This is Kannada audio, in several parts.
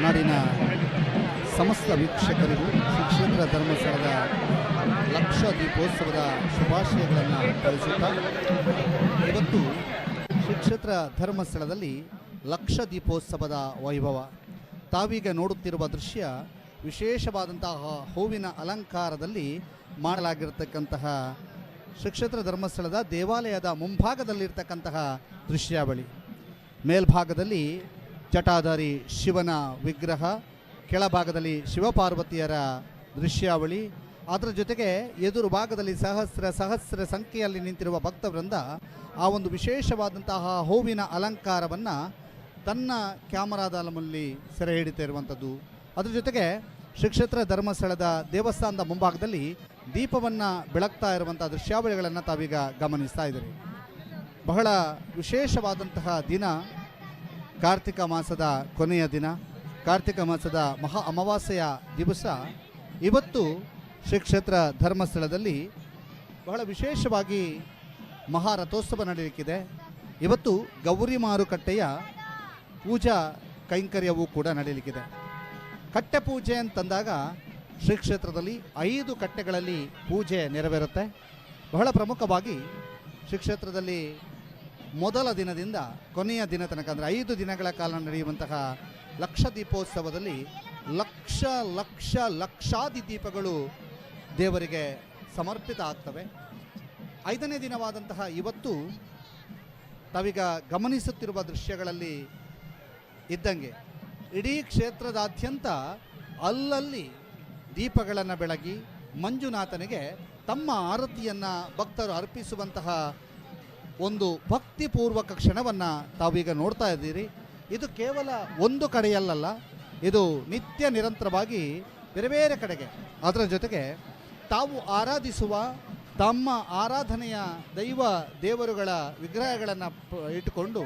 ನಾಡಿನ ಸಮಸ್ತ ವೀಕ್ಷಕರಿಗೂ ಶ್ರೀ ಕ್ಷೇತ್ರ ಧರ್ಮಸ್ಥಳದ ಲಕ್ಷ ದೀಪೋತ್ಸವದ ಶುಭಾಶಯಗಳನ್ನು ತಿಳಿಸುತ್ತಾ, ಇವತ್ತು ಶ್ರೀ ಕ್ಷೇತ್ರ ಧರ್ಮಸ್ಥಳದಲ್ಲಿ ಲಕ್ಷ ದೀಪೋತ್ಸವದ ವೈಭವ. ತಾವೀಗ ನೋಡುತ್ತಿರುವ ದೃಶ್ಯ ವಿಶೇಷವಾದಂತಹ ಹೂವಿನ ಅಲಂಕಾರದಲ್ಲಿ ಮಾಡಲಾಗಿರತಕ್ಕಂತಹ ಶ್ರೀ ಕ್ಷೇತ್ರ ಧರ್ಮಸ್ಥಳದ ದೇವಾಲಯದ ಮುಂಭಾಗದಲ್ಲಿರ್ತಕ್ಕಂತಹ ದೃಶ್ಯಾವಳಿ. ಮೇಲ್ಭಾಗದಲ್ಲಿ ಜಟಾಧಾರಿ ಶಿವನ ವಿಗ್ರಹ, ಕೆಳಭಾಗದಲ್ಲಿ ಶಿವಪಾರ್ವತಿಯರ ದೃಶ್ಯಾವಳಿ, ಅದರ ಜೊತೆಗೆ ಎದುರು ಭಾಗದಲ್ಲಿ ಸಹಸ್ರ ಸಂಖ್ಯೆಯಲ್ಲಿ ನಿಂತಿರುವ ಭಕ್ತವೃಂದ ಆ ಒಂದು ವಿಶೇಷವಾದಂತಹ ಹೂವಿನ ಅಲಂಕಾರವನ್ನು ತನ್ನ ಕ್ಯಾಮರಾದಲ್ಲಿ ಸೆರೆ ಹಿಡಿತಿರುವಂಥದ್ದು. ಅದರ ಜೊತೆಗೆ ಶ್ರೀ ಕ್ಷೇತ್ರ ಧರ್ಮಸ್ಥಳದ ದೇವಸ್ಥಾನದ ಮುಂಭಾಗದಲ್ಲಿ ದೀಪವನ್ನು ಬೆಳಗ್ತಾ ಇರುವಂಥ ದೃಶ್ಯಾವಳಿಗಳನ್ನು ತಾವೀಗ ಗಮನಿಸ್ತಾ ಇದ್ದೀರಿ. ಬಹಳ ವಿಶೇಷವಾದಂತಹ ದಿನ, ಕಾರ್ತಿಕ ಮಾಸದ ಕೊನೆಯ ದಿನ, ಕಾರ್ತಿಕ ಮಾಸದ ಮಹಾ ಅಮಾವಾಸ್ಯೆಯ ದಿವಸ ಇವತ್ತು ಶ್ರೀ ಕ್ಷೇತ್ರ ಧರ್ಮಸ್ಥಳದಲ್ಲಿ ಬಹಳ ವಿಶೇಷವಾಗಿ ಮಹಾರಥೋತ್ಸವ ನಡೆಯಲಿಕ್ಕಿದೆ. ಇವತ್ತು ಗೌರಿ ಮಾರುಕಟ್ಟೆಯ ಪೂಜಾ ಕೈಂಕರ್ಯವೂ ಕೂಡ ನಡೆಯಲಿಕ್ಕಿದೆ. ಕಟ್ಟೆ ಪೂಜೆ ಅಂತಂದಾಗ ಶ್ರೀ ಕ್ಷೇತ್ರದಲ್ಲಿ 5 ಕಟ್ಟೆಗಳಲ್ಲಿ ಪೂಜೆ ನೆರವೇರುತ್ತೆ. ಬಹಳ ಪ್ರಮುಖವಾಗಿ ಶ್ರೀ ಕ್ಷೇತ್ರದಲ್ಲಿ ಮೊದಲ ದಿನದಿಂದ ಕೊನೆಯ ದಿನ ತನಕ ಅಂದರೆ 5 ದಿನಗಳ ಕಾಲ ನಡೆಯುವಂತಹ ಲಕ್ಷ ದೀಪೋತ್ಸವದಲ್ಲಿ ಲಕ್ಷಾದಿ ದೀಪಗಳು ದೇವರಿಗೆ ಸಮರ್ಪಿತ ಆಗ್ತವೆ. 5ನೇ ದಿನವಾದಂತಹ ಇವತ್ತು ತಾವೀಗ ಗಮನಿಸುತ್ತಿರುವ ದೃಶ್ಯಗಳಲ್ಲಿ ಇದ್ದಂಗೆ ಇಡೀ ಕ್ಷೇತ್ರದಾದ್ಯಂತ ಅಲ್ಲಲ್ಲಿ ದೀಪಗಳನ್ನು ಬೆಳಗಿ ಮಂಜುನಾಥನಿಗೆ ತಮ್ಮ ಆರತಿಯನ್ನು ಭಕ್ತರು ಅರ್ಪಿಸುವಂತಹ ಒಂದು ಭಕ್ತಿಪೂರ್ವಕ ಕ್ಷಣವನ್ನು ತಾವೀಗ ನೋಡ್ತಾ ಇದ್ದೀರಿ. ಇದು ಕೇವಲ ಒಂದು ಕಡೆಯಲ್ಲ, ಇದು ನಿತ್ಯ ನಿರಂತರವಾಗಿ ಬೇರೆ ಬೇರೆ ಕಡೆಗೆ, ಅದರ ಜೊತೆಗೆ ತಾವು ಆರಾಧಿಸುವ ತಮ್ಮ ಆರಾಧನೆಯ ದೇವರುಗಳ ವಿಗ್ರಹಗಳನ್ನು ಇಟ್ಟುಕೊಂಡು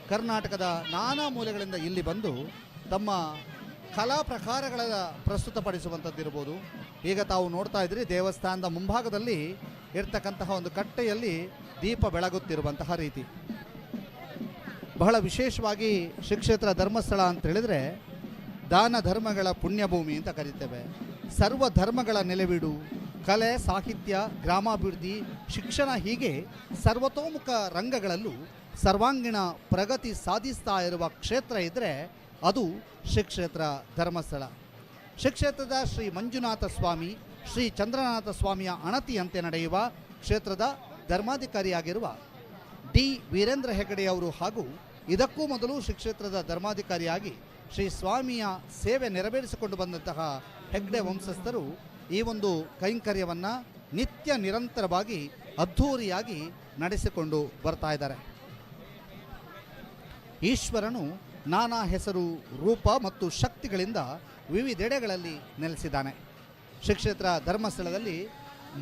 ಕರ್ನಾಟಕದ ನಾನಾ ಮೂಲೆಗಳಿಂದ ಇಲ್ಲಿ ಬಂದು ತಮ್ಮ ಕಲಾ ಪ್ರಕಾರಗಳ ಪ್ರಸ್ತುತಪಡಿಸುವಂಥದ್ದಿರ್ಬೋದು. ಈಗ ತಾವು ನೋಡ್ತಾ ಇದ್ದೀರಿ, ದೇವಸ್ಥಾನದ ಮುಂಭಾಗದಲ್ಲಿ ಇರ್ತಕ್ಕಂತಹ ಒಂದು ಕಟ್ಟೆಯಲ್ಲಿ ದೀಪ ಬೆಳಗುತ್ತಿರುವಂತಹ ರೀತಿ. ಬಹಳ ವಿಶೇಷವಾಗಿ ಶ್ರೀ ಕ್ಷೇತ್ರ ಧರ್ಮಸ್ಥಳ ಅಂತ ಹೇಳಿದರೆ ದಾನ ಧರ್ಮಗಳ ಪುಣ್ಯಭೂಮಿ ಅಂತ ಕರಿತೇವೆ. ಸರ್ವ ಧರ್ಮಗಳ ನೆಲೆವೀಡು, ಕಲೆ, ಸಾಹಿತ್ಯ, ಗ್ರಾಮಾಭಿವೃದ್ಧಿ, ಶಿಕ್ಷಣ ಹೀಗೆ ಸರ್ವತೋಮುಖ ರಂಗಗಳಲ್ಲೂ ಸರ್ವಾಂಗೀಣ ಪ್ರಗತಿ ಸಾಧಿಸ್ತಾ ಇರುವ ಕ್ಷೇತ್ರ ಇದ್ದರೆ ಅದು ಶ್ರೀ ಕ್ಷೇತ್ರ ಧರ್ಮಸ್ಥಳ. ಶ್ರೀ ಕ್ಷೇತ್ರದ ಶ್ರೀ ಮಂಜುನಾಥ ಸ್ವಾಮಿ, ಶ್ರೀ ಚಂದ್ರನಾಥ ಸ್ವಾಮಿಯ ಅಣತಿಯಂತೆ ನಡೆಯುವ ಕ್ಷೇತ್ರದ ಧರ್ಮಾಧಿಕಾರಿಯಾಗಿರುವ ಡಿ ವೀರೇಂದ್ರ ಹೆಗಡೆಯವರು ಹಾಗೂ ಇದಕ್ಕೂ ಮೊದಲು ಶ್ರೀ ಕ್ಷೇತ್ರದ ಧರ್ಮಾಧಿಕಾರಿಯಾಗಿ ಶ್ರೀ ಸ್ವಾಮಿಯ ಸೇವೆ ನೆರವೇರಿಸಿಕೊಂಡು ಬಂದಂತಹ ಹೆಗ್ಡೆ ವಂಶಸ್ಥರು ಈ ಒಂದು ಕೈಂಕರ್ಯವನ್ನು ನಿತ್ಯ ನಿರಂತರವಾಗಿ ಅದ್ಧೂರಿಯಾಗಿ ನಡೆಸಿಕೊಂಡು ಬರ್ತಾ ಇದ್ದಾರೆ. ಈಶ್ವರನು ನಾನಾ ಹೆಸರು, ರೂಪ ಮತ್ತು ಶಕ್ತಿಗಳಿಂದ ವಿವಿಧೆಡೆಗಳಲ್ಲಿ ನೆಲೆಸಿದ್ದಾನೆ. ಶ್ರೀ ಕ್ಷೇತ್ರ ಧರ್ಮಸ್ಥಳದಲ್ಲಿ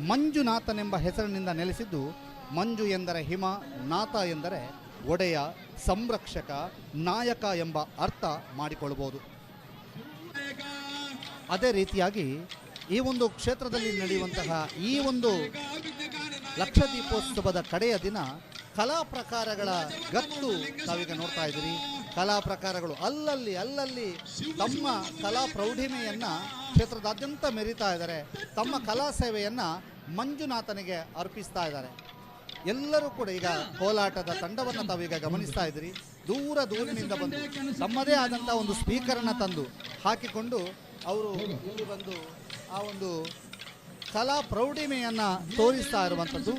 ಮಂಜುನಾಥನೆಂಬ ಹೆಸರಿನಿಂದ ನೆಲೆಸಿದ್ದು, ಮಂಜು ಎಂದರೆ ಹಿಮ, ನಾಥ ಎಂದರೆ ಒಡೆಯ, ಸಂರಕ್ಷಕ, ನಾಯಕ ಎಂಬ ಅರ್ಥ ಮಾಡಿಕೊಳ್ಳಬಹುದು. ಅದೇ ರೀತಿಯಾಗಿ ಈ ಒಂದು ಕ್ಷೇತ್ರದಲ್ಲಿ ನಡೆಯುವಂತಹ ಈ ಒಂದು ಲಕ್ಷ ದೀಪೋತ್ಸವದ ಕಡೆಯ ದಿನ ಕಲಾ ಪ್ರಕಾರಗಳ ಗತ್ತು ತಾವೀಗ ನೋಡ್ತಾ ಇದ್ದೀರಿ. ಕಲಾ ಪ್ರಕಾರಗಳು ಅಲ್ಲಲ್ಲಿ ತಮ್ಮ ಕಲಾ ಪ್ರೌಢಿಮೆಯನ್ನು ಕ್ಷೇತ್ರದಾದ್ಯಂತ ಮೆರೀತಾ ಇದ್ದಾರೆ. ತಮ್ಮ ಕಲಾ ಸೇವೆಯನ್ನು ಮಂಜುನಾಥನಿಗೆ ಅರ್ಪಿಸ್ತಾ ಇದ್ದಾರೆ. ಎಲ್ಲರೂ ಕೂಡ ಈಗ ಕೋಲಾಟದ ತಂಡವನ್ನು ತಾವೀಗ ಗಮನಿಸ್ತಾ ಇದ್ದೀರಿ. ದೂರದಿಂದ ಬಂದು ತಮ್ಮದೇ ಆದಂಥ ಒಂದು ಸ್ಪೀಕರನ್ನು ತಂದು ಹಾಕಿಕೊಂಡು ಅವರು ಇಲ್ಲಿ ಬಂದು ಆ ಒಂದು ಕಲಾ ಪ್ರೌಢಿಮೆಯನ್ನು ತೋರಿಸ್ತಾ ಇರುವಂಥದ್ದು,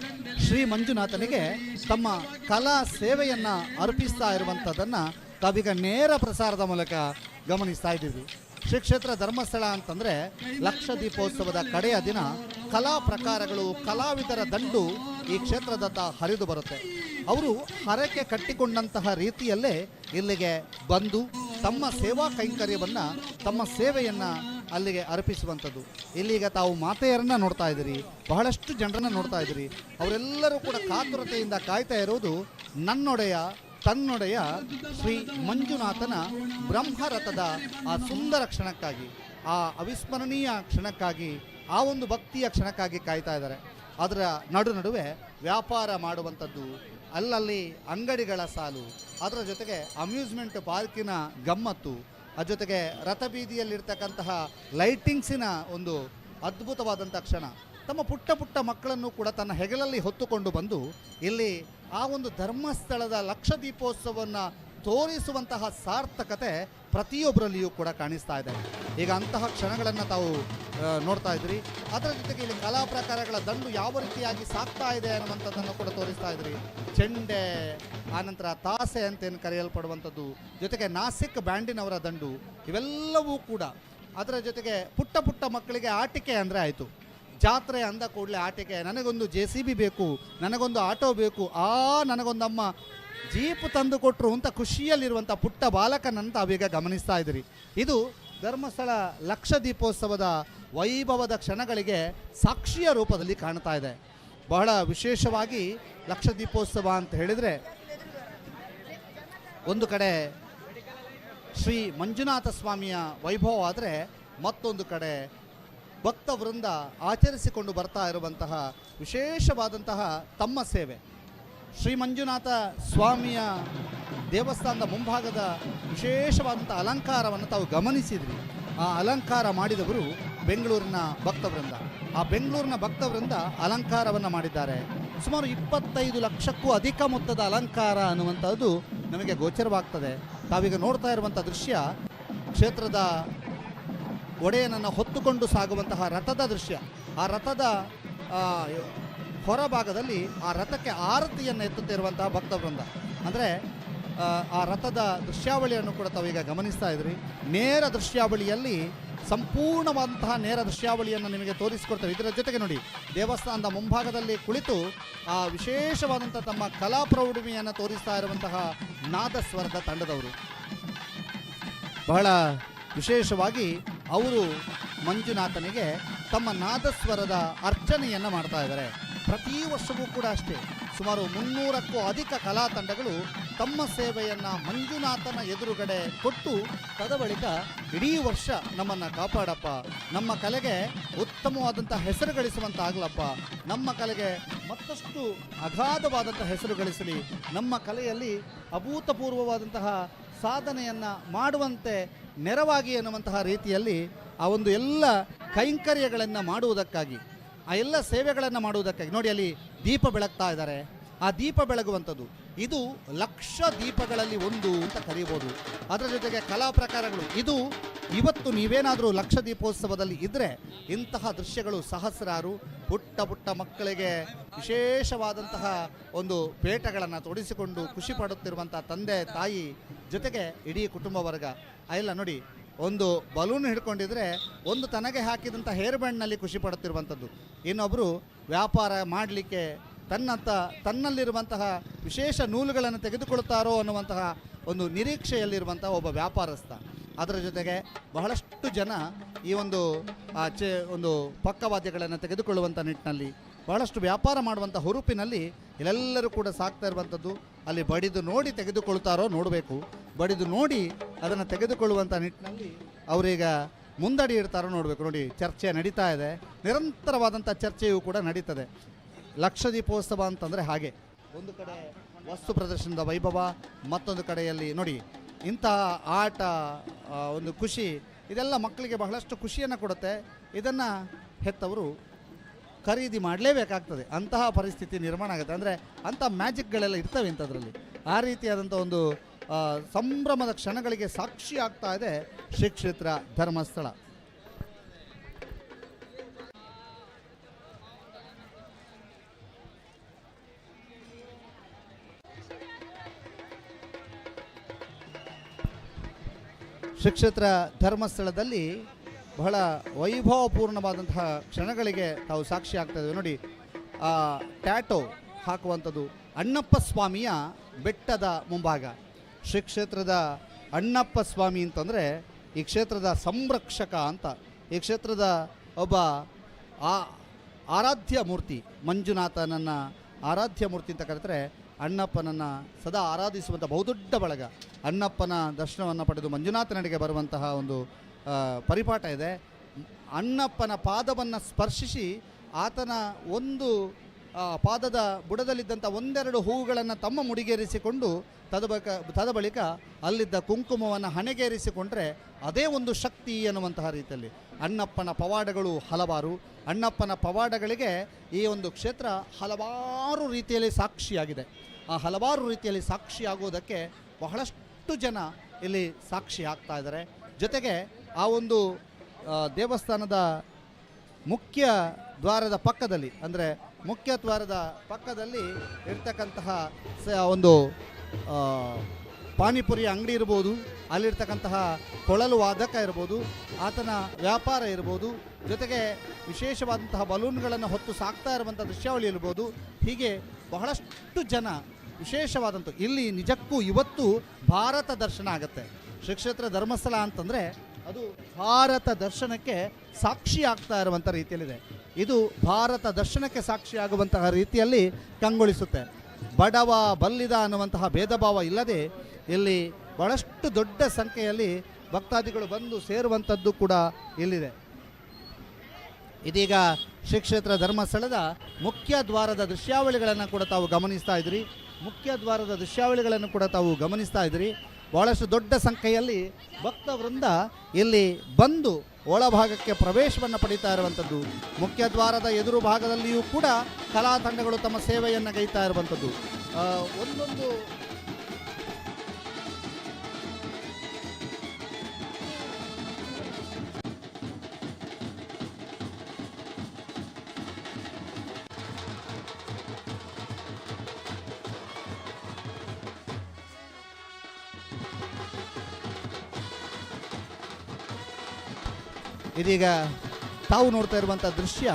ಶ್ರೀ ಮಂಜುನಾಥನಿಗೆ ತಮ್ಮ ಕಲಾ ಸೇವೆಯನ್ನು ಅರ್ಪಿಸ್ತಾ ಇರುವಂಥದ್ದನ್ನು ತಾವೀಗ ನೇರ ಪ್ರಸಾರದ ಮೂಲಕ ಗಮನಿಸ್ತಾ ಇದ್ದೀವಿ. ಶ್ರೀ ಕ್ಷೇತ್ರ ಧರ್ಮಸ್ಥಳ ಅಂತಂದರೆ ಲಕ್ಷ ದೀಪೋತ್ಸವದ ಕಡೆಯ ದಿನ ಕಲಾ ಪ್ರಕಾರಗಳು, ಕಲಾವಿದರ ದಂಡು ಈ ಕ್ಷೇತ್ರದತ್ತ ಹರಿದು ಬರುತ್ತೆ. ಅವರು ಹರಕೆ ಕಟ್ಟಿಕೊಂಡಂತಹ ರೀತಿಯಲ್ಲೇ ಇಲ್ಲಿಗೆ ಬಂದು ತಮ್ಮ ಸೇವಾ ಕೈಂಕರ್ಯವನ್ನು, ತಮ್ಮ ಸೇವೆಯನ್ನು ಅಲ್ಲಿಗೆ ಅರ್ಪಿಸುವಂಥದ್ದು. ಇಲ್ಲಿಗ ತಾವು ಮಾತೆಯರನ್ನು ನೋಡ್ತಾ ಇದ್ದೀರಿ, ಬಹಳಷ್ಟು ಜನರನ್ನು ನೋಡ್ತಾ ಇದ್ದೀರಿ. ಅವರೆಲ್ಲರೂ ಕೂಡ ಕಾತುರತೆಯಿಂದ ಕಾಯ್ತಾ ಇರೋದು ನನ್ನೊಡೆಯ ತನ್ನೊಡೆಯ ಶ್ರೀ ಮಂಜುನಾಥನ ಬ್ರಹ್ಮರಥದ ಆ ಸುಂದರ ಕ್ಷಣಕ್ಕಾಗಿ, ಆ ಅವಿಸ್ಮರಣೀಯ ಕ್ಷಣಕ್ಕಾಗಿ, ಆ ಒಂದು ಭಕ್ತಿಯ ಕ್ಷಣಕ್ಕಾಗಿ ಕಾಯ್ತಾ ಇದ್ದಾರೆ. ಅದರ ನಡುವೆ ವ್ಯಾಪಾರ ಮಾಡುವಂಥದ್ದು, ಅಲ್ಲಲ್ಲಿ ಅಂಗಡಿಗಳ ಸಾಲು, ಅದರ ಜೊತೆಗೆ ಅಮ್ಯೂಸ್ಮೆಂಟ್ ಪಾರ್ಕಿನ ಗಮ್ಮತ್ತು, ಅದ್ರ ಜೊತೆಗೆ ರಥಬೀದಿಯಲ್ಲಿರ್ತಕ್ಕಂತಹ ಲೈಟಿಂಗ್ಸಿನ ಒಂದು ಅದ್ಭುತವಾದಂಥ ಕ್ಷಣ. ತಮ್ಮ ಪುಟ್ಟ ಮಕ್ಕಳನ್ನು ಕೂಡ ತನ್ನ ಹೆಗಲಲ್ಲಿ ಹೊತ್ತುಕೊಂಡು ಬಂದು ಇಲ್ಲಿ ಆ ಒಂದು ಧರ್ಮಸ್ಥಳದ ಲಕ್ಷ ದೀಪೋತ್ಸವವನ್ನು ತೋರಿಸುವಂತಹ ಸಾರ್ಥಕತೆ ಪ್ರತಿಯೊಬ್ಬರಲ್ಲಿಯೂ ಕೂಡ ಕಾಣಿಸ್ತಾ ಇದೆ. ಈಗ ಅಂತಹ ಕ್ಷಣಗಳನ್ನು ತಾವು ನೋಡ್ತಾ ಇದ್ರಿ. ಅದರ ಜೊತೆಗೆ ಇಲ್ಲಿ ಕಲಾ ಪ್ರಕಾರಗಳ ದಂಡು ಯಾವ ರೀತಿಯಾಗಿ ಸಾಕ್ತಾ ಇದೆ ಅನ್ನುವಂಥದ್ದನ್ನು ಕೂಡ ತೋರಿಸ್ತಾ ಇದ್ರಿ. ಚೆಂಡೆ, ಆನಂತರ ತಾಸೆ ಅಂತೇನು ಕರೆಯಲ್ಪಡುವಂಥದ್ದು, ಜೊತೆಗೆ ನಾಸಿಕ್ ಬ್ಯಾಂಡಿನವರ ದಂಡು, ಇವೆಲ್ಲವೂ ಕೂಡ. ಅದರ ಜೊತೆಗೆ ಪುಟ್ಟ ಮಕ್ಕಳಿಗೆ ಆಟಿಕೆ ಅಂದರೆ ಆಯಿತು. ಜಾತ್ರೆ ಅಂದ ಕೂಡಲೇ ಆಟಿಕೆ, ನನಗೊಂದು JCB ಬೇಕು, ನನಗೊಂದು ಆಟೋ ಬೇಕು, ನನಗೊಂದಮ್ಮ ಜೀಪ್ ತಂದು ಕೊಟ್ಟರು ಅಂತ ಖುಷಿಯಲ್ಲಿರುವಂಥ ಪುಟ್ಟ ಬಾಲಕನನ್ನು ತಾವೀಗ ಗಮನಿಸ್ತಾ ಇದ್ದೀರಿ. ಇದು ಧರ್ಮಸ್ಥಳ ಲಕ್ಷ ದೀಪೋತ್ಸವದ ವೈಭವದ ಕ್ಷಣಗಳಿಗೆ ಸಾಕ್ಷಿಯ ರೂಪದಲ್ಲಿ ಕಾಣ್ತಾ ಇದೆ. ಬಹಳ ವಿಶೇಷವಾಗಿ ಲಕ್ಷ ದೀಪೋತ್ಸವ ಅಂತ ಹೇಳಿದರೆ ಒಂದು ಕಡೆ ಶ್ರೀ ಮಂಜುನಾಥ ಸ್ವಾಮಿಯ ವೈಭವ ಆದರೆ ಮತ್ತೊಂದು ಕಡೆ ಭಕ್ತ ವೃಂದ ಆಚರಿಸಿಕೊಂಡು ಬರ್ತಾ ಇರುವಂತಹ ವಿಶೇಷವಾದಂತಹ ತಮ್ಮ ಸೇವೆ. ಶ್ರೀ ಮಂಜುನಾಥ ಸ್ವಾಮಿಯ ದೇವಸ್ಥಾನದ ಮುಂಭಾಗದ ವಿಶೇಷವಾದಂಥ ಅಲಂಕಾರವನ್ನು ತಾವು ಗಮನಿಸಿದ್ರಿ. ಆ ಅಲಂಕಾರ ಮಾಡಿದವರು ಬೆಂಗಳೂರಿನ ಭಕ್ತವೃಂದ. ಆ ಬೆಂಗಳೂರಿನ ಭಕ್ತವೃಂದ ಅಲಂಕಾರವನ್ನು ಮಾಡಿದ್ದಾರೆ. ಸುಮಾರು 25 ಲಕ್ಷಕ್ಕೂ ಅಧಿಕ ಮೊತ್ತದ ಅಲಂಕಾರ ಅನ್ನುವಂಥದ್ದು ನಮಗೆ ಗೋಚರವಾಗ್ತದೆ. ತಾವೀಗ ನೋಡ್ತಾ ಇರುವಂಥ ದೃಶ್ಯ ಕ್ಷೇತ್ರದ ಒಡೆಯನನ್ನು ಹೊತ್ತುಕೊಂಡು ಸಾಗುವಂತಹ ರಥದ ದೃಶ್ಯ. ಆ ರಥದ ಹೊರಭಾಗದಲ್ಲಿ ಆ ರಥಕ್ಕೆ ಆರತಿಯನ್ನು ಎತ್ತುತ್ತಿರುವಂತಹ ಭಕ್ತವೃಂದ. ಅಂದರೆ ಆ ರಥದ ದೃಶ್ಯಾವಳಿಯನ್ನು ಕೂಡ ತಾವೀಗ ಗಮನಿಸ್ತಾ ಇದ್ರಿ. ನೇರ ದೃಶ್ಯಾವಳಿಯಲ್ಲಿ ಸಂಪೂರ್ಣವಾದಂತಹ ನೇರ ದೃಶ್ಯಾವಳಿಯನ್ನು ನಿಮಗೆ ತೋರಿಸಿಕೊಡ್ತೇವೆ. ಇದರ ಜೊತೆಗೆ ನೋಡಿ, ದೇವಸ್ಥಾನದ ಮುಂಭಾಗದಲ್ಲಿ ಕುಳಿತು ಆ ವಿಶೇಷವಾದಂಥ ತಮ್ಮ ಕಲಾ ಪ್ರೌಢಿಮೆಯನ್ನು ತೋರಿಸ್ತಾ ಇರುವಂತಹ ನಾದಸ್ವರದ ತಂಡದವರು. ಬಹಳ ವಿಶೇಷವಾಗಿ ಅವರು ಮಂಜುನಾಥನಿಗೆ ತಮ್ಮ ನಾದಸ್ವರದ ಅರ್ಚನೆಯನ್ನು ಮಾಡ್ತಾ ಇದ್ದಾರೆ. ಪ್ರತಿ ವರ್ಷವೂ ಕೂಡ ಅಷ್ಟೇ ಸುಮಾರು 300ಕ್ಕೂ ಅಧಿಕ ಕಲಾ ತಂಡಗಳು ತಮ್ಮ ಸೇವೆಯನ್ನು ಮಂಜುನಾಥನ ಎದುರುಗಡೆ ಕೊಟ್ಟು ತದಬಳಿಕ ಇಡೀ ವರ್ಷ ನಮ್ಮನ್ನು ಕಾಪಾಡಪ್ಪ, ನಮ್ಮ ಕಲೆಗೆ ಉತ್ತಮವಾದಂಥ ಹೆಸರು ಗಳಿಸುವಂತಾಗಲಪ್ಪ, ನಮ್ಮ ಕಲೆಗೆ ಮತ್ತಷ್ಟು ಅಗಾಧವಾದಂತಹ ಹೆಸರು ಗಳಿಸಲಿ, ನಮ್ಮ ಕಲೆಯಲ್ಲಿ ಅಭೂತಪೂರ್ವವಾದಂತಹ ಸಾಧನೆಯನ್ನು ಮಾಡುವಂತೆ ನೆರವಾಗಿ ಎನ್ನುವಂತಹ ರೀತಿಯಲ್ಲಿ ಆ ಒಂದು ಎಲ್ಲ ಕೈಂಕರ್ಯಗಳನ್ನು ಮಾಡುವುದಕ್ಕಾಗಿ, ಆ ಎಲ್ಲ ಸೇವೆಗಳನ್ನು ಮಾಡುವುದಕ್ಕಾಗಿ ನೋಡಿ ಅಲ್ಲಿ ದೀಪ ಬೆಳಗ್ತಾ ಇದ್ದಾರೆ. ಆ ದೀಪ ಬೆಳಗುವಂಥದ್ದು ಇದು ಲಕ್ಷ ದೀಪಗಳಲ್ಲಿ ಒಂದು ಅಂತ ಕರೀಬೋದು. ಅದರ ಜೊತೆಗೆ ಕಲಾ ಪ್ರಕಾರಗಳು ಇದು ಇವತ್ತು ನೀವೇನಾದರೂ ಲಕ್ಷ ದೀಪೋತ್ಸವದಲ್ಲಿ ಇದ್ದರೆ ಇಂತಹ ದೃಶ್ಯಗಳು ಸಹಸ್ರಾರು. ಪುಟ್ಟ ಪುಟ್ಟ ಮಕ್ಕಳಿಗೆ ವಿಶೇಷವಾದಂತಹ ಒಂದು ಪೇಟಗಳನ್ನು ತೊಡಿಸಿಕೊಂಡು ಖುಷಿ ಪಡುತ್ತಿರುವಂಥ ತಂದೆ ತಾಯಿ ಜೊತೆಗೆ ಇಡೀ ಕುಟುಂಬ ವರ್ಗ. ಎಲ್ಲ ನೋಡಿ, ಒಂದು ಬಲೂನ್ ಹಿಡ್ಕೊಂಡಿದ್ರೆ ಒಂದು ತನಗೆ ಹಾಕಿದಂಥ ಹೇರ್ ಬ್ಯಾಂಡ್ನಲ್ಲಿ ಖುಷಿ ಪಡುತ್ತಿರುವಂಥದ್ದು, ಇನ್ನೊಬ್ಬರು ವ್ಯಾಪಾರ ಮಾಡಲಿಕ್ಕೆ ತನ್ನಲ್ಲಿರುವಂತಹ ವಿಶೇಷ ನೂಲುಗಳನ್ನು ತೆಗೆದುಕೊಳ್ತಾರೋ ಅನ್ನುವಂತಹ ಒಂದು ನಿರೀಕ್ಷೆಯಲ್ಲಿರುವಂತಹ ಒಬ್ಬ ವ್ಯಾಪಾರಸ್ಥ. ಅದರ ಜೊತೆಗೆ ಬಹಳಷ್ಟು ಜನ ಈ ಒಂದು ಒಂದು ಪಕ್ಕವಾದ್ಯಗಳನ್ನು ತೆಗೆದುಕೊಳ್ಳುವಂಥ ನಿಟ್ಟಿನಲ್ಲಿ ಬಹಳಷ್ಟು ವ್ಯಾಪಾರ ಮಾಡುವಂಥ ಹುರುಪಿನಲ್ಲಿ ಇಲ್ಲೆಲ್ಲರೂ ಕೂಡ ಸಾಕ್ತಾ ಇರುವಂಥದ್ದು. ಅಲ್ಲಿ ಬಡಿದು ನೋಡಿ ತೆಗೆದುಕೊಳ್ತಾರೋ ನೋಡಬೇಕು, ಬಡಿದು ನೋಡಿ ಅದನ್ನು ತೆಗೆದುಕೊಳ್ಳುವಂಥ ನಿಟ್ಟಿನಲ್ಲಿ ಅವರೀಗ ಮುಂದಡಿ ಇಡ್ತಾರೋ ನೋಡಬೇಕು. ನೋಡಿ, ಚರ್ಚೆ ನಡೀತಾ ಇದೆ, ನಿರಂತರವಾದಂಥ ಚರ್ಚೆಯೂ ಕೂಡ ನಡೀತದೆ. ಲಕ್ಷ ದೀಪೋತ್ಸವ ಅಂತಂದರೆ ಹಾಗೆ, ಒಂದು ಕಡೆ ವಸ್ತು ಪ್ರದರ್ಶನದ ವೈಭವ, ಮತ್ತೊಂದು ಕಡೆಯಲ್ಲಿ ನೋಡಿ ಇಂತಹ ಆಟ, ಒಂದು ಖುಷಿ, ಇದೆಲ್ಲ ಮಕ್ಕಳಿಗೆ ಬಹಳಷ್ಟು ಖುಷಿಯನ್ನು ಕೊಡುತ್ತೆ. ಇದನ್ನು ಹೆತ್ತವರು ಖರೀದಿ ಮಾಡಲೇಬೇಕಾಗ್ತದೆ, ಅಂತಹ ಪರಿಸ್ಥಿತಿ ನಿರ್ಮಾಣ ಆಗುತ್ತೆ. ಅಂದರೆ ಅಂಥ ಮ್ಯಾಜಿಕ್ಗಳೆಲ್ಲ ಇರ್ತವೆ ಇಂಥದ್ರಲ್ಲಿ. ಆ ರೀತಿಯಾದಂಥ ಒಂದು ಸಂಭ್ರಮದ ಕ್ಷಣಗಳಿಗೆ ಸಾಕ್ಷಿ ಆಗ್ತಾ ಇದೆ ಶ್ರೀ ಕ್ಷೇತ್ರ ಧರ್ಮಸ್ಥಳ. ಶ್ರೀ ಕ್ಷೇತ್ರ ಧರ್ಮಸ್ಥಳದಲ್ಲಿ ಬಹಳ ವೈಭವಪೂರ್ಣವಾದಂತಹ ಕ್ಷಣಗಳಿಗೆ ತಾವು ಸಾಕ್ಷಿ ಆಗ್ತಾ ಇದ್ದೇವೆ. ನೋಡಿ, ಟ್ಯಾಟೋ ಹಾಕುವಂಥದ್ದು ಅಣ್ಣಪ್ಪ ಸ್ವಾಮಿಯ ಬೆಟ್ಟದ ಮುಂಭಾಗ. ಶ್ರೀ ಕ್ಷೇತ್ರದ ಅಣ್ಣಪ್ಪ ಸ್ವಾಮಿ ಅಂತಂದರೆ ಈ ಕ್ಷೇತ್ರದ ಸಂರಕ್ಷಕ ಅಂತ, ಈ ಕ್ಷೇತ್ರದ ಒಬ್ಬ ಆರಾಧ್ಯ ಮೂರ್ತಿ, ಮಂಜುನಾಥನನ್ನು ಆರಾಧ್ಯ ಮೂರ್ತಿ ಅಂತ ಕರೆದರೆ ಅಣ್ಣಪ್ಪನನ್ನು ಸದಾ ಆರಾಧಿಸುವಂಥ ಬಹುದೊಡ್ಡ ಬಳಗ. ಅಣ್ಣಪ್ಪನ ದರ್ಶನವನ್ನು ಪಡೆದು ಮಂಜುನಾಥನಡೆಗೆ ಬರುವಂತಹ ಒಂದು ಪರಿಪಾಠ ಇದೆ. ಅಣ್ಣಪ್ಪನ ಪಾದವನ್ನು ಸ್ಪರ್ಶಿಸಿ ಆತನ ಒಂದು ಪಾದದ ಬುಡದಲ್ಲಿದ್ದಂಥ ಒಂದೆರಡು ಹೂವುಗಳನ್ನು ತಮ್ಮ ಮುಡಿಗೇರಿಸಿಕೊಂಡು ತದ ಬಳಿಕ ಅಲ್ಲಿದ್ದ ಕುಂಕುಮವನ್ನು ಹಣೆಗೇರಿಸಿಕೊಂಡ್ರೆ ಅದೇ ಒಂದು ಶಕ್ತಿ ಅನ್ನುವಂತಹ ರೀತಿಯಲ್ಲಿ ಅಣ್ಣಪ್ಪನ ಪವಾಡಗಳು ಹಲವಾರು. ಅಣ್ಣಪ್ಪನ ಪವಾಡಗಳಿಗೆ ಈ ಒಂದು ಕ್ಷೇತ್ರ ಹಲವಾರು ರೀತಿಯಲ್ಲಿ ಸಾಕ್ಷಿಯಾಗಿದೆ. ಆ ಹಲವಾರು ರೀತಿಯಲ್ಲಿ ಸಾಕ್ಷಿಯಾಗುವುದಕ್ಕೆ ಬಹಳಷ್ಟು ಜನ ಇಲ್ಲಿ ಸಾಕ್ಷಿ ಆಗ್ತಾ ಇದ್ದಾರೆ. ಜೊತೆಗೆ ಆ ಒಂದು ದೇವಸ್ಥಾನದ ಮುಖ್ಯ ದ್ವಾರದ ಪಕ್ಕದಲ್ಲಿ, ಅಂದರೆ ಮುಖ್ಯ ದ್ವಾರದ ಪಕ್ಕದಲ್ಲಿ ಇರ್ತಕ್ಕಂತಹ ಒಂದು ಪಾನಿಪುರಿ ಅಂಗಡಿ ಇರ್ಬೋದು, ಅಲ್ಲಿರ್ತಕ್ಕಂತಹ ಕೊಳಲು ವಾದಕ ಇರ್ಬೋದು, ಆತನ ವ್ಯಾಪಾರ ಇರ್ಬೋದು, ಜೊತೆಗೆ ವಿಶೇಷವಾದಂತಹ ಬಲೂನ್ಗಳನ್ನು ಹೊತ್ತು ಸಾಕ್ತಾ ಇರುವಂಥ ದೃಶ್ಯಾವಳಿ ಇರ್ಬೋದು. ಹೀಗೆ ಬಹಳಷ್ಟು ಜನ ವಿಶೇಷವಾದಂಥ ಇಲ್ಲಿ ನಿಜಕ್ಕೂ ಇವತ್ತು ಭಾರತ ದರ್ಶನ ಆಗುತ್ತೆ. ಶ್ರೀ ಕ್ಷೇತ್ರ ಧರ್ಮಸ್ಥಳ ಅಂತಂದರೆ ಅದು ಭಾರತ ದರ್ಶನಕ್ಕೆ ಸಾಕ್ಷಿ ಆಗ್ತಾ ಇರುವಂಥ ರೀತಿಯಲ್ಲಿದೆ. ಇದು ಭಾರತ ದರ್ಶನಕ್ಕೆ ಸಾಕ್ಷಿಯಾಗುವಂತಹ ರೀತಿಯಲ್ಲಿ ಕಂಗೊಳಿಸುತ್ತೆ. ಬಡವ ಬಲ್ಲಿದ ಅನ್ನುವಂತಹ ಭೇದ ಭಾವ ಇಲ್ಲದೆ ಇಲ್ಲಿ ಬಹಳಷ್ಟು ದೊಡ್ಡ ಸಂಖ್ಯೆಯಲ್ಲಿ ಭಕ್ತಾದಿಗಳು ಬಂದು ಸೇರುವಂಥದ್ದು ಕೂಡ ಇಲ್ಲಿದೆ. ಇದೀಗ ಶ್ರೀ ಕ್ಷೇತ್ರ ಧರ್ಮಸ್ಥಳದ ಮುಖ್ಯ ದ್ವಾರದ ದೃಶ್ಯಾವಳಿಗಳನ್ನು ಕೂಡ ತಾವು ಗಮನಿಸ್ತಾ ಇದ್ರಿ. ಮುಖ್ಯ ದ್ವಾರದ ದೃಶ್ಯಾವಳಿಗಳನ್ನು ಕೂಡ ತಾವು ಗಮನಿಸ್ತಾ ಇದ್ರಿ. ಬಹಳಷ್ಟು ದೊಡ್ಡ ಸಂಖ್ಯೆಯಲ್ಲಿ ಭಕ್ತ ವೃಂದ ಇಲ್ಲಿ ಬಂದು ಒಳಭಾಗಕ್ಕೆ ಪ್ರವೇಶವನ್ನು ಪಡೀತಾ ಇರುವಂಥದ್ದು. ಮುಖ್ಯ ದ್ವಾರದ ಎದುರು ಭಾಗದಲ್ಲಿಯೂ ಕೂಡ ಕಲಾ ತಂಡಗಳು ತಮ್ಮ ಸೇವೆಯನ್ನು ಗೈತಾ ಇರುವಂಥದ್ದು. ಒಂದೊಂದು ಇದೀಗ ತಾವು ನೋಡ್ತಾ ಇರುವಂಥ ದೃಶ್ಯ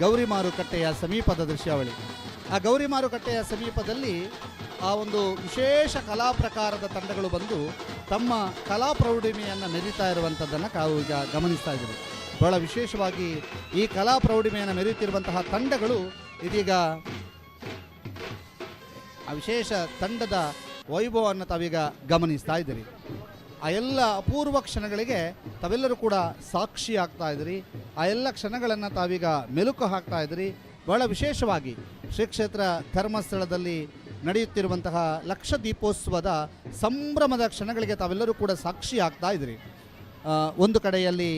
ಗೌರಿ ಮಾರುಕಟ್ಟೆಯ ಸಮೀಪದ ದೃಶ್ಯಾವಳಿ. ಆ ಗೌರಿ ಮಾರುಕಟ್ಟೆಯ ಸಮೀಪದಲ್ಲಿ ಆ ಒಂದು ವಿಶೇಷ ಕಲಾ ಪ್ರಕಾರದ ತಂಡಗಳು ಬಂದು ತಮ್ಮ ಕಲಾ ಪ್ರೌಢಿಮೆಯನ್ನು ಮೆರೀತಾ ಇರುವಂಥದ್ದನ್ನು ತಾವು ಈಗ ಗಮನಿಸ್ತಾ ಇದ್ದೀವಿ. ಬಹಳ ವಿಶೇಷವಾಗಿ ಈ ಕಲಾ ಪ್ರೌಢಿಮೆಯನ್ನು ಮೆರೀತಿರುವಂತಹ ತಂಡಗಳು ಇದೀಗ ಆ ವಿಶೇಷ ತಂಡದ ವೈಭವವನ್ನು ತಾವೀಗ ಗಮನಿಸ್ತಾ ಇದ್ದೀರಿ. ಆ ಎಲ್ಲ ಅಪೂರ್ವ ಕ್ಷಣಗಳಿಗೆ ತಾವೆಲ್ಲರೂ ಕೂಡ ಸಾಕ್ಷಿ ಆಗ್ತಾ ಇದ್ದೀರಿ. ಆ ಎಲ್ಲ ಕ್ಷಣಗಳನ್ನು ತಾವೀಗ ಮೆಲುಕು ಹಾಕ್ತಾ ಇದ್ದೀರಿ. ಬಹಳ ವಿಶೇಷವಾಗಿ ಶ್ರೀ ಕ್ಷೇತ್ರ ಧರ್ಮಸ್ಥಳದಲ್ಲಿ ನಡೆಯುತ್ತಿರುವಂತಹ ಲಕ್ಷ ದೀಪೋತ್ಸವದ ಸಂಭ್ರಮದ ಕ್ಷಣಗಳಿಗೆ ತಾವೆಲ್ಲರೂ ಕೂಡ ಸಾಕ್ಷಿ ಆಗ್ತಾ ಇದ್ದೀರಿ. ಒಂದು ಕಡೆಯಲ್ಲಿ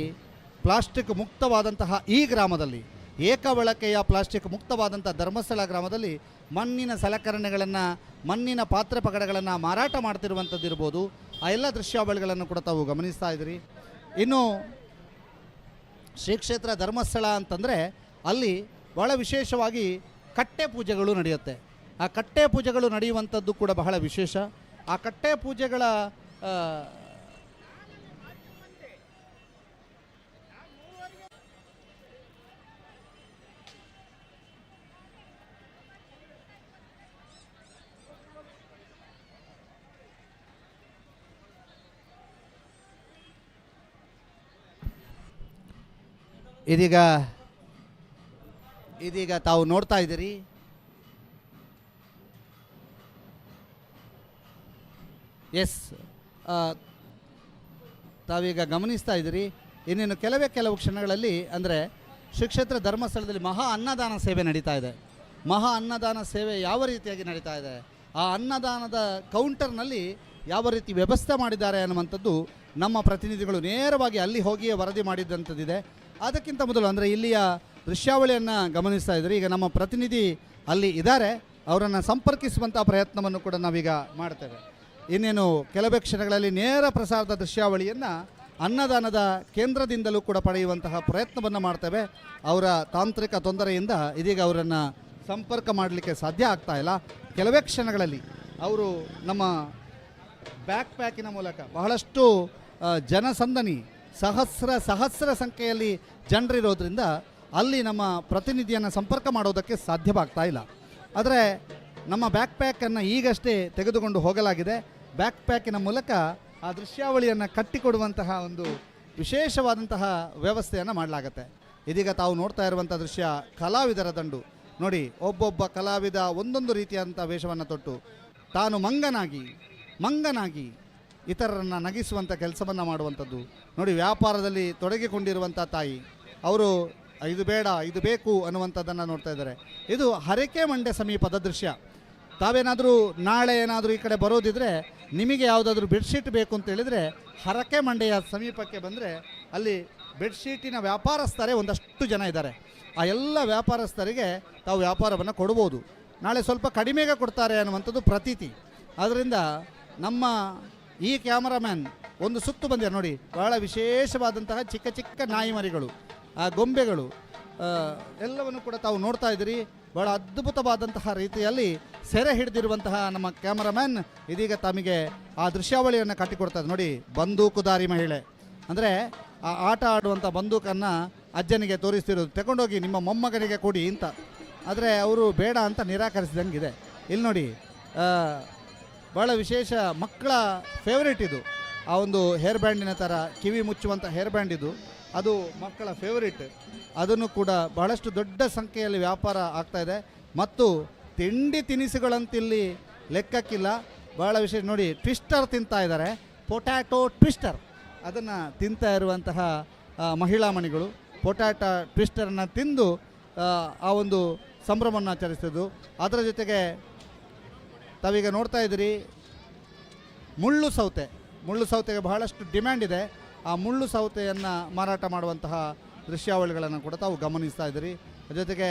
ಪ್ಲಾಸ್ಟಿಕ್ ಮುಕ್ತವಾದಂತಹ ಈ ಗ್ರಾಮದಲ್ಲಿ, ಏಕಬಳಕೆಯ ಪ್ಲಾಸ್ಟಿಕ್ ಮುಕ್ತವಾದಂಥ ಧರ್ಮಸ್ಥಳ ಗ್ರಾಮದಲ್ಲಿ ಮಣ್ಣಿನ ಸಲಕರಣೆಗಳನ್ನು, ಮಣ್ಣಿನ ಪಾತ್ರೆ ಪಗಡೆಗಳನ್ನು ಮಾರಾಟ ಮಾಡ್ತಿರುವಂಥದ್ದು ಇರ್ಬೋದು. ಆ ಎಲ್ಲ ದೃಶ್ಯಾವಳಿಗಳನ್ನು ಕೂಡ ತಾವು ಗಮನಿಸ್ತಾ ಇದ್ದೀರಿ. ಇನ್ನು ಶ್ರೀ ಕ್ಷೇತ್ರ ಧರ್ಮಸ್ಥಳ ಅಂತಂದರೆ ಅಲ್ಲಿ ಬಹಳ ವಿಶೇಷವಾಗಿ ಕಟ್ಟೆ ಪೂಜೆಗಳು ನಡೆಯುತ್ತೆ. ಆ ಕಟ್ಟೆ ಪೂಜೆಗಳು ನಡೆಯುವಂಥದ್ದು ಕೂಡ ಬಹಳ ವಿಶೇಷ. ಆ ಕಟ್ಟೆ ಪೂಜೆಗಳ ಇದೀಗ ತಾವು ನೋಡ್ತಾ ಇದ್ದೀರಿ, ಎಸ್ ತಾವೀಗ ಗಮನಿಸ್ತಾ ಇದ್ದೀರಿ. ಇನ್ನೇನು ಕೆಲವು ಕ್ಷಣಗಳಲ್ಲಿ ಅಂದರೆ ಶ್ರೀ ಕ್ಷೇತ್ರ ಧರ್ಮಸ್ಥಳದಲ್ಲಿ ಮಹಾ ಅನ್ನದಾನ ಸೇವೆ ನಡೀತಾ ಇದೆ. ಮಹಾ ಅನ್ನದಾನ ಸೇವೆ ಯಾವ ರೀತಿಯಾಗಿ ನಡೀತಾ ಇದೆ, ಆ ಅನ್ನದಾನದ ಕೌಂಟರ್ನಲ್ಲಿ ಯಾವ ರೀತಿ ವ್ಯವಸ್ಥೆ ಮಾಡಿದ್ದಾರೆ ಅನ್ನುವಂಥದ್ದು ನಮ್ಮ ಪ್ರತಿನಿಧಿಗಳು ನೇರವಾಗಿ ಅಲ್ಲಿ ಹೋಗಿಯೇ ವರದಿ ಮಾಡಿದ್ದಂಥದ್ದಿದೆ. ಅದಕ್ಕಿಂತ ಮೊದಲು ಅಂದರೆ ಇಲ್ಲಿಯ ದೃಶ್ಯಾವಳಿಯನ್ನು ಗಮನಿಸ್ತಾ ಇದ್ದೀರಿ. ಈಗ ನಮ್ಮ ಪ್ರತಿನಿಧಿ ಅಲ್ಲಿ ಇದ್ದಾರೆ, ಅವರನ್ನು ಸಂಪರ್ಕಿಸುವಂಥ ಪ್ರಯತ್ನವನ್ನು ಕೂಡ ನಾವೀಗ ಮಾಡ್ತೇವೆ. ಇನ್ನೇನು ಕೆಲವೇ ಕ್ಷಣಗಳಲ್ಲಿ ನೇರ ಪ್ರಸಾರದ ದೃಶ್ಯಾವಳಿಯನ್ನು ಅನ್ನದಾನದ ಕೇಂದ್ರದಿಂದಲೂ ಕೂಡ ಪಡೆಯುವಂತಹ ಪ್ರಯತ್ನವನ್ನು ಮಾಡ್ತೇವೆ. ಅವರ ತಾಂತ್ರಿಕ ತೊಂದರೆಯಿಂದ ಇದೀಗ ಅವರನ್ನು ಸಂಪರ್ಕ ಮಾಡಲಿಕ್ಕೆ ಸಾಧ್ಯ ಆಗ್ತಾ ಇಲ್ಲ. ಕೆಲವೇ ಕ್ಷಣಗಳಲ್ಲಿ ಅವರು ನಮ್ಮ ಬ್ಯಾಕ್ ಪ್ಯಾಕಿನ ಮೂಲಕ ಬಹಳಷ್ಟು ಜನಸಂದಣಿ ಸಹಸ್ರ ಸಂಖ್ಯೆಯಲ್ಲಿ ಜನರಿರೋದ್ರಿಂದ ಅಲ್ಲಿ ನಮ್ಮ ಪ್ರತಿನಿಧಿಯನ್ನು ಸಂಪರ್ಕ ಮಾಡೋದಕ್ಕೆ ಸಾಧ್ಯವಾಗ್ತಾ ಇಲ್ಲ. ಆದರೆ ನಮ್ಮ ಬ್ಯಾಕ್ ಪ್ಯಾಕನ್ನು ಈಗಷ್ಟೇ ತೆಗೆದುಕೊಂಡು ಹೋಗಲಾಗಿದೆ. ಬ್ಯಾಕ್ ಪ್ಯಾಕಿನ ಮೂಲಕ ಆ ದೃಶ್ಯಾವಳಿಯನ್ನು ಕಟ್ಟಿಕೊಡುವಂತಹ ಒಂದು ವಿಶೇಷವಾದಂತಹ ವ್ಯವಸ್ಥೆಯನ್ನು ಮಾಡಲಾಗತ್ತೆ. ಇದೀಗ ತಾವು ನೋಡ್ತಾ ಇರುವಂಥ ದೃಶ್ಯ ಕಲಾವಿದರ ದಂಡು ನೋಡಿ. ಒಬ್ಬೊಬ್ಬ ಕಲಾವಿದ ಒಂದೊಂದು ರೀತಿಯಾದಂಥ ವೇಷವನ್ನು ತೊಟ್ಟು ತಾನು ಮಂಗನಾಗಿ ಇತರರನ್ನು ನಗಿಸುವಂಥ ಕೆಲಸವನ್ನು ಮಾಡುವಂಥದ್ದು ನೋಡಿ. ವ್ಯಾಪಾರದಲ್ಲಿ ತೊಡಗಿಕೊಂಡಿರುವಂಥ ತಾಯಿ ಅವರು ಇದು ಬೇಡ ಇದು ಬೇಕು ಅನ್ನುವಂಥದ್ದನ್ನು ನೋಡ್ತಾ ಇದ್ದಾರೆ. ಇದು ಹರಕೆ ಮಂಡೆ ಸಮೀಪದ ದೃಶ್ಯ. ತಾವೇನಾದರೂ ನಾಳೆ ಏನಾದರೂ ಈ ಕಡೆ ಬರೋದಿದ್ರೆ, ನಿಮಗೆ ಯಾವುದಾದ್ರೂ ಬೆಡ್ಶೀಟ್ ಬೇಕು ಅಂತ ಹೇಳಿದರೆ ಹರಕೆ ಮಂಡೆಯ ಸಮೀಪಕ್ಕೆ ಬಂದರೆ ಅಲ್ಲಿ ಬೆಡ್ಶೀಟಿನ ವ್ಯಾಪಾರಸ್ಥರೇ ಒಂದಷ್ಟು ಜನ ಇದ್ದಾರೆ. ಆ ಎಲ್ಲ ವ್ಯಾಪಾರಸ್ಥರಿಗೆ ತಾವು ವ್ಯಾಪಾರವನ್ನು ಕೊಡ್ಬೋದು. ನಾಳೆ ಸ್ವಲ್ಪ ಕಡಿಮೆಗೆ ಕೊಡ್ತಾರೆ ಅನ್ನುವಂಥದ್ದು ಪ್ರತೀತಿ. ಆದ್ದರಿಂದ ನಮ್ಮ ಈ ಕ್ಯಾಮರಾಮ್ಯಾನ್ ಒಂದು ಸುತ್ತು ಬಂದಿದೆ ನೋಡಿ. ಬಹಳ ವಿಶೇಷವಾದಂತಹ ಚಿಕ್ಕ ನಾಯಿ ಮರಿಗಳು, ಆ ಗೊಂಬೆಗಳು ಎಲ್ಲವನ್ನು ಕೂಡ ತಾವು ನೋಡ್ತಾ ಇದ್ದೀರಿ. ಬಹಳ ಅದ್ಭುತವಾದಂತಹ ರೀತಿಯಲ್ಲಿ ಸೆರೆ ಹಿಡಿದಿರುವಂತಹ ನಮ್ಮ ಕ್ಯಾಮರಾಮ್ಯಾನ್ ಇದೀಗ ತಮಗೆ ಆ ದೃಶ್ಯಾವಳಿಯನ್ನು ಕಟ್ಟಿಕೊಡ್ತಾರೆ ನೋಡಿ. ಬಂದೂಕುದಾರಿ ಮಹಿಳೆ ಅಂದರೆ ಆ ಆಟ ಆಡುವಂಥ ಬಂದೂಕನ್ನು ಅಜ್ಜನಿಗೆ ತೋರಿಸ್ತಿರೋದು, ತಗೊಂಡೋಗಿ ನಿಮ್ಮ ಮೊಮ್ಮಗನಿಗೆ ಕೊಡಿ ಅಂತ. ಆದರೆ ಅವರು ಬೇಡ ಅಂತ ನಿರಾಕರಿಸಿದಂಗಿದೆ. ಇಲ್ಲಿ ನೋಡಿ, ಭಾಳ ವಿಶೇಷ ಮಕ್ಕಳ ಫೇವ್ರೇಟ್ ಇದು. ಆ ಒಂದು ಹೇರ್ ಬ್ಯಾಂಡಿನ ಥರ ಕಿವಿ ಮುಚ್ಚುವಂಥ ಹೇರ್ ಬ್ಯಾಂಡ್ ಇದು, ಅದು ಮಕ್ಕಳ ಫೇವ್ರೇಟ್. ಅದನ್ನು ಕೂಡ ಬಹಳಷ್ಟು ದೊಡ್ಡ ಸಂಖ್ಯೆಯಲ್ಲಿ ವ್ಯಾಪಾರ ಆಗ್ತಾಯಿದೆ. ಮತ್ತು ತಿಂಡಿ ತಿನಿಸುಗಳಂತಿಲ್ಲಿ ಲೆಕ್ಕಕ್ಕಿಲ್ಲ. ಭಾಳ ವಿಶೇಷ ನೋಡಿ, ಟ್ವಿಸ್ಟರ್ ತಿಂತಾ ಇದ್ದಾರೆ, ಪೊಟ್ಯಾಟೊ ಟ್ವಿಸ್ಟರ್. ಅದನ್ನು ತಿಂತಾ ಇರುವಂತಹ ಮಹಿಳಾ ಮಣಿಗಳು ಪೊಟ್ಯಾಟೊ ಟ್ವಿಸ್ಟರನ್ನು ತಿಂದು ಆ ಒಂದು ಸಂಭ್ರಮವನ್ನು ಆಚರಿಸಿದ್ದು. ಅದರ ಜೊತೆಗೆ ತಾವೀಗ ನೋಡ್ತಾ ಇದ್ದೀರಿ ಮುಳ್ಳು ಸೌತೆಗೆ ಬಹಳಷ್ಟು ಡಿಮ್ಯಾಂಡ್ ಇದೆ. ಆ ಮುಳ್ಳು ಸೌತೆಯನ್ನು ಮಾರಾಟ ಮಾಡುವಂತಹ ದೃಶ್ಯಾವಳಿಗಳನ್ನು ಕೂಡ ತಾವು ಗಮನಿಸ್ತಾ ಇದ್ದೀರಿ. ಜೊತೆಗೆ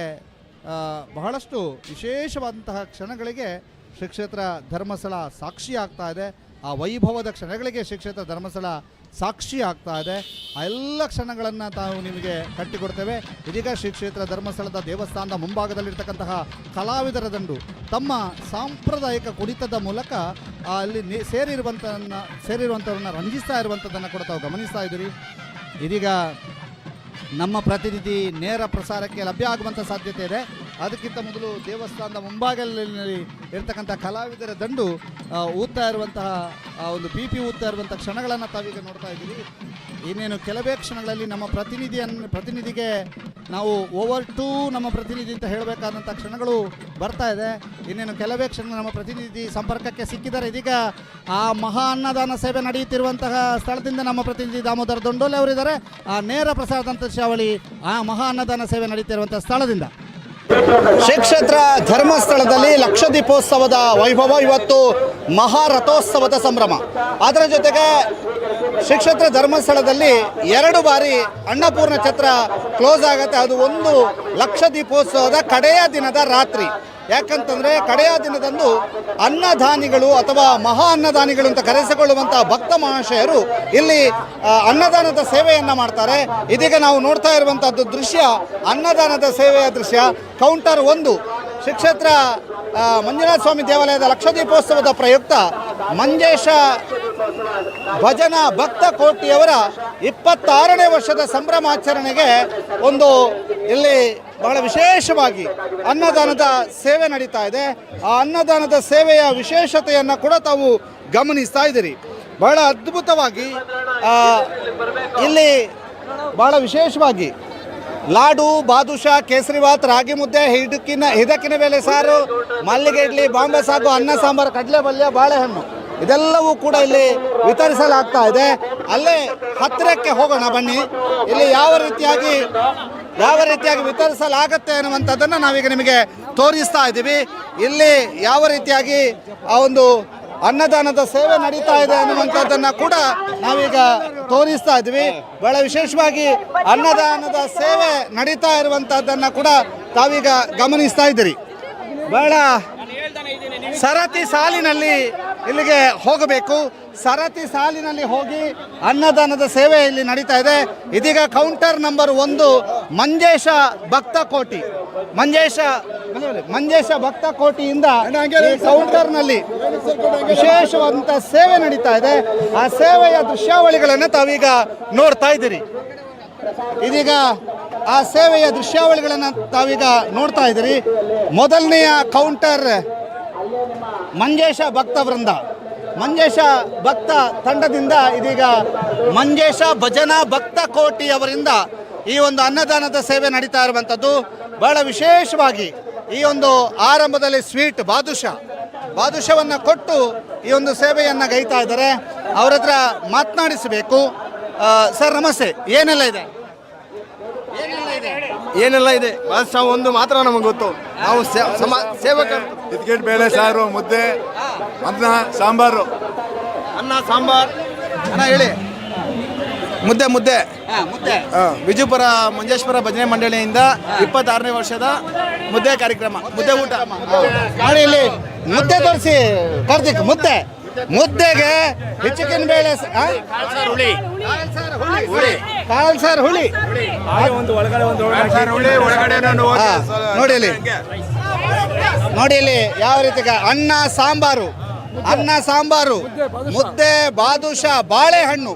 ಬಹಳಷ್ಟು ವಿಶೇಷವಾದಂತಹ ಕ್ಷಣಗಳಿಗೆ ಶ್ರೀ ಕ್ಷೇತ್ರ ಧರ್ಮಸ್ಥಳ ಸಾಕ್ಷಿ ಆಗ್ತಾ ಇದೆ. ಆ ವೈಭವದ ಕ್ಷಣಗಳಿಗೆ ಶ್ರೀ ಕ್ಷೇತ್ರ ಧರ್ಮಸ್ಥಳ ಸಾಕ್ಷಿ ಆಗ್ತಾ ಇದೆ. ಆ ಎಲ್ಲ ಕ್ಷಣಗಳನ್ನು ತಾವು ನಿಮಗೆ ಕಟ್ಟಿಕೊಡ್ತೇವೆ. ಇದೀಗ ಶ್ರೀ ಕ್ಷೇತ್ರ ಧರ್ಮಸ್ಥಳದ ದೇವಸ್ಥಾನದ ಮುಂಭಾಗದಲ್ಲಿರ್ತಕ್ಕಂತಹ ಕಲಾವಿದರ ದಂಡು ತಮ್ಮ ಸಾಂಪ್ರದಾಯಿಕ ಕುಣಿತದ ಮೂಲಕ ಅಲ್ಲಿ ಸೇರಿರುವಂಥವ್ರನ್ನ ರಂಜಿಸ್ತಾ ಇರುವಂಥದ್ದನ್ನು ಕೂಡ ತಾವು ಗಮನಿಸ್ತಾ ಇದ್ದೀರಿ. ಇದೀಗ ನಮ್ಮ ಪ್ರತಿನಿಧಿ ನೇರ ಪ್ರಸಾರಕ್ಕೆ ಲಭ್ಯ ಆಗುವಂಥ ಸಾಧ್ಯತೆ ಇದೆ. ಅದಕ್ಕಿಂತ ಮೊದಲು ದೇವಸ್ಥಾನದ ಮುಂಭಾಗದಲ್ಲಿ ಇರ್ತಕ್ಕಂಥ ಕಲಾವಿದರ ದಂಡು ಊದ್ತಾ ಇರುವಂತಹ ಒಂದು ಪಿ ಊದ್ತಾ ಇರುವಂಥ ಕ್ಷಣಗಳನ್ನು ತಾವೀಗ ನೋಡ್ತಾ ಇದ್ದೀವಿ. ಇನ್ನೇನು ಕೆಲವೇ ಕ್ಷಣಗಳಲ್ಲಿ ನಮ್ಮ ಪ್ರತಿನಿಧಿಗೆ ನಾವು ಓವರ್ ಟು ನಮ್ಮ ಪ್ರತಿನಿಧಿ ಅಂತ ಹೇಳಬೇಕಾದಂಥ ಕ್ಷಣಗಳು ಬರ್ತಾ ಇದೆ. ಇನ್ನೇನು ಕೆಲವೇ ಕ್ಷಣ ನಮ್ಮ ಪ್ರತಿನಿಧಿ ಸಂಪರ್ಕಕ್ಕೆ ಸಿಕ್ಕಿದ್ದಾರೆ. ಇದೀಗ ಆ ಮಹಾ ಅನ್ನದಾನ ಸೇವೆ ನಡೆಯುತ್ತಿರುವಂತಹ ಸ್ಥಳದಿಂದ ನಮ್ಮ ಪ್ರತಿನಿಧಿ ದಾಮೋದರ ದೊಂಡೋಲೆ ಅವರಿದ್ದಾರೆ. ಆ ನೇರ ಪ್ರಸಾರದಂತ ದೃಶ್ಯಾವಳಿ ಆ ಮಹಾ ಅನ್ನದಾನ ಸೇವೆ ನಡೆಯುತ್ತಿರುವಂಥ ಸ್ಥಳದಿಂದ. ಶ್ರೀ ಕ್ಷೇತ್ರ ಧರ್ಮಸ್ಥಳದಲ್ಲಿ ಲಕ್ಷ ದೀಪೋತ್ಸವದ ವೈಭವ, ಇವತ್ತು ಮಹಾರಥೋತ್ಸವದ ಸಂಭ್ರಮ. ಅದರ ಜೊತೆಗೆ ಶ್ರೀ ಕ್ಷೇತ್ರ ಧರ್ಮಸ್ಥಳದಲ್ಲಿ 2 ಬಾರಿ ಅನ್ನಪೂರ್ಣ ಛತ್ರ ಕ್ಲೋಸ್ ಆಗುತ್ತೆ. ಅದು ಒಂದು ಲಕ್ಷ ದೀಪೋತ್ಸವದ ಕಡೆಯ ದಿನದ ರಾತ್ರಿ. ಯಾಕಂತಂದರೆ ಕಡೆಯ ದಿನದಂದು ಅನ್ನದಾನಿಗಳು ಅಥವಾ ಮಹಾ ಅನ್ನದಾನಿಗಳು ಅಂತ ಕರೆಸಿಕೊಳ್ಳುವಂಥ ಭಕ್ತ ಮಹಾಶಯರು ಇಲ್ಲಿ ಅನ್ನದಾನದ ಸೇವೆಯನ್ನು ಮಾಡ್ತಾರೆ. ಇದೀಗ ನಾವು ನೋಡ್ತಾ ಇರುವಂಥದ್ದು ದೃಶ್ಯ ಅನ್ನದಾನದ ಸೇವೆಯ ದೃಶ್ಯ. ಕೌಂಟರ್ 1 ಶ್ರೀ ಕ್ಷೇತ್ರ ಮಂಜುನಾಥ ಸ್ವಾಮಿ ದೇವಾಲಯದ ಲಕ್ಷ ದೀಪೋತ್ಸವದ ಪ್ರಯುಕ್ತ ಮಂಜೇಶ ಭಜನಾ ಭಕ್ತ ಕೋಟಿಯವರ 26ನೇ ವರ್ಷದ ಸಂಭ್ರಮಾಚರಣೆಗೆ ಒಂದು ಇಲ್ಲಿ ಬಹಳ ವಿಶೇಷವಾಗಿ ಅನ್ನದಾನದ ಸೇವೆ ನಡೀತಾ ಇದೆ. ಆ ಅನ್ನದಾನದ ಸೇವೆಯ ವಿಶೇಷತೆಯನ್ನು ಕೂಡ ತಾವು ಗಮನಿಸ್ತಾ ಇದ್ದೀರಿ. ಬಹಳ ಅದ್ಭುತವಾಗಿ ಇಲ್ಲಿ ಬಹಳ ವಿಶೇಷವಾಗಿ ಲಾಡು, ಬಾದುಷಾ, ಕೇಸರಿಬಾತ್, ರಾಗಿ ಮುದ್ದೆ, ಹಿದಕಿನ ಬೇಳೆ ಸಾರು, ಮಲ್ಲಿಗೆ ಇಡ್ಲಿ, ಬಾಂಬೆ ಸಾಗು, ಅನ್ನ ಸಾಂಬಾರು, ಕಡಲೆ ಪಲ್ಯ, ಬಾಳೆಹಣ್ಣು ಇದೆಲ್ಲವೂ ಕೂಡ ಇಲ್ಲಿ ವಿತರಿಸಲಾಗ್ತಾ ಇದೆ. ಅಲ್ಲೇ ಹತ್ತಿರಕ್ಕೆ ಹೋಗೋಣ ಬನ್ನಿ. ಇಲ್ಲಿ ಯಾವ ರೀತಿಯಾಗಿ ವಿತರಿಸಲಾಗುತ್ತೆ ಅನ್ನುವಂಥದ್ದನ್ನು ನಾವೀಗ ನಿಮಗೆ ತೋರಿಸ್ತಾ ಇದ್ದೀವಿ. ಇಲ್ಲಿ ಯಾವ ರೀತಿಯಾಗಿ ಆ ಒಂದು ಅನ್ನದಾನದ ಸೇವೆ ನಡೀತಾ ಇದೆ ಅನ್ನುವಂಥದ್ದನ್ನು ಕೂಡ ನಾವೀಗ ತೋರಿಸ್ತಾ ಇದ್ದೀವಿ. ಬಹಳ ವಿಶೇಷವಾಗಿ ಅನ್ನದಾನದ ಸೇವೆ ನಡೀತಾ ಇರುವಂಥದ್ದನ್ನು ಕೂಡ ತಾವೀಗ ಗಮನಿಸ್ತಾ ಇದ್ದೀರಿ. ಬಹಳ ಸರತಿ ಸಾಲಿನಲ್ಲಿ ಇಲ್ಲಿಗೆ ಹೋಗಬೇಕು. ಸರತಿ ಸಾಲಿನಲ್ಲಿ ಹೋಗಿ ಅನ್ನದಾನದ ಸೇವೆ ಇಲ್ಲಿ ನಡೀತಾ ಇದೆ. ಇದೀಗ ಕೌಂಟರ್ ನಂಬರ್ 1 ಮಂಜೇಶ ಭಕ್ತ ಕೋಟಿ, ಮಂಜೇಶ ಭಕ್ತ ಕೋಟಿಯಿಂದ ಕೌಂಟರ್ನಲ್ಲಿ ವಿಶೇಷವಾದಂಥ ಸೇವೆ ನಡೀತಾ ಇದೆ. ಆ ಸೇವೆಯ ದೃಶ್ಯಾವಳಿಗಳನ್ನು ತಾವೀಗ ನೋಡ್ತಾ ಇದ್ದೀರಿ. ಇದೀಗ ಆ ಸೇವೆಯ ದೃಶ್ಯಾವಳಿಗಳನ್ನು ತಾವೀಗ ನೋಡ್ತಾ ಇದ್ದೀರಿ. ಮೊದಲನೆಯ ಕೌಂಟರ್ ಮಂಜೇಶ ಭಕ್ತ ವೃಂದ, ಮಂಜೇಶ ಭಕ್ತ ತಂಡದಿಂದ ಇದೀಗ ಮಂಜೇಶ ಭಜನಾ ಭಕ್ತ ಕೋಟಿ ಅವರಿಂದ ಈ ಒಂದು ಅನ್ನದಾನದ ಸೇವೆ ನಡೀತಾ ಇರುವಂಥದ್ದು. ಬಹಳ ವಿಶೇಷವಾಗಿ ಈ ಒಂದು ಆರಂಭದಲ್ಲಿ ಸ್ವೀಟ್ ಬಾದುಷವನ್ನು ಕೊಟ್ಟು ಈ ಒಂದು ಸೇವೆಯನ್ನು ಗೈತಾ ಇದ್ದಾರೆ. ಅವ್ರ ಹತ್ರ ಮಾತನಾಡಿಸಬೇಕು. ಸರ್ ನಮಸ್ತೆ, ಏನೆಲ್ಲ ಇದೆ? ಏನೆಲ್ಲ ಇದೆ ಬಾದಶಾ ಒಂದು ಮಾತ್ರ ನಮಗೆ ಗೊತ್ತು. ನಾವು ಸೇವಕರು. ಕಿತ್ಕಿಟ್ ಬೇಳೆ ಸಾರು, ಮುದ್ದೆ, ಅನ್ನ ಸಾಂಬಾರು. ಅನ್ನ ಹೇಳಿ. ಮುದ್ದೆ ವಿಜಯಪುರ ಮಂಜೇಶ್ವರ ಭಜನೆ ಮಂಡಳಿಯಿಂದ 26ನೇ ವರ್ಷದ ಮುದ್ದೆ ಕಾರ್ಯಕ್ರಮ, ಮುದ್ದೆ ಊಟ ಮಾಡಿ. ಇಲ್ಲಿ ಮುದ್ದೆ ತೋರಿಸಿ ಕಾರ್ತಿಕ್. ಮುದ್ದೆಗೆ ಹೆಚ್ಚಿನ ಬೇಳೆ, ಕಾಲ್ ಸಾರ್, ಹುಳಿ. ನೋಡಿ ಇಲ್ಲಿ ಯಾವ ರೀತಿ ಅನ್ನ ಸಾಂಬಾರು, ಮುದ್ದೆ, ಬಾದುಷಾ, ಬಾಳೆಹಣ್ಣು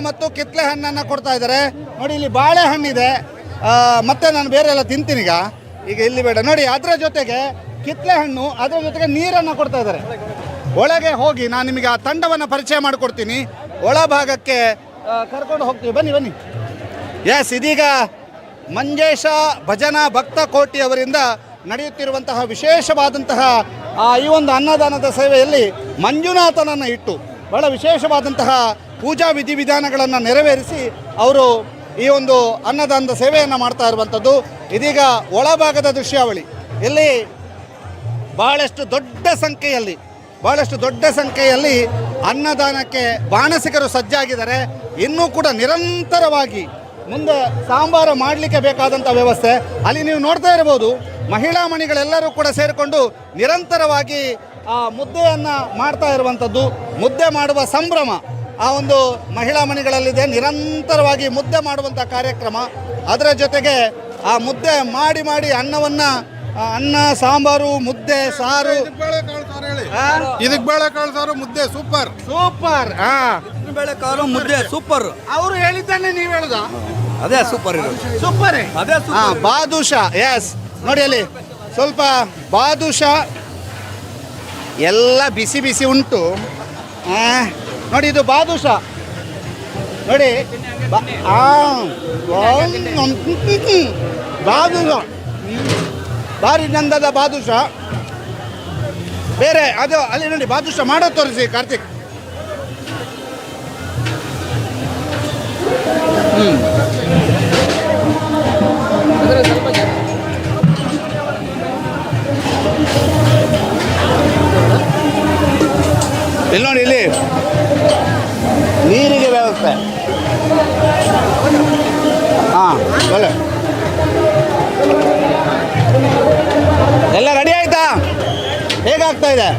ಮತ್ತು ಕಿತ್ಲೆ ಹಣ್ಣನ್ನು ಕೊಡ್ತಾ ಇದ್ದಾರೆ. ನೋಡಿ ಇಲ್ಲಿ ಬಾಳೆಹಣ್ಣಿದೆ. ಮತ್ತೆ ನಾನು ಬೇರೆ ಎಲ್ಲ ತಿಂತೀನಿ ಈಗ ಇಲ್ಲಿ ಬೇಡ. ನೋಡಿ ಅದರ ಜೊತೆಗೆ ಕಿತ್ಲೆ ಹಣ್ಣು, ಅದರ ಜೊತೆಗೆ ನೀರನ್ನು ಕೊಡ್ತಾ ಇದ್ದಾರೆ. ಒಳಗೆ ಹೋಗಿ ನಾನು ನಿಮಗೆ ಆ ತಂಡವನ್ನು ಪರಿಚಯ ಮಾಡಿಕೊಡ್ತೀನಿ. ಒಳಭಾಗಕ್ಕೆ ಕರ್ಕೊಂಡು ಹೋಗ್ತೀವಿ, ಬನ್ನಿ. ಎಸ್, ಇದೀಗ ಮಂಜೇಶ ಭಜನಾ ಭಕ್ತ ಕೋಟಿ ಅವರಿಂದ ನಡೆಯುತ್ತಿರುವಂತಹ ವಿಶೇಷವಾದಂತಹ ಈ ಒಂದು ಅನ್ನದಾನದ ಸೇವೆಯಲ್ಲಿ ಮಂಜುನಾಥನನ್ನು ಇಟ್ಟು ಬಹಳ ವಿಶೇಷವಾದಂತಹ ಪೂಜಾ ವಿಧಿವಿಧಾನಗಳನ್ನು ನೆರವೇರಿಸಿ ಅವರು ಈ ಒಂದು ಅನ್ನದಾನದ ಸೇವೆಯನ್ನು ಮಾಡ್ತಾ ಇರುವಂಥದ್ದು. ಇದೀಗ ಒಳಭಾಗದ ದೃಶ್ಯಾವಳಿ. ಇಲ್ಲಿ ಬಹಳಷ್ಟು ದೊಡ್ಡ ಸಂಖ್ಯೆಯಲ್ಲಿ ಅನ್ನದಾನಕ್ಕೆ ಬಾಣಸಿಗರು ಸಜ್ಜಾಗಿದ್ದಾರೆ. ಇನ್ನೂ ಕೂಡ ನಿರಂತರವಾಗಿ ಮುಂದೆ ಸಾಂಬಾರು ಮಾಡಲಿಕ್ಕೆ ಬೇಕಾದಂಥ ವ್ಯವಸ್ಥೆ ಅಲ್ಲಿ ನೀವು ನೋಡ್ತಾ ಇರ್ಬೋದು. ಮಹಿಳಾ ಮಣಿಗಳೆಲ್ಲರೂ ಕೂಡ ಸೇರಿಕೊಂಡು ನಿರಂತರವಾಗಿ ಆ ಮುದ್ದೆಯನ್ನು ಮಾಡ್ತಾ ಇರುವಂಥದ್ದು. ಮುದ್ದೆ ಮಾಡುವ ಸಂಭ್ರಮ ಆ ಒಂದು ಮಹಿಳಾ ಮಣಿಗಳಲ್ಲಿದೆ. ನಿರಂತರವಾಗಿ ಮುದ್ದೆ ಮಾಡುವಂಥ ಕಾರ್ಯಕ್ರಮ. ಅದರ ಜೊತೆಗೆ ಆ ಮುದ್ದೆ ಮಾಡಿ ಅನ್ನವನ್ನು ಅನ್ನ ಸಾಂಬಾರು, ಮುದ್ದೆ, ಸಾರು, ಇದಕ್ಕೆ ಬೇಳೆಕಾಳು ಸಾರು, ಮುದ್ದೆ ಸೂಪರ್. ಬೇಳೆಕಾಳು, ಮುದ್ದೆ ಸೂಪರ್. ಅವರು ಹೇಳಿದ್ದಾನೆ, ನೀವು ಹೇಳುದ? ಅದೇ ಸೂಪರ್ ಅದೇ ಬಾದುಷಾ. ಎಸ್, ನೋಡಿ ಅಲ್ಲಿ ಸ್ವಲ್ಪ ಬಾದುಷಾ ಎಲ್ಲ ಬಿಸಿ ಉಂಟು. ನೋಡಿ ಇದು ಬಾದುಷಾ ನೋಡಿ. ಬಾದುಷಾ ಭಾರಿ ನಂದದ ಬಾದುಷಾ. ಬೇರೆ ಅದು ಅಲ್ಲಿ ನೋಡಿ ಬಾದುಷಾ ಮಾಡೋದು ತೋರಿಸಿ ಕಾರ್ತಿಕ್. ಹೇಗಾಗ್ತಾ ಇದೆ?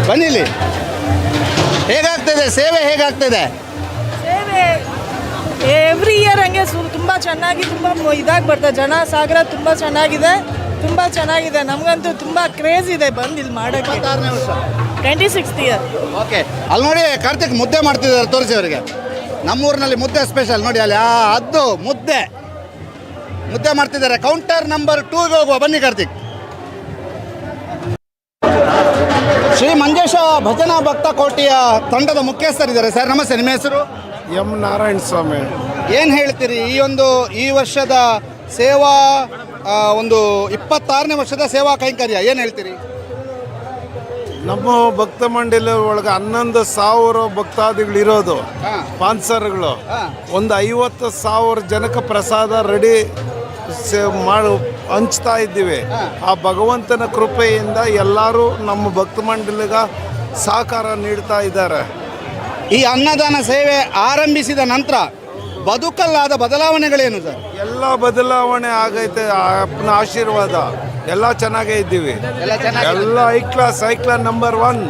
ಬನ್ನಿಲಿ. ಹೇಗಾಗ್ತಿದೆ ಸೇವೆ? ಹೇಗಾಗ್ತಿದೆ ಸೇವೆ? ಎವ್ರಿ ಇಯರ್ ಹಂಗೆ ತುಂಬ ಚೆನ್ನಾಗಿ ತುಂಬ ಇದಾಗಿ ಬರ್ತದೆ. ಜನ ಸಾಗರ ತುಂಬ ಚೆನ್ನಾಗಿದೆ. ನಮಗಂತೂ ತುಂಬ ಕ್ರೇಜ್ ಇದೆ ಬಂದು ಇಲ್ಲಿ ಮಾಡೋಕ್ಕೆ. 26th year. ಓಕೆ, ಅಲ್ಲಿ ನೋಡಿ ಕಾರ್ತಿಕ್ ಮುದ್ದೆ ಮಾಡ್ತಿದ್ದಾರೆ, ತೋರಿಸಿ ಅವರಿಗೆ. ನಮ್ಮೂರಿನಲ್ಲಿ ಮುದ್ದೆ ಸ್ಪೆಷಲ್ ನೋಡಿ, ಅಲ್ಲಿ ಅದು ಮುದ್ದೆ ಮಾಡ್ತಿದ್ದಾರೆ. ಕೌಂಟರ್ ನಂಬರ್ 2ಗೆ ಹೋಗುವ, ಬನ್ನಿ ಕಾರ್ತಿಕ್. ಶ್ರೀ ಮಂಜೇಶ ಭಜನಾ ಭಕ್ತ ಕೋಟಿಯ ತಂಡದ ಮುಖ್ಯಸ್ಥರಿದ್ದಾರೆ ಸರ್. ನಮಸ್ತೆ, ನಿಮ್ಮ ಹೆಸರು? ಎಂ ನಾರಾಯಣ ಸ್ವಾಮಿ. ಏನು ಹೇಳ್ತೀರಿ ಈ ವರ್ಷದ ಸೇವಾ ಒಂದು 26ನೇ ವರ್ಷದ ಸೇವಾ ಕೈಂಕರ್ಯ ಏನು ಹೇಳ್ತೀರಿ? ನಮ್ಮ ಭಕ್ತ ಮಂಡಳಿ ಒಳಗೆ 11,000 ಭಕ್ತಾದಿಗಳಿರೋದು, ಸ್ಪಾನ್ಸರ್ಗಳು. ಒಂದು 50,000 ಜನಕ್ಕೆ ಪ್ರಸಾದ ರೆಡಿ ಹಂಚ್ತಾ ಇದ್ದೀವಿ. ಆ ಭಗವಂತನ ಕೃಪೆಯಿಂದ ಎಲ್ಲರೂ ನಮ್ಮ ಭಕ್ತ ಮಂಡಳಿಗೆ ಸಹಕಾರ ನೀಡ್ತಾ ಇದ್ದಾರೆ. ಈ ಅನ್ನದಾನ ಸೇವೆ ಆರಂಭಿಸಿದ ನಂತರ ಬದುಕಲ್ಲಾದ ಬದಲಾವಣೆಗಳೇನು ಸರ್? ಎಲ್ಲ ಬದಲಾವಣೆ ಆಗೈತೆ. ಅಪ್ಪನ ಆಶೀರ್ವಾದ. ಎಲ್ಲ ಚೆನ್ನಾಗೇ ಇದ್ದೀವಿ. ಎಲ್ಲ ಹೈ ಕ್ಲಾಸ್ ನಂಬರ್ 1.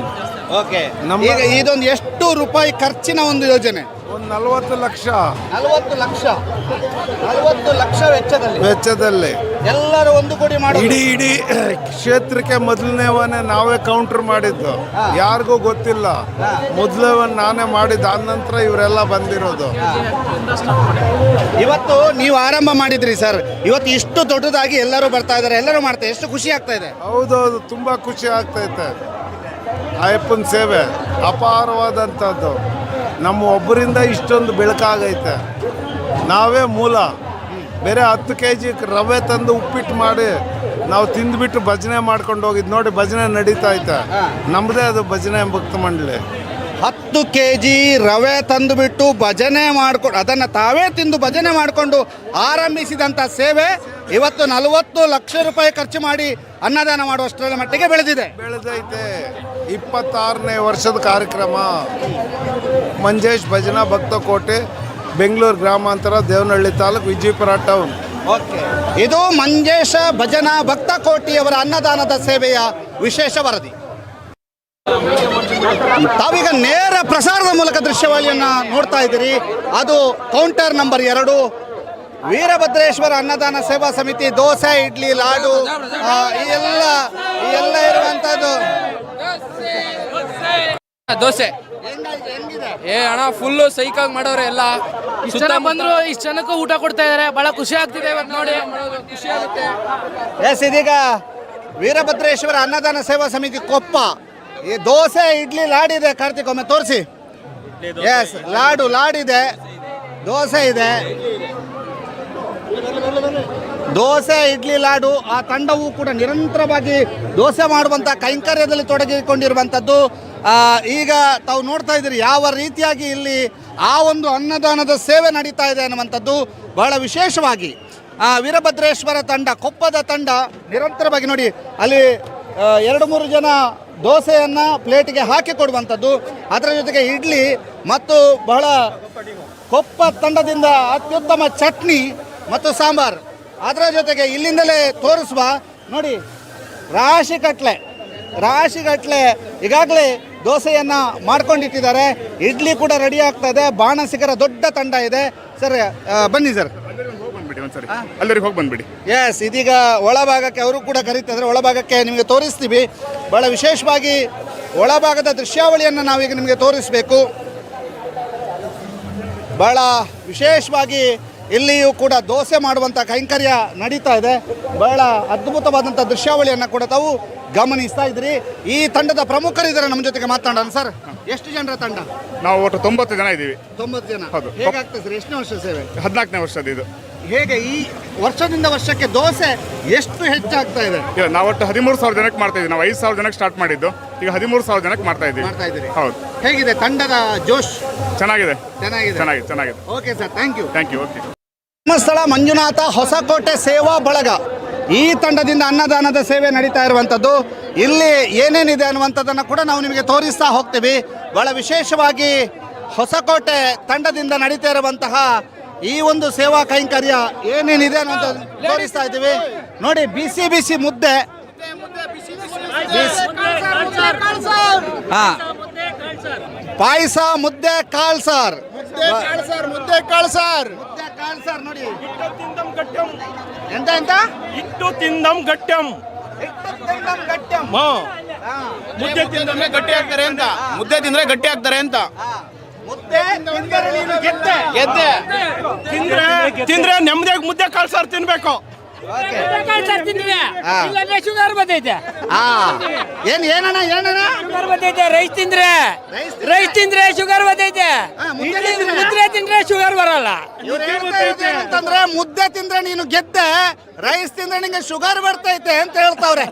ಓಕೆ, ಈಗ ಇದೊಂದು ಎಷ್ಟು ರೂಪಾಯಿ ಖರ್ಚಿನ ಒಂದು ಯೋಜನೆ? ಒಂದು 40 ಲಕ್ಷ. 40 ಲಕ್ಷ ವೆಚ್ಚದಲ್ಲಿ ಎಲ್ಲರೂ ಒಂದು ಕೋಟಿ ಮಾಡಿ ಇಡೀ ಕ್ಷೇತ್ರಕ್ಕೆ ಮೊದಲನೇವನ್ನೇ ನಾವೇ ಕೌಂಟರ್ ಮಾಡಿದ್ದು. ಯಾರಿಗೂ ಗೊತ್ತಿಲ್ಲ. ಮೊದಲವನ್ ನಾನೇ ಮಾಡಿದ್ದು. ಆದ ನಂತರ ಇವರೆಲ್ಲ ಬಂದಿರೋದು. ಇವತ್ತು ನೀವು ಆರಂಭ ಮಾಡಿದ್ರಿ ಸರ್, ಇವತ್ತು ಇಷ್ಟು ದೊಡ್ಡದಾಗಿ ಎಲ್ಲರೂ ಬರ್ತಾ ಇದ್ದಾರೆ, ಎಲ್ಲರೂ ಮಾಡ್ತಾರೆ, ಎಷ್ಟು ಖುಷಿ ಆಗ್ತಾ ಇದೆ? ಹೌದೌದು, ತುಂಬಾ ಖುಷಿ ಆಗ್ತೈತೆ. ಅಯ್ಯಪ್ಪನ ಸೇವೆ ಅಪಾರವಾದಂಥದ್ದು. ನಮ್ಮ ಒಬ್ಬರಿಂದ ಇಷ್ಟೊಂದು ಬೆಳಕಾಗೈತೆ. ನಾವೇ ಮೂಲ. ಬೇರೆ 10 kg ರವೆ ತಂದು ಉಪ್ಪಿಟ್ಟು ಮಾಡಿ ನಾವು ತಿಂದುಬಿಟ್ಟು ಭಜನೆ ಮಾಡ್ಕೊಂಡು ಹೋಗಿದ್ದು ನೋಡಿ. ಭಜನೆ ನಡೀತಾ ಐತೆ. ನಮ್ಮದೇ ಅದು ಭಜನೆ ಭಕ್ತ ಮಂಡಳಿ. 10 kg ರವೆ ತಂದುಬಿಟ್ಟು ಭಜನೆ ಮಾಡ್ಕೊಂಡು ಅದನ್ನು ತಾವೇ ತಿಂದು ಭಜನೆ ಮಾಡಿಕೊಂಡು ಆರಂಭಿಸಿದಂಥ ಸೇವೆ ಇವತ್ತು 40 ಲಕ್ಷ ರೂಪಾಯಿ ಖರ್ಚು ಮಾಡಿ ಅನ್ನದಾನ ಮಾಡುವಷ್ಟರ ಮಟ್ಟಿಗೆ ಬೆಳೆದೈತೆ. 26ನೇ ವರ್ಷದ ಕಾರ್ಯಕ್ರಮ. ಮಂಜೇಶ್ ಭಜನಾ ಭಕ್ತ ಕೋಟೆ, ಬೆಂಗಳೂರು ಗ್ರಾಮಾಂತರ, ದೇವನಹಳ್ಳಿ ತಾಲೂಕು, ವಿಜಯಪುರ ಟೌನ್. ಓಕೆ, ಇದು ಮಂಜೇಶ ಭಜನಾ ಭಕ್ತ ಕೋಟಿಯವರ ಅನ್ನದಾನದ ಸೇವೆಯ ವಿಶೇಷ ವರದಿ. ತಾವೀಗ ನೇರ ಪ್ರಸಾರದ ಮೂಲಕ ದೃಶ್ಯವಾಹಿನಿಯನ್ನು ನೋಡ್ತಾ ಇದ್ದೀರಿ. ಅದು ಕೌಂಟರ್ ನಂಬರ್ 2 ವೀರಭದ್ರೇಶ್ವರ ಅನ್ನದಾನ ಸೇವಾ ಸಮಿತಿ. ದೋಸೆ, ಇಡ್ಲಿ, ಲಾಡು ಈ ಎಲ್ಲ ಇರುವಂಥದ್ದು. ದೋಸೆ ಅಣ್ಣ ಫುಲ್ಲು ಸೈಕಾಗಿ ಮಾಡೋರು. ಎಲ್ಲ ಇಷ್ಟ ಬಂದ್ರು, ಇಷ್ಟು ಜನಕ್ಕೂ ಊಟ ಕೊಡ್ತಾ ಇದಾರೆ. ಬಹಳ ಖುಷಿ ಆಗ್ತಿದೆ ಇವತ್ತು ನೋಡಿ, ಖುಷಿ ಆಗುತ್ತೆ. ಎಸ್, ಇದೀಗ ವೀರಭದ್ರೇಶ್ವರ ಅನ್ನದಾನ ಸೇವಾ ಸಮಿತಿ ಕೊಪ್ಪ ಈ ದೋಸೆ, ಇಡ್ಲಿ, ಲಾಡಿದೆ. ಕಾರ್ತಿಕ್ ಒಮ್ಮೆ ತೋರಿಸಿ. ಎಸ್, ಲಾಡಿದೆ, ದೋಸೆ ಇದೆ. ದೋಸೆ, ಇಡ್ಲಿ, ಲಾಡು. ಆ ತಂಡವು ಕೂಡ ನಿರಂತರವಾಗಿ ದೋಸೆ ಮಾಡುವಂಥ ಕೈಂಕರ್ಯದಲ್ಲಿ ತೊಡಗಿಕೊಂಡಿರುವಂಥದ್ದು. ಈಗ ತಾವು ನೋಡ್ತಾ ಇದ್ದೀರಿ ಯಾವ ರೀತಿಯಾಗಿ ಇಲ್ಲಿ ಆ ಒಂದು ಅನ್ನದಾನದ ಸೇವೆ ನಡೀತಾ ಇದೆ ಅನ್ನುವಂಥದ್ದು. ಬಹಳ ವಿಶೇಷವಾಗಿ ವೀರಭದ್ರೇಶ್ವರ ತಂಡ, ಕೊಪ್ಪದ ತಂಡ ನಿರಂತರವಾಗಿ ನೋಡಿ ಅಲ್ಲಿ 2-3 ಜನ ದೋಸೆಯನ್ನು ಪ್ಲೇಟಿಗೆ ಹಾಕಿ ಕೊಡುವಂಥದ್ದು. ಅದರ ಜೊತೆಗೆ ಇಡ್ಲಿ ಮತ್ತು ಬಹಳ ಕೊಪ್ಪ ತಂಡದಿಂದ ಅತ್ಯುತ್ತಮ ಚಟ್ನಿ ಮತ್ತು ಸಾಂಬಾರು. ಅದರ ಜೊತೆಗೆ ಇಲ್ಲಿಂದಲೇ ತೋರಿಸುವ ನೋಡಿ ರಾಶಿಗಟ್ಟಲೆ ಈಗಾಗಲೇ ದೋಸೆಯನ್ನು ಮಾಡ್ಕೊಂಡಿಟ್ಟಿದ್ದಾರೆ. ಇಡ್ಲಿ ಕೂಡ ರೆಡಿ ಆಗ್ತಾ ಇದೆ. ಬಾಣಸಿಗರ ದೊಡ್ಡ ತಂಡ ಇದೆ ಸರ್. ಬನ್ನಿ ಸರ್, ಅಲ್ಲರಿಗೆ ಹೋಗಿ ಬಂದ್ಬಿಡಿ. ಎಸ್, ಇದೀಗ ಒಳಭಾಗಕ್ಕೆ ಅವರು ಕೂಡ ಕರೀತಿದ್ದಾರೆ. ಒಳಭಾಗಕ್ಕೆ ನಿಮಗೆ ತೋರಿಸ್ತೀವಿ. ಭಾಳ ವಿಶೇಷವಾಗಿ ಒಳಭಾಗದ ದೃಶ್ಯಾವಳಿಯನ್ನು ನಾವೀಗ ನಿಮಗೆ ತೋರಿಸಬೇಕು. ಭಾಳ ವಿಶೇಷವಾಗಿ ಇಲ್ಲಿಯೂ ಕೂಡ ದೋಸೆ ಮಾಡುವಂಥ ಕೈಂಕರ್ಯ ನಡೀತಾ ಇದೆ. ಬಹಳ ಅದ್ಭುತವಾದಂಥ ದೃಶ್ಯಾವಳಿಯನ್ನು ಕೂಡ ತಾವು ಗಮನಿಸ್ತಾ ಇದ್ರಿ. ಈ ತಂಡದ ಪ್ರಮುಖರಿದ್ದಾರೆ ನಮ್ಮ ಜೊತೆಗೆ ಮಾತನಾಡೋಣ. ಸರ್, ಎಷ್ಟು ಜನರ ತಂಡ? ನಾವು ಒಟ್ಟು 90 ಜನ ಇದ್ದೀವಿ. 90 ಜನ. ಹೌದು. ಹೇಗಾಗ್ತದೆ ಸರ್? ಎಷ್ಟನೇ ವರ್ಷ ಸೇವೆ? 14ನೇ ವರ್ಷದ ಇದು. ಹೇಗೆ ಈ ವರ್ಷದಿಂದ ವರ್ಷಕ್ಕೆ ದೋಸೆ ಎಷ್ಟು ಹೆಚ್ಚಾಗ್ತಾ ಇದೆ? ಇಲ್ಲ, ನಾವು ಒಟ್ಟು 13,000 ಜನಕ್ಕೆ ಮಾಡ್ತಾ ಇದ್ದೀವಿ. ನಾವು 5,000 ಜನಕ್ಕೆ ಸ್ಟಾರ್ಟ್ ಮಾಡಿದ್ದು, ಈಗ 13,000 ಜನಕ್ಕೆ ಮಾಡ್ತಾ ಇದ್ದೀವಿ. ಹೌದು. ಹೇಗಿದೆ ತಂಡದ ಜೋಶ್? ಚೆನ್ನಾಗಿದೆ. Okay sir, thank you. Okay. Dharmasthala Manjunatha Hosakote ಸೇವಾ ಬಳಗ ಈ ತಂಡದಿಂದ ಅನ್ನದಾನದ ಸೇವೆ ನಡೀತಾ ಇರುವಂಥದ್ದು. ಇಲ್ಲಿ ಏನೇನಿದೆ ಅನ್ನುವಂಥದ್ದನ್ನು ಕೂಡ ನಾವು ನಿಮಗೆ ತೋರಿಸ್ತಾ ಹೋಗ್ತೀವಿ. ಬಹಳ ವಿಶೇಷವಾಗಿ ಹೊಸಕೋಟೆ ತಂಡದಿಂದ ನಡೀತಾ ಇರುವಂತಹ ಈ ಒಂದು ಸೇವಾ ಕೈಂಕರ್ಯ ಏನೇನಿದೆ ಅನ್ನುವಂಥದ್ದು ತೋರಿಸ್ತಾ ಇದ್ದೀವಿ. ನೋಡಿ, ಬಿಸಿ ಮುದ್ದೆ, ಹಾ, ಪಾಯಸ, ಮುದ್ದೆ, ಕಾಳು ಸಾರ್. ಮುದ್ದೆ ಕಾಳು ಸಾರ್. ಮುದ್ದೆ ಕಾಳು ಸಾರ್ ನೋಡಿ. ಎಂತ ಎಂತ ಇಟ್ಟು ತಿಂದಂ ಗಟ್ಯಂ. ಮುದ್ದೆ ತಿಂದ್ರೆ ಗಟ್ಟಿ ಆಗ್ತಾರೆ ಅಂತ. ಮುದ್ದೆ ತಿಂದ್ರೆ ಗಟ್ಟಿ ಆಗ್ತಾರೆ ಅಂತ. ಮುದ್ದೆ ತಿಂದರೆ ನೀನು ಗೆದ್ದೆ. ಗೆದ್ದೆ. ತಿಂದ್ರೆ ನೆಮ್ಮದಿಯಾಗಿ ಮುದ್ದೆ ಕಾಳು ಸಾರು ತಿನ್ಬೇಕು. ಶುಗರ್ ಬರ್ತೈತೆ, ಏನಣ್ಣ ಶುಗರ್ ಬರ್ತೈತೆ. ರೈಸ್ ತಿಂದ್ರೆ ಶುಗರ್ ಬರ್ತೈತೆ, ಮುದ್ರೆ ತಿಂದ್ರೆ ಶುಗರ್ ಬರಲ್ಲ. ಅಂತಂದ್ರೆ ಮುದ್ದೆ ತಿಂದ್ರೆ ನೀನು ಗೆದ್ದೆ, ರೈಸ್ ತಿಂದ್ರೆ ನಿಂಗೆ ಶುಗರ್ ಬರ್ತೈತೆ ಅಂತ ಹೇಳ್ತಾವ್ರೆ.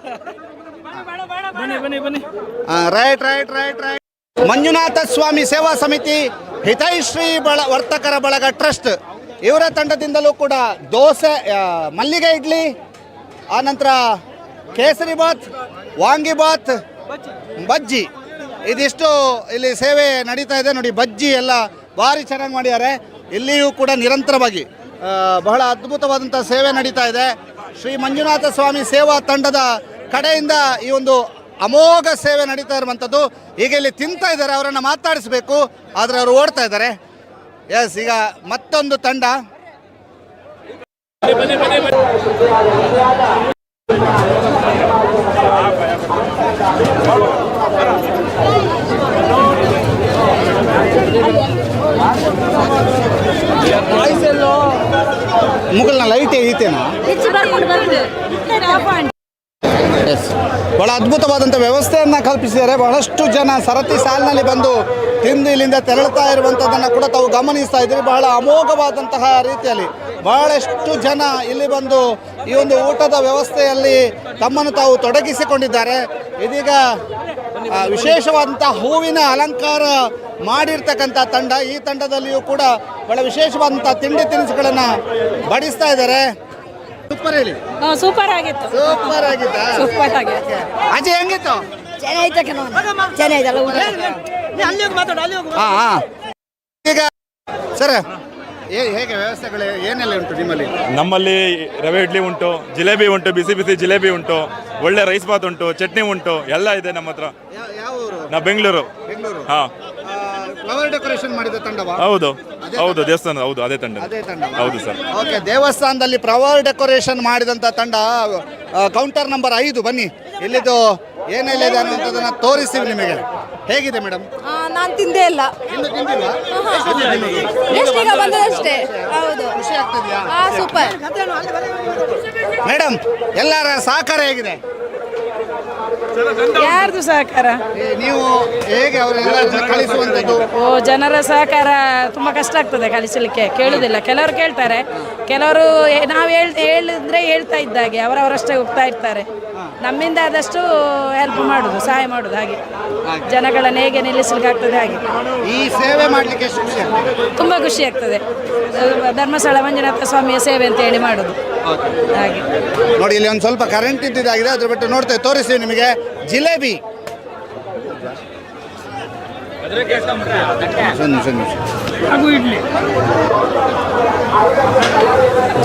Right right right right. Manjunatha Swami Seva Samiti, ಹಿತೈಶ್ರೀ ವರ್ತಕರ ಬಳಗ ಟ್ರಸ್ಟ್ ಇವರ ತಂಡದಿಂದಲೂ ಕೂಡ ದೋಸೆ, ಮಲ್ಲಿಗೆ ಇಡ್ಲಿ, ಆನಂತರ ಕೇಸರಿ ಬಾತ್, ವಾಂಗಿಬಾತ್, ಬಜ್ಜಿ, ಇದಿಷ್ಟು ಇಲ್ಲಿ ಸೇವೆ ನಡೀತಾ ಇದೆ ನೋಡಿ. ಬಜ್ಜಿ ಎಲ್ಲ ಭಾರಿ ಚೆನ್ನಾಗಿ ಮಾಡಿದ್ದಾರೆ. ಇಲ್ಲಿಯೂ ಕೂಡ ನಿರಂತರವಾಗಿ ಬಹಳ ಅದ್ಭುತವಾದಂಥ ಸೇವೆ ನಡೀತಾ ಇದೆ. ಶ್ರೀ ಮಂಜುನಾಥ ಸ್ವಾಮಿ ಸೇವಾ ತಂಡದ ಕಡೆಯಿಂದ ಈ ಒಂದು ಅಮೋಘ ಸೇವೆ ನಡೀತಾ ಇರುವಂಥದ್ದು. ಈಗ ಇಲ್ಲಿ ತಿಂತಾ ಇದ್ದಾರೆ, ಅವರನ್ನು ಮಾತಾಡಿಸ್ಬೇಕು, ಆದರೆ ಅವರು ಓಡ್ತಾ ಇದ್ದಾರೆ. ಎಸ್, ಈಗ ಮತ್ತೊಂದು ತಂಡ. ಮುಗಲ್ನ ಲೈಟ್ ಐತೇನಾ? ಎಸ್, ಬಹಳ ಅದ್ಭುತವಾದಂಥ ವ್ಯವಸ್ಥೆಯನ್ನು ಕಲ್ಪಿಸಿದ್ದಾರೆ. ಬಹಳಷ್ಟು ಜನ ಸರತಿ ಸಾಲಿನಲ್ಲಿ ಬಂದು ತಿಂದು ಇಲ್ಲಿಂದ ತೆರಳುತ್ತಾ ಇರುವಂಥದ್ದನ್ನು ಕೂಡ ತಾವು ಗಮನಿಸ್ತಾ ಇದ್ದೀರಿ. ಬಹಳ ಅಮೋಘವಾದಂತಹ ರೀತಿಯಲ್ಲಿ ಬಹಳಷ್ಟು ಜನ ಇಲ್ಲಿ ಬಂದು ಈ ಒಂದು ಊಟದ ವ್ಯವಸ್ಥೆಯಲ್ಲಿ ತಮ್ಮನ್ನು ತಾವು ತೊಡಗಿಸಿಕೊಂಡಿದ್ದಾರೆ. ಇದೀಗ ವಿಶೇಷವಾದಂಥ ಹೂವಿನ ಅಲಂಕಾರ ಮಾಡಿರ್ತಕ್ಕಂಥ ತಂಡ. ಈ ತಂಡದಲ್ಲಿಯೂ ಕೂಡ ಬಹಳ ವಿಶೇಷವಾದಂಥ ತಿಂಡಿ ತಿನಿಸುಗಳನ್ನು ಬಡಿಸ್ತಾ ಇದ್ದಾರೆ. ಸೂಪರ್ ಹೇಳಿ. ಸೂಪರ್ ಆಗಿತ್ತು. ಸೂಪರ್ ಆಗಿತ್ತಾ? ಸೂಪರ್ ಆಗಿತ್ತು. ಅಜ್ಜಿ ಹೆಂಗಿತ್ತು? ಚೆನ್ನಾಗಿದ್ದಲ್ಲ ಊಟ. ಹಾಂ. ಈಗ ಸರ್ ಹೇಗೆ ವ್ಯವಸ್ಥೆಗಳು ಏನೆಲ್ಲ ಉಂಟು ನಿಮ್ಮಲ್ಲಿ? ನಮ್ಮಲ್ಲಿ ರವೆ ಇಡ್ಲಿ ಉಂಟು, ಜಿಲೇಬಿ ಉಂಟು, ಬಿಸಿ ಬಿಸಿ ಜಿಲೇಬಿ ಉಂಟು, ಒಳ್ಳೆ ರೈಸ್ ಬಾತ್ ಉಂಟು, ಚಟ್ನಿ ಉಂಟು, ಎಲ್ಲ ಇದೆ ನಮ್ಮ ಹತ್ರ. ಯಾವ ಊರು? ನಾವು ಬೆಂಗಳೂರು. ಬೆಂಗಳೂರು. ಫ್ಲವರ್ ಡೆಕೋರೇಷನ್ ಮಾಡಿದ ತಂಡವಾ? ಹೌದು ಹೌದು, ದೇವಸ್ಥಾನ. ಹೌದು, ಅದೇ ತಂಡ. ಅದೇ ತಂಡ. ಹೌದು ಸರ್. ಓಕೆ, ದೇವಸ್ಥಾನದಲ್ಲಿ ಫ್ಲವರ್ ಡೆಕೋರೇಷನ್ ಮಾಡಿದಂಥ ತಂಡ ಕೌಂಟರ್ ನಂಬರ್ 5 ಬನ್ನಿ. ಇಲ್ಲಿದು ಏನೆಲ್ಲಿದೆ ಅನ್ನುವಂಥದ್ದನ್ನು ತೋರಿಸ್ತೀವಿ ನಿಮಗೆ. ಹೇಗಿದೆ ಮೇಡಮ್? ನಾನು ತಿಂದೇ ಇಲ್ಲ. ಇನ್ನು ತಿಂದಿಲ್ವಾ? ಎಷ್ಟೀಗ ಬಂದದಷ್ಟೇ. ಹೌದು. ಖುಷಿ ಆಗ್ತಿದೆಯಾ? ಸೂಪರ್. ಮೇಡಮ್, ಎಲ್ಲರ ಸಹಕಾರ ಹೇಗಿದೆ? ಯಾರ್ದು ಸಹಕಾರ? ನೀವು ಹೇಗೆ ಅವರೆಲ್ಲ ಕಳಿಸುವಂಥದ್ದು? ಜನರ ಸಹಕಾರ ತುಂಬ ಕಷ್ಟ ಆಗ್ತದೆ ಕಲಿಸಲಿಕ್ಕೆ. ಕೇಳುವುದಿಲ್ಲ, ಕೆಲವರು ಕೇಳ್ತಾರೆ, ಕೆಲವರು ನಾವು ಹೇಳಿದ್ರೆ ಹೇಳ್ತಾ ಇದ್ದಾಗೆ ಅವರವರಷ್ಟೇ ಹೋಗ್ತಾ ಇರ್ತಾರೆ. ನಮ್ಮಿಂದ ಆದಷ್ಟು ಹೆಲ್ಪ್ ಮಾಡೋದು, ಸಹಾಯ ಮಾಡೋದು, ಹಾಗೆ ಜನಗಳನ್ನು ಹೇಗೆ ನಿಲ್ಲಿಸಲಿಕ್ಕೆ ಆಗ್ತದೆ ಹಾಗೆ. ಈ ಸೇವೆ ಮಾಡಲಿಕ್ಕೆ ಎಷ್ಟು ಖುಷಿ ಆಗ್ತದೆ? ತುಂಬ ಖುಷಿ ಆಗ್ತದೆ. ಧರ್ಮಸ್ಥಳ ಮಂಜುನಾಥ ಸ್ವಾಮಿಯ ಸೇವೆ ಅಂತ ಹೇಳಿ ಮಾಡೋದು ಹಾಗೆ. ನೋಡಿ, ಇಲ್ಲಿ ಒಂದು ಸ್ವಲ್ಪ ಕರೆಂಟ್ ಇದ್ದಿದ್ದಾಗಿದೆ, ಅದ್ರ ಬಿಟ್ಟು ನೋಡ್ತೇವೆ, ತೋರಿಸ್ತೀವಿ ನಿಮಗೆ. ಜಿಲೇಬಿ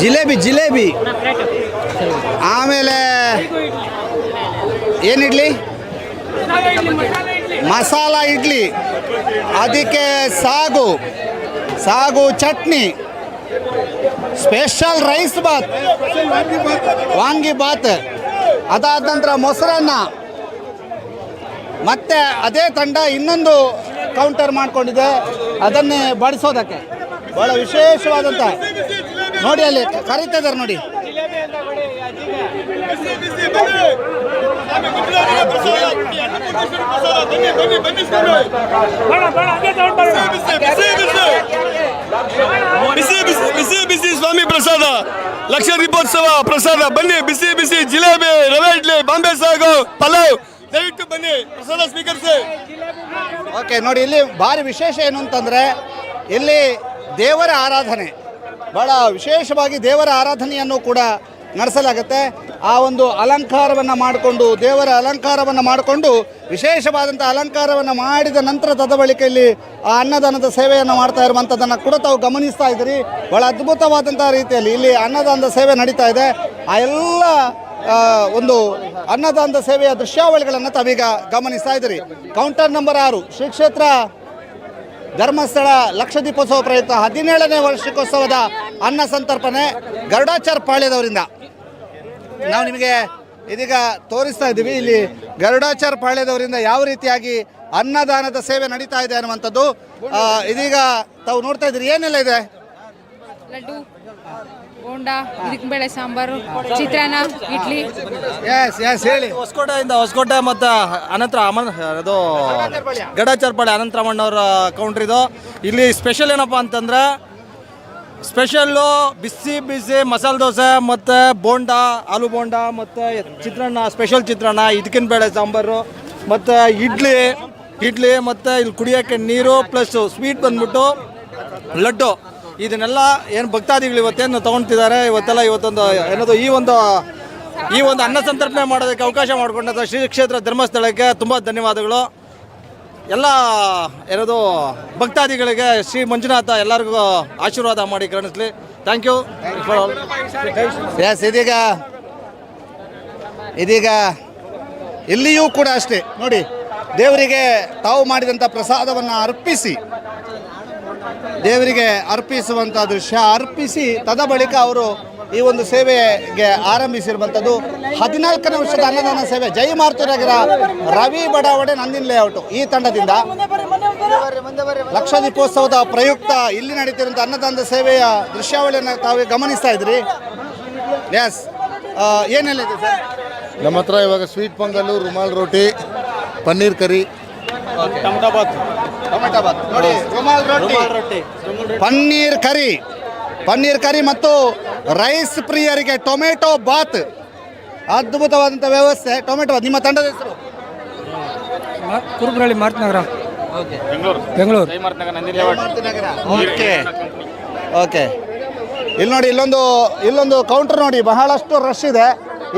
ಜಿಲೇಬಿ ಜಿಲೇಬಿ ಆಮೇಲೆ ಏನಿಡ್ಲಿ? ಮಸಾಲ ಇಡ್ಲಿ, ಅದಕ್ಕೆ ಸಾಗು ಚಟ್ನಿ, ಸ್ಪೆಷಲ್ ರೈಸ್ ಬಾತ್, ವಾಂಗಿಬಾತ್, ಅದಾದ ನಂತರ ಮೊಸರನ್ನ. ಮತ್ತೆ ಅದೇ ತಂಡ ಇನ್ನೊಂದು ಕೌಂಟರ್ ಮಾಡ್ಕೊಂಡಿದೆ, ಅದನ್ನೇ ಬಡಿಸೋದಕ್ಕೆ. ಬಹಳ ವಿಶೇಷವಾದಂಥ ನೋಡಿ, ಅಲ್ಲಿ ಕರೀತಾ ಇದ್ದಾರೆ ನೋಡಿ. ಬಿಸಿ ಬಿಸಿ ಸ್ವಾಮಿ ಪ್ರಸಾದ, ಲಕ್ಷ ದೀಪೋತ್ಸವ ಪ್ರಸಾದ. ಬನ್ನಿ, ಬಿಸಿ ಬಿಸಿ ಜಿಲೇಬಿ, ರವೆ ಇಡ್ಲಿ, ಬಾಂಬೆ ಸಾಗು, ಪಲಾವ್, ದಯವಿಟ್ಟು ಬನ್ನಿ ಪ್ರಸಾದ ಸ್ವೀಕರಿಸಿ. ಓಕೆ, ನೋಡಿ, ಇಲ್ಲಿ ಭಾರಿ ವಿಶೇಷ ಏನು ಅಂತಂದರೆ ಇಲ್ಲಿ ದೇವರ ಆರಾಧನೆ, ಭಾಳ ವಿಶೇಷವಾಗಿ ದೇವರ ಆರಾಧನೆಯನ್ನು ಕೂಡ ನಡೆಸಲಾಗುತ್ತೆ. ಆ ಒಂದು ಅಲಂಕಾರವನ್ನು ಮಾಡಿಕೊಂಡು, ದೇವರ ಅಲಂಕಾರವನ್ನು ಮಾಡಿಕೊಂಡು, ವಿಶೇಷವಾದಂಥ ಅಲಂಕಾರವನ್ನು ಮಾಡಿದ ನಂತರ ತದಬಳಿಕೆಯಲ್ಲಿ ಆ ಅನ್ನದಾನದ ಸೇವೆಯನ್ನು ಮಾಡ್ತಾ ಇರುವಂಥದ್ದನ್ನು ಕೂಡ ತಾವು ಗಮನಿಸ್ತಾ ಇದ್ದೀರಿ. ಭಾಳ ಅದ್ಭುತವಾದಂಥ ರೀತಿಯಲ್ಲಿ ಇಲ್ಲಿ ಅನ್ನದಾನದ ಸೇವೆ ನಡೀತಾ ಇದೆ. ಆ ಎಲ್ಲ ಒಂದು ಅನ್ನದಾನದ ಸೇವೆಯ ದೃಶ್ಯಾವಳಿಗಳನ್ನು ತಾವೀಗ ಗಮನಿಸ್ತಾ ಇದ್ದೀರಿ. ಕೌಂಟರ್ ನಂಬರ್ 6 ಶ್ರೀ ಕ್ಷೇತ್ರ ಧರ್ಮಸ್ಥಳ ಲಕ್ಷ ದೀಪೋತ್ಸವ ಪ್ರಯುಕ್ತ 17ನೇ ವಾರ್ಷಿಕೋತ್ಸವದ ಅನ್ನ ಸಂತರ್ಪಣೆ ಗರುಡಾಚಾರ್ ಪಾಳ್ಯದವರಿಂದ ನಾವು ನಿಮಗೆ ಇದೀಗ ತೋರಿಸ್ತಾ ಇದ್ದೀವಿ. ಇಲ್ಲಿ ಗರುಡಾಚಾರ್ ಪಾಳ್ಯದವರಿಂದ ಯಾವ ರೀತಿಯಾಗಿ ಅನ್ನದಾನದ ಸೇವೆ ನಡೀತಾ ಇದೆ ಅನ್ನುವಂಥದ್ದು ಇದೀಗ ತಾವು ನೋಡ್ತಾ ಇದ್ದೀರಿ. ಏನೆಲ್ಲ ಇದೆ? ಲಡ್ಡು, ಬೋಂಡ, ಬೇಳೆ ಸಾಂಬಾರು, ಚಿತ್ರಾನ್ನ, ಇಡ್ಲಿ. ಎಸ್ ಹೇಳಿ. ಹೊಸಕೋಟೆ ಮತ್ತು ಅದು ಗಡಾಚಾರ್ಪಾಳೆ ಅನಂತರಾಮಣ್ಣವ್ರ ಕೌಂಟ್ರ್ ಇದು. ಇಲ್ಲಿ ಸ್ಪೆಷಲ್ ಏನಪ್ಪ ಅಂತಂದ್ರೆ ಸ್ಪೆಷಲ್ಲು ಬಿಸಿ ಬಿಸಿ ಮಸಾಲೆ ದೋಸೆ ಮತ್ತು ಬೋಂಡ, ಆಲೂ ಬೋಂಡ ಮತ್ತು ಚಿತ್ರಾನ್ನ, ಸ್ಪೆಷಲ್ ಚಿತ್ರಾನ್ನ, ಇದಕ್ಕಿನ ಬೇಳೆ ಸಾಂಬಾರು ಮತ್ತು ಇಡ್ಲಿ ಮತ್ತು ಇಲ್ಲಿ ಕುಡಿಯೋಕ್ಕೆ ನೀರು ಪ್ಲಸ್ ಸ್ವೀಟ್ ಬಂದ್ಬಿಟ್ಟು ಲಡ್ಡು. ಇದನ್ನೆಲ್ಲ ಏನು ಭಕ್ತಾದಿಗಳು ಇವತ್ತೇನು ತೊಗೊಳ್ತಿದ್ದಾರೆ, ಇವತ್ತೊಂದು ಏನದು ಈ ಒಂದು ಅನ್ನ ಸಂತರ್ಪಣೆ ಮಾಡೋದಕ್ಕೆ ಅವಕಾಶ ಮಾಡಿಕೊಂಡಂಥ ಶ್ರೀ ಕ್ಷೇತ್ರ ಧರ್ಮಸ್ಥಳಕ್ಕೆ ತುಂಬ ಧನ್ಯವಾದಗಳು. ಎಲ್ಲ ಏನದು ಭಕ್ತಾದಿಗಳಿಗೆ ಶ್ರೀ ಮಂಜುನಾಥ ಎಲ್ಲರಿಗೂ ಆಶೀರ್ವಾದ ಮಾಡಿ ಕರುಣಿಸಲಿ. Thank you for all. Yes ಇದೀಗ ಇಲ್ಲಿಯೂ ಕೂಡ ಅಷ್ಟೇ ನೋಡಿ, ದೇವರಿಗೆ ತಾವು ಮಾಡಿದಂಥ ಪ್ರಸಾದವನ್ನು ದೇವರಿಗೆ ಅರ್ಪಿಸುವಂಥ ದೃಶ್ಯ. ಅರ್ಪಿಸಿ ತದ ಬಳಿಕ ಅವರು ಈ ಒಂದು ಸೇವೆಗೆ ಆರಂಭಿಸಿರುವಂಥದ್ದು 14ನೇ ವರ್ಷದ ಅನ್ನದಾನ ಸೇವೆ. ಜೈ ಮಾರ್ತುರಗಿರ ರವಿ ಬಡಾವಣೆ ನಂದಿನ ಲೇಔಟ್ ಈ ತಂಡದಿಂದ ಲಕ್ಷ ದೀಪೋತ್ಸವದ ಪ್ರಯುಕ್ತ ಇಲ್ಲಿ ನಡೀತಿರುವಂಥ ಅನ್ನದಾನದ ಸೇವೆಯ ದೃಶ್ಯಾವಳಿಯನ್ನು ತಾವೇ ಗಮನಿಸ್ತಾ ಇದ್ರಿ. ಎಸ್ ಏನೆಲ್ಲ ಇದೆ ಸರ್? ನಮ್ಮ ಹತ್ರ ಇವಾಗ ಸ್ವೀಟ್ ಪೊಂಗಲ್ಲು, ರುಮಾಲ್ ರೋಟಿ, ಪನ್ನೀರ್ ಕರಿ, ಟೊಮೆಟೊ ಬಾತ್ ನೋಡಿ, ರುಮಾಲ್ ರೊಟ್ಟಿ, ಪನ್ನೀರ್ ಕರಿ ಮತ್ತು ರೈಸ್ ಪ್ರಿಯರಿಗೆ ಟೊಮೆಟೊ ಬಾತ್. ಅದ್ಭುತವಾದಂಥ ವ್ಯವಸ್ಥೆ. ಟೊಮೆಟೊ ಬಾತ್. ನಿಮ್ಮ ತಂಡದ ಹೆಸರು? ಕುರುಬ್ರಳ್ಳಿ ಮಾರ್ತನಗರ, ಬೆಂಗಳೂರು. ಓಕೆ. ಇಲ್ಲಿ ನೋಡಿ, ಇಲ್ಲೊಂದು ಕೌಂಟರ್ ನೋಡಿ, ಬಹಳಷ್ಟು ರಶ್ ಇದೆ.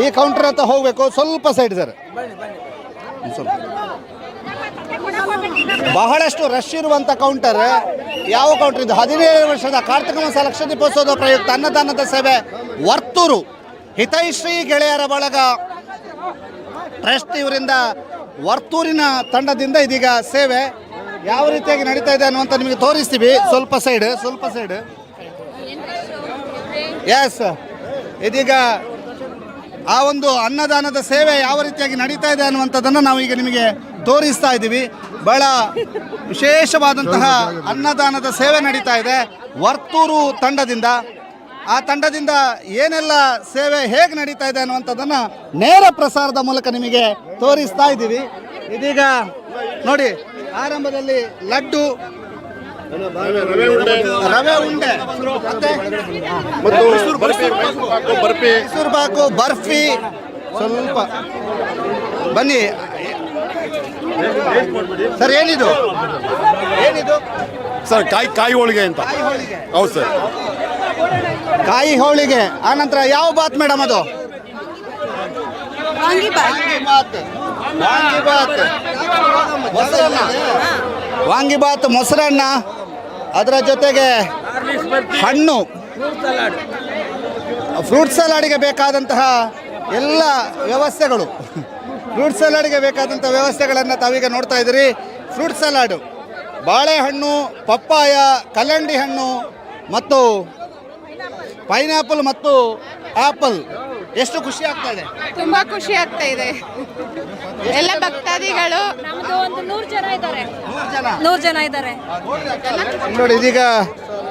ಈ ಕೌಂಟರ್ ಹತ್ರ ಹೋಗಬೇಕು. ಸ್ವಲ್ಪ ಸೈಡ್ ಸರ್, ಬಹಳಷ್ಟು ರಶ್ ಇರುವಂಥ ಕೌಂಟರ್. ಯಾವ ಕೌಂಟರ್ ಇದು? 17 ವರ್ಷದ ಕಾರ್ತಿಕ ಮಾಸ ಲಕ್ಷ ದೀಪೋತ್ಸವದ ಪ್ರಯುಕ್ತ ಅನ್ನದಾನದ ಸೇವೆ ವರ್ತೂರು ಹಿತೈಶ್ರೀ ಗೆಳೆಯರ ಬಳಗ ಟ್ರಸ್ಟ್ ಇವರಿಂದ ವರ್ತೂರಿನ ತಂಡದಿಂದ ಇದೀಗ ಸೇವೆ ಯಾವ ರೀತಿಯಾಗಿ ನಡೀತಾ ಇದೆ ಅನ್ನುವಂಥ ನಿಮಗೆ ತೋರಿಸ್ತೀವಿ. ಸ್ವಲ್ಪ ಸೈಡ್. ಎಸ್, ಇದೀಗ ಆ ಒಂದು ಅನ್ನದಾನದ ಸೇವೆ ಯಾವ ರೀತಿಯಾಗಿ ನಡೀತಾ ಇದೆ ಅನ್ನುವಂಥದ್ದನ್ನು ನಾವು ಈಗ ನಿಮಗೆ ತೋರಿಸ್ತಾ ಇದ್ದೀವಿ. ಬಹಳ ವಿಶೇಷವಾದಂತಹ ಅನ್ನದಾನದ ಸೇವೆ ನಡೀತಾ ಇದೆ ವರ್ತೂರು ತಂಡದಿಂದ. ಆ ತಂಡದಿಂದ ಏನೆಲ್ಲ ಸೇವೆ ಹೇಗೆ ನಡೀತಾ ಇದೆ ಅನ್ನುವಂಥದ್ದನ್ನು ನೇರ ಪ್ರಸಾರದ ಮೂಲಕ ನಿಮಗೆ ತೋರಿಸ್ತಾ ಇದ್ದೀವಿ. ಇದೀಗ ನೋಡಿ, ಆರಂಭದಲ್ಲಿ ಲಡ್ಡು, ರವೆ ಉಂಡೆ, ಮೈಸೂರು ಪಾಕು, ಬರ್ಫಿ. ಸ್ವಲ್ಪ ಬನ್ನಿ ಸರ್. ಏನಿದು ಸರ್? ಕಾಯಿ ಹೋಳಿಗೆ ಅಂತ. ಹೌದು ಸರ್, ಕಾಯಿ ಹೋಳಿಗೆ. ಆನಂತರ ಯಾವ ಬಾತ್ ಮೇಡಮ್ ಅದು? ವಾಂಗಿಬಾತ್, ಮೊಸರನ್ನ, ಅದರ ಜೊತೆಗೆ ಹಣ್ಣು, ಫ್ರೂಟ್ ಸಲಾಡಿಗೆ ಬೇಕಾದಂತಹ ಎಲ್ಲ ವ್ಯವಸ್ಥೆಗಳು, ಫ್ರೂಟ್ ಸಲಾಡಿಗೆ ಬೇಕಾದಂಥ ವ್ಯವಸ್ಥೆಗಳನ್ನು ತಾವೀಗ ನೋಡ್ತಾ ಇದ್ದೀರಿ. ಫ್ರೂಟ್ ಸಲಾಡು, ಬಾಳೆಹಣ್ಣು, ಪಪ್ಪಾಯ, ಕಲ್ಲಂಗಡಿ ಹಣ್ಣು ಮತ್ತು ಪೈನಾಪಲ್ ಮತ್ತು ಆಪಲ್. ಎಷ್ಟು ಖುಷಿ ಆಗ್ತಾ ಇದೆ? ತುಂಬಾ ಖುಷಿ ಆಗ್ತಾ ಇದೆ. ಎಲ್ಲ ಭಕ್ತಾದಿಗಳು ನಮ್ದು ಒಂದು 100 ಜನ ಇದ್ದಾರೆ. ನೋಡಿ, ಇದೀಗ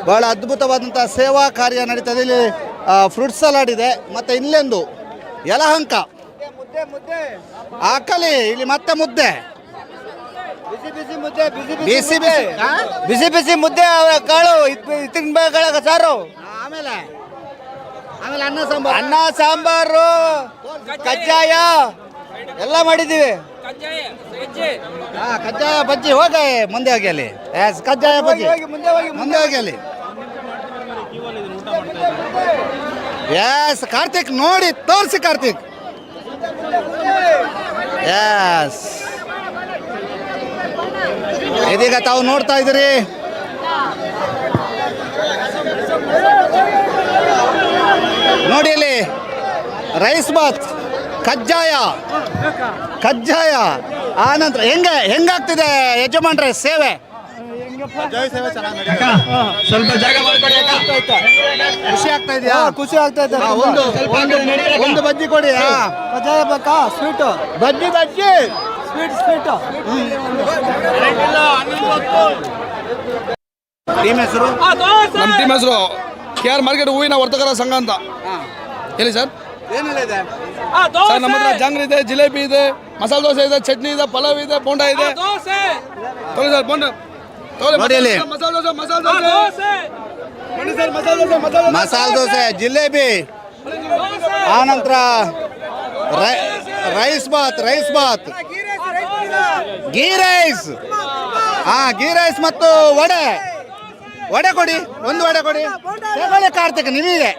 ಬಹಳ ಅದ್ಭುತವಾದಂಥ ಸೇವಾ ಕಾರ್ಯ ನಡೀತದೆ. ಇಲ್ಲಿ ಫ್ರೂಟ್ ಸಲಾಡ್ ಇದೆ, ಮತ್ತು ಇಲ್ಲೊಂದು ಯಲಹಂಕ ಆಕಲಿ, ಇಲ್ಲಿ ಮತ್ತೆ ಮುದ್ದೆ, ಬಿಸಿ ಮುದ್ದೆ, ಕಾಳು, ಇತ್ತಿನ ಸಾರು, ಆಮೇಲೆ ಅನ್ನ ಸಾಂಬಾರು, ಕಜ್ಜಾಯ ಎಲ್ಲ ಮಾಡಿದ್ದೀವಿ. ಕಜ್ಜಾಯ ಬಜ್ಜಿ ಹೋಗಿ ಮುಂದೆ ಹೋಗಿ ಅಲ್ಲಿ. ಕಜ್ಜಾಯ ಬಜ್ಜಿ ಮುಂದೆ ಹೋಗಿ ಅಲ್ಲಿ. ಎಸ್ ಕಾರ್ತಿಕ್ ನೋಡಿ ತೋರಿಸಿ ಕಾರ್ತಿಕ್. ಎಸ್ ಇದೀಗ ತಾವು ನೋಡ್ತಾ ಇದ್ದೀರಿ ನೋಡಿ ಇಲ್ಲಿ ರೈಸ್ ಬಾತ್ ಕಜ್ಜಾಯ ಆನಂತರ ಹೆಂಗಾಗ್ತಿದೆ ಯಜಮಾನ್ರೆ ಸೇವೆ? ಸ್ವಲ್ಪ ಜಾಗ ಮಾಡ್ಕೊಡಿ. ಖುಷಿ ಆಗ್ತಾ ಇದೆಯಾ? ಖುಷಿ ಆಗ್ತಾ ಇದೆ. ಒಂದು ಬಜ್ಜಿ ಕೊಡಿ. ಕಜ್ಜಾಯ ಬೇಕಾ? ಸ್ವೀಟು ಬಜ್ಜಿ ಸ್ವೀಟ್. ಟೀಮ್ ಹೆಸರು? ನಮ್ಮ ಟೀಮ್ ಹೆಸರು KR ಮಾರ್ಕೆಟ್ ಹೂವಿನ ವರ್ತಕರ ಸಂಘ ಅಂತ. ಹೇಳಿ ಸರ್. ಏನೆಲ್ಲ ಇದೆ? ಸರ್ ನಮ್ಮ ಹತ್ರ ಜಾಂಗ್ರಿ ಇದೆ, ಜಿಲೇಬಿ ಇದೆ, ಮಸಾಲೆ ದೋಸೆ ಇದೆ, ಚಟ್ನಿ ಇದೆ, ಪಲಾವ್ ಇದೆ, ಬೋಂಡ ಇದೆ. ತಗೊಳ್ಳಿ ಸರ್ ಬೋಂಡ ನೋಡಿ ಅಲ್ಲಿ ಮಸಾಲೆ ದೋಸೆ. ಮಸಾಲೆ ದೋಸೆ, ಜಿಲೇಬಿ, ಆನಂತರ rice bath, ghee rice, ghee rice ಮತ್ತು ವಡೆ ಕೊಡಿ. ಒಂದು ವಡೆ ಕೊಡಿ. ತಗೊಳ್ಳಿ ಕಾರ್ತಿಕ್ ನಿಮಗೆ.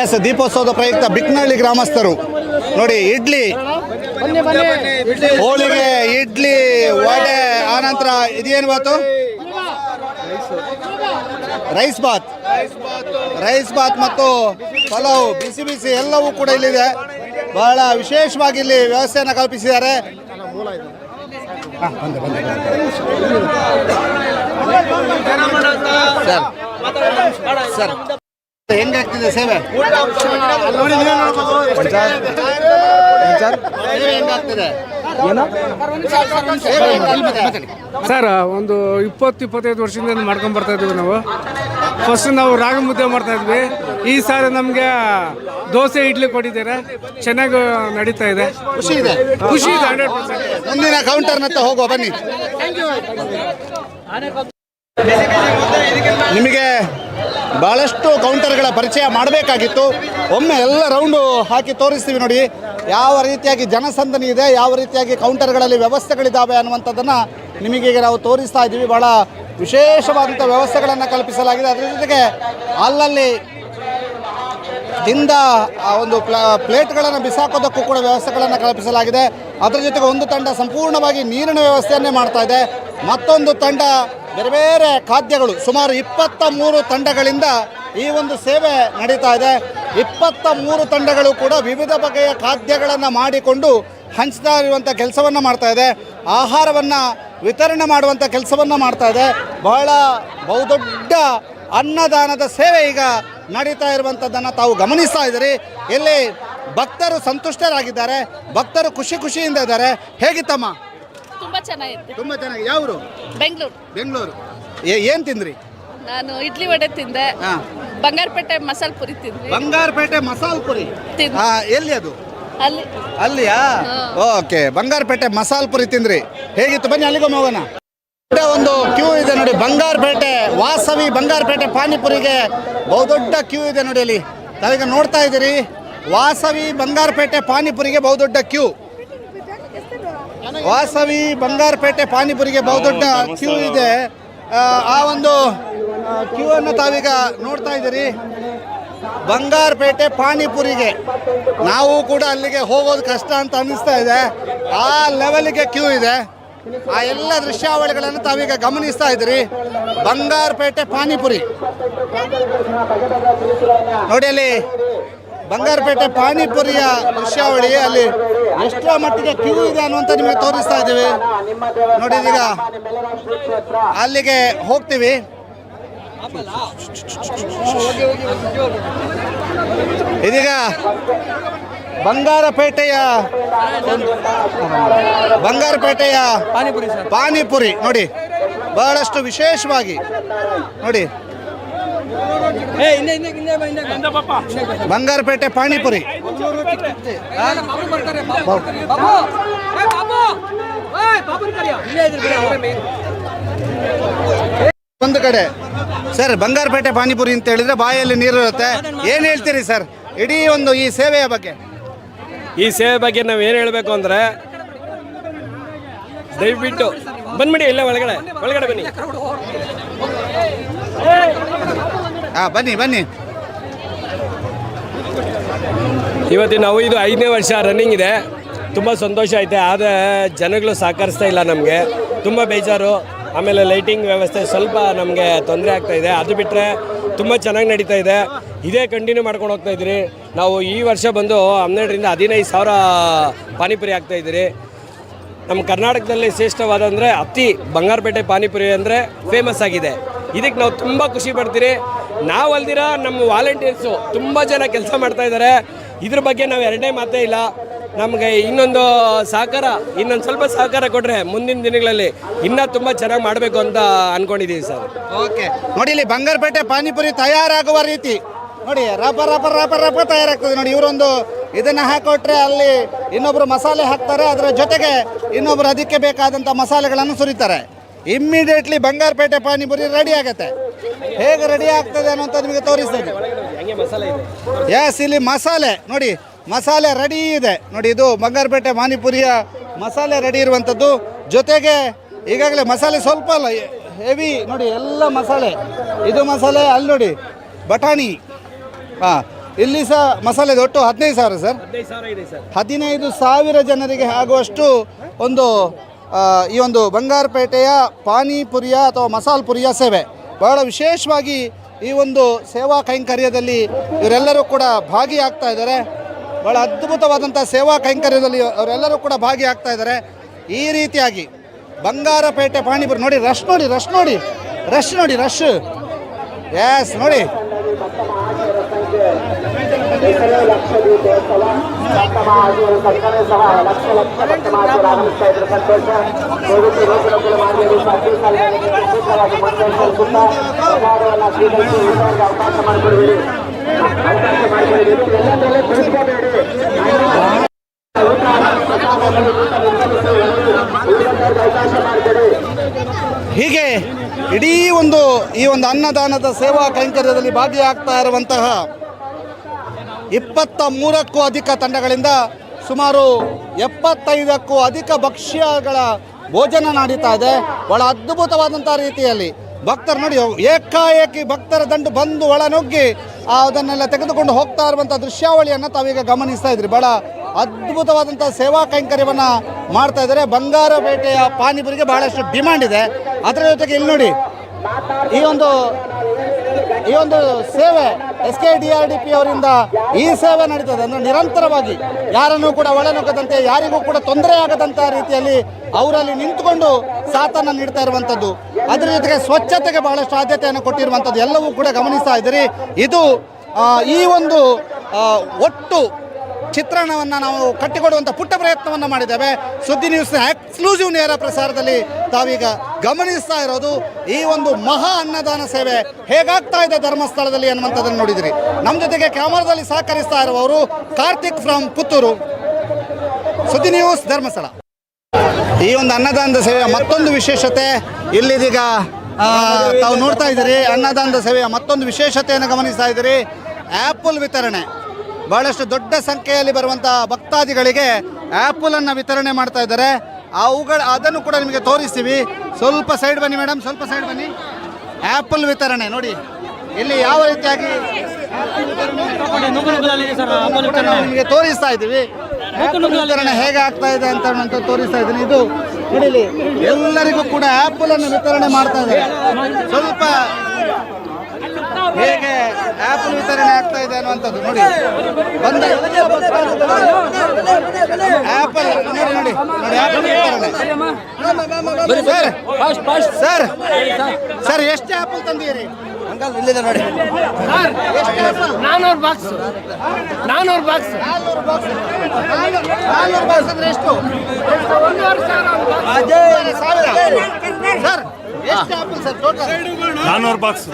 ಎಸ್ ದೀಪೋತ್ಸವದ ಪ್ರಯುಕ್ತ ಬಿಕ್ನಹಳ್ಳಿ ಗ್ರಾಮಸ್ಥರು ನೋಡಿ ಇಡ್ಲಿ, ಹೋಳಿಗೆ, ಇಡ್ಲಿ, ವಡೆ, ಆನಂತರ ಇದೇನು ಬಾತು? ರೈಸ್ ಬಾತ್ ಮತ್ತು ಪಲಾವ್, ಬಿಸಿ ಎಲ್ಲವೂ ಕೂಡ ಇಲ್ಲಿದೆ. ಬಹಳ ವಿಶೇಷವಾಗಿ ಇಲ್ಲಿ ವ್ಯವಸ್ಥೆಯನ್ನು ಕಲ್ಪಿಸಿದ್ದಾರೆ. ಸರ್ ಹೆಂಗಾಗ್ತಿದೆ ಸೇವೆ? ಹೆಂಗಾಗ್ತಿದೆ ಸರ್? ಒಂದು 20-25 ವರ್ಷದಿಂದ ಮಾಡ್ಕೊಂಡು ಬರ್ತಾ ಇದ್ವಿ ನಾವು. ಫಸ್ಟ್ ನಾವು ರಾಗಿ ಮುದ್ದೆ ಮಾಡ್ತಾ ಇದ್ವಿ. ಈ ಸಾರಿ ನಮಗೆ ದೋಸೆ ಇಡ್ಲಿ ಕೊಟ್ಟಿದ್ದಾರೆ. ಚೆನ್ನಾಗಿ ನಡೀತಾ ಇದೆ. ಖುಷಿ ಇದೆ 100%. ಮುಂದಿನ ಕೌಂಟರ್ನತ್ತ ಹೋಗುವ ಬನ್ನಿ. ನಿಮಗೆ ಬಹಳಷ್ಟು ಕೌಂಟರ್ಗಳ ಪರಿಚಯ ಮಾಡಬೇಕಾಗಿತ್ತು. ಒಮ್ಮೆ ಎಲ್ಲ ರೌಂಡು ಹಾಕಿ ತೋರಿಸ್ತೀವಿ ನೋಡಿ ಯಾವ ರೀತಿಯಾಗಿ ಜನಸಂದಣಿ ಇದೆ, ಯಾವ ರೀತಿಯಾಗಿ ಕೌಂಟರ್ಗಳಲ್ಲಿ ವ್ಯವಸ್ಥೆಗಳಿದ್ದಾವೆ ಅನ್ನುವಂಥದ್ದನ್ನು ನಿಮಗೀಗ ನಾವು ತೋರಿಸ್ತಾ ಇದ್ದೀವಿ. ಬಹಳ ವಿಶೇಷವಾದಂಥ ವ್ಯವಸ್ಥೆಗಳನ್ನು ಕಲ್ಪಿಸಲಾಗಿದೆ. ಅದರ ಜೊತೆಗೆ ಅಲ್ಲಲ್ಲಿ ತಿಂದ ಒಂದು ಪ್ಲೇಟ್ಗಳನ್ನು ಬಿಸಾಕೋದಕ್ಕೂ ಕೂಡ ವ್ಯವಸ್ಥೆಗಳನ್ನು ಕಲ್ಪಿಸಲಾಗಿದೆ. ಅದರ ಜೊತೆಗೆ ಒಂದು ತಂಡ ಸಂಪೂರ್ಣವಾಗಿ ನೀರಿನ ವ್ಯವಸ್ಥೆಯನ್ನೇ ಮಾಡ್ತಾ ಇದೆ. ಮತ್ತೊಂದು ತಂಡ ಬೇರೆ ಬೇರೆ ಖಾದ್ಯಗಳು, ಸುಮಾರು 23 ತಂಡಗಳಿಂದ ಈ ಒಂದು ಸೇವೆ ನಡೀತಾ ಇದೆ. 23 ತಂಡಗಳು ಕೂಡ ವಿವಿಧ ಬಗೆಯ ಖಾದ್ಯಗಳನ್ನು ಮಾಡಿಕೊಂಡು ಹಂಚ್ತಾ ಇರುವಂಥ ಕೆಲಸವನ್ನು ಮಾಡ್ತಾ ಇದೆ. ಆಹಾರವನ್ನು ವಿತರಣೆ ಮಾಡುವಂಥ ಕೆಲಸವನ್ನು ಮಾಡ್ತಾ ಇದೆ. ಬಹಳ ಬಹುದೊಡ್ಡ ಅನ್ನದಾನದ ಸೇವೆ ಈಗ ನಡೀತಾ ಇರುವಂಥದ್ದನ್ನು ತಾವು ಗಮನಿಸ್ತಾ ಇದ್ದೀರಿ. ಇಲ್ಲಿ ಭಕ್ತರು ಸಂತುಷ್ಟರಾಗಿದ್ದಾರೆ, ಭಕ್ತರು ಖುಷಿಯಿಂದ ಇದ್ದಾರೆ. ಹೇಗಿತ್ತಮ್ಮ? ತುಂಬಾ ಚೆನ್ನಾಗಿತ್ತು. ತುಂಬ ಚೆನ್ನಾಗಿ. ಯಾವರು? ಬೆಂಗಳೂರು. ಏನು ತಿಂದ್ರಿ? ನಾನು ಇಡ್ಲಿ ವಡೆ ತಿಂದೆ. ಬಂಗಾರಪೇಟೆ ಮಸಾಲೆ ಪುರಿ ತಿಂದ್ವಿ. ಬಂಗಾರಪೇಟೆ ಮಸಾಲೆ ಪುರಿ ಎಲ್ಲಿ ಅದು? ಅಲ್ಲಿಯಾ? ಓಕೆ, ಬಂಗಾರಪೇಟೆ ಮಸಾಲೆ ಪುರಿ ತಿಂದ್ರಿ. ಹೇಗಿತ್ತು? ಬನ್ನಿ ಅಲ್ಲಿಗೊಮ್ಮೆ ಹೋಗೋಣ. ಒಂದು ಕ್ಯೂ ಇದೆ ನೋಡಿ. ವಾಸವಿ ಬಂಗಾರಪೇಟೆ ಪಾನಿಪುರಿಗೆ ಬಹುದೊಡ್ಡ ಕ್ಯೂ ಇದೆ ನೋಡಿ. ಅಲ್ಲಿ ತಾವೀಗ ನೋಡ್ತಾ ಇದ್ದೀರಿ. ವಾಸವಿ ಬಂಗಾರಪೇಟೆ ಪಾನಿಪುರಿಗೆ ಬಹುದೊಡ್ಡ ಕ್ಯೂ. ವಾಸವಿ ಬಂಗಾರಪೇಟೆ ಪಾನಿಪುರಿಗೆ ಬಹುದೊಡ್ಡ ಕ್ಯೂ ಇದೆ. ಆ ಒಂದು ಕ್ಯೂ ಅನ್ನು ತಾವೀಗ ನೋಡ್ತಾ ಇದ್ದೀರಿ. ಬಂಗಾರಪೇಟೆ ಪಾನಿಪುರಿಗೆ ನಾವು ಕೂಡ ಅಲ್ಲಿಗೆ ಹೋಗೋದು ಕಷ್ಟ ಅಂತ ಅನ್ನಿಸ್ತಾ ಇದೆ. ಆ ಲೆವೆಲ್ಗೆ ಕ್ಯೂ ಇದೆ. ಆ ಎಲ್ಲ ದೃಶ್ಯಾವಳಿಗಳನ್ನು ತಾವೀಗ ಗಮನಿಸ್ತಾ ಇದ್ದೀರಿ. ಬಂಗಾರಪೇಟೆ ಪಾನಿಪುರಿ ನೋಡಿ. ಅಲ್ಲಿ ಬಂಗಾರಪೇಟೆ ಪಾನಿಪುರಿಯ ದೃಶ್ಯಾವಳಿ, ಅಲ್ಲಿ ಎಷ್ಟರ ಮಟ್ಟಿಗೆ ಕ್ಯೂ ಇದೆ ಅನ್ನುವಂಥ ನಿಮಗೆ ತೋರಿಸ್ತಾ ಇದ್ದೀವಿ ನೋಡಿ. ಈಗ ಅಲ್ಲಿಗೆ ಹೋಗ್ತೀವಿ. ಇದೀಗ ಬಂಗಾರಪೇಟೆಯ ಪಾನಿಪುರಿ ನೋಡಿ, ಬಹಳಷ್ಟು ವಿಶೇಷವಾಗಿ ನೋಡಿ. ಬಂಗಾರಪೇಟೆ ಪಾನಿಪುರಿ ಒಂದು ಕಡೆ. ಸರ್, ಬಂಗಾರಪೇಟೆ ಪಾನಿಪುರಿ ಅಂತ ಹೇಳಿದ್ರೆ ಬಾಯಲ್ಲಿ ನೀರು ಇರುತ್ತೆ. ಏನು ಹೇಳ್ತೀರಿ ಸರ್ ಇಡೀ ಒಂದು ಈ ಸೇವೆಯ ಬಗ್ಗೆ? ಈ ಸೇವೆ ಬಗ್ಗೆ ನಾವು ಏನು ಹೇಳಬೇಕು ಅಂದರೆ, ದಯವಿಟ್ಟು ಬಂದ್ಬಿಡಿ, ಇಲ್ಲ ಒಳಗಡೆ ಬನ್ನಿ. ಬನ್ನಿ ಬನ್ನಿ. ಇವತ್ತು ನಾವು ಇದು 5ನೇ ವರ್ಷ ರನ್ನಿಂಗ್ ಇದೆ. ತುಂಬ ಸಂತೋಷ ಐತೆ. ಆದರೆ ಜನಗಳು ಸಹಕರಿಸ್ತಾ ಇಲ್ಲ ನಮಗೆ, ತುಂಬ ಬೇಜಾರು. ಆಮೇಲೆ ಲೈಟಿಂಗ್ ವ್ಯವಸ್ಥೆ ಸ್ವಲ್ಪ ನಮಗೆ ತೊಂದರೆ ಆಗ್ತಾ ಇದೆ. ಅದು ಬಿಟ್ಟರೆ ತುಂಬ ಚೆನ್ನಾಗಿ ನಡೀತಾ ಇದೆ. ಇದೇ ಕಂಟಿನ್ಯೂ ಮಾಡ್ಕೊಂಡು ಹೋಗ್ತಾ ಇದ್ದೀರಿ. ನಾವು ಈ ವರ್ಷ ಬಂದು 12ರಿಂದ 15,000 ಪಾನಿಪುರಿ ಆಗ್ತಾಯಿದ್ದೀರಿ. ನಮ್ಮ ಕರ್ನಾಟಕದಲ್ಲಿ ಶ್ರೇಷ್ಠವಾದ ಅಂದರೆ ಅತಿ ಬಂಗಾರಪೇಟೆ ಪಾನಿಪುರಿ ಅಂದರೆ ಫೇಮಸ್ ಆಗಿದೆ. ಇದಕ್ಕೆ ನಾವು ತುಂಬ ಖುಷಿ ಪಡ್ತೀರಿ. ನಾವು ಅಲ್ದಿರ ನಮ್ಮ ವಾಲಂಟಿಯರ್ಸು ತುಂಬ ಜನ ಕೆಲಸ ಮಾಡ್ತಾ ಇದ್ದಾರೆ. ಇದ್ರ ಬಗ್ಗೆ ನಾವು ಎರಡನೇ ಮಾತೇ ಇಲ್ಲ. ನಮಗೆ ಇನ್ನೊಂದು ಸಹಕಾರ, ಇನ್ನೊಂದು ಸ್ವಲ್ಪ ಸಹಕಾರ ಕೊಟ್ಟರೆ ಮುಂದಿನ ದಿನಗಳಲ್ಲಿ ಇನ್ನೂ ತುಂಬ ಚೆನ್ನಾಗಿ ಮಾಡಬೇಕು ಅಂತ ಅಂದ್ಕೊಂಡಿದ್ದೀವಿ ಸರ್. ಓಕೆ, ನೋಡಿ ಇಲ್ಲಿ ಬಂಗಾರಪೇಟೆ ಪಾನಿಪುರಿ ತಯಾರಾಗುವ ರೀತಿ ನೋಡಿ, ರಪ ರಪ ರಪ ರಪ ತಯಾರಾಗ್ತದೆ ನೋಡಿ. ಇವರೊಂದು ಇದನ್ನು ಹಾಕೊಟ್ರೆ ಅಲ್ಲಿ ಇನ್ನೊಬ್ಬರು ಮಸಾಲೆ ಹಾಕ್ತಾರೆ, ಅದರ ಜೊತೆಗೆ ಇನ್ನೊಬ್ಬರು ಅದಕ್ಕೆ ಬೇಕಾದಂಥ ಮಸಾಲೆಗಳನ್ನು ಸುರಿತಾರೆ. ಇಮ್ಮಿಡಿಯೇಟ್ಲಿ ಬಂಗಾರಪೇಟೆ ಪಾನಿಪುರಿ ರೆಡಿ ಆಗುತ್ತೆ. ಹೇಗೆ ರೆಡಿ ಆಗ್ತದೆ ಅನ್ನೋಂಥ ನಿಮಗೆ ತೋರಿಸ್ತೇನೆ. ಎಸ್, ಇಲ್ಲಿ ಮಸಾಲೆ ನೋಡಿ, ಮಸಾಲೆ ರೆಡಿ ಇದೆ ನೋಡಿ. ಇದು ಬಂಗಾರಪೇಟೆ ಪಾನಿಪುರಿಯ ಮಸಾಲೆ ರೆಡಿ ಇರುವಂಥದ್ದು. ಜೊತೆಗೆ ಈಗಾಗಲೇ ಮಸಾಲೆ ಸ್ವಲ್ಪ ಅಲ್ಲ, ಹೆವಿ ನೋಡಿ, ಎಲ್ಲ ಮಸಾಲೆ. ಇದು ಮಸಾಲೆ, ಅಲ್ಲಿ ನೋಡಿ ಬಟಾಣಿ. ಇಲ್ಲಿ ಸಹ ಮಸಾಲೆ ಒಟ್ಟು 15,000 ಸರ್. 15,000 ಜನರಿಗೆ ಆಗುವಷ್ಟು ಒಂದು ಈ ಒಂದು ಬಂಗಾರಪೇಟೆಯ ಪಾನಿಪುರಿಯ ಅಥವಾ ಮಸಾಲೆ ಪುರಿಯ ಸೇವೆ. ಬಹಳ ವಿಶೇಷವಾಗಿ ಈ ಒಂದು ಸೇವಾ ಕೈಂಕರ್ಯದಲ್ಲಿ ಇವರೆಲ್ಲರೂ ಕೂಡ ಭಾಗಿಯಾಗ್ತಾ ಇದ್ದಾರೆ. ಬಹಳ ಅದ್ಭುತವಾದಂಥ ಸೇವಾ ಕೈಂಕರ್ಯದಲ್ಲಿ ಅವರೆಲ್ಲರೂ ಕೂಡ ಭಾಗಿಯಾಗ್ತಾ ಇದ್ದಾರೆ. ಈ ರೀತಿಯಾಗಿ ಬಂಗಾರಪೇಟೆ ಪಾನಿಪುರಿ ನೋಡಿ, ರಶ್ ನೋಡಿ, ರಶ್ ನೋಡಿ, ರಶ್ ನೋಡಿ, ರಶ್. ಎಸ್ ನೋಡಿ, ಹೀಗೆ ಇಡೀ ಈ ಒಂದು ಅನ್ನದಾನದ ಸೇವಾ ಕೈಂಕರ್ಯದಲ್ಲಿ ಭಾಗಿಯಾಗ್ತಾ ಇರುವಂತಹ 23ಕ್ಕೂ ಅಧಿಕ ತಂಡಗಳಿಂದ ಸುಮಾರು 75ಕ್ಕೂ ಅಧಿಕ ಭಕ್ಷ್ಯಗಳ ಭೋಜನ ನಡೀತಾ ಇದೆ. ಬಹಳ ಅದ್ಭುತವಾದಂಥ ರೀತಿಯಲ್ಲಿ ಭಕ್ತರು ನೋಡಿ, ಏಕಾಏಕಿ ಭಕ್ತರ ದಂಡು ಬಂದು ಒಳ ನುಗ್ಗಿ ಅದನ್ನೆಲ್ಲ ತೆಗೆದುಕೊಂಡು ಹೋಗ್ತಾ ಇರುವಂಥ ದೃಶ್ಯಾವಳಿಯನ್ನು ತಾವೀಗ ಗಮನಿಸ್ತಾ ಇದ್ರಿ. ಬಹಳ ಅದ್ಭುತವಾದಂಥ ಸೇವಾ ಕೈಂಕರ್ಯವನ್ನು ಮಾಡ್ತಾ ಇದ್ದಾರೆ. ಬಂಗಾರಪೇಟೆಯ ಪಾನಿಪುರಿಗೆ ಬಹಳಷ್ಟು ಡಿಮ್ಯಾಂಡ್ ಇದೆ. ಅದರ ಜೊತೆಗೆ ಇಲ್ಲಿ ನೋಡಿ, ಈ ಒಂದು ಸೇವೆ SKDRDP ಅವರಿಂದ ಈ ಸೇವೆ ನಡೀತದೆ. ಅಂದರೆ ನಿರಂತರವಾಗಿ ಯಾರನ್ನೂ ಕೂಡ ಒಳನುಗ್ಗದಂತೆ, ಯಾರಿಗೂ ಕೂಡ ತೊಂದರೆ ಆಗದಂಥ ರೀತಿಯಲ್ಲಿ ಅವರಲ್ಲಿ ನಿಂತುಕೊಂಡು ಸಾಥನ್ನು ನೀಡ್ತಾ ಇರುವಂಥದ್ದು. ಅದರ ಜೊತೆಗೆ ಸ್ವಚ್ಛತೆಗೆ ಬಹಳಷ್ಟು ಆದ್ಯತೆಯನ್ನು ಕೊಟ್ಟಿರುವಂಥದ್ದು ಎಲ್ಲವೂ ಕೂಡ ಗಮನಿಸ್ತಾ ಇದ್ದೀರಿ. ಇದು ಈ ಒಂದು ಒಟ್ಟು ಚಿತ್ರಣವನ್ನು ನಾವು ಕಟ್ಟಿಕೊಡುವಂಥ ಪುಟ್ಟ ಪ್ರಯತ್ನವನ್ನು ಮಾಡಿದ್ದೇವೆ. ಸುದ್ದಿ ನ್ಯೂಸ್ನ ಎಕ್ಸ್ಕ್ಲೂಸಿವ್ ನೇರ ಪ್ರಸಾರದಲ್ಲಿ ತಾವೀಗ ಗಮನಿಸ್ತಾ ಇರೋದು ಈ ಒಂದು ಮಹಾ ಅನ್ನದಾನ ಸೇವೆ ಹೇಗಾಗ್ತಾ ಇದೆ ಧರ್ಮಸ್ಥಳದಲ್ಲಿ ಅನ್ನುವಂಥದ್ದನ್ನು ನೋಡಿದಿರಿ. ನಮ್ಮ ಜೊತೆಗೆ ಕ್ಯಾಮರಾದಲ್ಲಿ ಸಹಕರಿಸ್ತಾ ಇರುವವರು ಕಾರ್ತಿಕ್ ಫ್ರಮ್ ಪುತ್ತೂರು, ಸುದ್ದಿ ನ್ಯೂಸ್ ಧರ್ಮಸ್ಥಳ. ಈ ಒಂದು ಅನ್ನದಾನದ ಸೇವೆಯ ಮತ್ತೊಂದು ವಿಶೇಷತೆ ಇಲ್ಲಿದೀಗ ತಾವು ನೋಡ್ತಾ ಇದ್ದೀರಿ. ಅನ್ನದಾನದ ಸೇವೆಯ ಮತ್ತೊಂದು ವಿಶೇಷತೆಯನ್ನು ಗಮನಿಸ್ತಾ ಇದ್ದೀರಿ. ಆ್ಯಪಲ್ ವಿತರಣೆ. ಬಹಳಷ್ಟು ದೊಡ್ಡ ಸಂಖ್ಯೆಯಲ್ಲಿ ಬರುವಂಥ ಭಕ್ತಾದಿಗಳಿಗೆ ಆ್ಯಪಲನ್ನು ವಿತರಣೆ ಮಾಡ್ತಾ ಇದ್ದಾರೆ. ಅದನ್ನು ಕೂಡ ನಿಮಗೆ ತೋರಿಸ್ತೀವಿ. ಸ್ವಲ್ಪ ಸೈಡ್ ಬನ್ನಿ ಮೇಡಮ್, ಸ್ವಲ್ಪ ಸೈಡ್ ಬನ್ನಿ. ಆ್ಯಪಲ್ ವಿತರಣೆ ನೋಡಿ, ಇಲ್ಲಿ ಯಾವ ರೀತಿಯಾಗಿ ನಿಮಗೆ ತೋರಿಸ್ತಾ ಇದ್ದೀವಿ. ಆ್ಯಪಲ್ ವಿತರಣೆ ಹೇಗೆ ಆಗ್ತಾ ಇದೆ ಅಂತ ತೋರಿಸ್ತಾ ಇದ್ದೀನಿ. ಇದು ನೋಡಿ, ಎಲ್ಲರಿಗೂ ಕೂಡ ಆ್ಯಪಲನ್ನು ವಿತರಣೆ ಮಾಡ್ತಾ ಇದ್ದಾರೆ. ಸ್ವಲ್ಪ ಹೇಗೆ ಆ್ಯಪಲ್ ವಿತರಣೆ ಆಗ್ತಾ ಇದೆ ಅನ್ನುವಂಥದ್ದು ನೋಡಿ. ಬಂದ ಆ್ಯಪಲ್ ನೋಡಿ ನೋಡಿ ನೋಡಿ ಆ್ಯಪಲ್ ವಿತರಣೆ. ಸರ್ ಎಷ್ಟು ಆ್ಯಪಲ್ ತಂದಿದ್ದೀರಿ? ಅಂಕಲ್ ಇಲ್ಲಿದೆ ನೋಡಿ. 400 ಬಾಕ್ಸ್. 400 ಬಾಕ್ಸ್ ಅಂದ್ರೆ ಎಷ್ಟು? 1,500,000. ಸರ್ ಎಷ್ಟು ಆ್ಯಪಲ್ ಸರ್ ಟೋಟಲ್? 400 ಬಾಕ್ಸ್.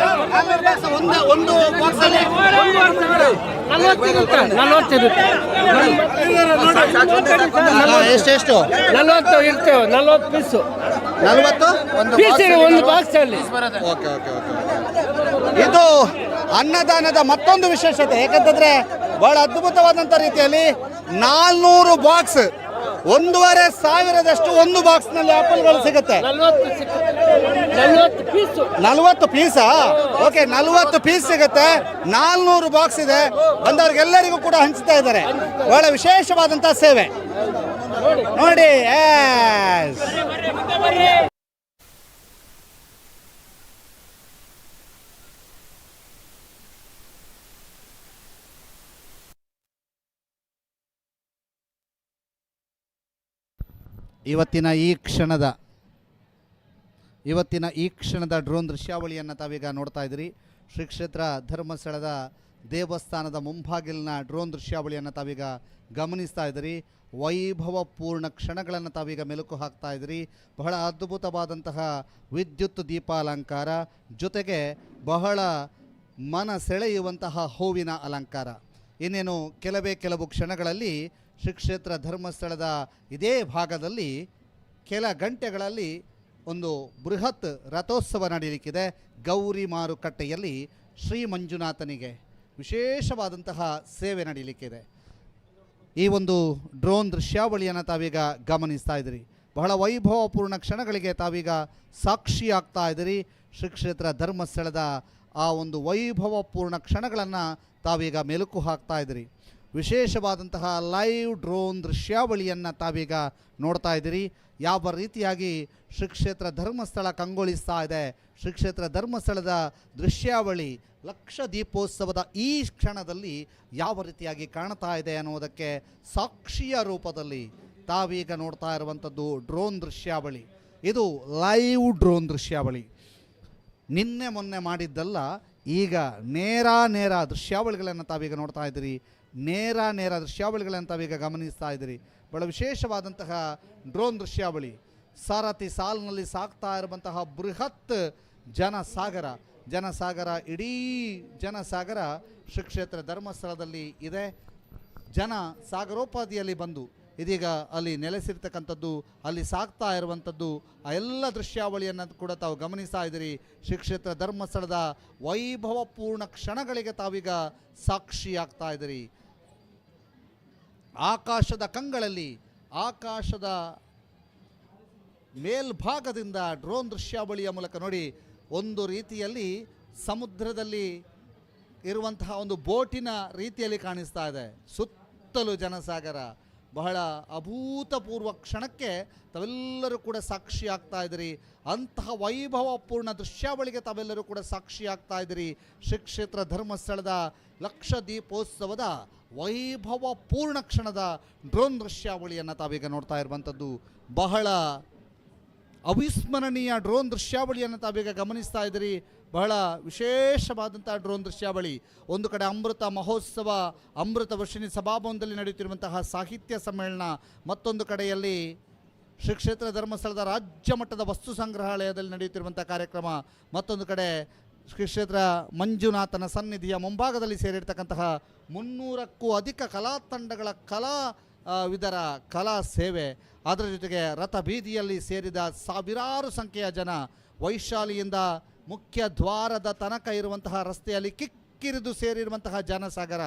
ಒಂದು ಬಾಕ್ಸ್ ಅಲ್ಲಿ 40 ಇರುತ್ತೆ. ಎಷ್ಟು 40 ಇರ್ತೇವೆ. 40 ಪೀಸು. 40 ಒಂದು ಬಾಕ್ಸ್ ಅಲ್ಲಿ. ಓಕೆ. ಇದು ಅನ್ನದಾನದ ಮತ್ತೊಂದು ವಿಶೇಷತೆ. ಯಾಕಂತಂದ್ರೆ ಬಹಳ ಅದ್ಭುತವಾದಂಥ ರೀತಿಯಲ್ಲಿ 400 ಬಾಕ್ಸ್ 1,500 ಒಂದು ಬಾಕ್ಸ್ನಲ್ಲಿ ಆಪಲ್ಗಳು ಸಿಗುತ್ತೆ. 40 ಪೀಸಾ? ಓಕೆ, 40 ಪೀಸ್ ಸಿಗುತ್ತೆ. 400 ಬಾಕ್ಸ್ ಇದೆ. ಬಂದವ್ರಿಗೆಲ್ಲರಿಗೂ ಕೂಡ ಹಂಚ್ತಾ ಇದ್ದಾರೆ. ಬಹಳ ವಿಶೇಷವಾದಂಥ ಸೇವೆ ನೋಡಿ. ಇವತ್ತಿನ ಈ ಕ್ಷಣದ ಡ್ರೋನ್ ದೃಶ್ಯಾವಳಿಯನ್ನು ತಾವೀಗ ನೋಡ್ತಾ ಇದ್ದೀರಿ. ಶ್ರೀ ಕ್ಷೇತ್ರ ಧರ್ಮಸ್ಥಳದ ದೇವಸ್ಥಾನದ ಮುಂಭಾಗಿಲಿನ ಡ್ರೋನ್ ದೃಶ್ಯಾವಳಿಯನ್ನು ತಾವೀಗ ಗಮನಿಸ್ತಾ ಇದ್ದೀರಿ. ವೈಭವಪೂರ್ಣ ಕ್ಷಣಗಳನ್ನು ತಾವೀಗ ಮೆಲುಕು ಹಾಕ್ತಾ ಇದ್ದೀರಿ. ಬಹಳ ಅದ್ಭುತವಾದಂತಹ ವಿದ್ಯುತ್ ದೀಪಾಲಂಕಾರ, ಜೊತೆಗೆ ಬಹಳ ಮನ ಸೆಳೆಯುವಂತಹ ಹೂವಿನ ಅಲಂಕಾರ. ಇನ್ನೇನು ಕೆಲವು ಕ್ಷಣಗಳಲ್ಲಿ ಶ್ರೀ ಕ್ಷೇತ್ರ ಧರ್ಮಸ್ಥಳದ ಇದೇ ಭಾಗದಲ್ಲಿ ಕೆಲ ಗಂಟೆಗಳಲ್ಲಿ ಒಂದು ಬೃಹತ್ ರಥೋತ್ಸವ ನಡೆಯಲಿಕ್ಕಿದೆ. ಗೌರಿ ಮಾರುಕಟ್ಟೆಯಲ್ಲಿ ಶ್ರೀ ಮಂಜುನಾಥನಿಗೆ ವಿಶೇಷವಾದಂತಹ ಸೇವೆ ನಡೆಯಲಿಕ್ಕಿದೆ. ಈ ಒಂದು ಡ್ರೋನ್ ದೃಶ್ಯಾವಳಿಯನ್ನು ತಾವೀಗ ಗಮನಿಸ್ತಾ ಇದ್ದೀರಿ. ಬಹಳ ವೈಭವಪೂರ್ಣ ಕ್ಷಣಗಳಿಗೆ ತಾವೀಗ ಸಾಕ್ಷಿಯಾಗ್ತಾ ಇದ್ದೀರಿ. ಶ್ರೀ ಕ್ಷೇತ್ರ ಧರ್ಮಸ್ಥಳದ ಆ ಒಂದು ವೈಭವಪೂರ್ಣ ಕ್ಷಣಗಳನ್ನು ತಾವೀಗ ಮೆಲುಕು ಹಾಕ್ತಾ ಇದ್ದೀರಿ. ವಿಶೇಷವಾದಂತಹ ಲೈವ್ ಡ್ರೋನ್ ದೃಶ್ಯಾವಳಿಯನ್ನು ತಾವೀಗ ನೋಡ್ತಾ ಇದ್ದೀರಿ. ಯಾವ ರೀತಿಯಾಗಿ ಶ್ರೀ ಕ್ಷೇತ್ರ ಧರ್ಮಸ್ಥಳ ಕಂಗೊಳಿಸ್ತಾ ಇದೆ. ಶ್ರೀ ಕ್ಷೇತ್ರ ಧರ್ಮಸ್ಥಳದ ದೃಶ್ಯಾವಳಿ ಲಕ್ಷ ದೀಪೋತ್ಸವದ ಈ ಕ್ಷಣದಲ್ಲಿ ಯಾವ ರೀತಿಯಾಗಿ ಕಾಣ್ತಾ ಇದೆ ಅನ್ನೋದಕ್ಕೆ ಸಾಕ್ಷಿಯ ರೂಪದಲ್ಲಿ ತಾವೀಗ ನೋಡ್ತಾ ಇರುವಂಥದ್ದು ಡ್ರೋನ್ ದೃಶ್ಯಾವಳಿ. ಇದು ಲೈವ್ ಡ್ರೋನ್ ದೃಶ್ಯಾವಳಿ. ನಿನ್ನೆ ಮೊನ್ನೆ ಮಾಡಿದ್ದಲ್ಲ, ಈಗ ನೇರ ದೃಶ್ಯಾವಳಿಗಳನ್ನು ತಾವೀಗ ನೋಡ್ತಾ ಇದ್ದೀರಿ. ನೇರ ದೃಶ್ಯಾವಳಿಗಳನ್ನು ತಾವೀಗ ಗಮನಿಸ್ತಾ ಇದ್ದೀರಿ. ಬಹಳ ವಿಶೇಷವಾದಂತಹ ಡ್ರೋನ್ ದೃಶ್ಯಾವಳಿ. ಸಾರಥಿ ಸಾಲಿನಲ್ಲಿ ಸಾಗ್ತಾ ಇರುವಂತಹ ಬೃಹತ್ ಜನಸಾಗರ, ಇಡೀ ಜನಸಾಗರ ಶ್ರೀ ಕ್ಷೇತ್ರ ಧರ್ಮಸ್ಥಳದಲ್ಲಿ ಇದೆ. ಜನ ಸಾಗರೋಪಾದಿಯಲ್ಲಿ ಬಂದು ಇದೀಗ ಅಲ್ಲಿ ನೆಲೆಸಿರ್ತಕ್ಕಂಥದ್ದು, ಅಲ್ಲಿ ಸಾಗ್ತಾ ಇರುವಂಥದ್ದು, ಆ ಎಲ್ಲ ದೃಶ್ಯಾವಳಿಯನ್ನು ಕೂಡ ತಾವು ಗಮನಿಸ್ತಾ ಇದ್ದೀರಿ. ಶ್ರೀ ಕ್ಷೇತ್ರ ಧರ್ಮಸ್ಥಳದ ವೈಭವಪೂರ್ಣ ಕ್ಷಣಗಳಿಗೆ ತಾವೀಗ ಸಾಕ್ಷಿಯಾಗ್ತಾ ಇದ್ದೀರಿ. ಆಕಾಶದ ಕಂಗಳಲ್ಲಿ, ಆಕಾಶದ ಮೇಲ್ಭಾಗದಿಂದ ಡ್ರೋನ್ ದೃಶ್ಯಾವಳಿಯ ಮೂಲಕ ನೋಡಿ, ಒಂದು ರೀತಿಯಲ್ಲಿ ಸಮುದ್ರದಲ್ಲಿ ಇರುವಂತಹ ಒಂದು ಬೋಟಿನ ರೀತಿಯಲ್ಲಿ ಕಾಣಿಸ್ತಾ ಇದೆ. ಸುತ್ತಲೂ ಜನಸಾಗರ. ಬಹಳ ಅಭೂತಪೂರ್ವ ಕ್ಷಣಕ್ಕೆ ತಾವೆಲ್ಲರೂ ಕೂಡ ಸಾಕ್ಷಿ ಆಗ್ತಾ ಇದ್ದೀರಿ. ಅಂತಹ ವೈಭವಪೂರ್ಣ ದೃಶ್ಯಾವಳಿಗೆ ತಾವೆಲ್ಲರೂ ಕೂಡ ಸಾಕ್ಷಿ ಆಗ್ತಾ ಇದ್ದೀರಿ. ಶ್ರೀ ಕ್ಷೇತ್ರ ಧರ್ಮಸ್ಥಳದ ಲಕ್ಷ ದೀಪೋತ್ಸವದ ವೈಭವಪೂರ್ಣ ಕ್ಷಣದ ಡ್ರೋನ್ ದೃಶ್ಯಾವಳಿಯನ್ನು ತಾವೀಗ ನೋಡ್ತಾ ಇರುವಂಥದ್ದು. ಬಹಳ ಅವಿಸ್ಮರಣೀಯ ಡ್ರೋನ್ ದೃಶ್ಯಾವಳಿಯನ್ನು ತಾವೀಗ ಗಮನಿಸ್ತಾ ಇದ್ದೀರಿ. ಬಹಳ ವಿಶೇಷವಾದಂಥ ಡ್ರೋನ್ ದೃಶ್ಯಾವಳಿ. ಒಂದು ಕಡೆ ಅಮೃತ ಮಹೋತ್ಸವ, ಅಮೃತ ವರ್ಷಿಣಿ ಸಭಾಭವನದಲ್ಲಿ ನಡೆಯುತ್ತಿರುವಂತಹ ಸಾಹಿತ್ಯ ಸಮ್ಮೇಳನ, ಮತ್ತೊಂದು ಕಡೆಯಲ್ಲಿ ಶ್ರೀ ಕ್ಷೇತ್ರ ಧರ್ಮಸ್ಥಳದ ರಾಜ್ಯ ಮಟ್ಟದ ವಸ್ತು ಸಂಗ್ರಹಾಲಯದಲ್ಲಿ ನಡೆಯುತ್ತಿರುವಂಥ ಕಾರ್ಯಕ್ರಮ, ಮತ್ತೊಂದು ಕಡೆ ಶ್ರೀ ಕ್ಷೇತ್ರ ಮಂಜುನಾಥನ ಸನ್ನಿಧಿಯ ಮುಂಭಾಗದಲ್ಲಿ ಸೇರಿರ್ತಕ್ಕಂತಹ 300ಕ್ಕೂ ಅಧಿಕ ಕಲಾ ತಂಡಗಳ ಕಲಾವಿದರ ಕಲಾ ಸೇವೆ, ಅದರ ಜೊತೆಗೆ ರಥ ಬೀದಿಯಲ್ಲಿ ಸೇರಿದ ಸಾವಿರಾರು ಸಂಖ್ಯೆಯ ಜನ, ವೈಶಾಲಿಯಿಂದ ಮುಖ್ಯ ದ್ವಾರದ ತನಕ ಇರುವಂತಹ ರಸ್ತೆಯಲ್ಲಿ ಕಿಕ್ಕಿರಿದು ಸೇರಿರುವಂತಹ ಜನಸಾಗರ,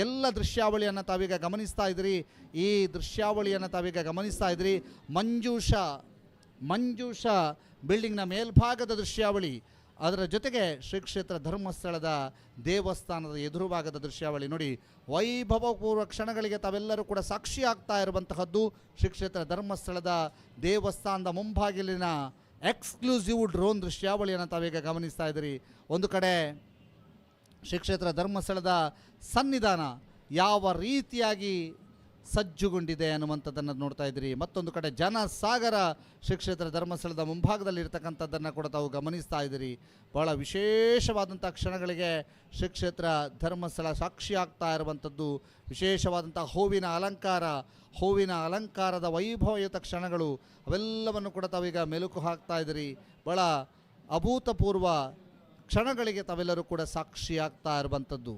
ಎಲ್ಲ ದೃಶ್ಯಾವಳಿಯನ್ನು ತಾವೀಗ ಗಮನಿಸ್ತಾ ಇದ್ದೀರಿ. ಈ ದೃಶ್ಯಾವಳಿಯನ್ನು ತಾವೀಗ ಗಮನಿಸ್ತಾ ಇದ್ದೀರಿ. ಮಂಜೂಷ ಬಿಲ್ಡಿಂಗ್ನ ಮೇಲ್ಭಾಗದ ದೃಶ್ಯಾವಳಿ, ಅದರ ಜೊತೆಗೆ ಶ್ರೀ ಕ್ಷೇತ್ರ ಧರ್ಮಸ್ಥಳದ ದೇವಸ್ಥಾನದ ಎದುರು ಭಾಗದ ದೃಶ್ಯಾವಳಿ ನೋಡಿ. ವೈಭವಪೂರ್ವ ಕ್ಷಣಗಳಿಗೆ ತಾವೆಲ್ಲರೂ ಕೂಡ ಸಾಕ್ಷಿ ಆಗ್ತಾ ಇರುವಂತಹದ್ದು ಶ್ರೀ ಕ್ಷೇತ್ರ ಧರ್ಮಸ್ಥಳದ ದೇವಸ್ಥಾನದ ಮುಂಭಾಗಿಲಿನ ಎಕ್ಸ್ಕ್ಲೂಸಿವ್ ಡ್ರೋನ್ ದೃಶ್ಯಾವಳಿಯನ್ನು ತಾವೀಗ ಗಮನಿಸ್ತಾ ಇದ್ದೀರಿ. ಒಂದು ಕಡೆ ಶ್ರೀ ಕ್ಷೇತ್ರ ಧರ್ಮಸ್ಥಳದ ಸನ್ನಿಧಾನ ಯಾವ ರೀತಿಯಾಗಿ ಸಜ್ಜುಗೊಂಡಿದೆ ಅನ್ನುವಂಥದ್ದನ್ನು ನೋಡ್ತಾ ಇದ್ದೀರಿ. ಮತ್ತೊಂದು ಕಡೆ ಜನಸಾಗರ ಶ್ರೀ ಕ್ಷೇತ್ರ ಧರ್ಮಸ್ಥಳದ ಮುಂಭಾಗದಲ್ಲಿ ಇರತಕ್ಕಂಥದ್ದನ್ನು ಕೂಡ ತಾವು ಗಮನಿಸ್ತಾ ಇದ್ದೀರಿ. ಬಹಳ ವಿಶೇಷವಾದಂಥ ಕ್ಷಣಗಳಿಗೆ ಶ್ರೀ ಕ್ಷೇತ್ರ ಧರ್ಮಸ್ಥಳ ಸಾಕ್ಷಿ ಆಗ್ತಾ ಇರುವಂಥದ್ದು. ವಿಶೇಷವಾದಂಥ ಹೂವಿನ ಅಲಂಕಾರದ ವೈಭವಯುತ ಕ್ಷಣಗಳು, ಅವೆಲ್ಲವನ್ನು ಕೂಡ ತಾವೀಗ ಮೆಲುಕು ಹಾಕ್ತಾ ಇದ್ದೀರಿ. ಬಹಳ ಅಭೂತಪೂರ್ವ ಕ್ಷಣಗಳಿಗೆ ತಾವೆಲ್ಲರೂ ಕೂಡ ಸಾಕ್ಷಿ ಆಗ್ತಾ ಇರುವಂಥದ್ದು.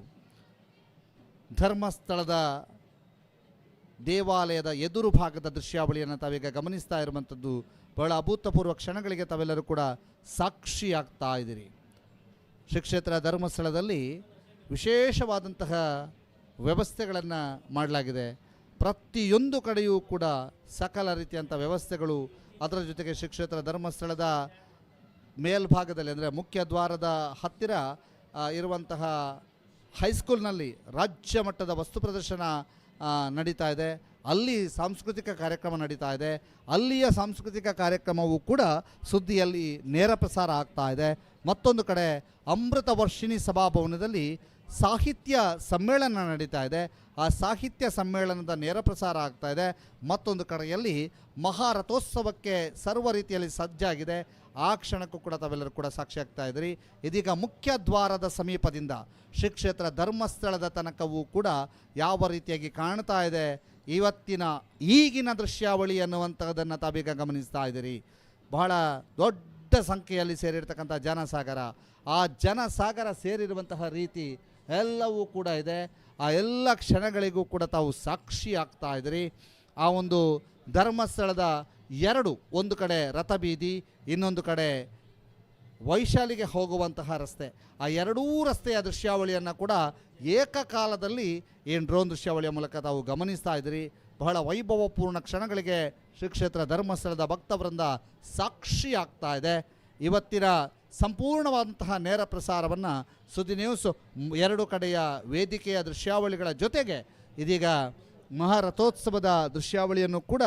ಧರ್ಮಸ್ಥಳದ ದೇವಾಲಯದ ಎದುರು ಭಾಗದ ದೃಶ್ಯಾವಳಿಯನ್ನು ತಾವೀಗ ಗಮನಿಸ್ತಾ ಇರುವಂಥದ್ದು. ಬಹಳ ಅಭೂತಪೂರ್ವ ಕ್ಷಣಗಳಿಗೆ ತಾವೆಲ್ಲರೂ ಕೂಡ ಸಾಕ್ಷಿ ಆಗ್ತಾ ಇದ್ದೀರಿ. ಶ್ರೀ ಕ್ಷೇತ್ರ ಧರ್ಮಸ್ಥಳದಲ್ಲಿ ವಿಶೇಷವಾದಂತಹ ವ್ಯವಸ್ಥೆಗಳನ್ನು ಮಾಡಲಾಗಿದೆ. ಪ್ರತಿಯೊಂದು ಕಡೆಯೂ ಕೂಡ ಸಕಲ ರೀತಿಯಂಥ ವ್ಯವಸ್ಥೆಗಳು, ಅದರ ಜೊತೆಗೆ ಶ್ರೀ ಕ್ಷೇತ್ರ ಧರ್ಮಸ್ಥಳದ ಮೇಲ್ಭಾಗದಲ್ಲಿ ಅಂದರೆ ಮುಖ್ಯ ದ್ವಾರದ ಹತ್ತಿರ ಇರುವಂತಹ ಹೈಸ್ಕೂಲ್ನಲ್ಲಿ ರಾಜ್ಯ ಮಟ್ಟದ ವಸ್ತು ಪ್ರದರ್ಶನ ನಡೀತಾ ಇದೆ. ಅಲ್ಲಿ ಸಾಂಸ್ಕೃತಿಕ ಕಾರ್ಯಕ್ರಮ ನಡೀತಾ ಇದೆ. ಅಲ್ಲಿಯ ಸಾಂಸ್ಕೃತಿಕ ಕಾರ್ಯಕ್ರಮವೂ ಕೂಡ ಸುದ್ದಿಯಲ್ಲಿ ನೇರ ಪ್ರಸಾರ ಆಗ್ತಾ ಇದೆ. ಮತ್ತೊಂದು ಕಡೆ ಅಮೃತ ವರ್ಷಿಣಿ ಸಭಾಭವನದಲ್ಲಿ ಸಾಹಿತ್ಯ ಸಮ್ಮೇಳನ ನಡೀತಾ ಇದೆ. ಆ ಸಾಹಿತ್ಯ ಸಮ್ಮೇಳನದ ನೇರ ಪ್ರಸಾರ ಆಗ್ತಾ ಇದೆ. ಮತ್ತೊಂದು ಕಡೆಯಲ್ಲಿ ಮಹಾರಥೋತ್ಸವಕ್ಕೆ ಸರ್ವ ರೀತಿಯಲ್ಲಿ ಸಜ್ಜಾಗಿದೆ. ಆ ಕ್ಷಣಕ್ಕೂ ಕೂಡ ತಾವೆಲ್ಲರೂ ಕೂಡ ಸಾಕ್ಷಿ ಆಗ್ತಾ ಇದ್ದೀರಿ. ಇದೀಗ ಮುಖ್ಯ ದ್ವಾರದ ಸಮೀಪದಿಂದ ಶ್ರೀ ಕ್ಷೇತ್ರ ಧರ್ಮಸ್ಥಳದ ತನಕವೂ ಕೂಡ ಯಾವ ರೀತಿಯಾಗಿ ಕಾಣ್ತಾ ಇದೆ ಈಗಿನ ದೃಶ್ಯಾವಳಿ ಅನ್ನುವಂಥದ್ದನ್ನು ತಾವೀಗ ಗಮನಿಸ್ತಾ ಇದ್ದೀರಿ. ಬಹಳ ದೊಡ್ಡ ಸಂಖ್ಯೆಯಲ್ಲಿ ಸೇರಿರ್ತಕ್ಕಂಥ ಜನಸಾಗರ, ಆ ಜನಸಾಗರ ಸೇರಿರುವಂತಹ ರೀತಿ ಎಲ್ಲವೂ ಕೂಡ ಇದೆ. ಆ ಎಲ್ಲ ಕ್ಷಣಗಳಿಗೂ ಕೂಡ ತಾವು ಸಾಕ್ಷಿ ಆಗ್ತಾ ಇದ್ದೀರಿ. ಆ ಒಂದು ಧರ್ಮಸ್ಥಳದ ಒಂದು ಕಡೆ ರಥಬೀದಿ, ಇನ್ನೊಂದು ಕಡೆ ವೈಶಾಲಿಗೆ ಹೋಗುವಂತಹ ರಸ್ತೆ, ಆ ಎರಡೂ ರಸ್ತೆಯ ದೃಶ್ಯಾವಳಿಯನ್ನು ಕೂಡ ಏಕಕಾಲದಲ್ಲಿ ಡ್ರೋನ್ ದೃಶ್ಯಾವಳಿಯ ಮೂಲಕ ತಾವು ಗಮನಿಸ್ತಾ ಇದ್ದೀರಿ. ಬಹಳ ವೈಭವಪೂರ್ಣ ಕ್ಷಣಗಳಿಗೆ ಶ್ರೀ ಕ್ಷೇತ್ರ ಧರ್ಮಸ್ಥಳದ ಭಕ್ತವೃಂದ ಸಾಕ್ಷಿ ಆಗ್ತಾ ಇದೆ. ಇವತ್ತಿನ ಸಂಪೂರ್ಣವಾದಂತಹ ನೇರ ಪ್ರಸಾರವನ್ನು ಸುದ್ದಿ ನ್ಯೂಸ್ ಎರಡು ಕಡೆಯ ವೇದಿಕೆಯ ದೃಶ್ಯಾವಳಿಗಳ ಜೊತೆಗೆ ಇದೀಗ ಮಹಾರಥೋತ್ಸವದ ದೃಶ್ಯಾವಳಿಯನ್ನು ಕೂಡ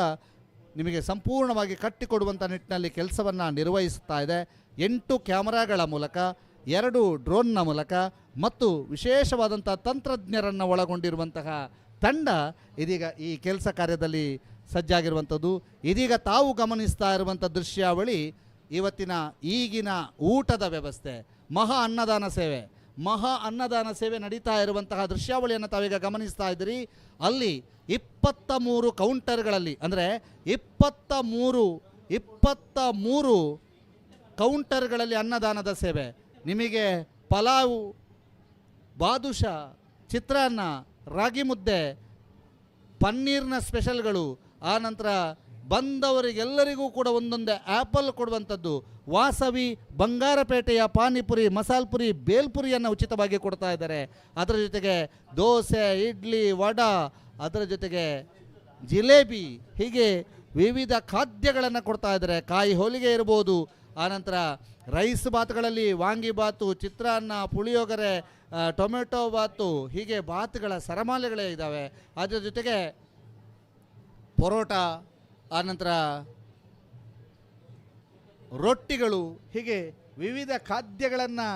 ನಿಮಗೆ ಸಂಪೂರ್ಣವಾಗಿ ಕಟ್ಟಿಕೊಡುವಂಥ ನಿಟ್ಟಿನಲ್ಲಿ ಕೆಲಸವನ್ನು ನಿರ್ವಹಿಸುತ್ತಾ ಇದೆ. 8 ಕ್ಯಾಮರಾಗಳ ಮೂಲಕ, 2 ಡ್ರೋನ್ನ ಮೂಲಕ ಮತ್ತು ವಿಶೇಷವಾದಂಥ ತಂತ್ರಜ್ಞರನ್ನು ಒಳಗೊಂಡಿರುವಂತಹ ತಂಡ ಇದೀಗ ಈ ಕೆಲಸ ಕಾರ್ಯದಲ್ಲಿ ಸಜ್ಜಾಗಿರುವಂಥದ್ದು. ಇದೀಗ ತಾವು ಗಮನಿಸ್ತಾ ಇರುವಂಥ ದೃಶ್ಯಾವಳಿ ಈಗಿನ ಊಟದ ವ್ಯವಸ್ಥೆ, ಮಹಾ ಅನ್ನದಾನ ಸೇವೆ ನಡೀತಾ ಇರುವಂತಹ ದೃಶ್ಯಾವಳಿಯನ್ನು ತಾವೀಗ ಗಮನಿಸ್ತಾ ಇದ್ದೀರಿ. ಅಲ್ಲಿ 23 ಕೌಂಟರ್ಗಳಲ್ಲಿ ಅಂದರೆ 23 ಕೌಂಟರ್ಗಳಲ್ಲಿ ಅನ್ನದಾನದ ಸೇವೆ. ನಿಮಗೆ ಪಲಾವು, ಬಾದುಷಾ, ಚಿತ್ರಾನ್ನ, ರಾಗಿ ಮುದ್ದೆ, ಪನ್ನೀರ್ನ ಸ್ಪೆಷಲ್ಗಳು, ಆನಂತರ ಬಂದವರಿಗೆಲ್ಲರಿಗೂ ಕೂಡ ಒಂದೊಂದೇ ಆ್ಯಪಲ್ ಕೊಡುವಂಥದ್ದು, ವಾಸವಿ, ಬಂಗಾರಪೇಟೆಯ ಪಾನಿಪುರಿ, ಮಸಾಲ್ ಪುರಿ, ಬೇಲ್ಪುರಿಯನ್ನು ಉಚಿತವಾಗಿ ಕೊಡ್ತಾ ಇದ್ದಾರೆ. ಅದರ ಜೊತೆಗೆ ದೋಸೆ, ಇಡ್ಲಿ, ವಡಾ, ಅದರ ಜೊತೆಗೆ ಜಿಲೇಬಿ, ಹೀಗೆ ವಿವಿಧ ಖಾದ್ಯಗಳನ್ನು ಕೊಡ್ತಾ ಇದ್ದಾರೆ. ಕಾಯಿ ಹೋಳಿಗೆ ಇರ್ಬೋದು, ಆನಂತರ ರೈಸ್ ಬಾತ್ಗಳಲ್ಲಿ ವಾಂಗಿಬಾತು, ಚಿತ್ರಾನ್ನ, ಪುಳಿಯೋಗರೆ, ಟೊಮೆಟೊ ಬಾತು, ಹೀಗೆ ಬಾತ್ಗಳ ಸರಮಾಲೆಗಳೇ ಇದ್ದಾವೆ. ಅದರ ಜೊತೆಗೆ ಪರೋಟ, ಆನಂತರ ರೊಟ್ಟಿಗಳು, ಹೀಗೆ ವಿವಿಧ ಖಾದ್ಯಗಳನ್ನು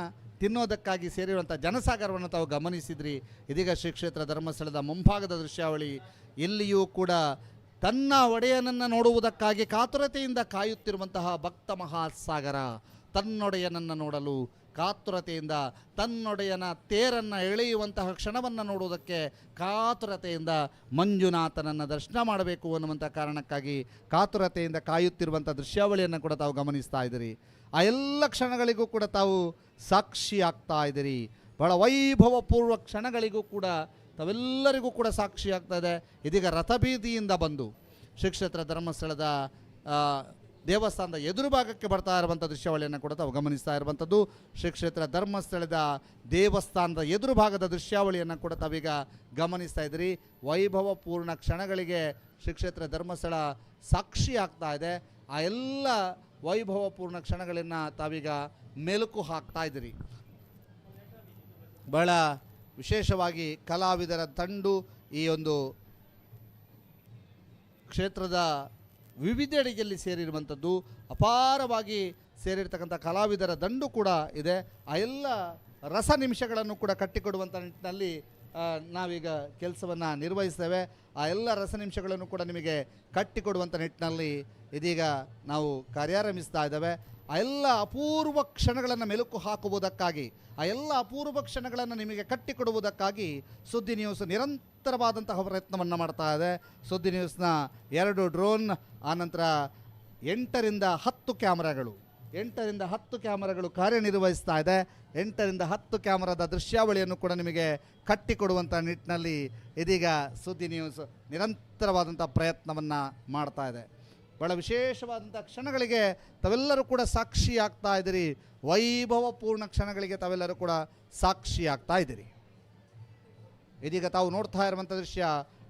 ತಿನ್ನೋದಕ್ಕಾಗಿ ಸೇರಿರುವಂಥ ಜನಸಾಗರವನ್ನು ತಾವು ಗಮನಿಸಿದ್ರಿ. ಇದೀಗ ಶ್ರೀ ಕ್ಷೇತ್ರ ಧರ್ಮಸ್ಥಳದ ಮುಂಭಾಗದ ದೃಶ್ಯಾವಳಿ. ಇಲ್ಲಿಯೂ ಕೂಡ ತನ್ನ ಒಡೆಯನನ್ನು ನೋಡುವುದಕ್ಕಾಗಿ ಕಾತುರತೆಯಿಂದ ಕಾಯುತ್ತಿರುವಂತಹ ಭಕ್ತ ಮಹಾಸಾಗರ, ತನ್ನೊಡೆಯನನ್ನು ನೋಡಲು ಕಾತುರತೆಯಿಂದ, ತನ್ನೊಡೆಯನ ತೇರನ್ನು ಎಳೆಯುವಂತಹ ಕ್ಷಣವನ್ನು ನೋಡುವುದಕ್ಕೆ ಕಾತುರತೆಯಿಂದ, ಮಂಜುನಾಥನನ್ನು ದರ್ಶನ ಮಾಡಬೇಕು ಅನ್ನುವಂಥ ಕಾರಣಕ್ಕಾಗಿ ಕಾತುರತೆಯಿಂದ ಕಾಯುತ್ತಿರುವಂಥ ದೃಶ್ಯಾವಳಿಯನ್ನು ಕೂಡ ತಾವು ಗಮನಿಸ್ತಾ ಇದ್ದೀರಿ. ಆ ಎಲ್ಲ ಕ್ಷಣಗಳಿಗೂ ಕೂಡ ತಾವು ಸಾಕ್ಷಿ ಆಗ್ತಾ ಇದ್ದೀರಿ. ಬಹಳ ವೈಭವಪೂರ್ವ ಕ್ಷಣಗಳಿಗೂ ಕೂಡ ತಾವೆಲ್ಲರಿಗೂ ಕೂಡ ಸಾಕ್ಷಿ ಆಗ್ತಾ ಇದೆ. ಇದೀಗ ರಥಬೀದಿಯಿಂದ ಬಂದು ಶ್ರೀ ಕ್ಷೇತ್ರ ಧರ್ಮಸ್ಥಳದ ದೇವಸ್ಥಾನದ ಎದುರು ಭಾಗಕ್ಕೆ ಬರ್ತಾ ಇರುವಂಥ ದೃಶ್ಯಾವಳಿಯನ್ನು ಕೂಡ ತಾವು ಗಮನಿಸ್ತಾ ಇರುವಂಥದ್ದು. ಶ್ರೀ ಕ್ಷೇತ್ರ ಧರ್ಮಸ್ಥಳದ ದೇವಸ್ಥಾನದ ಎದುರು ಭಾಗದ ದೃಶ್ಯಾವಳಿಯನ್ನು ಕೂಡ ತಾವೀಗ ಗಮನಿಸ್ತಾ ಇದ್ದೀರಿ. ವೈಭವಪೂರ್ಣ ಕ್ಷಣಗಳಿಗೆ ಶ್ರೀ ಕ್ಷೇತ್ರ ಧರ್ಮಸ್ಥಳ ಸಾಕ್ಷಿ ಆಗ್ತಾ ಇದೆ. ಆ ಎಲ್ಲ ವೈಭವಪೂರ್ಣ ಕ್ಷಣಗಳನ್ನು ತಾವೀಗ ಮೆಲುಕು ಹಾಕ್ತಾ ಇದ್ದೀರಿ. ಬಹಳ ವಿಶೇಷವಾಗಿ ಕಲಾವಿದರ ತಂಡು ಈ ಒಂದು ಕ್ಷೇತ್ರದ ವಿವಿಧೆಡೆಯಲ್ಲಿ ಸೇರಿರುವಂಥದ್ದು, ಅಪಾರವಾಗಿ ಸೇರಿರ್ತಕ್ಕಂಥ ಕಲಾವಿದರ ದಂಡು ಕೂಡ ಇದೆ. ಆ ಎಲ್ಲ ರಸ ನಿಮಿಷಗಳನ್ನು ಕೂಡ ಕಟ್ಟಿಕೊಡುವಂಥ ನಿಟ್ಟಿನಲ್ಲಿ ನಾವೀಗ ಕೆಲಸವನ್ನು ನಿರ್ವಹಿಸ್ತೇವೆ. ಆ ಎಲ್ಲ ರಸ ನಿಮಿಷಗಳನ್ನು ಕೂಡ ನಿಮಗೆ ಕಟ್ಟಿಕೊಡುವಂಥ ನಿಟ್ಟಿನಲ್ಲಿ ಇದೀಗ ನಾವು ಕಾರ್ಯಾರಂಭಿಸ್ತಾ ಇದ್ದೇವೆ. ಆ ಎಲ್ಲ ಅಪೂರ್ವ ಕ್ಷಣಗಳನ್ನು ಮೆಲುಕು ಹಾಕುವುದಕ್ಕಾಗಿ, ಆ ಎಲ್ಲ ಅಪೂರ್ವ ಕ್ಷಣಗಳನ್ನು ನಿಮಗೆ ಕಟ್ಟಿಕೊಡುವುದಕ್ಕಾಗಿ ಸುದ್ದಿ ನ್ಯೂಸ್ ನಿರಂತರವಾದಂತಹ ಪ್ರಯತ್ನವನ್ನು ಮಾಡ್ತಾ ಇದೆ. ಸುದ್ದಿ ನ್ಯೂಸ್ನ 2 ಡ್ರೋನ್, ಆನಂತರ 8 ರಿಂದ 10 ಕ್ಯಾಮರಾಗಳು ಕಾರ್ಯನಿರ್ವಹಿಸ್ತಾ ಇದೆ. 8 ರಿಂದ 10 ಕ್ಯಾಮರಾದ ದೃಶ್ಯಾವಳಿಯನ್ನು ಕೂಡ ನಿಮಗೆ ಕಟ್ಟಿಕೊಡುವಂಥ ನಿಟ್ಟಿನಲ್ಲಿ ಇದೀಗ ಸುದ್ದಿ ನ್ಯೂಸ್ ನಿರಂತರವಾದಂಥ ಪ್ರಯತ್ನವನ್ನು ಮಾಡ್ತಾ ಇದೆ. ಬಹಳ ವಿಶೇಷವಾದಂಥ ಕ್ಷಣಗಳಿಗೆ ತಾವೆಲ್ಲರೂ ಕೂಡ ಸಾಕ್ಷಿ ಆಗ್ತಾ ಇದ್ದೀರಿ. ವೈಭವಪೂರ್ಣ ಕ್ಷಣಗಳಿಗೆ ತಾವೆಲ್ಲರೂ ಕೂಡ ಸಾಕ್ಷಿ ಆಗ್ತಾ ಇದ್ದೀರಿ. ಇದೀಗ ತಾವು ನೋಡ್ತಾ ಇರುವಂಥ ದೃಶ್ಯ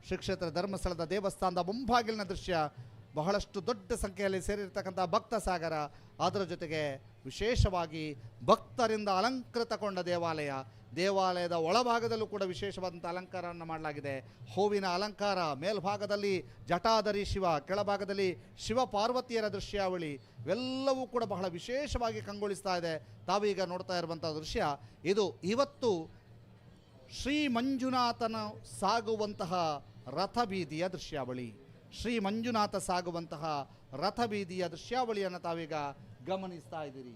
ಶ್ರೀ ಕ್ಷೇತ್ರ ಧರ್ಮಸ್ಥಳದ ದೇವಸ್ಥಾನದ ಮುಂಭಾಗಿಲಿನ ದೃಶ್ಯ. ಬಹಳಷ್ಟು ದೊಡ್ಡ ಸಂಖ್ಯೆಯಲ್ಲಿ ಸೇರಿರ್ತಕ್ಕಂಥ ಭಕ್ತ ಸಾಗರ, ಅದರ ಜೊತೆಗೆ ವಿಶೇಷವಾಗಿ ಭಕ್ತರಿಂದ ಅಲಂಕೃತಗೊಂಡ ದೇವಾಲಯದ ಒಳಭಾಗದಲ್ಲೂ ಕೂಡ ವಿಶೇಷವಾದಂಥ ಅಲಂಕಾರವನ್ನು ಮಾಡಲಾಗಿದೆ. ಹೂವಿನ ಅಲಂಕಾರ, ಮೇಲ್ಭಾಗದಲ್ಲಿ ಜಟಾಧರಿ ಶಿವ, ಕೆಳಭಾಗದಲ್ಲಿ ಶಿವ ಪಾರ್ವತಿಯರ ದೃಶ್ಯಾವಳಿ, ಇವೆಲ್ಲವೂ ಕೂಡ ಬಹಳ ವಿಶೇಷವಾಗಿ ಕಂಗೊಳಿಸ್ತಾ ಇದೆ. ತಾವೀಗ ನೋಡ್ತಾ ಇರುವಂಥ ದೃಶ್ಯ ಇದು ಇವತ್ತು ಶ್ರೀ ಮಂಜುನಾಥನ ಸಾಗುವಂತಹ ರಥಬೀದಿಯ ದೃಶ್ಯಾವಳಿ. ಶ್ರೀ ಮಂಜುನಾಥ ಸಾಗುವಂತಹ ರಥಬೀದಿಯ ದೃಶ್ಯಾವಳಿಯನ್ನು ತಾವೀಗ ಗಮನಿಸ್ತಾ ಇದ್ದೀರಿ.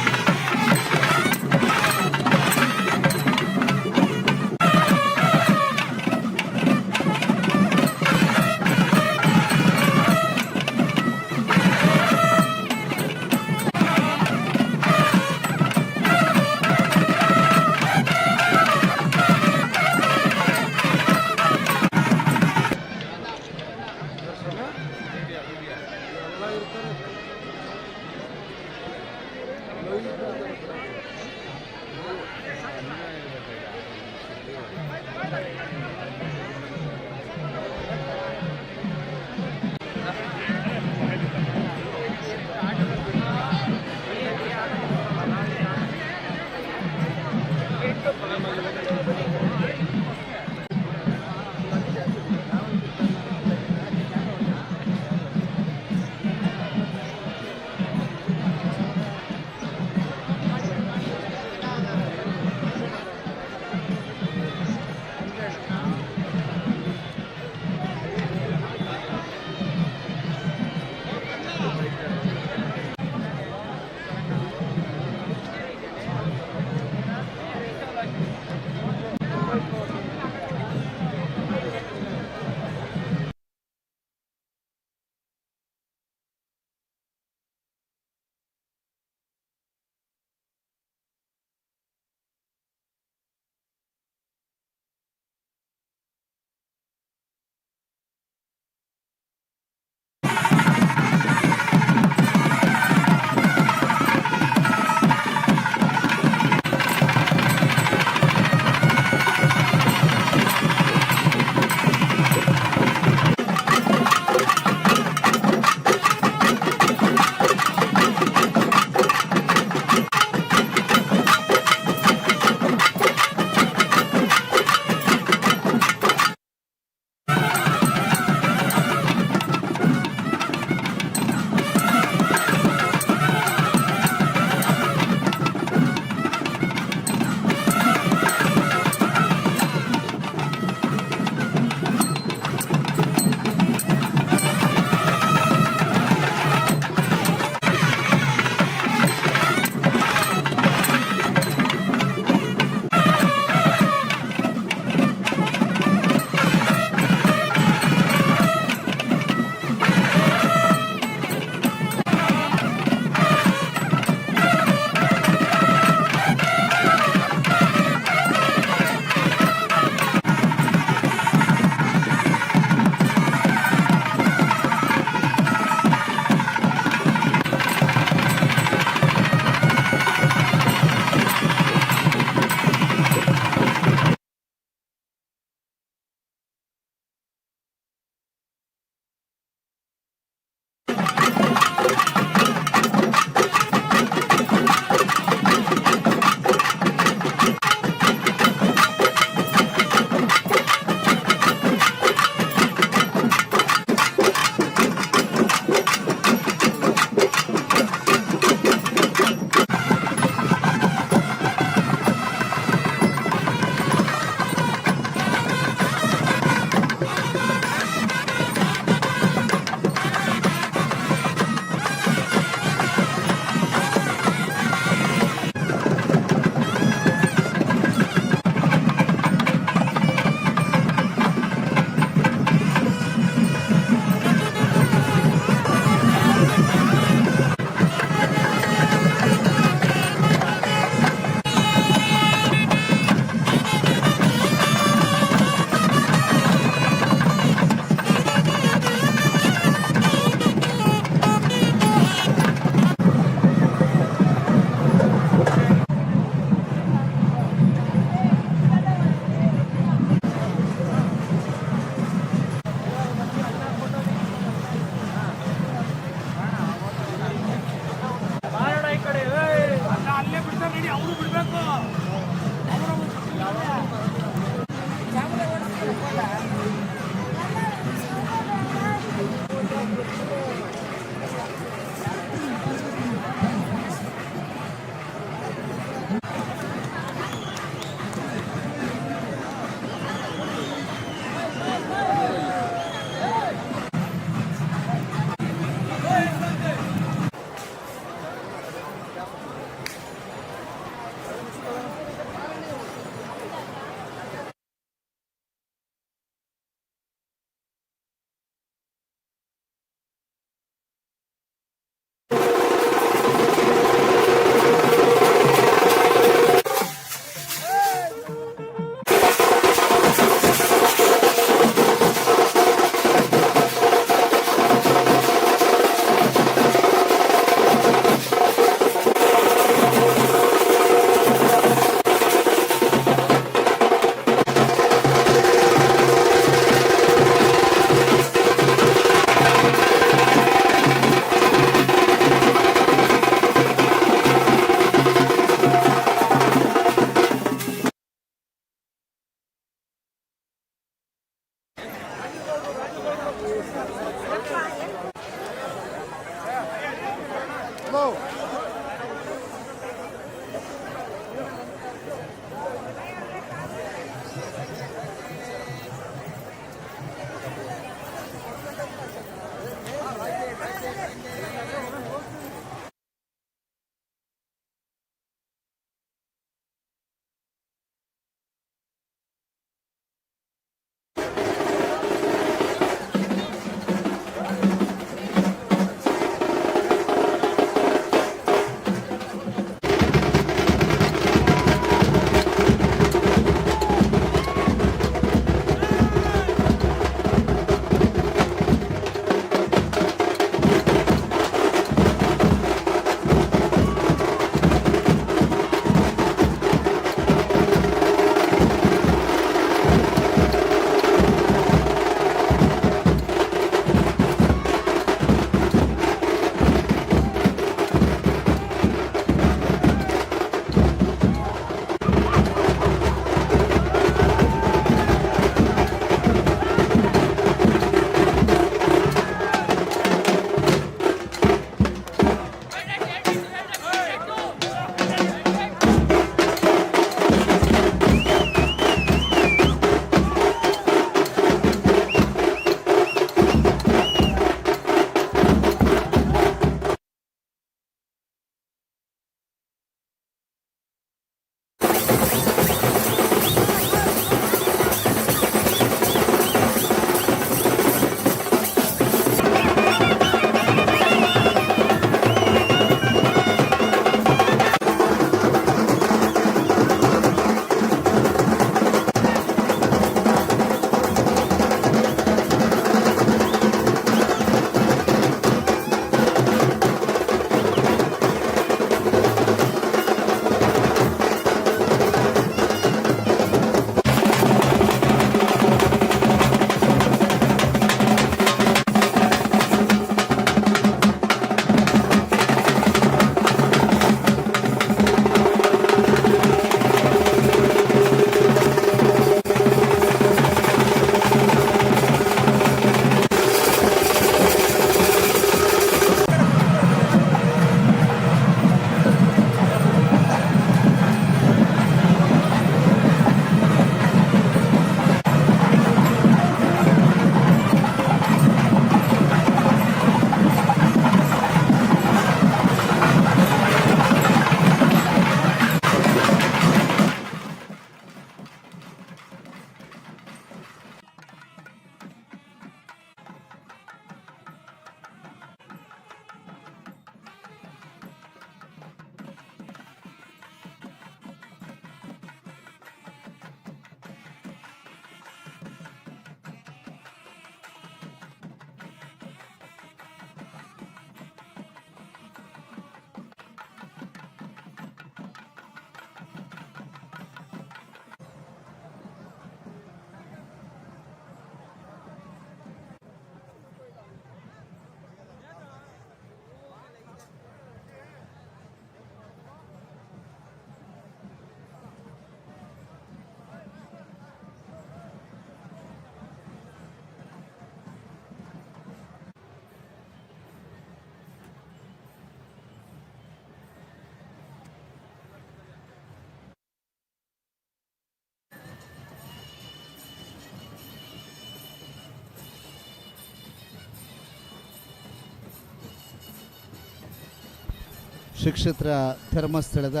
ಶ್ರೀ ಕ್ಷೇತ್ರ ಧರ್ಮಸ್ಥಳದ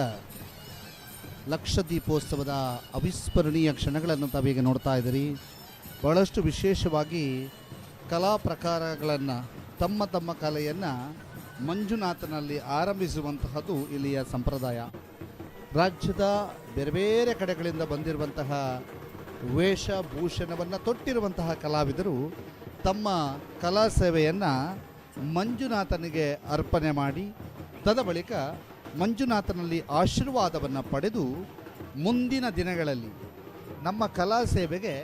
ಲಕ್ಷದೀಪೋತ್ಸವದ ಅವಿಸ್ಮರಣೀಯ ಕ್ಷಣಗಳನ್ನು ತಾವೀಗ ನೋಡ್ತಾ ಇದ್ದೀರಿ. ಬಹಳಷ್ಟು ವಿಶೇಷವಾಗಿ ಕಲಾ ಪ್ರಕಾರಗಳನ್ನು ತಮ್ಮ ತಮ್ಮ ಕಲೆಯನ್ನು ಮಂಜುನಾಥನಲ್ಲಿ ಆರಂಭಿಸುವಂತಹದ್ದು ಇಲ್ಲಿಯ ಸಂಪ್ರದಾಯ. ರಾಜ್ಯದ ಬೇರೆ ಬೇರೆ ಕಡೆಗಳಿಂದ ಬಂದಿರುವಂತಹ ವೇಷಭೂಷಣವನ್ನು ತೊಟ್ಟಿರುವಂತಹ ಕಲಾವಿದರು ತಮ್ಮ ಕಲಾ ಸೇವೆಯನ್ನು ಮಂಜುನಾಥನಿಗೆ ಅರ್ಪಣೆ ಮಾಡಿ ತದ ಬಳಿಕ ಮಂಜುನಾಥನಲ್ಲಿ ಆಶೀರ್ವಾದವನ್ನು ಪಡೆದು ಮುಂದಿನ ದಿನಗಳಲ್ಲಿ ನಮ್ಮ ಕಲಾ ಸೇವೆಗೆ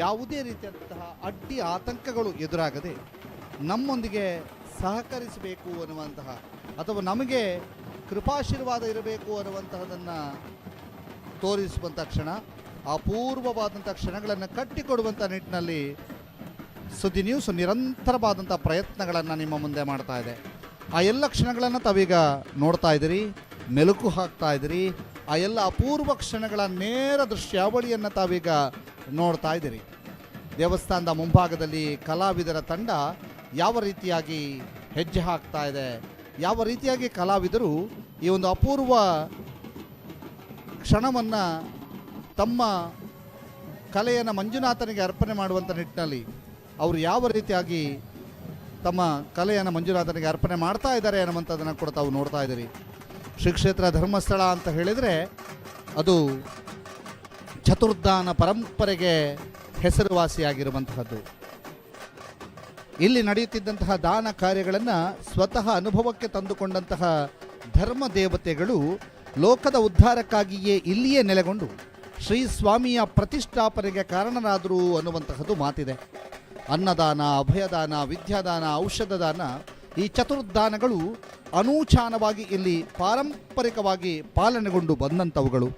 ಯಾವುದೇ ರೀತಿಯಂತಹ ಅಡ್ಡಿ ಆತಂಕಗಳು ಎದುರಾಗದೆ ನಮ್ಮೊಂದಿಗೆ ಸಹಕರಿಸಬೇಕು ಅನ್ನುವಂತಹ ಅಥವಾ ನಮಗೆ ಕೃಪಾಶೀರ್ವಾದ ಇರಬೇಕು ಅನ್ನುವಂತಹದನ್ನು ತೋರಿಸುವಂಥ ಕ್ಷಣ, ಅಪೂರ್ವವಾದಂಥ ಕ್ಷಣಗಳನ್ನು ಕಟ್ಟಿಕೊಡುವಂಥ ನಿಟ್ಟಿನಲ್ಲಿ ಸುದ್ದಿ ನ್ಯೂಸ್ ನಿರಂತರವಾದಂಥ ಪ್ರಯತ್ನಗಳನ್ನು ನಿಮ್ಮ ಮುಂದೆ ಮಾಡ್ತಾ ಇದೆ. ಆ ಎಲ್ಲ ಕ್ಷಣಗಳನ್ನು ತಾವೀಗ ನೋಡ್ತಾ ಇದ್ದೀರಿ, ಮೆಲುಕು ಹಾಕ್ತಾ ಇದ್ದೀರಿ. ಆ ಎಲ್ಲ ಅಪೂರ್ವ ಕ್ಷಣಗಳ ನೇರ ದೃಶ್ಯಾವಳಿಯನ್ನು ತಾವೀಗ ನೋಡ್ತಾ ಇದ್ದೀರಿ. ದೇವಸ್ಥಾನದ ಮುಂಭಾಗದಲ್ಲಿ ಕಲಾವಿದರ ತಂಡ ಯಾವ ರೀತಿಯಾಗಿ ಹೆಜ್ಜೆ ಹಾಕ್ತಾ ಇದೆ, ಯಾವ ರೀತಿಯಾಗಿ ಕಲಾವಿದರು ಈ ಒಂದು ಅಪೂರ್ವ ಕ್ಷಣವನ್ನು ತಮ್ಮ ಕಲೆಯನ್ನು ಮಂಜುನಾಥನಿಗೆ ಅರ್ಪಣೆ ಮಾಡುವಂಥ ನಿಟ್ಟಿನಲ್ಲಿ ಅವರು ಯಾವ ರೀತಿಯಾಗಿ ತಮ್ಮ ಕಲೆಯನ್ನು ಮಂಜುನಾಥನಿಗೆ ಅರ್ಪಣೆ ಮಾಡ್ತಾ ಇದ್ದಾರೆ ಅನ್ನುವಂಥದ್ದನ್ನು ಕೂಡ ತಾವು ನೋಡ್ತಾ ಇದ್ದೀರಿ. ಶ್ರೀ ಕ್ಷೇತ್ರ ಧರ್ಮಸ್ಥಳ ಅಂತ ಹೇಳಿದರೆ ಅದು ಚತುರ್ಧಾನ ಪರಂಪರೆಗೆ ಹೆಸರುವಾಸಿಯಾಗಿರುವಂತಹದ್ದು. ಇಲ್ಲಿ ನಡೆಯುತ್ತಿದ್ದಂತಹ ದಾನ ಕಾರ್ಯಗಳನ್ನು ಸ್ವತಃ ಅನುಭವಕ್ಕೆ ತಂದುಕೊಂಡಂತಹ ಧರ್ಮ ದೇವತೆಗಳು ಲೋಕದ ಉದ್ಧಾರಕ್ಕಾಗಿಯೇ ಇಲ್ಲಿಯೇ ನೆಲೆಗೊಂಡು ಶ್ರೀ ಸ್ವಾಮಿಯ ಪ್ರತಿಷ್ಠಾಪನೆಗೆ ಕಾರಣರಾದರು ಅನ್ನುವಂತಹದ್ದು ಮಾತಿದೆ. ಅನ್ನದಾನ, ಅಭಯದಾನ, ವಿದ್ಯಾದಾನ, ಔಷಧದಾನ, ಈ ಚತುರ್ದಾನಗಳು ಅನೂಚಾನವಾಗಿ ಇಲ್ಲಿ ಪಾರಂಪರಿಕವಾಗಿ ಪಾಲನೆಗೊಂಡು ಬಂದಂಥವುಗಳು.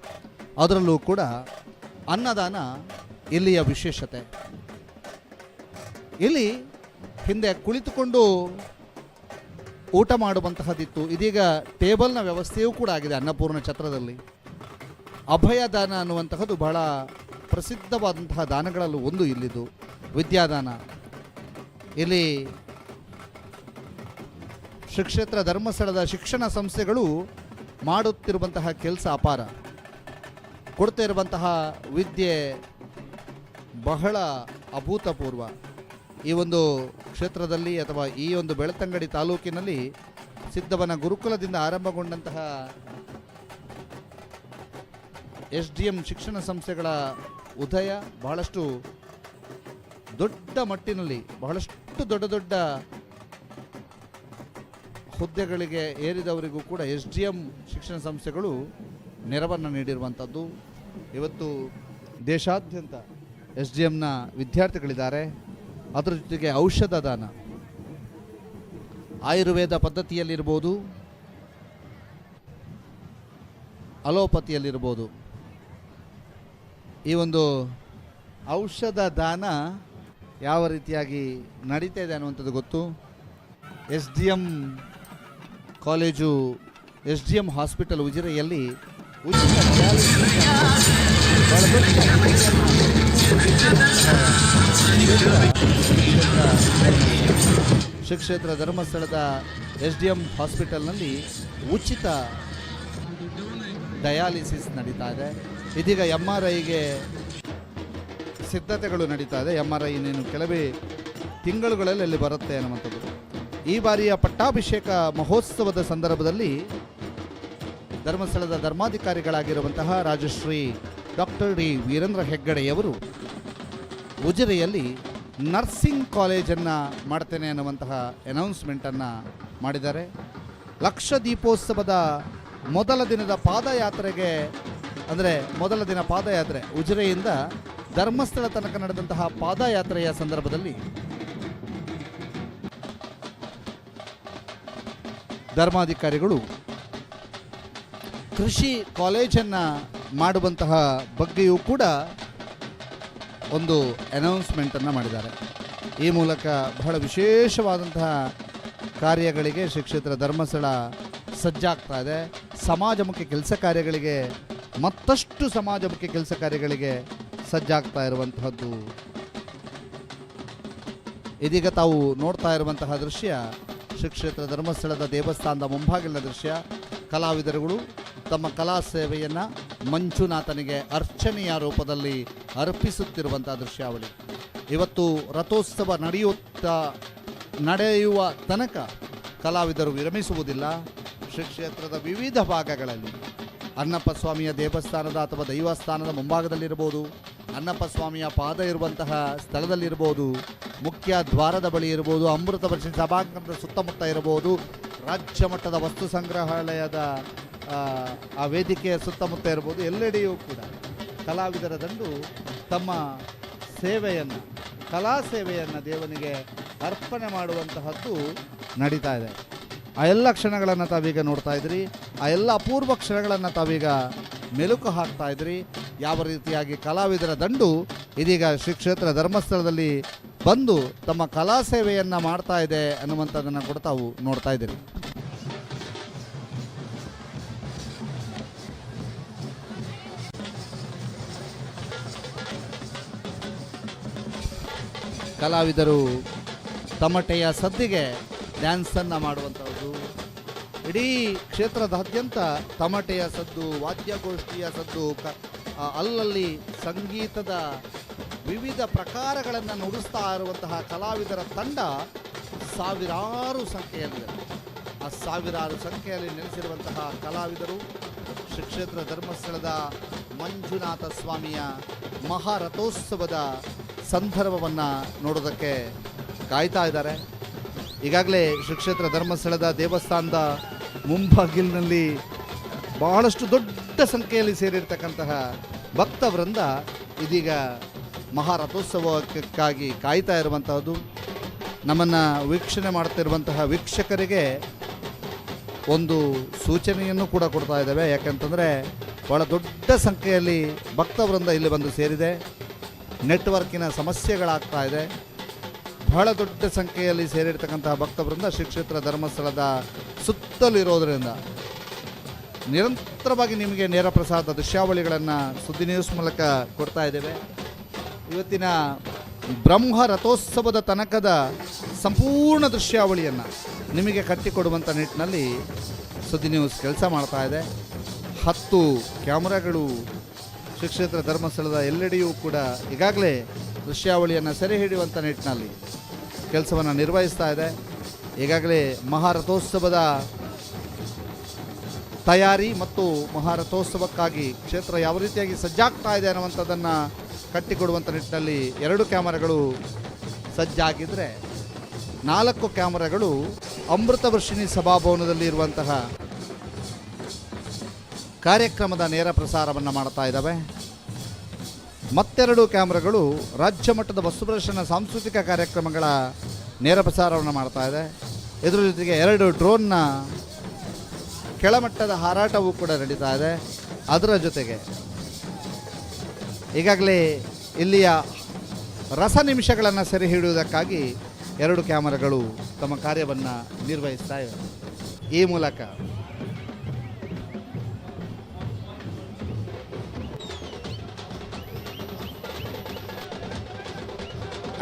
ಅದರಲ್ಲೂ ಕೂಡ ಅನ್ನದಾನ ಇಲ್ಲಿಯ ವಿಶೇಷತೆ. ಇಲ್ಲಿ ಹಿಂದೆ ಕುಳಿತುಕೊಂಡು ಊಟ ಮಾಡುವಂತಹದ್ದಿತ್ತು, ಇದೀಗ ಟೇಬಲ್ನ ವ್ಯವಸ್ಥೆಯೂ ಕೂಡ ಆಗಿದೆ ಅನ್ನಪೂರ್ಣ ಛತ್ರದಲ್ಲಿ. ಅಭಯದಾನ ಅನ್ನುವಂತಹದ್ದು ಬಹಳ ಪ್ರಸಿದ್ಧವಾದಂತಹ ದಾನಗಳಲ್ಲೂ ಒಂದು ಇಲ್ಲಿದ್ದು. ವಿದ್ಯಾದಾನ, ಇಲ್ಲಿ ಶ್ರೀ ಕ್ಷೇತ್ರ ಧರ್ಮಸ್ಥಳದ ಶಿಕ್ಷಣ ಸಂಸ್ಥೆಗಳು ಮಾಡುತ್ತಿರುವಂತಹ ಕೆಲಸ ಅಪಾರ. ಕೊಡ್ತಾ ಇರುವಂತಹ ವಿದ್ಯೆ ಬಹಳ ಅಭೂತಪೂರ್ವ. ಈ ಒಂದು ಕ್ಷೇತ್ರದಲ್ಲಿ ಅಥವಾ ಈ ಒಂದು ಬೆಳ್ತಂಗಡಿ ತಾಲೂಕಿನಲ್ಲಿ ಸಿದ್ಧವನ ಗುರುಕುಲದಿಂದ ಆರಂಭಗೊಂಡಂತಹ SDM ಶಿಕ್ಷಣ ಸಂಸ್ಥೆಗಳ ಉದಯ ಬಹಳಷ್ಟು ದೊಡ್ಡ ಮಟ್ಟಿನಲ್ಲಿ, ಬಹಳಷ್ಟು ದೊಡ್ಡ ದೊಡ್ಡ ಹುದ್ದೆಗಳಿಗೆ ಏರಿದವರಿಗೂ ಕೂಡ SDM ಶಿಕ್ಷಣ ಸಂಸ್ಥೆಗಳು ನೆರವನ್ನು ನೀಡಿರುವಂಥದ್ದು. ಇವತ್ತು ದೇಶಾದ್ಯಂತ SDMನ ವಿದ್ಯಾರ್ಥಿಗಳಿದ್ದಾರೆ. ಅದರ ಜೊತೆಗೆ ಔಷಧ ದಾನ, ಆಯುರ್ವೇದ ಪದ್ಧತಿಯಲ್ಲಿರ್ಬೋದು, ಅಲೋಪತಿಯಲ್ಲಿರ್ಬೋದು, ಈ ಒಂದು ಔಷಧ ದಾನ ಯಾವ ರೀತಿಯಾಗಿ ನಡೀತಾ ಇದೆ ಅನ್ನುವಂಥದ್ದು ಗೊತ್ತು. SDM ಕಾಲೇಜು, SDM ಹಾಸ್ಪಿಟಲ್ ಉಜಿರೆಯಲ್ಲಿ ಉಚಿತ ಶ್ರೀ ಕ್ಷೇತ್ರ ಧರ್ಮಸ್ಥಳದ SDM ಹಾಸ್ಪಿಟಲ್ನಲ್ಲಿ ಉಚಿತ ಡಯಾಲಿಸಿಸ್ ನಡೀತಾ ಇದೆ. ಇದೀಗ MRIಗೆ ಸಿದ್ಧತೆಗಳು ನಡೀತಾ ಇದೆ. MRI ಇನ್ನೇನು ಕೆಲವೇ ತಿಂಗಳುಗಳಲ್ಲಿ ಅಲ್ಲಿ ಬರುತ್ತೆ ಅನ್ನುವಂಥದ್ದು. ಈ ಬಾರಿಯ ಪಟ್ಟಾಭಿಷೇಕ ಮಹೋತ್ಸವದ ಸಂದರ್ಭದಲ್ಲಿ ಧರ್ಮಸ್ಥಳದ ಧರ್ಮಾಧಿಕಾರಿಗಳಾಗಿರುವಂತಹ ರಾಜಶ್ರೀ ಡಾಕ್ಟರ್ ಡಿ ವೀರೇಂದ್ರ ಹೆಗ್ಗಡೆಯವರು ಉಜಿರೆಯಲ್ಲಿ ನರ್ಸಿಂಗ್ ಕಾಲೇಜನ್ನು ಮಾಡ್ತೇನೆ ಅನ್ನುವಂತಹ ಅನೌನ್ಸ್ಮೆಂಟನ್ನು ಮಾಡಿದ್ದಾರೆ. ಲಕ್ಷ ದೀಪೋತ್ಸವದ ಮೊದಲ ದಿನದ ಪಾದಯಾತ್ರೆಗೆ, ಅಂದರೆ ಮೊದಲ ದಿನ ಪಾದಯಾತ್ರೆ ಉಜಿರೆಯಿಂದ ಧರ್ಮಸ್ಥಳ ತನಕ ನಡೆದಂತಹ ಪಾದಯಾತ್ರೆಯ ಸಂದರ್ಭದಲ್ಲಿ ಧರ್ಮಾಧಿಕಾರಿಗಳು ಕೃಷಿ ಕಾಲೇಜನ್ನು ಮಾಡುವಂತಹ ಬಗ್ಗೆಯೂ ಕೂಡ ಒಂದು ಅನೌನ್ಸ್ಮೆಂಟನ್ನು ಮಾಡಿದ್ದಾರೆ. ಈ ಮೂಲಕ ಬಹಳ ವಿಶೇಷವಾದಂತಹ ಕಾರ್ಯಗಳಿಗೆ ಶ್ರೀ ಕ್ಷೇತ್ರ ಧರ್ಮಸ್ಥಳ ಸಜ್ಜಾಗ್ತಾ ಇದೆ. ಸಮಾಜಮುಖಿ ಕೆಲಸ ಕಾರ್ಯಗಳಿಗೆ, ಮತ್ತಷ್ಟು ಸಮಾಜಮುಖಿ ಕೆಲಸ ಕಾರ್ಯಗಳಿಗೆ ಸಜ್ಜಾಗ್ತಾ ಇರುವಂತಹದ್ದು. ಇದೀಗ ತಾವು ನೋಡ್ತಾ ಇರುವಂತಹ ದೃಶ್ಯ ಶ್ರೀ ಕ್ಷೇತ್ರ ಧರ್ಮಸ್ಥಳದ ದೇವಸ್ಥಾನದ ಮುಂಭಾಗಿಲಿನ ದೃಶ್ಯ. ಕಲಾವಿದರುಗಳು ತಮ್ಮ ಕಲಾ ಸೇವೆಯನ್ನು ಮಂಜುನಾಥನಿಗೆ ಅರ್ಚನೆಯ ರೂಪದಲ್ಲಿ ಅರ್ಪಿಸುತ್ತಿರುವಂಥ ದೃಶ್ಯಾವಳಿ. ಇವತ್ತು ರಥೋತ್ಸವ ನಡೆಯುವ ತನಕ ಕಲಾವಿದರು ವಿರಮಿಸುವುದಿಲ್ಲ. ಶ್ರೀ ಕ್ಷೇತ್ರದ ವಿವಿಧ ಭಾಗಗಳಲ್ಲಿ ಅಣ್ಣಪ್ಪ ಸ್ವಾಮಿಯ ದೇವಸ್ಥಾನದ ಅಥವಾ ದೈವಸ್ಥಾನದ ಮುಂಭಾಗದಲ್ಲಿರ್ಬೋದು, ಅಣ್ಣಪ್ಪ ಸ್ವಾಮಿಯ ಪಾದ ಇರುವಂತಹ ಸ್ಥಳದಲ್ಲಿರ್ಬೋದು, ಮುಖ್ಯ ದ್ವಾರದ ಬಳಿ ಇರ್ಬೋದು, ಅಮೃತ ವರ್ಷ ಸಭಾಂಗಣದ ಸುತ್ತಮುತ್ತ ಇರ್ಬೋದು, ರಾಜ್ಯ ಮಟ್ಟದ ವಸ್ತು ಸಂಗ್ರಹಾಲಯದ ಆ ವೇದಿಕೆಯ ಸುತ್ತಮುತ್ತ ಇರ್ಬೋದು, ಎಲ್ಲೆಡೆಯೂ ಕೂಡ ಕಲಾವಿದರ ದಂಡು ತಮ್ಮ ಸೇವೆಯನ್ನು, ಕಲಾ ಸೇವೆಯನ್ನು ದೇವನಿಗೆ ಅರ್ಪಣೆ ಮಾಡುವಂತಹದ್ದು ನಡೀತಾ ಇದೆ. ಆ ಎಲ್ಲ ಕ್ಷಣಗಳನ್ನು ತಾವೀಗ ನೋಡ್ತಾ ಇದ್ರಿ, ಆ ಎಲ್ಲ ಅಪೂರ್ವ ಕ್ಷಣಗಳನ್ನು ತಾವೀಗ ಮೆಲುಕು ಹಾಕ್ತಾ ಇದ್ರಿ. ಯಾವ ರೀತಿಯಾಗಿ ಕಲಾವಿದರ ದಂಡು ಇದೀಗ ಶ್ರೀ ಕ್ಷೇತ್ರ ಧರ್ಮಸ್ಥಳದಲ್ಲಿ ಬಂದು ತಮ್ಮ ಕಲಾ ಸೇವೆಯನ್ನು ಮಾಡ್ತಾ ಇದೆ ಅನ್ನುವಂಥದ್ದನ್ನು ಕೂಡ ತಾವು ನೋಡ್ತಾ ಇದ್ದೀರಿ. ಕಲಾವಿದರು ತಮಟೆಯ ಸದ್ದಿಗೆ ಡ್ಯಾನ್ಸನ್ನು ಮಾಡುವಂಥದ್ದು, ಇಡೀ ಕ್ಷೇತ್ರದಾದ್ಯಂತ ತಮಟೆಯ ಸದ್ದು, ವಾದ್ಯಗೋಷ್ಠಿಯ ಸದ್ದು, ಅಲ್ಲಲ್ಲಿ ಸಂಗೀತದ ವಿವಿಧ ಪ್ರಕಾರಗಳನ್ನು ನುಡಿಸ್ತಾ ಇರುವಂತಹ ಕಲಾವಿದರ ತಂಡ ಸಾವಿರಾರು ಸಂಖ್ಯೆಯಲ್ಲಿದೆ. ಆ ಸಾವಿರಾರು ಸಂಖ್ಯೆಯಲ್ಲಿ ನೆಲೆಸಿರುವಂತಹ ಕಲಾವಿದರು ಶ್ರೀ ಕ್ಷೇತ್ರ ಧರ್ಮಸ್ಥಳದ ಮಂಜುನಾಥ ಸ್ವಾಮಿಯ ಮಹಾರಥೋತ್ಸವದ ಸಂದರ್ಭವನ್ನು ನೋಡೋದಕ್ಕೆ ಕಾಯ್ತಾ ಇದ್ದಾರೆ. ಈಗಾಗಲೇ ಶ್ರೀ ಕ್ಷೇತ್ರ ಧರ್ಮಸ್ಥಳದ ದೇವಸ್ಥಾನದ ಮುಂಬಾಗಿಲಿನಲ್ಲಿ ಬಹಳಷ್ಟು ದೊಡ್ಡ ಸಂಖ್ಯೆಯಲ್ಲಿ ಸೇರಿರ್ತಕ್ಕಂತಹ ಭಕ್ತವೃಂದ ಇದೀಗ ಮಹಾರಥೋತ್ಸವಕ್ಕಾಗಿ ಕಾಯ್ತಾ ಇರುವಂತಹದ್ದು. ನಮ್ಮನ್ನು ವೀಕ್ಷಣೆ ಮಾಡ್ತಿರುವಂತಹ ವೀಕ್ಷಕರಿಗೆ ಒಂದು ಸೂಚನೆಯನ್ನು ಕೂಡ ಕೊಡ್ತಾ ಇದ್ದೇವೆ. ಯಾಕಂತಂದರೆ ಭಾಳ ದೊಡ್ಡ ಸಂಖ್ಯೆಯಲ್ಲಿ ಭಕ್ತವೃಂದ ಇಲ್ಲಿ ಬಂದು ಸೇರಿದೆ. ನೆಟ್ವರ್ಕಿನ ಸಮಸ್ಯೆಗಳಾಗ್ತಾ ಇದೆ. ಬಹಳ ದೊಡ್ಡ ಸಂಖ್ಯೆಯಲ್ಲಿ ಸೇರಿರ್ತಕ್ಕಂತಹ ಭಕ್ತವೃಂದ ಶ್ರೀ ಕ್ಷೇತ್ರ ಧರ್ಮಸ್ಥಳದ ಸುತ್ತಲಿರೋದರಿಂದ ನಿರಂತರವಾಗಿ ನಿಮಗೆ ನೇರ ಪ್ರಸಾದ ದೃಶ್ಯಾವಳಿಗಳನ್ನು ಸುದ್ದಿ ನ್ಯೂಸ್ ಮೂಲಕ ಕೊಡ್ತಾ ಇದ್ದೇವೆ. ಇವತ್ತಿನ ಬ್ರಹ್ಮ ರಥೋತ್ಸವದ ತನಕದ ಸಂಪೂರ್ಣ ದೃಶ್ಯಾವಳಿಯನ್ನು ನಿಮಗೆ ಕಟ್ಟಿಕೊಡುವಂಥ ನಿಟ್ಟಿನಲ್ಲಿ ಸುದ್ದಿ ನ್ಯೂಸ್ ಕೆಲಸ ಮಾಡ್ತಾ ಇದೆ. 10 ಕ್ಯಾಮರಾಗಳು ಶ್ರೀ ಕ್ಷೇತ್ರ ಧರ್ಮಸ್ಥಳದ ಎಲ್ಲೆಡೆಯೂ ಕೂಡ ಈಗಾಗಲೇ ದೃಶ್ಯಾವಳಿಯನ್ನು ಸೆರೆ ಹಿಡಿಯುವಂಥ ನಿಟ್ಟಿನಲ್ಲಿ ಕೆಲಸವನ್ನು ನಿರ್ವಹಿಸ್ತಾ ಇದೆ. ಈಗಾಗಲೇ ಮಹಾರಥೋತ್ಸವದ ತಯಾರಿ ಮತ್ತು ಮಹಾರಥೋತ್ಸವಕ್ಕಾಗಿ ಕ್ಷೇತ್ರ ಯಾವ ರೀತಿಯಾಗಿ ಸಜ್ಜಾಗ್ತಾ ಇದೆ ಅನ್ನುವಂಥದ್ದನ್ನು ಕಟ್ಟಿಕೊಡುವಂಥ ನಿಟ್ಟಿನಲ್ಲಿ 2 ಕ್ಯಾಮರಾಗಳು ಸಜ್ಜಾಗಿದ್ದರೆ 4 ಕ್ಯಾಮರಾಗಳು ಅಮೃತ ವರ್ಷಿಣಿ ಸಭಾಭವನದಲ್ಲಿ ಇರುವಂತಹ ಕಾರ್ಯಕ್ರಮದ ನೇರ ಪ್ರಸಾರವನ್ನು ಮಾಡ್ತಾ ಇದ್ದಾವೆ. ಮತ್ತೆರಡು ಕ್ಯಾಮ್ರಾಗಳು ರಾಜ್ಯ ಮಟ್ಟದ ವಸ್ತು ಪ್ರದರ್ಶನ ಸಾಂಸ್ಕೃತಿಕ ಕಾರ್ಯಕ್ರಮಗಳ ನೇರ ಪ್ರಸಾರವನ್ನು ಮಾಡ್ತಾ ಇದೆ. ಇದರ ಜೊತೆಗೆ 2 ಡ್ರೋನ್ನ ಕೆಳಮಟ್ಟದ ಹಾರಾಟವೂ ಕೂಡ ನಡೀತಾ ಇದೆ. ಅದರ ಜೊತೆಗೆ ಈಗಾಗಲೇ ಇಲ್ಲಿಯ ರಸ ನಿಮಿಷಗಳನ್ನು ಸೆರೆ ಹಿಡಿಯುವುದಕ್ಕಾಗಿ 2 ಕ್ಯಾಮರಾಗಳು ತಮ್ಮ ಕಾರ್ಯವನ್ನು ನಿರ್ವಹಿಸ್ತಾ ಇವೆ. ಈ ಮೂಲಕ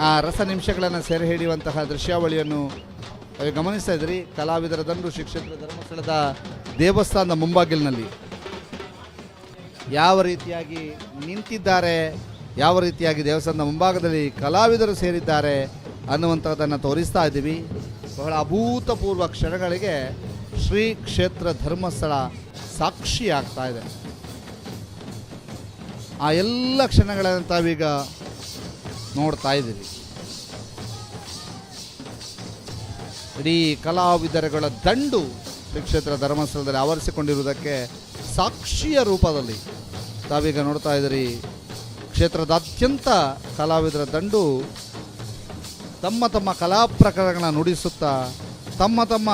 ಆ ರಸ ನಿಮಿಷಗಳನ್ನು ಸೆರೆ ಹಿಡಿಯುವಂತಹ ದೃಶ್ಯಾವಳಿಯನ್ನು ಗಮನಿಸ್ತಾ ಇದ್ರಿ. ಕಲಾವಿದರ ದಂಡು ಶ್ರೀ ಕ್ಷೇತ್ರ ಧರ್ಮಸ್ಥಳದ ದೇವಸ್ಥಾನದ ಮುಂಬಾಗಿಲಿನಲ್ಲಿ ಯಾವ ರೀತಿಯಾಗಿ ನಿಂತಿದ್ದಾರೆ, ಯಾವ ರೀತಿಯಾಗಿ ದೇವಸ್ಥಾನದ ಮುಂಭಾಗದಲ್ಲಿ ಕಲಾವಿದರು ಸೇರಿದ್ದಾರೆ ಅನ್ನುವಂಥದ್ದನ್ನು ತೋರಿಸ್ತಾ ಇದ್ದೀವಿ. ಬಹಳ ಅಭೂತಪೂರ್ವ ಕ್ಷಣಗಳಿಗೆ ಶ್ರೀ ಕ್ಷೇತ್ರ ಧರ್ಮಸ್ಥಳ ಸಾಕ್ಷಿಯಾಗ್ತಾ ಇದೆ. ಆ ಎಲ್ಲ ಕ್ಷಣಗಳನ್ನು ತಾವೀಗ ನೋಡ್ತಾ ಇದ್ದೀವಿ. ಇಡೀ ಕಲಾವಿದರುಗಳ ದಂಡು ಶ್ರೀ ಕ್ಷೇತ್ರ ಧರ್ಮಸ್ಥಳದಲ್ಲಿ ಆವರಿಸಿಕೊಂಡಿರುವುದಕ್ಕೆ ಸಾಕ್ಷಿಯ ರೂಪದಲ್ಲಿ ತಾವೀಗ ನೋಡ್ತಾ ಇದ್ದೀರಿ. ಕ್ಷೇತ್ರದಾದ್ಯಂತ ಕಲಾವಿದರ ದಂಡು ತಮ್ಮ ತಮ್ಮ ಕಲಾ ಪ್ರಕಾರಗಳನ್ನು ನುಡಿಸುತ್ತಾ, ತಮ್ಮ ತಮ್ಮ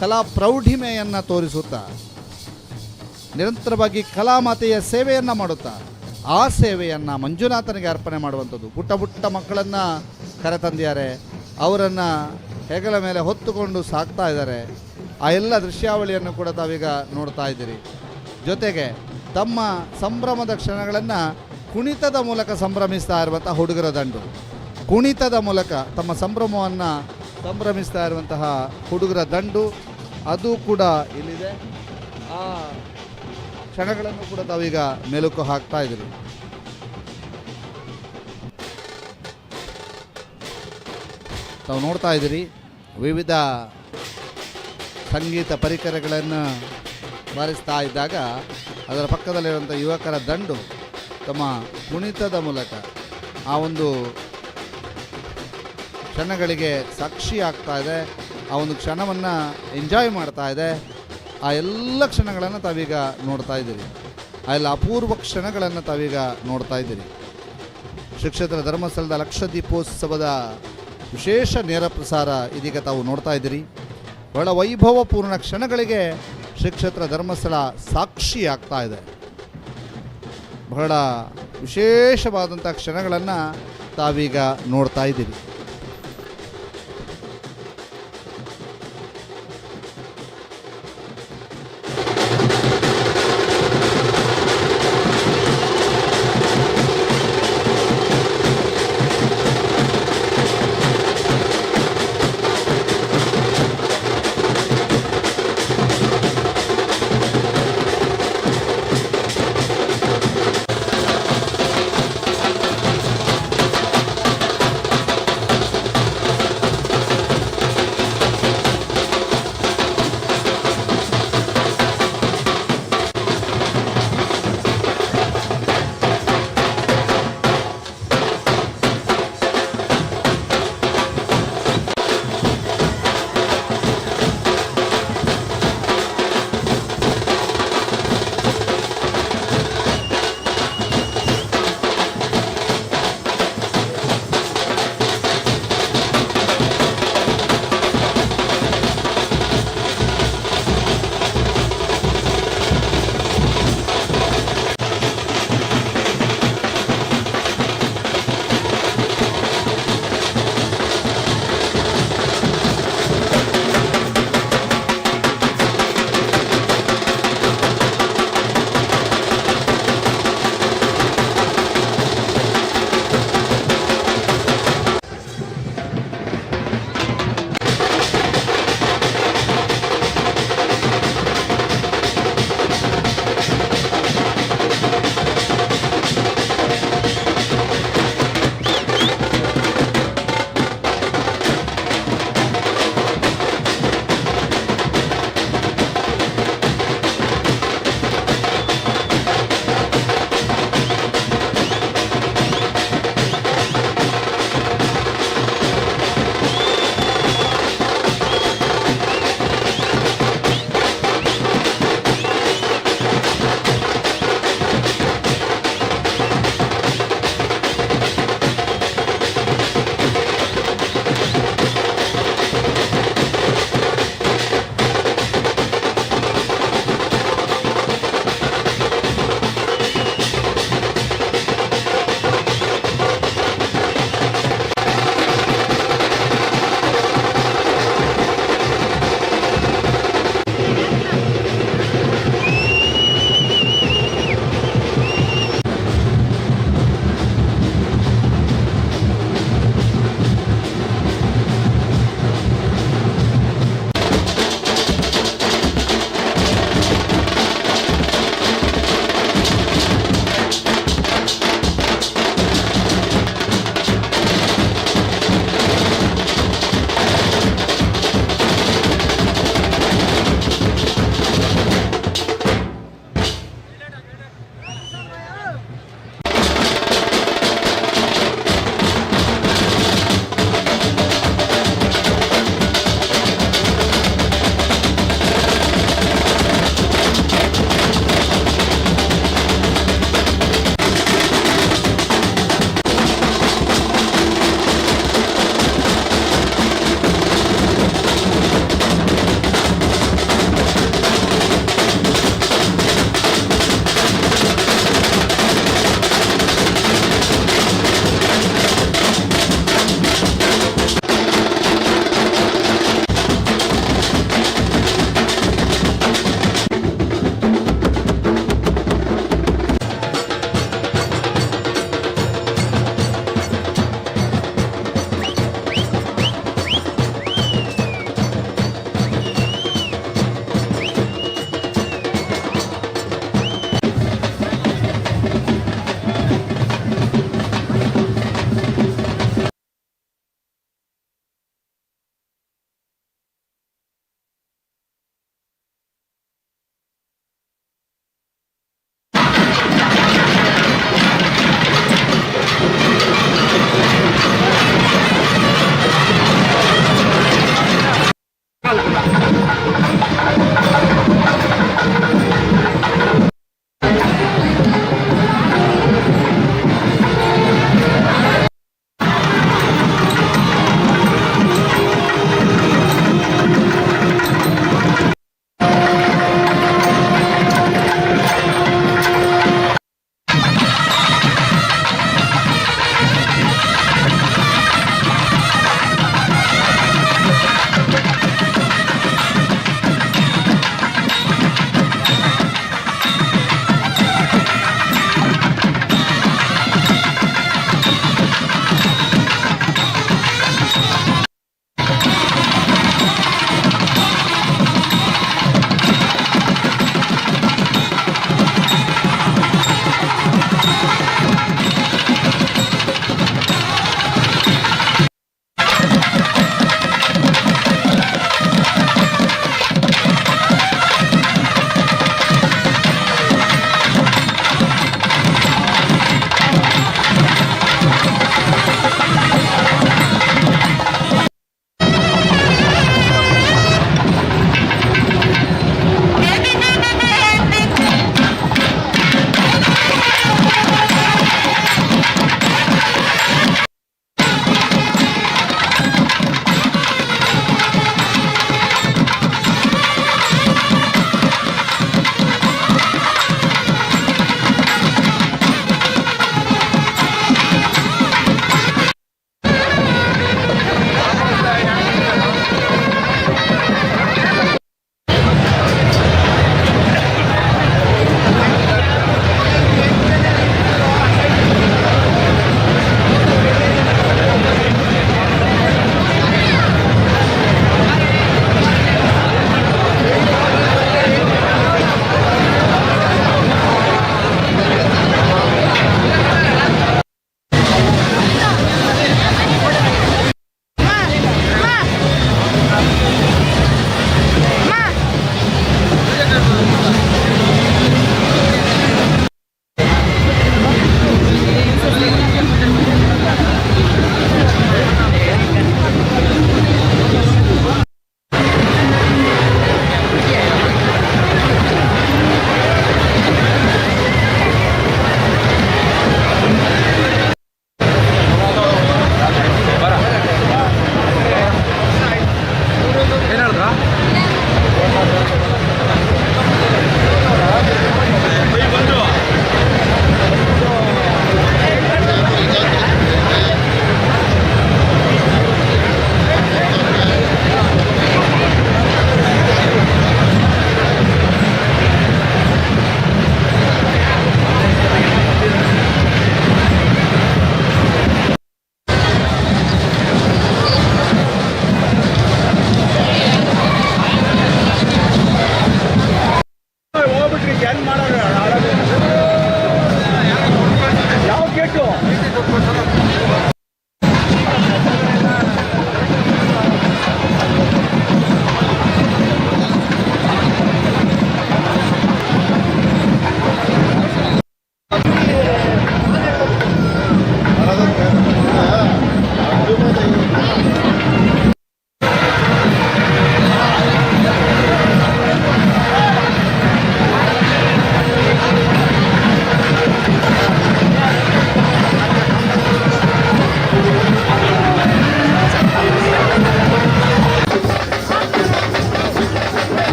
ಕಲಾ ಪ್ರೌಢಿಮೆಯನ್ನು ತೋರಿಸುತ್ತಾ, ನಿರಂತರವಾಗಿ ಕಲಾಮಾತೆಯ ಸೇವೆಯನ್ನು ಮಾಡುತ್ತಾ, ಆ ಸೇವೆಯನ್ನು ಮಂಜುನಾಥನಿಗೆ ಅರ್ಪಣೆ ಮಾಡುವಂಥದ್ದು. ಪುಟ್ಟ ಪುಟ್ಟ ಮಕ್ಕಳನ್ನು ಕರೆತಂದಿದ್ದಾರೆ, ಅವರನ್ನು ಹೆಗಲ ಮೇಲೆ ಹೊತ್ತುಕೊಂಡು ಸಾಕ್ತಾ ಇದ್ದಾರೆ. ಆ ಎಲ್ಲ ದೃಶ್ಯಾವಳಿಯನ್ನು ಕೂಡ ತಾವೀಗ ನೋಡ್ತಾ ಇದ್ದೀರಿ. ಜೊತೆಗೆ ತಮ್ಮ ಸಂಭ್ರಮದ ಕ್ಷಣಗಳನ್ನು ಕುಣಿತದ ಮೂಲಕ ಸಂಭ್ರಮಿಸ್ತಾ ಇರುವಂಥ ಹುಡುಗರ ದಂಡು, ಕುಣಿತದ ಮೂಲಕ ತಮ್ಮ ಸಂಭ್ರಮವನ್ನು ಸಂಭ್ರಮಿಸ್ತಾ ಇರುವಂತಹ ಹುಡುಗರ ದಂಡು ಅದು ಕೂಡ ಇಲ್ಲಿದೆ. ಆ ಕ್ಷಣಗಳನ್ನು ಕೂಡ ತಾವೀಗ ಮೆಲುಕು ಹಾಕ್ತಾ ಇದ್ದೀರಿ. ತಾವು ನೋಡ್ತಾ ಇದ್ದೀರಿ ವಿವಿಧ ಸಂಗೀತ ಪರಿಕರಗಳನ್ನು ಬಾರಿಸ್ತಾ ಇದ್ದಾಗ ಅದರ ಪಕ್ಕದಲ್ಲಿರುವಂಥ ಯುವಕರ ದಂಡು ತಮ್ಮ ಕುಣಿತದ ಮೂಲಕ ಆ ಒಂದು ಕ್ಷಣಗಳಿಗೆ ಸಾಕ್ಷಿ ಆಗ್ತಾ ಇದೆ, ಆ ಒಂದು ಕ್ಷಣವನ್ನು ಎಂಜಾಯ್ ಮಾಡ್ತಾ ಇದೆ. ಆ ಎಲ್ಲ ಕ್ಷಣಗಳನ್ನು ತಾವೀಗ ನೋಡ್ತಾ ಇದ್ದೀರಿ, ಆ ಎಲ್ಲ ಅಪೂರ್ವ ಕ್ಷಣಗಳನ್ನು ತಾವೀಗ ನೋಡ್ತಾ ಇದ್ದೀರಿ. ಶ್ರೀ ಕ್ಷೇತ್ರ ಧರ್ಮಸ್ಥಳದ ಲಕ್ಷದೀಪೋತ್ಸವದ ವಿಶೇಷ ನೇರ ಪ್ರಸಾರ ಇದೀಗ ತಾವು ನೋಡ್ತಾ ಇದ್ದೀರಿ. ಬಹಳ ವೈಭವಪೂರ್ಣ ಕ್ಷಣಗಳಿಗೆ ಶ್ರೀ ಕ್ಷೇತ್ರ ಧರ್ಮಸ್ಥಳ ಸಾಕ್ಷಿ ಆಗ್ತಾ ಇದೆ. ಬಹಳ ವಿಶೇಷವಾದಂಥ ಕ್ಷಣಗಳನ್ನು ತಾವೀಗ ನೋಡ್ತಾ ಇದ್ದೀರಿ.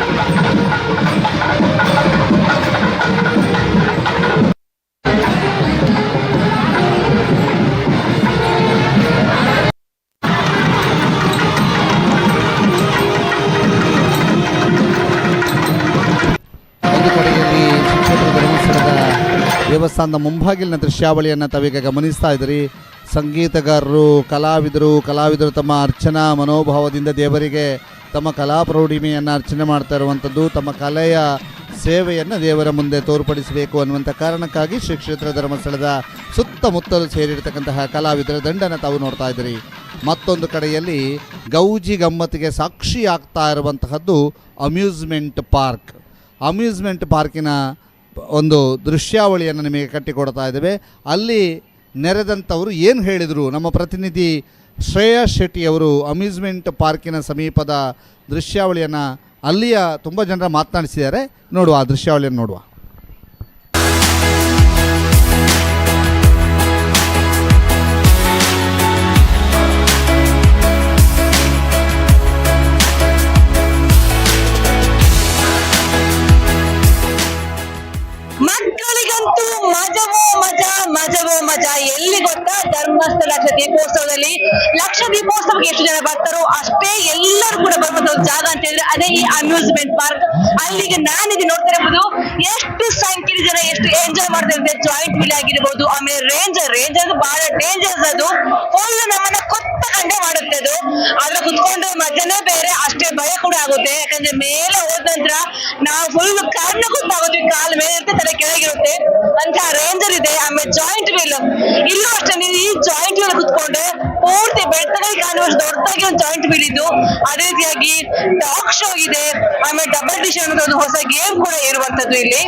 ಒಂದು ಕಡೆಯಲ್ಲಿ ಶ್ರೀಕ್ಷೇತ್ರ ಧರ್ಮಸ್ಥಳದ ದೇವಸ್ಥಾನದ ಮುಂಭಾಗಿಲಿನ ದೃಶ್ಯಾವಳಿಯನ್ನು ತಾವೀಗ ಗಮನಿಸ್ತಾ ಇದ್ದೀರಿ. ಸಂಗೀತಗಾರರು, ಕಲಾವಿದರು ತಮ್ಮ ಅರ್ಚನಾ ಮನೋಭಾವದಿಂದ ದೇವರಿಗೆ ತಮ್ಮ ಕಲಾ ಪ್ರೌಢಿಮೆಯನ್ನು ಅರ್ಚನೆ ಮಾಡ್ತಾ ಇರುವಂಥದ್ದು, ತಮ್ಮ ಕಲೆಯ ಸೇವೆಯನ್ನು ದೇವರ ಮುಂದೆ ತೋರ್ಪಡಿಸಬೇಕು ಅನ್ನುವಂಥ ಕಾರಣಕ್ಕಾಗಿ ಶ್ರೀ ಕ್ಷೇತ್ರ ಧರ್ಮಸ್ಥಳದ ಸುತ್ತಮುತ್ತಲು ಸೇರಿರ್ತಕ್ಕಂತಹ ಕಲಾವಿದರ ದಂಡನ್ನು ತಾವು ನೋಡ್ತಾ ಇದ್ದೀರಿ. ಮತ್ತೊಂದು ಕಡೆಯಲ್ಲಿ ಗೌಜಿ ಗಮ್ಮತ್ತಿಗೆ ಸಾಕ್ಷಿ ಆಗ್ತಾ ಇರುವಂತಹದ್ದು ಅಮ್ಯೂಸ್ಮೆಂಟ್ ಪಾರ್ಕಿನ ಒಂದು ದೃಶ್ಯಾವಳಿಯನ್ನು ನಿಮಗೆ ಕಟ್ಟಿಕೊಡ್ತಾ ಇದ್ದೇವೆ. ಅಲ್ಲಿ ನೆರೆದಂಥವರು ಏನು ಹೇಳಿದರು, ನಮ್ಮ ಪ್ರತಿನಿಧಿ ಶ್ರೇಯಾ ಶೆಟ್ಟಿಯವರು ಅಮ್ಯೂಸ್ಮೆಂಟ್ ಪಾರ್ಕಿನ ಸಮೀಪದ ದೃಶ್ಯಾವಳಿಯನ್ನು ಅಲ್ಲಿಯ ತುಂಬ ಜನರ ಮಾತನಾಡಿಸಿದ್ದಾರೆ. ನೋಡುವ, ಆ ದೃಶ್ಯಾವಳಿಯನ್ನು ನೋಡುವ. ಮಕ್ಕಳಿಗಂತೂ ಮಜವೋ ಮಜಾ. ಎಲ್ಲಿ ಗೊತ್ತಾ, ಧರ್ಮಸ್ಥಳ ಲಕ್ಷ ದೀಪೋತ್ಸವದಲ್ಲಿ. ಲಕ್ಷ ದೀಪೋತ್ಸವಕ್ಕೆ ಎಷ್ಟು ಜನ ಬರ್ತಾರೋ ಅಷ್ಟೇ ಎಲ್ಲರೂ ಕೂಡ ಬರುವಂತ ಒಂದು ಜಾಗ ಅಂತ ಹೇಳಿದ್ರೆ ಅದೇ ಈ ಅಮ್ಯೂಸ್ಮೆಂಟ್ ಪಾರ್ಕ್. ಅಲ್ಲಿಗೆ ನಾನಿಗೆ ನೋಡ್ತಾ ಇರಬಹುದು ಎಷ್ಟು ಸಂಖ್ಯೆಯ ಜನ ಎಷ್ಟು ಎಂಜಾಯ್ ಮಾಡ್ತಾ ಇದ್ದಾರೆ. ಜಾಯಿಂಟ್ ವೀಲ್ ಆಗಿರ್ಬೋದು, ಆಮೇಲೆ ರೇಂಜರ್ ಬಹಳ ಡೇಂಜರ್ಸ್. ಅದು ಫುಲ್ ನಮ್ಮನ್ನ ಕೊತ್ತ ಕಂಡೆ ಮಾಡುತ್ತೆ. ಅದು ಆದ್ರೆ ಕುತ್ಕೊಂಡು ಮಜಾನೇ ಬೇರೆ, ಅಷ್ಟೇ ಭಯ ಕೂಡ ಆಗುತ್ತೆ. ಯಾಕಂದ್ರೆ ಮೇಲೆ ಹೋದ ನಂತರ ನಾವು ಫುಲ್ ಕಾರಣ ಗೊತ್ತಾಗುತ್ತೆ, ಕಾಲ್ ಮೇಲೆ ಇರುತ್ತೆ, ತಲೆ ಕೆಳಗಿರುತ್ತೆ ಅಂತ ರೇಂಜರ್ ಇದೆ. ಆಮೇಲೆ ಜಾಯಿಂಟ್ ವೀಲ್, ಇಲ್ಲೂ ಅಷ್ಟೇ. ನೀವು ಈ ಜಾಯಿಂಟ್ ವೀಲ್ ಕುತ್ಕೊಂಡೆ ಪೂರ್ತಿ ಬೆಟ್ಟದಲ್ಲಿ ಕಾಣುವಷ್ಟು ದೊಡ್ಡದಾಗಿ ಒಂದು ಜಾಯಿಂಟ್ ವೀಲ್ ಇದ್ದು, ಅದೇ ರೀತಿಯಾಗಿ ಟಾಕ್ ಶೋ ಇದೆ. ಆಮೇಲೆ ಡಬಲ್ ಡಿಶ್ ಅನ್ನೋದು ಒಂದು ಹೊಸ ಗೇಮ್ ಕೂಡ ಇರುವಂತದ್ದು ಇಲ್ಲಿ.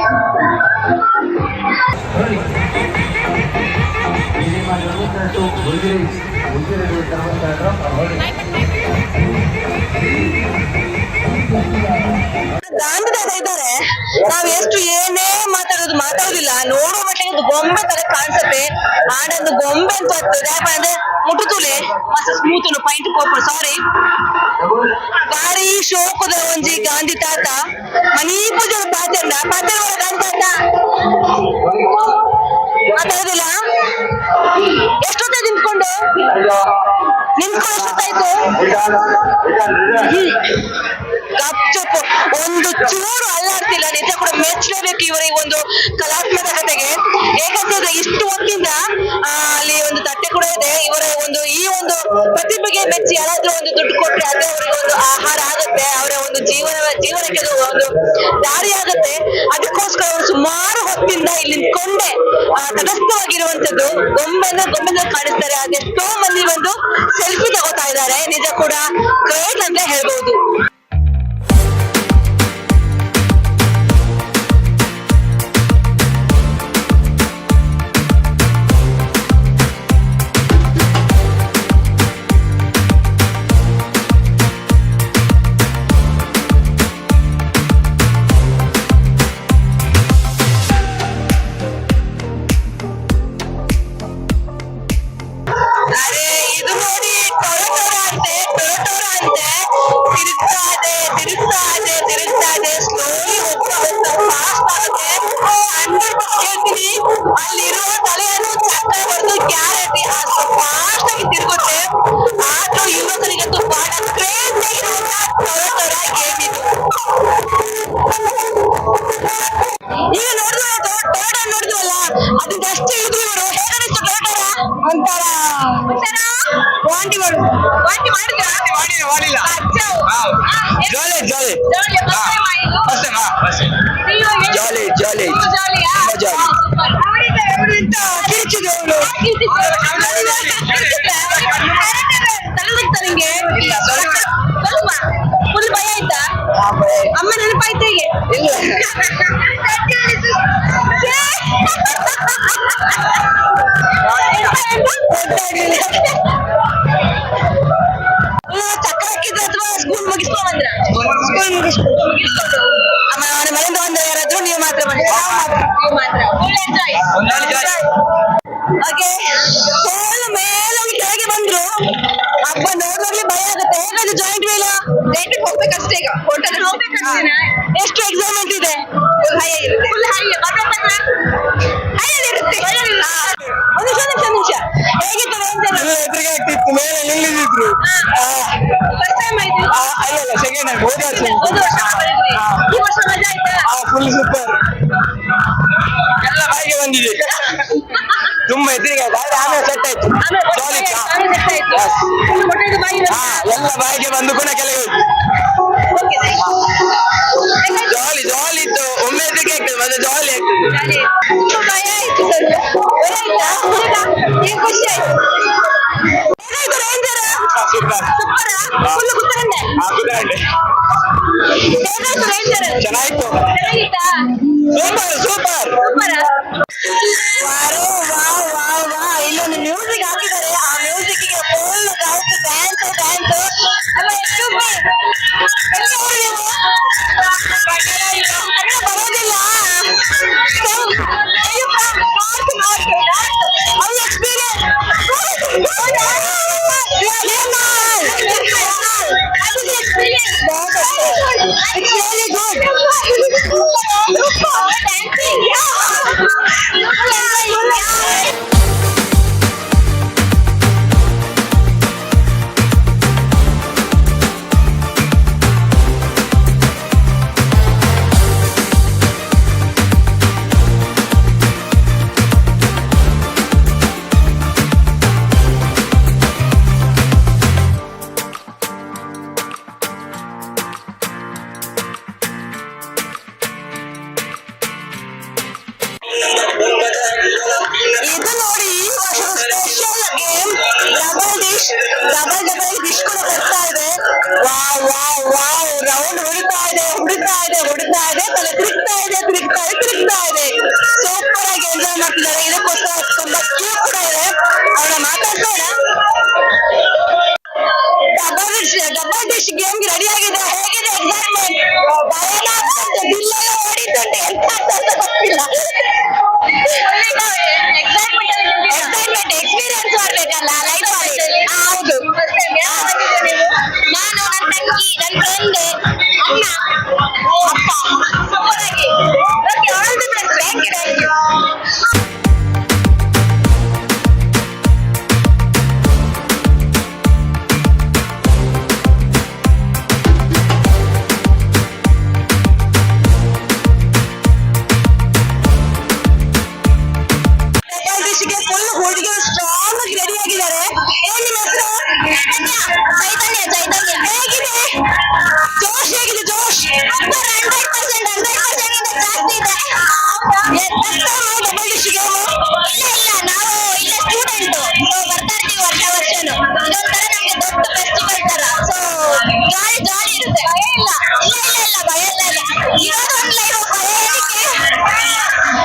ಗಾಂಧಿದಾಸ ಇದ್ದಾರೆ, ನಾವ್ ಎಷ್ಟು ಏನೇ ಮಾತಾಡೋದಿಲ್ಲ, ನೋಡೋ ಮಟ್ಟಿಗೆ ಗೊಂಬೆ ತರ ಕಾಣಿಸುತ್ತೆ. ಆಡೊಂದು ಗೊಂಬೆ ಅಂತ ಅಂದ್ರೆ ಮುಟ್ಟುತುಲೆ ಮಸ್ತ್ ಸ್ಮೂತ್ ಪೈಂಟ್ ಕೋಪುರ ಸಾರಿ ಬಾರಿ ಶೋಕದ ಒಂಜಿ ಗಾಂಧಿ ತಾತ ಮನಿ ಪೂಜೆ ಪಾತೆಂಡ ಗಾಂಧಿ ತಾತ ಮಾತಾಡೋದಿಲ್ಲ. ಎಷ್ಟೊತ್ತ ನಿಂತ್ಕೊಂಡು ಎಷ್ಟೊತ್ತಾಯ್ತು? ಗಪ್ಚಪ್ಪು ಒಂದು ಚೂರು ಅಲ್ಲಾಡ್ತಿಲ್ಲ. ನಿಜ ಕೂಡ ಮೆಚ್ಚಲೇಬೇಕು ಇವರಿಗೆ ಒಂದು ಕಲಾತ್ಮಕತೆಗೆ. ಏಕಂದ್ರೆ ಇಷ್ಟು ಹೊತ್ತಿಂದ ಅಲ್ಲಿ ಒಂದು ತಟ್ಟೆ ಕೂಡ ಇದೆ. ಇವರ ಈ ಒಂದು ಪ್ರತಿಭೆಗೆ ಮೆಚ್ಚಿ ಯಾರಾದ್ರೂ ಒಂದು ದುಡ್ಡು ಕೊಟ್ರೆ ಅದೇ ಅವರಿಗೆ ಒಂದು ಆಹಾರ ಆಗುತ್ತೆ, ಅವರ ಒಂದು ಜೀವನಕ್ಕೆ ಒಂದು ದಾರಿ ಆಗುತ್ತೆ. ಅದಕ್ಕೋಸ್ಕರ ಅವರು ಸುಮಾರು ಹೊತ್ತಿಂದ ಇಲ್ಲಿ ನಿಂತ್ಕೊಂಡೆ ತಟಸ್ಥವಾಗಿರುವಂತದ್ದು ಗೊಂಬೆನ ಕಾಣಿಸ್ತಾರೆ. ಅದೆಷ್ಟೋ ಮಂದಿ ಒಂದು ಸೆಲ್ಫಿ ತಗೋತಾ ಇದ್ದಾರೆ. ನಿಜ ಕೂಡ ಗ್ರೇಟ್ ಅಂತ ಹೇಳ್ಬಹುದು. ಇದು ನೋಡಿ ಟೊರಟೊರ ಅಂತೆ ತಿರುಗ್ತಾ ಇದೆ ಸ್ಲೋಲಿ ಹೋಗ್ತಾ ಫಾಸ್ಟ್ ಆಗುತ್ತೆ. 100% ಹೇಳ್ತೀನಿ, ಅಲ್ಲಿರುವ ತಲೆಯನ್ನು ಚಕ್ರ ಹೊಡೆದು ಗ್ಯಾರಂಟಿ ಅಷ್ಟು ಫಾಸ್ಟ್ ಆಗಿ ತಿರುಗುತ್ತೆ. ಆದ್ರೂ ಯುವಕರಿಗಂತೂ ಬಹಳ ಕ್ರೇಜ್ ಆಗಿರುವಂತ ಟೊರಟೊರ ಗೇಮ್ ಇದು. ಈಗ ನೋಡಿದ್ವಲ್ಲ ಅದನ್ನ ಅಷ್ಟೇ ಇದ್ರು ಇವರು ಹೇಗನಿಸ್ತು ಟೊರಟೊರ ಒಂಥರ ವಾಂಟಿ ಮಾಡಿದ್ರ ಮಾಡಿಲ್ಲ ನಿಂಗೆ ಫುಲ್ ಭಯ ಆಯ್ತಾ? ಅಮ್ಮ ನೆನಪಾಯ್ತು ಹೀಗೆ ಚಕ್ರ ಹಾಕಿದ್ರೆ ಅಥವಾ ಸ್ಕೂಲ್ ಮುಗಿಸ್ಕೊಂಡ್ ಬಂದ್ರ? ಸ್ಕೂಲ್ ಮುಗಿಸ್ಕೊಂಡು ಮನೆಯಿಂದ ಬಂದ ಯಾರಾದ್ರೂ ನೀವು ಮಾತ್ರ ಮಾಡಿ ಮೇಲೋಗಿ ಕೆಳಗೆ ಬಂದ್ರು. ಹಬ್ಬ ನೋಡುವಾಗ್ಲೇ ಭಯ ಆಗುತ್ತೆ. ಹೇಗದು ಜಾಯಿಂಟ್ ವೀಲ್ ಹೋಗ್ಬೇಕಷ್ಟೇ. ಈಗ ಹೋಟೆಲ್ ಹೋಗ್ಬೇಕಷ್ಟೇ. ಎಷ್ಟು ಎಕ್ಸೈಟ್ಮೆಂಟ್ ಇದೆ? ಫುಲ್ ಹೈ ಇರುತ್ತೆ. ಒಂದು ನಿಮಿಷ ಹೇಗಿತ್ತು ರೇಂಜರ್? ಮೇಲೆ ನಿಲ್ಲಿದ್ರು ಫಸ್ಟ್ ಟೈಮ್ ಆಯ್ತು? ಅಲ್ಲ ಸೆಕೆಂಡ್ ಟೈಮ್ ಹೋದ ವರ್ಷ ಒಂದು ವರ್ಷ ಮಾಡಿದ್ರಿ. ಈ ವರ್ಷ ಮಜಾ ಆಯ್ತಾ? ಫುಲ್ ಸೂಪರ್ ಎಲ್ಲ ಬಾಯಿಗೆ ಬಂದಿದೆ ತುಂಬಾ ಎದುರಿಗೆ ಆಮೇಲೆ ಸೆಟ್ ಆಯ್ತು ಜಾಲಿ ಎಲ್ಲ ಬಾಯಿಗೆ ಬಂದು ಕೂಡ ಕೆಲವು ಜಾಲಿ ಜಾಲಿ ಇತ್ತು ಒಮ್ಮೆ ಎದುರಿಗೆ ಆಗ್ತದೆ ಮತ್ತೆ ಜಾಲಿ ಆಗ್ತದೆ ಭಯ ಆಯ್ತು ಏನ್ ಖುಷಿ ಆಯ್ತು? ಹೇಗಾಯ್ತು ರೇಂಜರ್? Super full ಕುತ್ತರಂಡೆ. ಹೇಗಾಯ್ತು ರೇಂಜರ್? ಚೆನ್ನಾಗಿತ್ತು ಚೆನ್ನಾಗಿತ್ತಾ? Super super super. ಇಲ್ಲೊಂದು ಮ್ಯೂಸಿಕ್ ಹಾಕಿದ್ದಾರೆ. ಆ ಮ್ಯೂಸಿಕ್ ಗೆ ಫುಲ್ ಡ್ಯಾನ್ಸ್ ಅಲ್ಲ ಎಕ್ಸ್ಕ್ಯೂಸ್ ಮೀ ಬರೋದಿಲ್ಲ. It's really good. Dancing. ಇದು ನೋಡಿ ಈ ವರ್ಷದ ಸ್ಪೆಷಲ್ ಗೇಮ್ ಡಬಲ್ ಡಿಶ್ ಕೂಡ ಬರ್ತಾ ಇದೆ. ವಾವ್ ವಾವ್ ವಾವ್ ರೌಂಡ್ ಹೊಡಿತಾ ಇದೆ ತಲೆ ತಿರುಗ್ತಾ ಇದೆ ಸೂಪರ್ ಆಗಿ ಎಂಜಾಯ್ ಮಾಡ್ತಿದ್ದಾರೆ. ಇದಕ್ಕೋಸ್ಕರ ತುಂಬಾ ಕ್ಯೂಟ್ ಕೂಡ ಇದೆ. ಅವನ್ನ ಮಾತಾಡ್ಸೋಣ. ಡಬಲ್ ಡಿಶ್ ಗೇಮ್ಗೆ ರೆಡಿ ಆಗಿದೆ. ಹೇಗಿದೆ ಎಕ್ಸೈಟ್ಮೆಂಟ್? ಭಯನ ಆಗ್ತದೆ, ಬಿಲ್ಲೆಲ್ಲ ಹೊಡಿತಂತೆ, ಎಂತ ಅಂತ ಗೊತ್ತಿಲ್ಲ. ಎಕ್ಸೈಟ್ಮೆಂಟ್ ಎಕ್ಸ್ಪೀರಿಯನ್ಸ್ ಮಾಡ್ಬೇಕಲ್ಲ ಲೈಫ್ ಅಲ್ಲಿ. ಹೌದು. ನಾನು ನನ್ನ ತಂಗಿ ನನ್ನ ಫ್ರೆಂಡ್ ಅಣ್ಣ ಅಪ್ಪ ಸೂಪರ್ ಆಗಿ. All the best. Thank you. Full ಹುಡುಗಿರು ಸ್ಟ್ರಾಂಗ್ ಆಗಿ ರೆಡಿ ಆಗಿದ್ದಾರೆ. ಏನ್ ನಿಮ್ಮ ಹೆಸರು? ಚೈತನ್ಯ. ಹೇಗಿದೆ ಜೋಶ್? ಹೇಗಿದೆ ಜೋಶ್? 100% ಜಾಸ್ತಿ ಇದೆ. ಡಬಲ್ ಡಿಶ್ ಗೇಮ್ ಇಲ್ಲ ನಾವು ಇಲ್ಲ ಸ್ಟೂಡೆಂಟ್ ಬರ್ತಾ ಇರ್ತೀವಿ ವರ್ಷನು. ಇದೊಂಥರ ನಮ್ಗೆ ದೊಡ್ಡ ಫೆಸ್ಟಿವಲ್ ತರ. ಸೊ ಜಾಲಿ ಇರುತ್ತೆ. ಭಯ ಇಲ್ಲ ಭಯ ಇಲ್ಲ. ಇರೋದು ಒಂದು ಲೈಫ್. ಭಯ ಏನಕ್ಕೆ?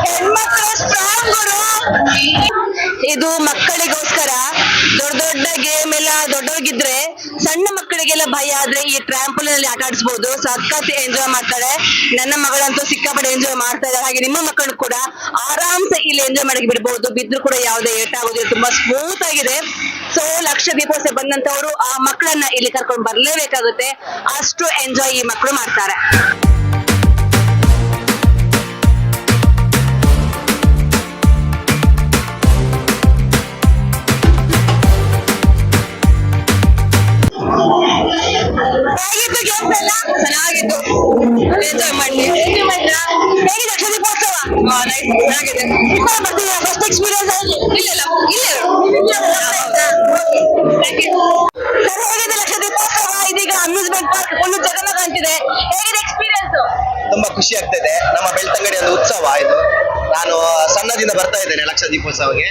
ಹೆಣ್ಮಕ್ಳು ಸ್ಟ್ರಾಂಗ್ ಗುರು. ಇದು ಮಕ್ಕಳಿಗೋಸ್ಕರ. ದೊಡ್ಡ ಗೇಮ್ ಎಲ್ಲ ದೊಡ್ಡವರಿಗಿದ್ರೆ ಸಣ್ಣ ಮಕ್ಕಳಿಗೆಲ್ಲ ಭಯ ಆದ್ರೆ ಈ ಟ್ರಾಂಪೋಲಿನ್ ಅಲ್ಲಿ ಆಟ ಆಡಿಸಬಹುದು. ಸಖತ್ ಎಂಜಾಯ್ ಮಾಡ್ತಾರೆ. ನನ್ನ ಮಗಳಂತೂ ಸಿಕ್ಕಾಪಟ್ಟೆ ಎಂಜಾಯ್ ಮಾಡ್ತಾ ಇದ್ದಾರೆ. ಹಾಗೆ ನಿಮ್ಮ ಮಕ್ಕಳು ಕೂಡ ಆರಾಮ್ಸೆ ಇಲ್ಲಿ ಎಂಜಾಯ್ ಮಾಡಕ್ಕೆ ಬಿಡಬಹುದು. ಬಿದ್ರು ಕೂಡ ಯಾವುದೇ ಏಟಾಗೋದಿಲ್ಲ. ತುಂಬಾ ಸ್ಮೂತ್ ಆಗಿದೆ. ಸೊ ಲಕ್ಷ ದೀಪೋತ್ಸವ ಬಂದಂತವರು ಆ ಮಕ್ಕಳನ್ನ ಇಲ್ಲಿ ಕರ್ಕೊಂಡು ಬರ್ಲೇಬೇಕಾಗುತ್ತೆ. ಅಷ್ಟು ಎಂಜಾಯ್ ಈ ಮಕ್ಕಳು ಮಾಡ್ತಾರೆ. ಹೇಗಿತ್ತು ಗೇಮ್ಸ್ ಎಲ್ಲ? ಚೆನ್ನಾಗಿತ್ತು. ಎಂಜಾಯ್ ಮಾಡಿ. ಹೇಗಿದೆ ಲಕ್ಷ ದೀಪೋತ್ಸವ? ಚೆನ್ನಾಗಿದೆ. ಬರ್ತಿದ್ದೀರಾ ಫಸ್ಟ್ ಎಕ್ಸ್ಪೀರಿಯನ್ಸ್? ಇಲ್ಲ ಸರ್, ಹೇಗಿದೆ ಲಕ್ಷ ದೀಪೋತ್ಸವ? ಇದೀಗ ಅಮ್ಯೂಸ್ಮೆಂಟ್ ಪಾರ್ಕ್ ಫುಲ್ ಜಗಮಗ ಅಂತಿದೆ. ಹೇಗಿದೆ ಎಕ್ಸ್ಪೀರಿಯನ್ಸ್? ತುಂಬಾ ಖುಷಿ ಆಗ್ತಾ ಇದೆ. ನಮ್ಮ ಬೆಳ್ತಂಗಡಿ ಒಂದು ಉತ್ಸವ ಇದು. ನಾನು ಸಣ್ಣದಿಂದ ಬರ್ತಾ ಇದ್ದೇನೆ ಲಕ್ಷ ದೀಪೋತ್ಸವಕ್ಕೆ.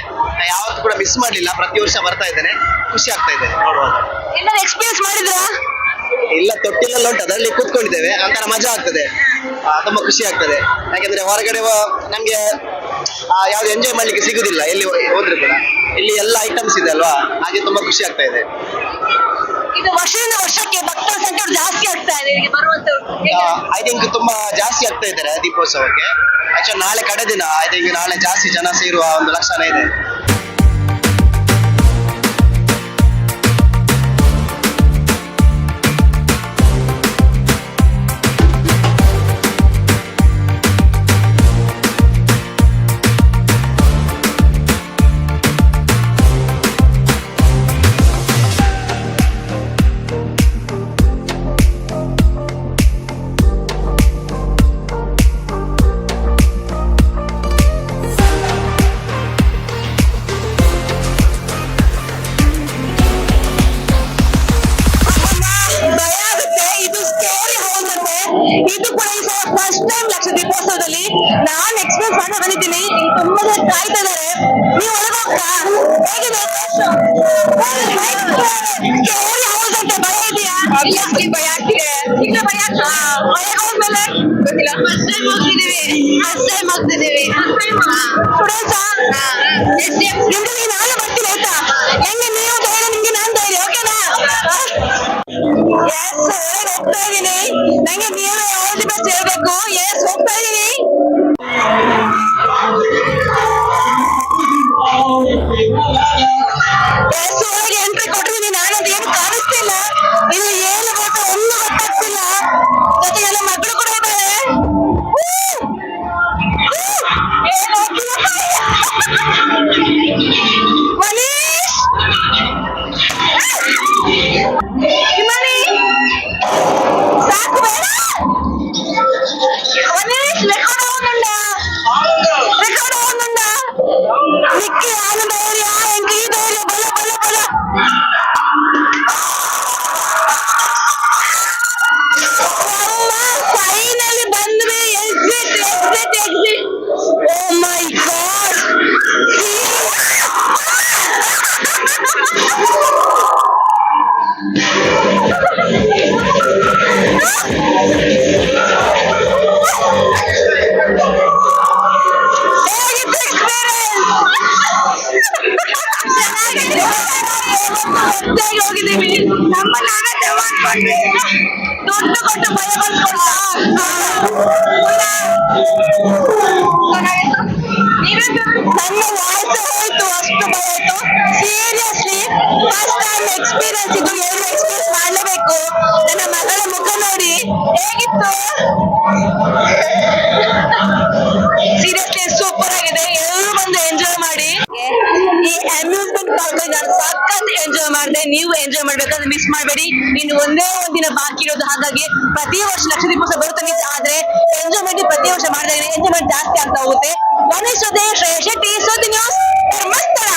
ಯಾವತ್ತೂ ಕೂಡ ಮಿಸ್ ಮಾಡಲಿಲ್ಲ. ಪ್ರತಿ ವರ್ಷ ಬರ್ತಾ ಇದ್ದೇನೆ. ಖುಷಿ ಆಗ್ತಾ ಇದೆ ನೋಡುವಾಗ. ಏನಾದ್ರು ಎಕ್ಸ್ಪೀರಿಯನ್ಸ್ ಮಾಡಿದ್ರಾ? ಇಲ್ಲ, ತೊಟ್ಟಿಲೆಲ್ಲ ಉಂಟು, ಅದರಲ್ಲಿ ಕೂತ್ಕೊಂಡಿದ್ದೇವೆ. ಒಂಥರ ಮಜಾ ಆಗ್ತದೆ, ತುಂಬಾ ಖುಷಿ ಆಗ್ತದೆ. ಯಾಕಂದ್ರೆ ಹೊರಗಡೆ ನಮ್ಗೆ ಯಾವ್ದು ಎಂಜಾಯ್ ಮಾಡ್ಲಿಕ್ಕೆ ಸಿಗುದಿಲ್ಲ ಎಲ್ಲಿ ಹೋದ್ರು ಕೂಡ. ಇಲ್ಲಿ ಎಲ್ಲ ಐಟಮ್ಸ್ ಇದೆ ಅಲ್ವಾ, ಹಾಗೆ ತುಂಬಾ ಖುಷಿ ಆಗ್ತಾ ಇದೆ. ಇದು ವರ್ಷದಿಂದ ವರ್ಷಕ್ಕೆ ಭಕ್ತರ ಸಂಖ್ಯೆ ಜಾಸ್ತಿ ಆಗ್ತಾ ಇದೆ ಬರುವಂತವ್ರು. ಐ ಥಿಂಕ್ ತುಂಬಾ ಜಾಸ್ತಿ ಆಗ್ತಾ ಇದ್ದಾರೆ ದೀಪೋತ್ಸವಕ್ಕೆ. ಆಕ್ಚುಲಿ ನಾಳೆ ಕಡೆ ದಿನ. ಐ ಥಿಂಕ್ ನಾಳೆ ಜಾಸ್ತಿ ಜನ ಸೇರುವ ಒಂದು ಲಕ್ಷಣ ಇದೆ. ಇದು ಕೂಡ ಈ ಸಲ ಫಸ್ಟ್ ಟೈಮ್ ಲಕ್ಷ ದೀಪೋತ್ಸವದಲ್ಲಿ ನಾನು ಎಕ್ಸ್ಪೀರಿಯನ್ಸ್ ಮಾಡಿ ಬಂದಿದ್ದೀನಿ. ತುಂಬಾ ಜನ ಕಾಯ್ತಾ ಇದಾರೆ. ನೀವು ಒಳಗೆ ಹೋಗ್ತಾ ಹೇಗಿದೆ? ಭಯ ಇದೆಯಾ? ಭಯ ಆಗ್ತಿದೆ. ಈಗ ಭಯ ಭಯ ಹೋದ್ಮೇಲೆ ಗೊತ್ತಿಲ್ಲ. ಫಸ್ಟ್ ಟೈಮ್ ಹೋಗ್ತಿದ್ದೀವಿ. ಸ್ಟೂಡೆಂಟ್ಸಾ? ನಿಮ್ಗೆ ನಾನು ಬರ್ತೀನಿ ಆಯ್ತಾ? ಹೆಂಗೆ ನೀವು ಧೈರ್ಯ, ನಿಮ್ಗೆ ನಾನು ಧೈರ್ಯ, ಓಕೆನಾ? ಎಸ್, ಹೋಗ್ತಾ ಇದೀನಿ. ನಂಗೆ ನೀವೇ ಆಲ್ ದಿ ಬೆಸ್ಟ್ ಹೇಳ್ಬೇಕು. ಎಸ್, ಹೋಗ್ತಾ ಇದೀನಿ. ಎಸ್, ಒಳಗೆ ಎಂಟ್ರಿ ಕೊಟ್ಟಿದ್ದೀನಿ. ನಾನದು ಏನು ಕಾಣಿಸ್ತಿಲ್ಲ. ಇದು ಏನು ಗೊತ್ತಾ, ಒಂದು ಗೊತ್ತಾಗ್ತಿಲ್ಲ. ಜೊತೆಗೆ ಎಲ್ಲ ಮಕ್ಕಳು ಕೂಡ ಇದ್ದಾರೆ. ಮನೀಶ್, ಹಿಮನಿ, ಸಾಕು ಬೇಡ. ಮನೀಶ್, ರೆಕಾರ್ಡ್ అవుతుందా? నిక్కి ఆన ధైర్య, ఎంకి ధైర్య, బల బల బల. ಫೈನಲಿ ಬಂದ್ವಿ. ಎಕ್ಸಿಟ್. ಓ ಮೈ ಗಾಡ್. ಹೋಗಿದ್ದೀವಿ. ನಮ್ಮ ನಾವೇ ದುಡ್ಡು ಕೊಟ್ಟು ಭಯ ಬಂದ್ಕೊಡ. ನನ್ನ ವಾಯ್ಸ್ ಹೋಯ್ತು, ಅಷ್ಟು ಭಯ ಆಯ್ತು. ಸೀರಿಯಸ್ಲಿ ಫಸ್ಟ್ ಟೈಮ್ ಎಕ್ಸ್ಪೀರಿಯನ್ಸ್ ಇದು. ಏನು ಎಕ್ಸ್ಪೀರಿಯನ್ಸ್ ಮಾಡಲೇಬೇಕು. ನನ್ನ ಮಗಳ ಮುಖ ನೋಡಿ ಹೇಗಿತ್ತು. ಸೀರಿಯಸ್ಲಿ ಸೂಪರ್ ಆಗಿದೆ. ಎಲ್ಲರೂ ಬಂದು ಎಂಜಾಯ್ ಮಾಡಿ. ಈ ಅಮ್ಯೂಸ್ಮೆಂಟ್ ಪಾರ್ಕ್ ನಾನು ಸಖತ್ ಎಂಜಾಯ್ ಮಾಡಿದೆ. ನೀವು ಎಂಜಾಯ್ ಮಾಡ್ಬೇಕಾದ್ರೆ ಮಿಸ್ ಮಾಡಬೇಡಿ. ಇನ್ನು ಒಂದೇ ಒಂದಿನ ಬಾಕಿ ಇರೋದು. ಹಾಗಾಗಿ ಪ್ರತಿ ವರ್ಷ ಲಕ್ಷ ದೀಪೋತ್ಸವ ಬರುತ್ತೆ ನಿಜ, ಆದ್ರೆ ಎಂಜಾಯ್ಮೆಂಟ್ ಪ್ರತಿ ವರ್ಷ ಮಾಡಿದಾಗ ಎಂಜಾಯ್ಮೆಂಟ್ ಜಾಸ್ತಿ ಆಗ್ತಾ ಹೋಗುತ್ತೆ. ಗಣೇಶ್ ಜೊತೆ ಶ್ರೇಯಸ್ ಶೆಟ್ಟಿ, ಸುದ್ದಿ ನ್ಯೂಸ್, ಧರ್ಮಸ್ಥಳ.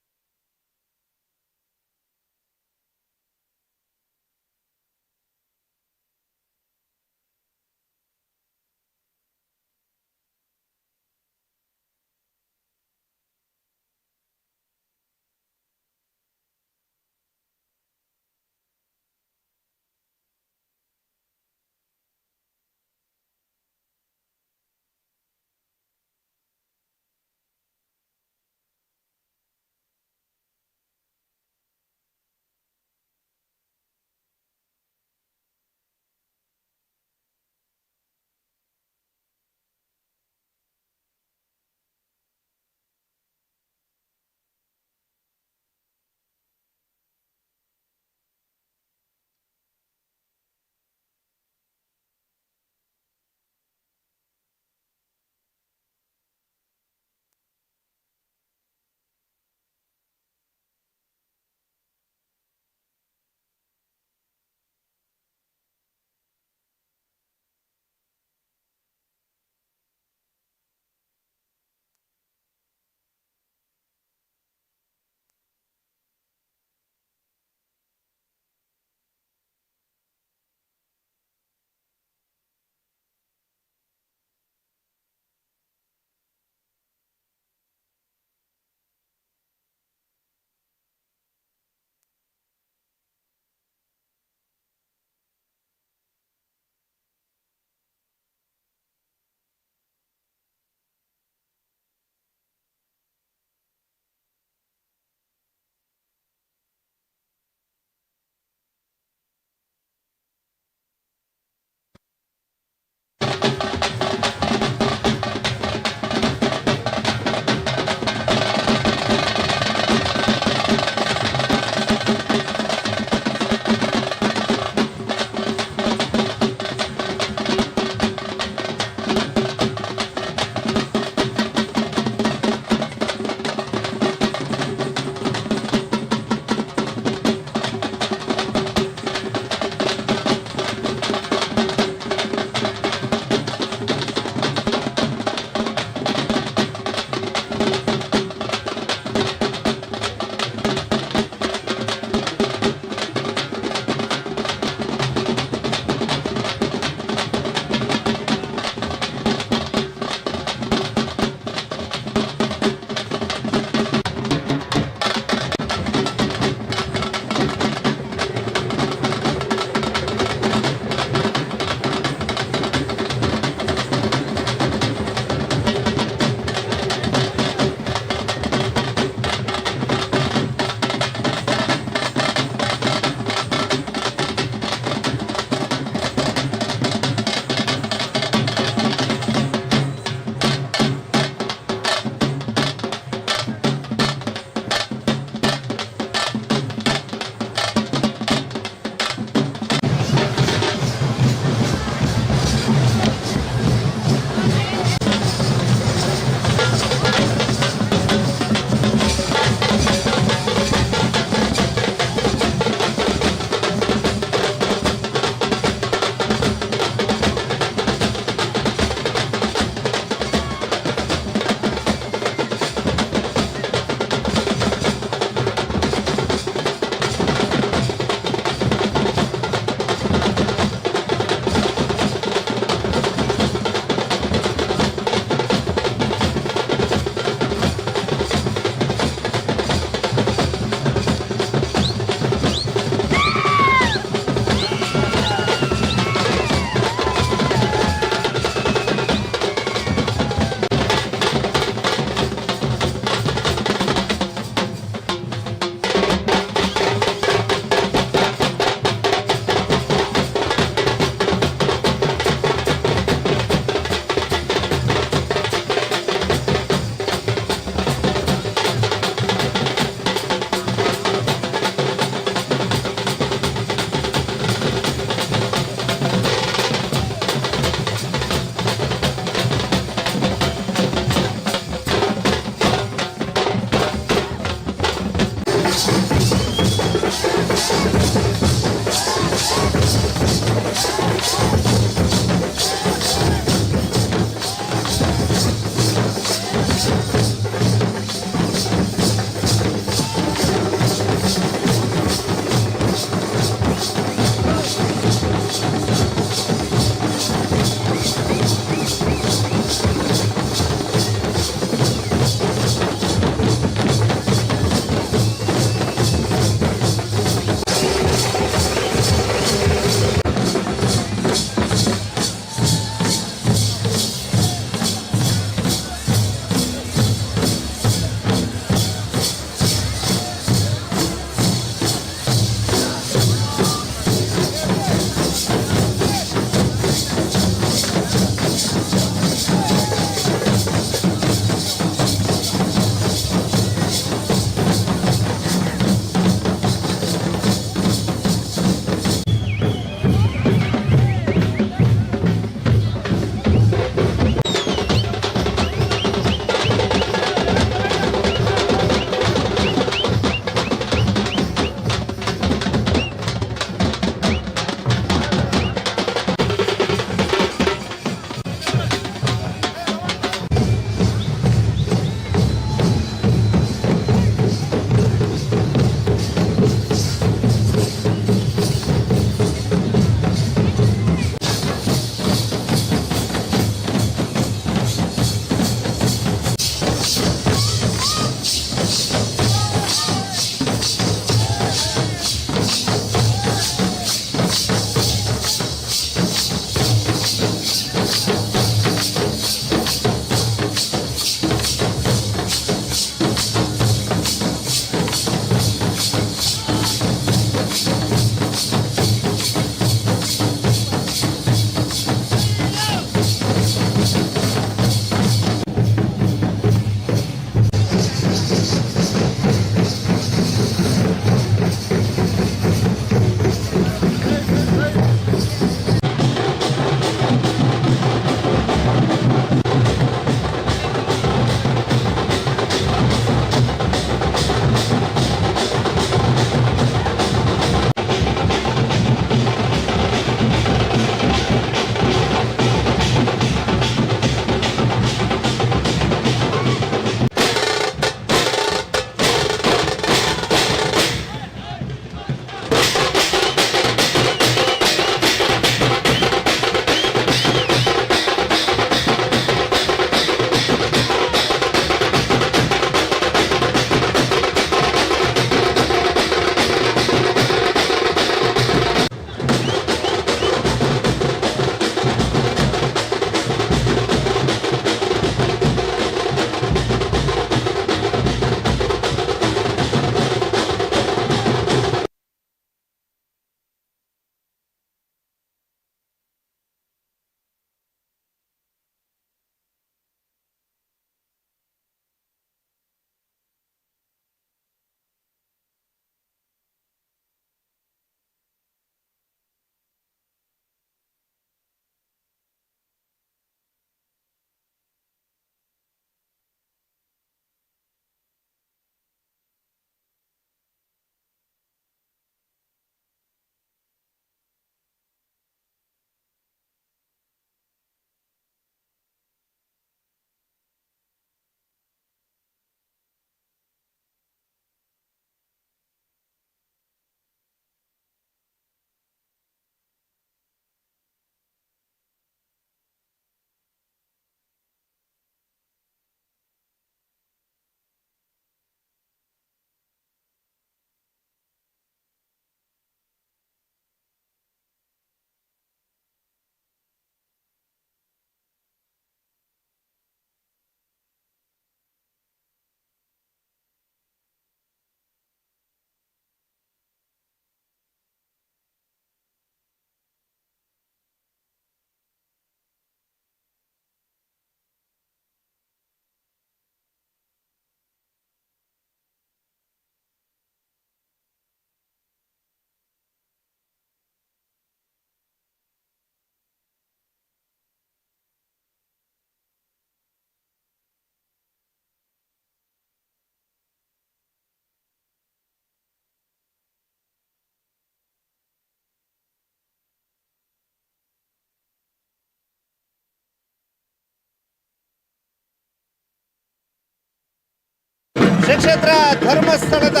ಶ್ರೀ ಕ್ಷೇತ್ರ ಧರ್ಮಸ್ಥಳದ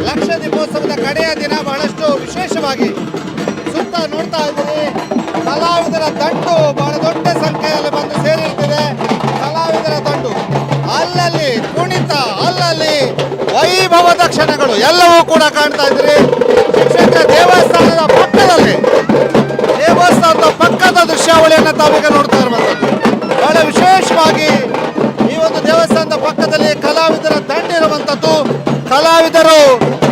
ಲಕ್ಷ ದೀಪೋತ್ಸವದ ಕಡೆಯ ದಿನ ಬಹಳಷ್ಟು ವಿಶೇಷವಾಗಿ ಸುತ್ತ ನೋಡ್ತಾ ಇದ್ದೀವಿ. ಕಲಾವಿದರ ದಂಡು ಬಹಳ ದೊಡ್ಡ ಸಂಖ್ಯೆಯಲ್ಲಿ ಬಂದು ಸೇರಿರ್ತಿದೆ. ಕಲಾವಿದರ ದಂಡು, ಅಲ್ಲಲ್ಲಿ ಕುಣಿತ, ಅಲ್ಲಲ್ಲಿ ವೈಭವದ ಕ್ಷಣಗಳು ಎಲ್ಲವೂ ಕೂಡ ಕಾಣ್ತಾ ಇದ್ದೀರಿ. ಶ್ರೀ ಕ್ಷೇತ್ರ ದೇವಸ್ಥಾನದ ಪಕ್ಕದ ದೃಶ್ಯಾವಳಿಯನ್ನು ತಾವೀಗ ನೋಡ್ತಾ ಇರುವಂಥದ್ದು. ಬಹಳ ವಿಶೇಷವಾಗಿ ಈ ಒಂದು ದೇವಸ್ಥಾನದ ಪಕ್ಕದಲ್ಲಿ ಕಲಾವಿದರ ದಂಡಿರುವಂಥದ್ದು. ಕಲಾವಿದರು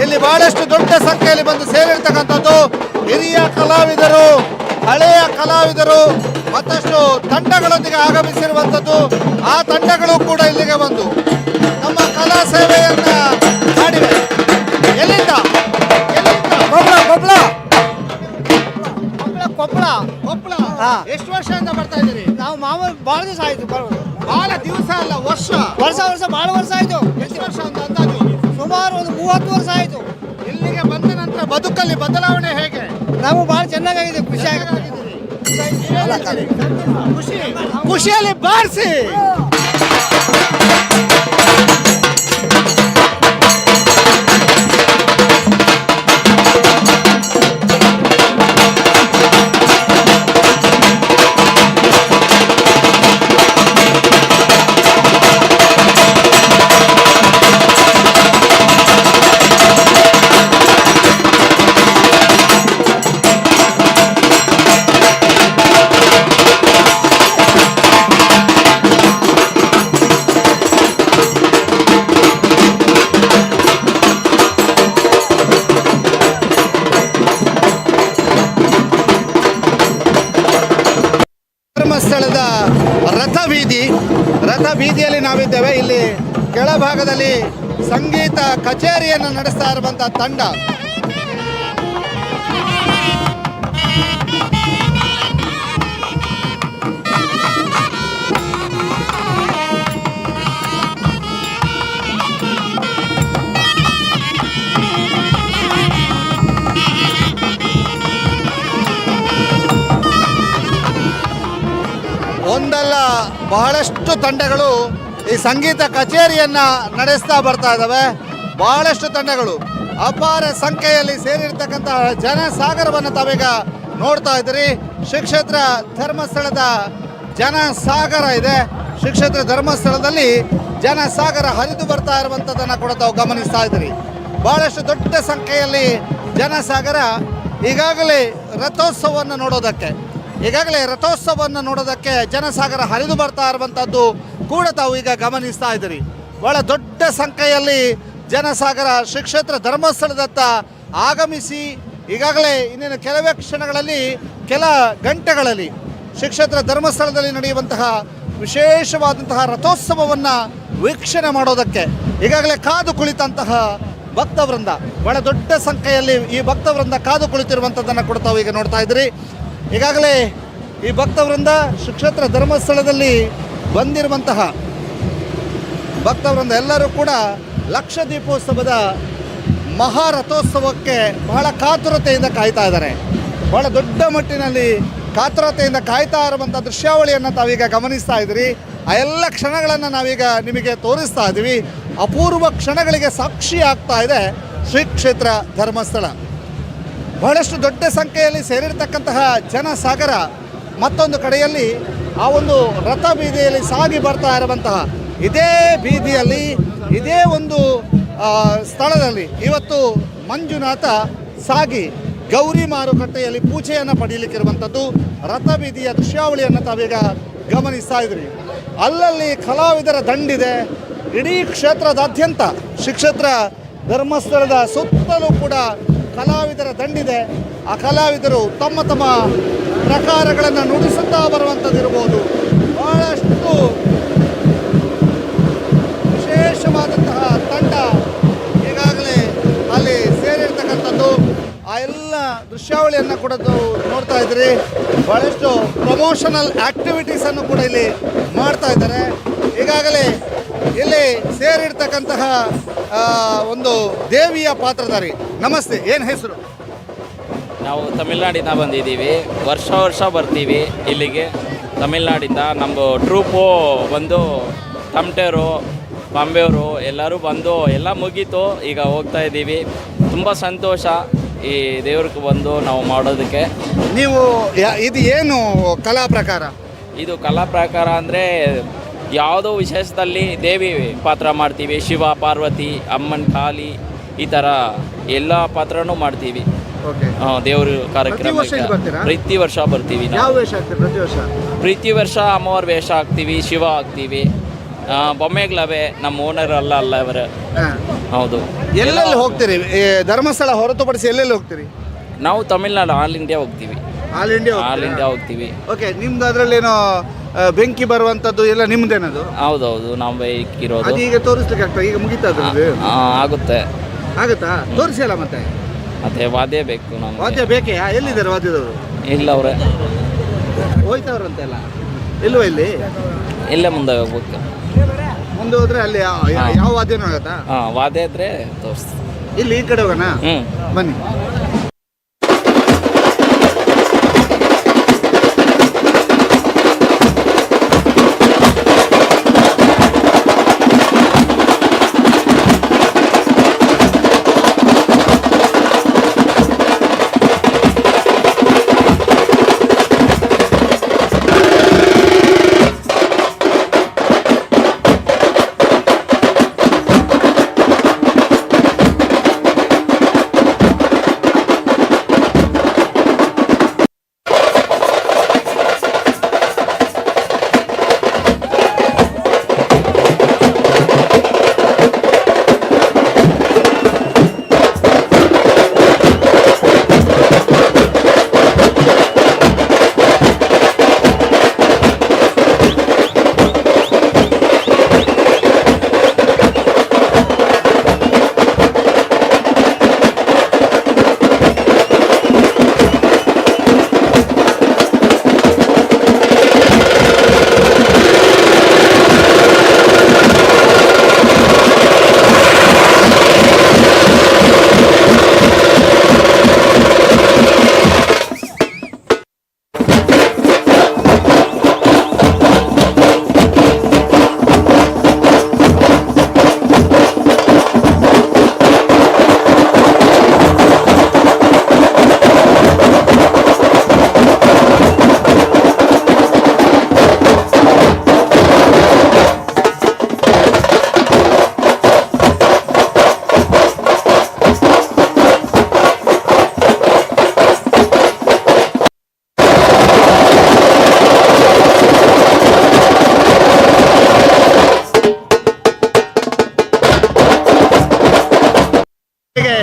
ಇಲ್ಲಿ ಬಹಳಷ್ಟು ದೊಡ್ಡ ಸಂಖ್ಯೆಯಲ್ಲಿ ಬಂದು ಸೇರಿರ್ತಕ್ಕಂಥದ್ದು. ಹಿರಿಯ ಕಲಾವಿದರು, ಹಳೆಯ ಕಲಾವಿದರು, ಮತ್ತಷ್ಟು ತಂಡಗಳೊಂದಿಗೆ ಆಗಮಿಸಿರುವಂಥದ್ದು. ಆ ತಂಡಗಳು ಕೂಡ ಇಲ್ಲಿಗೆ ಬಂದು ನಮ್ಮ ಕಲಾ ಸೇವೆಯನ್ನ ಮಾಡಿವೆ. ಎಲ್ಲಿಂದ? ಕೊಪ್ಪಳ. ಎಷ್ಟು ವರ್ಷದಿಂದ ಬರ್ತಾ ಇದ್ದೀರಿ? ನಾವು ಮಾಮೂಲು ಭಾಳ ದಿವಸ ಆಯಿತು ಬರೋದು. ಬಹಳ ದಿವಸ ಅಲ್ಲ, ವರ್ಷ ಭಾಳ ವರ್ಷ ಆಯಿತು. ಎಷ್ಟು ವರ್ಷ ಅಂತ ಅಂದಾಜು? ಸುಮಾರು ಒಂದು 30 ವರ್ಷ ಆಯಿತು. ಇಲ್ಲಿಗೆ ಬಂದ ನಂತರ ಬದುಕಲ್ಲಿ ಬದಲಾವಣೆ ಹೇಗೆ? ನಾವು ಭಾಳ ಚೆನ್ನಾಗಿದೆ, ಖುಷಿಯಾಗಿದೆ. ಖುಷಿಯಲ್ಲಿ ಬಾರಿಸಿ. ಧರ್ಮಸ್ಥಳದ ರಥ ಬೀದಿಯಲ್ಲಿ ನಾವಿದ್ದೇವೆ. ಇಲ್ಲಿ ಕೆಳಭಾಗದಲ್ಲಿ ಸಂಗೀತ ಕಚೇರಿಯನ್ನು ನಡೆಸ್ತಾ ಇರುವಂತಹ ತಂಡ. ಒಂದಲ್ಲ ಬಹಳಷ್ಟು ತಂಡಗಳು ಈ ಸಂಗೀತ ಕಚೇರಿಯನ್ನ ನಡೆಸ್ತಾ ಬರ್ತಾ ಇದ್ದಾವೆ. ಬಹಳಷ್ಟು ತಂಡಗಳು, ಅಪಾರ ಸಂಖ್ಯೆಯಲ್ಲಿ ಸೇರಿರ್ತಕ್ಕಂತಹ ಜನಸಾಗರವನ್ನು ತಾವೀಗ ನೋಡ್ತಾ ಇದ್ದೀರಿ. ಶ್ರೀ ಕ್ಷೇತ್ರ ಧರ್ಮಸ್ಥಳದ ಜನಸಾಗರ ಇದೆ. ಶ್ರೀ ಕ್ಷೇತ್ರ ಧರ್ಮಸ್ಥಳದಲ್ಲಿ ಜನಸಾಗರ ಹರಿದು ಬರ್ತಾ ಇರುವಂಥದ್ದನ್ನು ಕೂಡ ತಾವು ಗಮನಿಸ್ತಾ ಇದ್ದೀರಿ. ಬಹಳಷ್ಟು ದೊಡ್ಡ ಸಂಖ್ಯೆಯಲ್ಲಿ ಜನಸಾಗರ ಈಗಾಗಲೇ ರಥೋತ್ಸವವನ್ನು ನೋಡೋದಕ್ಕೆ ಜನಸಾಗರ ಹರಿದು ಬರ್ತಾ ಇರುವಂಥದ್ದು ಕೂಡ ತಾವು ಈಗ ಗಮನಿಸ್ತಾ ಇದ್ದೀರಿ. ಬಹಳ ದೊಡ್ಡ ಸಂಖ್ಯೆಯಲ್ಲಿ ಜನಸಾಗರ ಶ್ರೀ ಕ್ಷೇತ್ರ ಧರ್ಮಸ್ಥಳದತ್ತ ಆಗಮಿಸಿ ಈಗಾಗಲೇ ಇನ್ನೇನು ಕೆಲವೇ ಕ್ಷಣಗಳಲ್ಲಿ, ಕೆಲ ಗಂಟೆಗಳಲ್ಲಿ ಶ್ರೀ ಕ್ಷೇತ್ರ ಧರ್ಮಸ್ಥಳದಲ್ಲಿ ನಡೆಯುವಂತಹ ವಿಶೇಷವಾದಂತಹ ರಥೋತ್ಸವವನ್ನು ವೀಕ್ಷಣೆ ಮಾಡೋದಕ್ಕೆ ಈಗಾಗಲೇ ಕಾದು ಕುಳಿತಂತಹ ಭಕ್ತವೃಂದ, ಬಹಳ ದೊಡ್ಡ ಸಂಖ್ಯೆಯಲ್ಲಿ ಈ ಭಕ್ತವೃಂದ ಕಾದು ಕುಳಿತಿರುವಂಥದ್ದನ್ನು ಕೂಡ ತಾವು ಈಗ ನೋಡ್ತಾ ಇದ್ದೀರಿ. ಈಗಾಗಲೇ ಈ ಭಕ್ತವೃಂದ ಶ್ರೀ ಕ್ಷೇತ್ರ ಧರ್ಮಸ್ಥಳದಲ್ಲಿ ಬಂದಿರುವಂತಹ ಭಕ್ತವೃಂದ ಎಲ್ಲರೂ ಕೂಡ ಲಕ್ಷ ದೀಪೋತ್ಸವದ ಮಹಾರಥೋತ್ಸವಕ್ಕೆ ಬಹಳ ಕಾತುರತೆಯಿಂದ ಕಾಯ್ತಾ ಇದ್ದಾರೆ. ಬಹಳ ದೊಡ್ಡ ಮಟ್ಟಿನಲ್ಲಿ ಕಾತುರತೆಯಿಂದ ಕಾಯ್ತಾ ಇರುವಂಥ ದೃಶ್ಯಾವಳಿಯನ್ನು ತಾವೀಗ ಗಮನಿಸ್ತಾ ಇದ್ದೀರಿ. ಆ ಎಲ್ಲ ಕ್ಷಣಗಳನ್ನು ನಾವೀಗ ನಿಮಗೆ ತೋರಿಸ್ತಾ ಇದ್ದೀವಿ. ಅಪೂರ್ವ ಕ್ಷಣಗಳಿಗೆ ಸಾಕ್ಷಿ ಆಗ್ತಾ ಇದೆ ಶ್ರೀ ಕ್ಷೇತ್ರ ಧರ್ಮಸ್ಥಳ. ಬಹಳಷ್ಟು ದೊಡ್ಡ ಸಂಖ್ಯೆಯಲ್ಲಿ ಸೇರಿರ್ತಕ್ಕಂತಹ ಜನಸಾಗರ ಮತ್ತೊಂದು ಕಡೆಯಲ್ಲಿ ಆ ಒಂದು ರಥ ಬೀದಿಯಲ್ಲಿ ಸಾಗಿ ಬರ್ತಾ ಇರುವಂತಹ ಇದೇ ಬೀದಿಯಲ್ಲಿ, ಇದೇ ಒಂದು ಸ್ಥಳದಲ್ಲಿ ಇವತ್ತು ಮಂಜುನಾಥ ಸಾಗಿ ಗೌರಿ ಮಾರುಕಟ್ಟೆಯಲ್ಲಿ ಪೂಜೆಯನ್ನು ಪಡೆಯಲಿಕ್ಕಿರುವಂಥದ್ದು ರಥ ಬೀದಿಯ ದೃಶ್ಯಾವಳಿಯನ್ನು ತಾವೀಗ ಗಮನಿಸ್ತಾ ಇದ್ರಿ. ಅಲ್ಲಲ್ಲಿ ಕಲಾವಿದರ ದಂಡಿದೆ. ಇಡೀ ಕ್ಷೇತ್ರದಾದ್ಯಂತ ಶ್ರೀ ಕ್ಷೇತ್ರ ಧರ್ಮಸ್ಥಳದ ಸುತ್ತಲೂ ಕೂಡ ಕಲಾವಿದರ ದಂಡಿದೆ. ಆ ಕಲಾವಿದರು ತಮ್ಮ ತಮ್ಮ ಪ್ರಕಾರಗಳನ್ನು ನುಡಿಸುತ್ತಾ ಬರುವಂಥದ್ದಿರ್ಬೋದು. ಬಹಳಷ್ಟು ವಿಶೇಷವಾದಂತಹ ತಂಡ ಈಗಾಗಲೇ ಅಲ್ಲಿ ಸೇರಿರ್ತಕ್ಕಂಥದ್ದು. ಆ ಎಲ್ಲ ದೃಶ್ಯಾವಳಿಯನ್ನು ಕೂಡ ನೋಡ್ತಾ ಇದ್ದೀರಿ. ಬಹಳಷ್ಟು ಪ್ರಮೋಷನಲ್ ಆ್ಯಕ್ಟಿವಿಟೀಸನ್ನು ಕೂಡ ಇಲ್ಲಿ ಮಾಡ್ತಾ ಇದ್ದಾರೆ. ಈಗಾಗಲೇ ಇಲ್ಲಿ ಸೇರಿರ್ತಕ್ಕಂತಹ ಒಂದು ದೇವಿಯ ಪಾತ್ರಧಾರಿ. ನಮಸ್ತೆ, ಏನು ಹೆಸರು? ನಾವು ತಮಿಳ್ನಾಡಿಂದ ಬಂದಿದ್ದೀವಿ. ವರ್ಷ ಬರ್ತೀವಿ ಇಲ್ಲಿಗೆ ತಮಿಳ್ನಾಡಿಂದ. ನಮ್ಮ ಟ್ರೂಪು ಬಂದು ತಮಟೇರು, ಬಾಂಬೆಯವರು ಎಲ್ಲರೂ ಬಂದು ಎಲ್ಲ ಮುಗೀತು, ಈಗ ಹೋಗ್ತಾ ಇದ್ದೀವಿ. ತುಂಬ ಸಂತೋಷ ಈ ದೇವ್ರಿಗೆ ಬಂದು ನಾವು ಮಾಡೋದಕ್ಕೆ. ನೀವು ಇದು ಏನು ಕಲಾ ಪ್ರಕಾರ? ಇದು ಕಲಾ ಪ್ರಕಾರ ಅಂದರೆ ಯಾವುದೋ ವಿಶೇಷದಲ್ಲಿ ದೇವಿ ಪಾತ್ರ ಮಾಡ್ತೀವಿ, ಶಿವ, ಪಾರ್ವತಿ, ಅಮ್ಮನ ಕಾಳಿ, ಈ ಥರ ಎಲ್ಲ ಪಾತ್ರನೂ ಮಾಡ್ತೀವಿ. ದೇವ್ರ ಕಾರ್ಯಕ್ರಮ ಪ್ರತಿ ವರ್ಷ ಬರ್ತೀವಿ ನಾವು. ಪ್ರತಿ ವರ್ಷ ಅಮ್ಮವ್ರ ವೇಷ ಹಾಕ್ತೀವಿ, ಶಿವ ಹಾಕ್ತೀವಿ, ಬೊಮ್ಮೆಗಳವೆ, ನಮ್ಮ ಓನರ್ ಅಲ್ಲ ಅವರ. ಹೌದು. ಎಲ್ಲೆಲ್ಲಿ ಹೋಗ್ತೀರಿ? ಧರ್ಮಸ್ಥಳ ಹೊರತುಪಡಿಸಿ ಎಲ್ಲೆಲ್ಲಿ ಹೋಗ್ತೀರಿ? ನಾವು ತಮಿಳ್ನಾಡು ಆಲ್ ಇಂಡಿಯಾ ಹೋಗ್ತೀವಿ. ಆಲ್ ಇಂಡಿಯಾ ಹೋಗ್ತೀವಿ. ಓಕೆ, ನಿಮ್ದು ಅದರಲ್ಲೇನೋ ಬೆಂಕಿ ಬರುವಂಥದ್ದು ಎಲ್ಲ ನಿಮ್ದೇನದು? ಹೌದೌದು, ನಾವು ಇರೋದು. ಈಗ ತೋರಿಸ್ಲಿಕ್ಕೆ ಆಗ್ತದೆ? ಈಗ ಮುಗಿತಾ ಆಗುತ್ತೆ. ಆಗುತ್ತಾ? ತೋರಿಸಿ ಅಲ್ಲ ಮತ್ತೆ. ಮತ್ತೆ ವಾದ್ಯ ಬೇಕು ನಮ್ಗೆ. ವಾದ್ಯ ಬೇಕೆ? ಎಲ್ಲಿದ್ದಾರೆ ವಾದ್ಯದವರು? ಇಲ್ಲ ಅವರೇ ಹೋಯ್ತವ್ರಂತೆಲ್ಲ. ಇಲ್ವ ಇಲ್ಲಿ? ಇಲ್ಲೇ ಮುಂದೆ ಹೋಗ್ಬೇಕು. ಮುಂದೆ ಹೋದ್ರೆ ಅಲ್ಲಿ ಯಾವ ವಾದ್ಯನೂ ಆಗತ್ತಾ? ವಾದ್ಯ ಇದ್ರೆ ತೋರಿಸ್ತೀವಿ. ಇಲ್ಲಿ ಈ ಕಡೆ ಹೋಗೋಣ, ಬನ್ನಿ.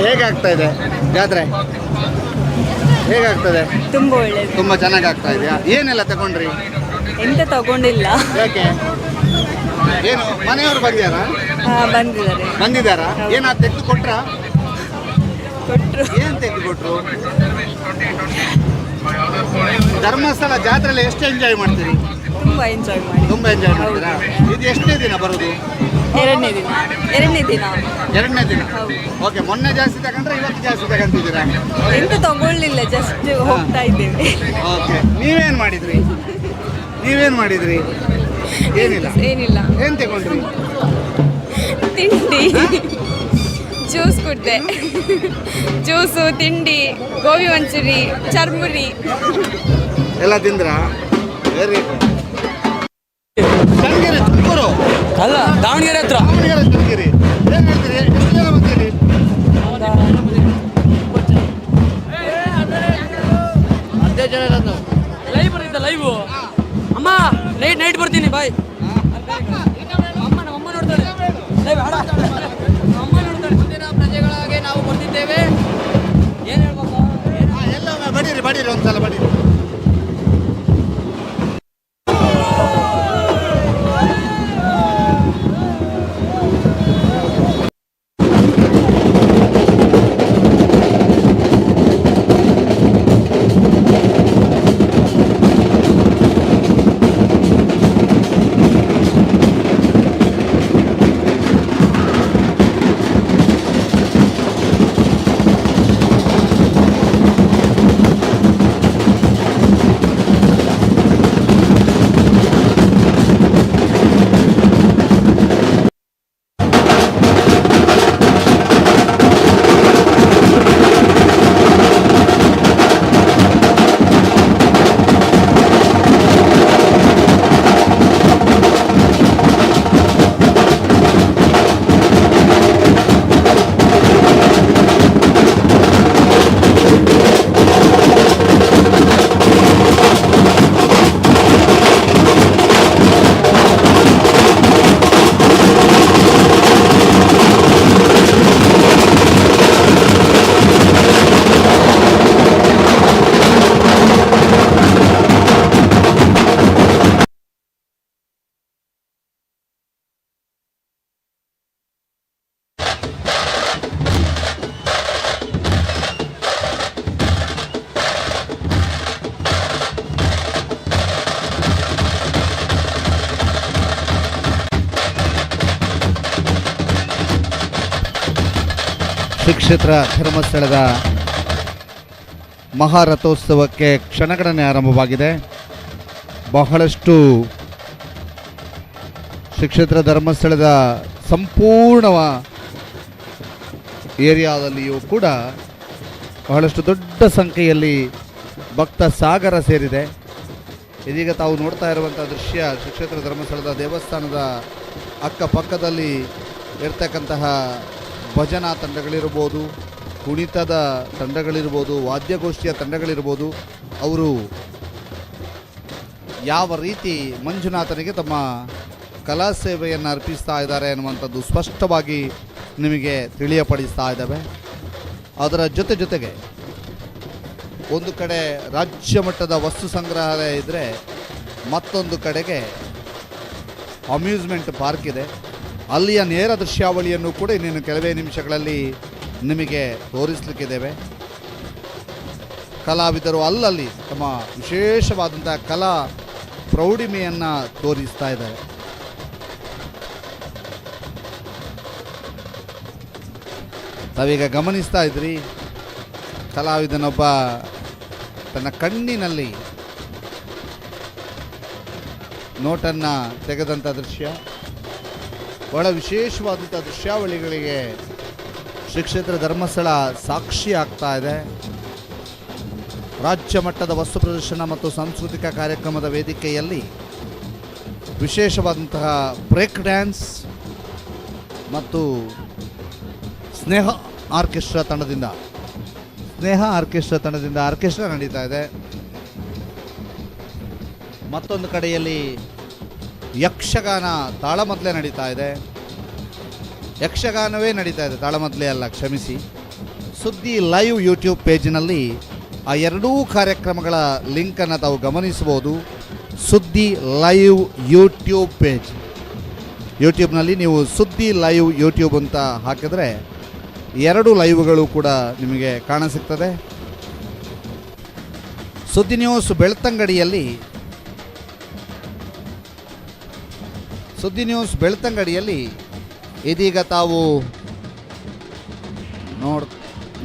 ಹೇಗಾಗ್ತಾ ಇದೆ ಜಾತ್ರೆ? ಹೇಗಾಗ್ತದೆ? ತುಂಬ ಒಳ್ಳೇದು, ತುಂಬ ಚೆನ್ನಾಗಿ ಆಗ್ತಾ ಇದೆಯಾ? ಏನೆಲ್ಲ ತಗೊಂಡ್ರಿ? ಎಂತ ತಗೊಂಡಿಲ್ಲ. ಯಾಕೆ? ಏನು ಮನೆಯವರು ಬಂದ್ಯಾರಾ? ಬಂದಿದ್ದಾರಾ? ಏನಾದ್ರು ತೆಗೆದು ಕೊಟ್ರಾ? ಏನು ತೆಗೆದು ಕೊಟ್ರು? ಧರ್ಮಸ್ಥಳ ಜಾತ್ರೆಯಲ್ಲಿ ಎಷ್ಟು ಎಂಜಾಯ್ ಮಾಡ್ತೀರಿ? ತುಂಬ ಎಂಜಾಯ್ ಮಾಡ್ತೀರಾ? ಇದು ಎಷ್ಟನೇ ದಿನ ಬರೋದು? ಎರಡನೇ ದಿನ. ಓಕೆ, ಮೊನ್ನೆ ಜಾಸ್ತಿ ತಗೊಂಡ್ರೆ ಇವತ್ತು ಜಾಸ್ತಿ ತಗೊಂತಿದ್ದೀರಾ? ಎಂತ ತಗೊಳ್ಳಿಲ್ಲ, ಜಸ್ಟ್ ಹೋಗ್ತಾ ಇದ್ದೇವೆ. ಓಕೆ, ನೀವೇನು ಮಾಡಿದ್ರಿ? ಏನಿಲ್ಲ. ಏನು ತಗೊಂಡ್ರಿ? ತಿಂಡಿ, ಜ್ಯೂಸ್ ಕುಡ್ದೆ. ಜ್ಯೂಸು, ತಿಂಡಿ, ಗೋಬಿ ಮಂಚೂರಿ, ಚರ್ಮುರಿ ಎಲ್ಲ ತಿಂದ್ರಾ? Very good. ಚನ್ನಗಿರಿ, ತುಮಕೂರು ಅಲ್ಲ, ದಾವಣಗೆರೆ ಹತ್ರ. ಚನ್ನಗಿರಿ. ಏನು ಹೇಳ್ತೀರಿ? ಎಷ್ಟು ಜನ ಬಂದಿರಿ? ಲೈವ್ ಬರುತ್ತೆ, ಲೈವ್. ಅಮ್ಮ ನೈಟ್ ಬರ್ತೀನಿ, ಬಾಯ್. ಅಮ್ಮ ನೋಡ್ತಾಳೆ. ಅಮ್ಮ ನೋಡ್ತಾಳೆ. ಮುಂದಿನ ಪ್ರಜೆಗಳಾಗಿ ನಾವು ಬರ್ತಿದ್ದೇವೆ. ಏನು ಹೇಳ್ಬೇಕು? ಎಲ್ಲ ಬಡೀರಿ ಒಂದ್ಸಲ ಬಡೀರಿ. ಶ್ರೀ ಕ್ಷೇತ್ರ ಧರ್ಮಸ್ಥಳದ ಮಹಾರಥೋತ್ಸವಕ್ಕೆ ಕ್ಷಣಗಣನೆ ಆರಂಭವಾಗಿದೆ. ಬಹಳಷ್ಟು ಶ್ರೀ ಕ್ಷೇತ್ರ ಧರ್ಮಸ್ಥಳದ ಸಂಪೂರ್ಣ ಏರಿಯಾದಲ್ಲಿಯೂ ಕೂಡ ಬಹಳಷ್ಟು ದೊಡ್ಡ ಸಂಖ್ಯೆಯಲ್ಲಿ ಭಕ್ತ ಸಾಗರ ಸೇರಿದೆ. ಇದೀಗ ತಾವು ನೋಡ್ತಾ ಇರುವಂಥ ದೃಶ್ಯ ಶ್ರೀ ಕ್ಷೇತ್ರ ಧರ್ಮಸ್ಥಳದ ದೇವಸ್ಥಾನದ ಅಕ್ಕಪಕ್ಕದಲ್ಲಿ ಇರ್ತಕ್ಕಂತಹ ಭಜನಾ ತಂಡಗಳಿರ್ಬೋದು, ಕುಣಿತದ ತಂಡಗಳಿರ್ಬೋದು, ವಾದ್ಯಗೋಷ್ಠಿಯ ತಂಡಗಳಿರ್ಬೋದು, ಅವರು ಯಾವ ರೀತಿ ಮಂಜುನಾಥನಿಗೆ ತಮ್ಮ ಕಲಾ ಸೇವೆಯನ್ನು ಅರ್ಪಿಸ್ತಾ ಇದ್ದಾರೆ ಅನ್ನುವಂಥದ್ದು ಸ್ಪಷ್ಟವಾಗಿ ನಿಮಗೆ ತಿಳಿಯಪಡಿಸ್ತಾ ಇದ್ದಾವೆ. ಅದರ ಜೊತೆಗೆ ಒಂದು ಕಡೆ ರಾಜ್ಯ ಮಟ್ಟದ ವಸ್ತು ಸಂಗ್ರಹಾಲಯ ಇದ್ದರೆ ಮತ್ತೊಂದು ಕಡೆಗೆ ಅಮ್ಯೂಸ್ಮೆಂಟ್ ಪಾರ್ಕ್ ಇದೆ. ಅಲ್ಲಿಯ ನೇರ ದೃಶ್ಯಾವಳಿಯನ್ನು ಕೂಡ ಇನ್ನೇನು ಕೆಲವೇ ನಿಮಿಷಗಳಲ್ಲಿ ನಿಮಗೆ ತೋರಿಸಲಿಕ್ಕಿದ್ದೇವೆ. ಕಲಾವಿದರು ಅಲ್ಲಲ್ಲಿ ತಮ್ಮ ವಿಶೇಷವಾದಂಥ ಕಲಾ ಪ್ರೌಢಿಮೆಯನ್ನು ತೋರಿಸ್ತಾ ಇದ್ದಾರೆ. ತಾವೀಗ ಗಮನಿಸ್ತಾ ಇದ್ರಿ, ಕಲಾವಿದನೊಬ್ಬ ತನ್ನ ಕಣ್ಣಿನಲ್ಲಿ ನೋಟನ್ನು ತೆಗೆದಂಥ ದೃಶ್ಯ. ಬಹಳ ವಿಶೇಷವಾದಂಥ ದೃಶ್ಯಾವಳಿಗಳಿಗೆ ಶ್ರೀ ಕ್ಷೇತ್ರ ಧರ್ಮಸ್ಥಳ ಸಾಕ್ಷಿ ಆಗ್ತಾ ಇದೆ. ರಾಜ್ಯ ಮಟ್ಟದ ವಸ್ತು ಪ್ರದರ್ಶನ ಮತ್ತು ಸಾಂಸ್ಕೃತಿಕ ಕಾರ್ಯಕ್ರಮದ ವೇದಿಕೆಯಲ್ಲಿ ವಿಶೇಷವಾದಂತಹ ಬ್ರೇಕ್ ಡ್ಯಾನ್ಸ್ ಮತ್ತು ಸ್ನೇಹ ಆರ್ಕೆಸ್ಟ್ರಾ ತಂಡದಿಂದ ಆರ್ಕೆಸ್ಟ್ರಾ ನಡೀತಾ ಇದೆ. ಮತ್ತೊಂದು ಕಡೆಯಲ್ಲಿ ಯಕ್ಷಗಾನ ತಾಳಮದ್ದಲೆ ನಡೀತಾ ಇದೆ. ಯಕ್ಷಗಾನವೇ ನಡೀತಾ ಇದೆ, ತಾಳಮದ್ದಲೆ ಅಲ್ಲ, ಕ್ಷಮಿಸಿ. ಸುದ್ದಿ ಲೈವ್ ಯೂಟ್ಯೂಬ್ ಪೇಜಿನಲ್ಲಿ ಆ ಎರಡೂ ಕಾರ್ಯಕ್ರಮಗಳ ಲಿಂಕನ್ನು ತಾವು ಗಮನಿಸಬಹುದು. ಸುದ್ದಿ ಲೈವ್ ಯೂಟ್ಯೂಬ್ ಪೇಜ್, ಯೂಟ್ಯೂಬ್ನಲ್ಲಿ ನೀವು ಸುದ್ದಿ ಲೈವ್ ಯೂಟ್ಯೂಬ್ ಅಂತ ಹಾಕಿದ್ರೆ ಎರಡು ಲೈವ್ಗಳು ಕೂಡ ನಿಮಗೆ ಕಾಣಸಿಗ್ತದೆ. ಸುದ್ದಿ ನ್ಯೂಸ್ ಬೆಳ್ತಂಗಡಿಯಲ್ಲಿ ಇದೀಗ ತಾವು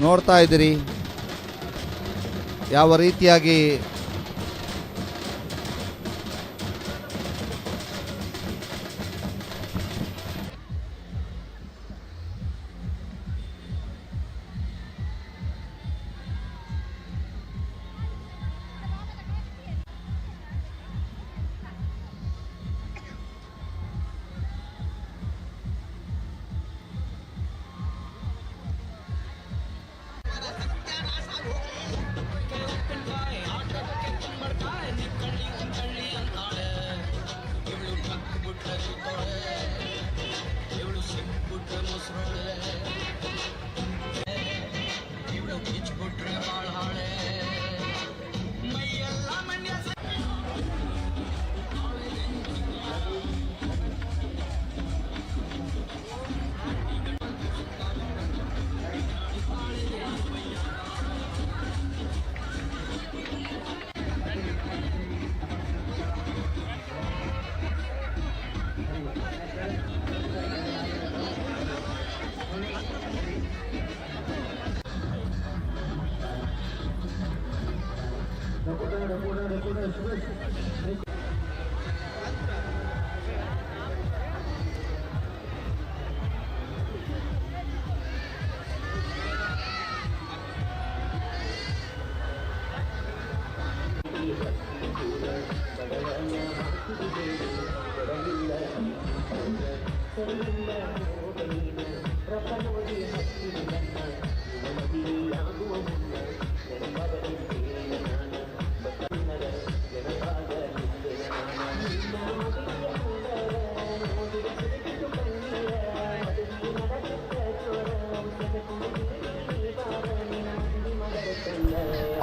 ನೋಡ್ತಾ ಇದ್ದೀರಿ ಯಾವ ರೀತಿಯಾಗಿ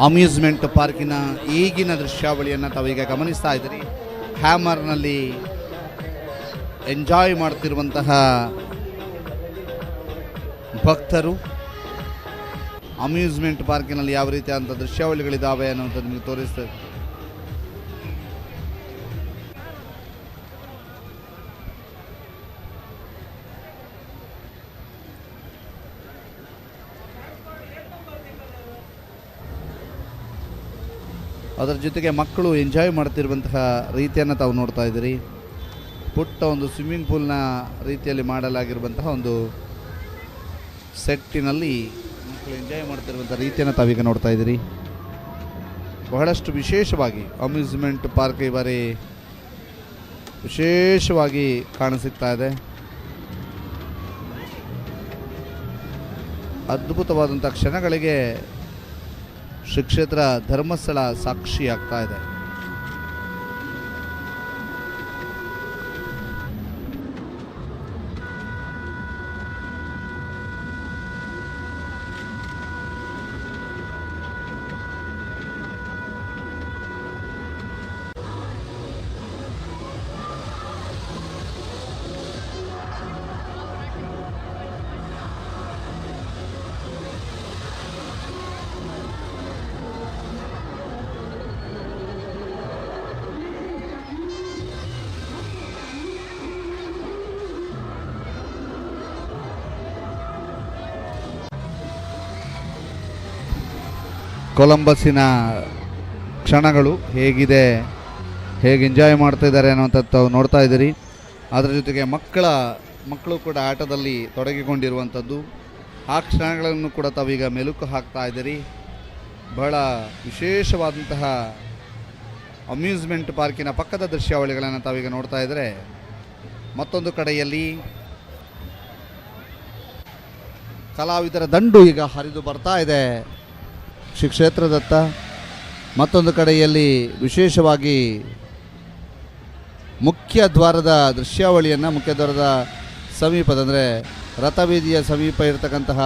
ಅಮ್ಯೂಸ್ಮೆಂಟ್ ಪಾರ್ಕಿನ ಈಗಿನ ದೃಶ್ಯಾವಳಿಯನ್ನು ತಾವೀಗ ಗಮನಿಸ್ತಾ ಇದ್ದೀರಿ. ಹ್ಯಾಮರ್ನಲ್ಲಿ ಎಂಜಾಯ್ ಮಾಡ್ತಿರುವಂತಹ ಭಕ್ತರು ಅಮ್ಯೂಸ್ಮೆಂಟ್ ಪಾರ್ಕಿನಲ್ಲಿ ಯಾವ ರೀತಿಯಾದಂಥ ದೃಶ್ಯಾವಳಿಗಳಿದ್ದಾವೆ ಅನ್ನೋಂಥದ್ದು ನಿಮಗೆ ತೋರಿಸ್ತದೆ. ಅದರ ಜೊತೆಗೆ ಮಕ್ಕಳು ಎಂಜಾಯ್ ಮಾಡ್ತಿರುವಂತಹ ರೀತಿಯನ್ನು ತಾವು ನೋಡ್ತಾ ಇದ್ದೀರಿ. ಪುಟ್ಟ ಒಂದು ಸ್ವಿಮ್ಮಿಂಗ್ ಪೂಲ್ನ ರೀತಿಯಲ್ಲಿ ಮಾಡಲಾಗಿರುವಂತಹ ಒಂದು ಸೆಟ್ಟಿನಲ್ಲಿ ಮಕ್ಕಳು ಎಂಜಾಯ್ ಮಾಡ್ತಿರುವಂಥ ರೀತಿಯನ್ನು ತಾವೀಗ ನೋಡ್ತಾ ಇದ್ದೀರಿ. ಬಹಳಷ್ಟು ವಿಶೇಷವಾಗಿ ಅಮ್ಯೂಸ್ಮೆಂಟ್ ಪಾರ್ಕ್ ಈ ಬಾರಿ ವಿಶೇಷವಾಗಿ ಕಾಣಸಿಗ್ತಾ ಇದೆ. ಅದ್ಭುತವಾದಂಥ ಕ್ಷಣಗಳಿಗೆ ಶ್ರೀ ಕ್ಷೇತ್ರ ಧರ್ಮಸ್ಥಳ ಸಾಕ್ಷಿಯಾಗ್ತಾ ಇದೆ. ಕೊಲಂಬಸ್ಸಿನ ಕ್ಷಣಗಳು ಹೇಗಿದೆ, ಹೇಗೆ ಎಂಜಾಯ್ ಮಾಡ್ತಾ ಇದ್ದಾರೆ ಅನ್ನುವಂಥದ್ದು ತಾವು ನೋಡ್ತಾ ಇದ್ದೀರಿ. ಅದರ ಜೊತೆಗೆ ಮಕ್ಕಳು ಕೂಡ ಆಟದಲ್ಲಿ ತೊಡಗಿಕೊಂಡಿರುವಂಥದ್ದು, ಆ ಕ್ಷಣಗಳನ್ನು ಕೂಡ ತಾವೀಗ ಮೆಲುಕು ಹಾಕ್ತಾ ಇದ್ದೀರಿ. ಬಹಳ ವಿಶೇಷವಾದಂತಹ ಅಮ್ಯೂಸ್ಮೆಂಟ್ ಪಾರ್ಕಿನ ಪಕ್ಕದ ದೃಶ್ಯಾವಳಿಗಳನ್ನು ತಾವೀಗ ನೋಡ್ತಾ ಇದ್ದರೆ, ಮತ್ತೊಂದು ಕಡೆಯಲ್ಲಿ ಕಲಾವಿದರ ದಂಡು ಈಗ ಹರಿದು ಬರ್ತಾ ಇದೆ ಶ್ರೀ ಕ್ಷೇತ್ರದತ್ತ. ಮತ್ತೊಂದು ಕಡೆಯಲ್ಲಿ ವಿಶೇಷವಾಗಿ ಮುಖ್ಯ ದ್ವಾರದ ದೃಶ್ಯಾವಳಿಯನ್ನು, ಮುಖ್ಯ ದ್ವಾರದ ಸಮೀಪದ ಅಂದರೆ ರಥಬೀದಿಯ ಸಮೀಪ ಇರತಕ್ಕಂತಹ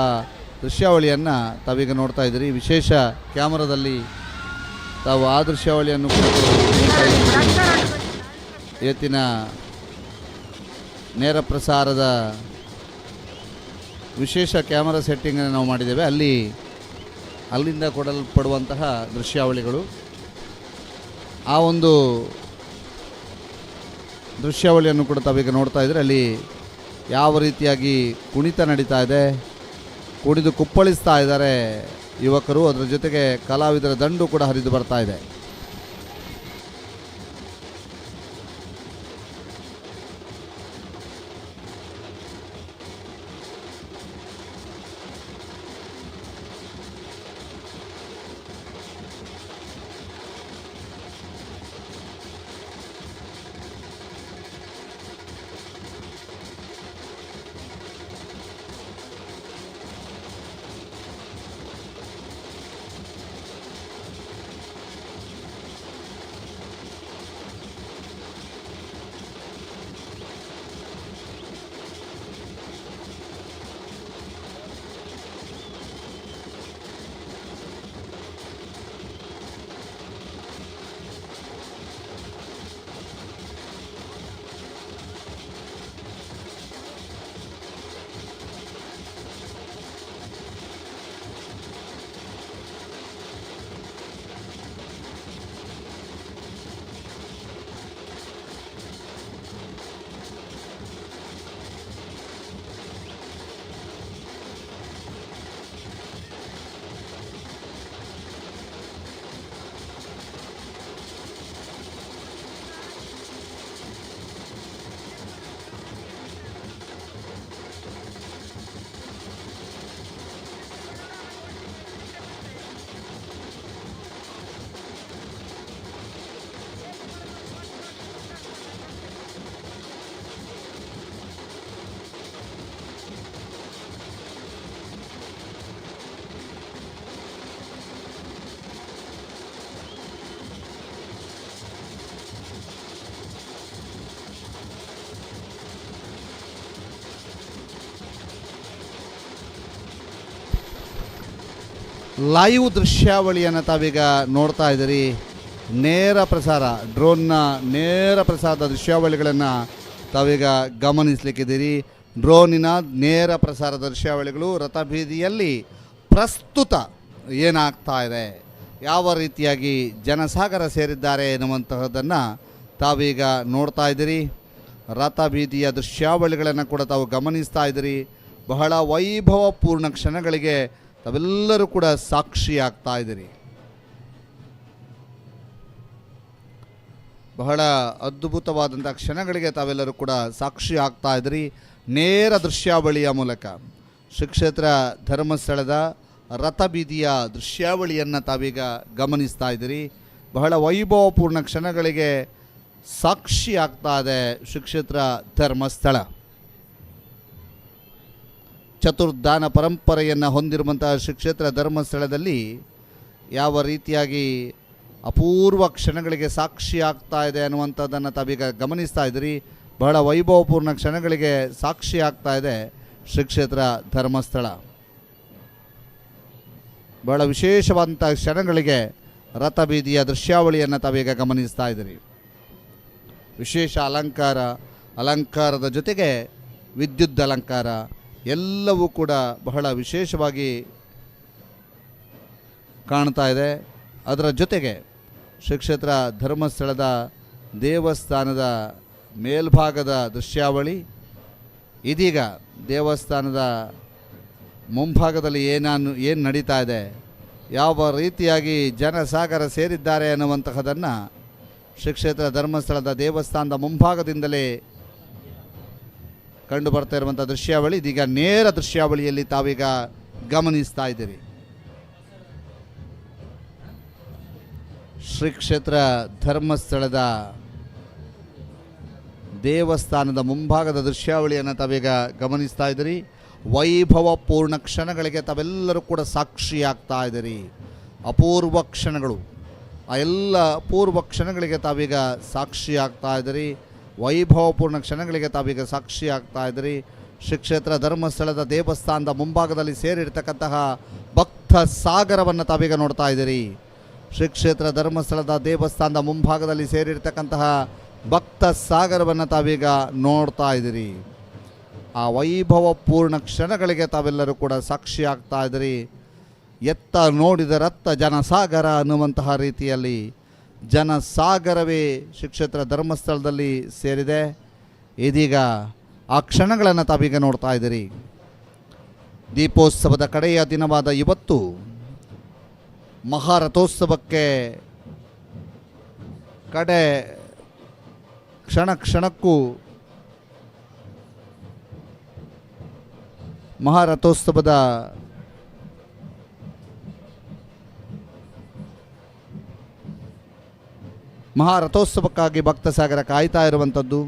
ದೃಶ್ಯಾವಳಿಯನ್ನು ತಾವೀಗ ನೋಡ್ತಾ ಇದ್ದೀರಿ. ವಿಶೇಷ ಕ್ಯಾಮರಾದಲ್ಲಿ ತಾವು ಆ ದೃಶ್ಯಾವಳಿಯನ್ನು ಇವತ್ತಿನ ನೇರ ಪ್ರಸಾರದ ವಿಶೇಷ ಕ್ಯಾಮರಾ ಸೆಟ್ಟಿಂಗನ್ನು ನಾವು ಮಾಡಿದ್ದೇವೆ. ಅಲ್ಲಿಂದ ಕೊಡಲ್ಪಡುವಂತಹ ದೃಶ್ಯಾವಳಿಗಳು, ಆ ಒಂದು ದೃಶ್ಯಾವಳಿಯನ್ನು ಕೂಡ ತಾವೀಗ ನೋಡ್ತಾ ಇದ್ದರೆ ಅಲ್ಲಿ ಯಾವ ರೀತಿಯಾಗಿ ಕುಣಿತ ನಡೀತಾ ಇದೆ, ಕುಣಿದು ಕುಪ್ಪಳಿಸ್ತಾ ಇದ್ದಾರೆ ಯುವಕರು. ಅದರ ಜೊತೆಗೆ ಕಲಾವಿದರ ದಂಡು ಕೂಡ ಹರಿದು ಬರ್ತಾ ಇದೆ. ಲೈವ್ ದೃಶ್ಯಾವಳಿಯನ್ನು ತಾವೀಗ ನೋಡ್ತಾ ಇದ್ದೀರಿ. ನೇರ ಪ್ರಸಾರ, ಡ್ರೋನ್ನ ನೇರ ಪ್ರಸಾರದ ದೃಶ್ಯಾವಳಿಗಳನ್ನು ತಾವೀಗ ಗಮನಿಸಲಿಕ್ಕಿದ್ದೀರಿ. ಡ್ರೋನಿನ ನೇರ ಪ್ರಸಾರದ ದೃಶ್ಯಾವಳಿಗಳು ರಥಬೀದಿಯಲ್ಲಿ ಪ್ರಸ್ತುತ ಏನಾಗ್ತಾ ಇದೆ, ಯಾವ ರೀತಿಯಾಗಿ ಜನಸಾಗರ ಸೇರಿದ್ದಾರೆ ಎನ್ನುವಂತಹದ್ದನ್ನು ತಾವೀಗ ನೋಡ್ತಾ ಇದ್ದೀರಿ. ರಥಬೀದಿಯ ದೃಶ್ಯಾವಳಿಗಳನ್ನು ಕೂಡ ತಾವು ಗಮನಿಸ್ತಾ ಇದ್ದೀರಿ. ಬಹಳ ವೈಭವಪೂರ್ಣ ಕ್ಷಣಗಳಿಗೆ ತಾವೆಲ್ಲರೂ ಕೂಡ ಸಾಕ್ಷಿಯಾಗ್ತಾ ಇದ್ದೀರಿ. ಬಹಳ ಅದ್ಭುತವಾದಂಥ ಕ್ಷಣಗಳಿಗೆ ತಾವೆಲ್ಲರೂ ಕೂಡ ಸಾಕ್ಷಿ ಆಗ್ತಾ ಇದ್ರಿ ನೇರ ದೃಶ್ಯಾವಳಿಯ ಮೂಲಕ. ಶ್ರೀ ಕ್ಷೇತ್ರ ಧರ್ಮಸ್ಥಳದ ರಥಬೀದಿಯ ದೃಶ್ಯಾವಳಿಯನ್ನು ತಾವೀಗ ಗಮನಿಸ್ತಾ ಇದ್ದೀರಿ. ಬಹಳ ವೈಭವಪೂರ್ಣ ಕ್ಷಣಗಳಿಗೆ ಸಾಕ್ಷಿ ಆಗ್ತಾ ಇದೆ ಶ್ರೀ ಕ್ಷೇತ್ರ ಧರ್ಮಸ್ಥಳ. ಚತುರ್ಧಾನ ಪರಂಪರೆಯನ್ನು ಹೊಂದಿರುವಂತಹ ಶ್ರೀ ಕ್ಷೇತ್ರ ಧರ್ಮಸ್ಥಳದಲ್ಲಿ ಯಾವ ರೀತಿಯಾಗಿ ಅಪೂರ್ವ ಕ್ಷಣಗಳಿಗೆ ಸಾಕ್ಷಿ ಆಗ್ತಾ ಇದೆ ಅನ್ನುವಂಥದ್ದನ್ನು ತಾವೀಗ ಗಮನಿಸ್ತಾ ಇದ್ದೀರಿ. ಬಹಳ ವೈಭವಪೂರ್ಣ ಕ್ಷಣಗಳಿಗೆ ಸಾಕ್ಷಿ ಆಗ್ತಾ ಇದೆ ಶ್ರೀ ಕ್ಷೇತ್ರ ಧರ್ಮಸ್ಥಳ. ಬಹಳ ವಿಶೇಷವಾದಂಥ ಕ್ಷಣಗಳಿಗೆ ರಥಬೀದಿಯ ದೃಶ್ಯಾವಳಿಯನ್ನು ತಾವೀಗ ಗಮನಿಸ್ತಾ ಇದ್ದೀರಿ. ವಿಶೇಷ ಅಲಂಕಾರದ ಜೊತೆಗೆ ವಿದ್ಯುತ್ ಅಲಂಕಾರ ಎಲ್ಲವೂ ಕೂಡ ಬಹಳ ವಿಶೇಷವಾಗಿ ಕಾಣ್ತಾ ಇದೆ. ಅದರ ಜೊತೆಗೆ ಶ್ರೀ ಕ್ಷೇತ್ರ ಧರ್ಮಸ್ಥಳದ ದೇವಸ್ಥಾನದ ಮೇಲ್ಭಾಗದ ದೃಶ್ಯಾವಳಿ, ಇದೀಗ ದೇವಸ್ಥಾನದ ಮುಂಭಾಗದಲ್ಲಿ ಏನು ನಡೀತಾ ಇದೆ, ಯಾವ ರೀತಿಯಾಗಿ ಜನಸಾಗರ ಸೇರಿದ್ದಾರೆ ಅನ್ನುವಂತಹದನ್ನು ಶ್ರೀ ಕ್ಷೇತ್ರ ಧರ್ಮಸ್ಥಳದ ದೇವಸ್ಥಾನದ ಮುಂಭಾಗದಿಂದಲೇ ಕಂಡು ಬರ್ತಾ ಇರುವಂಥ ದೃಶ್ಯಾವಳಿ ಇದೀಗ ನೇರ ದೃಶ್ಯಾವಳಿಯಲ್ಲಿ ತಾವೀಗ ಗಮನಿಸ್ತಾ ಇದ್ದೀರಿ. ಶ್ರೀ ಕ್ಷೇತ್ರ ಧರ್ಮಸ್ಥಳದ ದೇವಸ್ಥಾನದ ಮುಂಭಾಗದ ದೃಶ್ಯಾವಳಿಯನ್ನು ತಾವೀಗ ಗಮನಿಸ್ತಾ ಇದ್ದೀರಿ. ವೈಭವಪೂರ್ಣ ಕ್ಷಣಗಳಿಗೆ ತಾವೆಲ್ಲರೂ ಕೂಡ ಸಾಕ್ಷಿಯಾಗ್ತಾ ಇದ್ದೀರಿ. ಅಪೂರ್ವ ಕ್ಷಣಗಳು, ಆ ಎಲ್ಲ ಅಪೂರ್ವ ಕ್ಷಣಗಳಿಗೆ ತಾವೀಗ ಸಾಕ್ಷಿಯಾಗ್ತಾ ಇದ್ದೀರಿ. ವೈಭವಪೂರ್ಣ ಕ್ಷಣಗಳಿಗೆ ತಾವೀಗ ಸಾಕ್ಷಿಯಾಗ್ತಾ ಇದ್ದೀರಿ. ಶ್ರೀ ಕ್ಷೇತ್ರ ಧರ್ಮಸ್ಥಳದ ದೇವಸ್ಥಾನದ ಮುಂಭಾಗದಲ್ಲಿ ಸೇರಿರ್ತಕ್ಕಂತಹ ಭಕ್ತ ಸಾಗರವನ್ನು ತಾವೀಗ ನೋಡ್ತಾ ಇದ್ದೀರಿ. ಶ್ರೀ ಕ್ಷೇತ್ರ ಧರ್ಮಸ್ಥಳದ ದೇವಸ್ಥಾನದ ಮುಂಭಾಗದಲ್ಲಿ ಸೇರಿರ್ತಕ್ಕಂತಹ ಭಕ್ತ ಸಾಗರವನ್ನು ತಾವೀಗ ನೋಡ್ತಾ ಇದ್ದೀರಿ. ಆ ವೈಭವಪೂರ್ಣ ಕ್ಷಣಗಳಿಗೆ ತಾವೆಲ್ಲರೂ ಕೂಡ ಸಾಕ್ಷಿಯಾಗ್ತಾ ಇದ್ದೀರಿ. ಎತ್ತ ನೋಡಿದ ರತ್ತ ಜನಸಾಗರ ಅನ್ನುವಂತಹ ರೀತಿಯಲ್ಲಿ ಜನಸಾಗರವೇ ಶ್ರೀ ಕ್ಷೇತ್ರ ಧರ್ಮಸ್ಥಳದಲ್ಲಿ ಸೇರಿದೆ. ಇದೀಗ ಆ ಕ್ಷಣಗಳನ್ನು ತಾವೀಗ ನೋಡ್ತಾ ಇದ್ದೀರಿ. ದೀಪೋತ್ಸವದ ಕಡೆಯ ದಿನವಾದ ಇವತ್ತು ಮಹಾರಥೋತ್ಸವಕ್ಕೆ ಕಡೆ ಕ್ಷಣಕ್ಕೂ ಮಹಾರಥೋತ್ಸವಕ್ಕಾಗಿ ಭಕ್ತ ಸಾಗರ ಕಾಯ್ತಾ ಇರುವಂಥದ್ದು.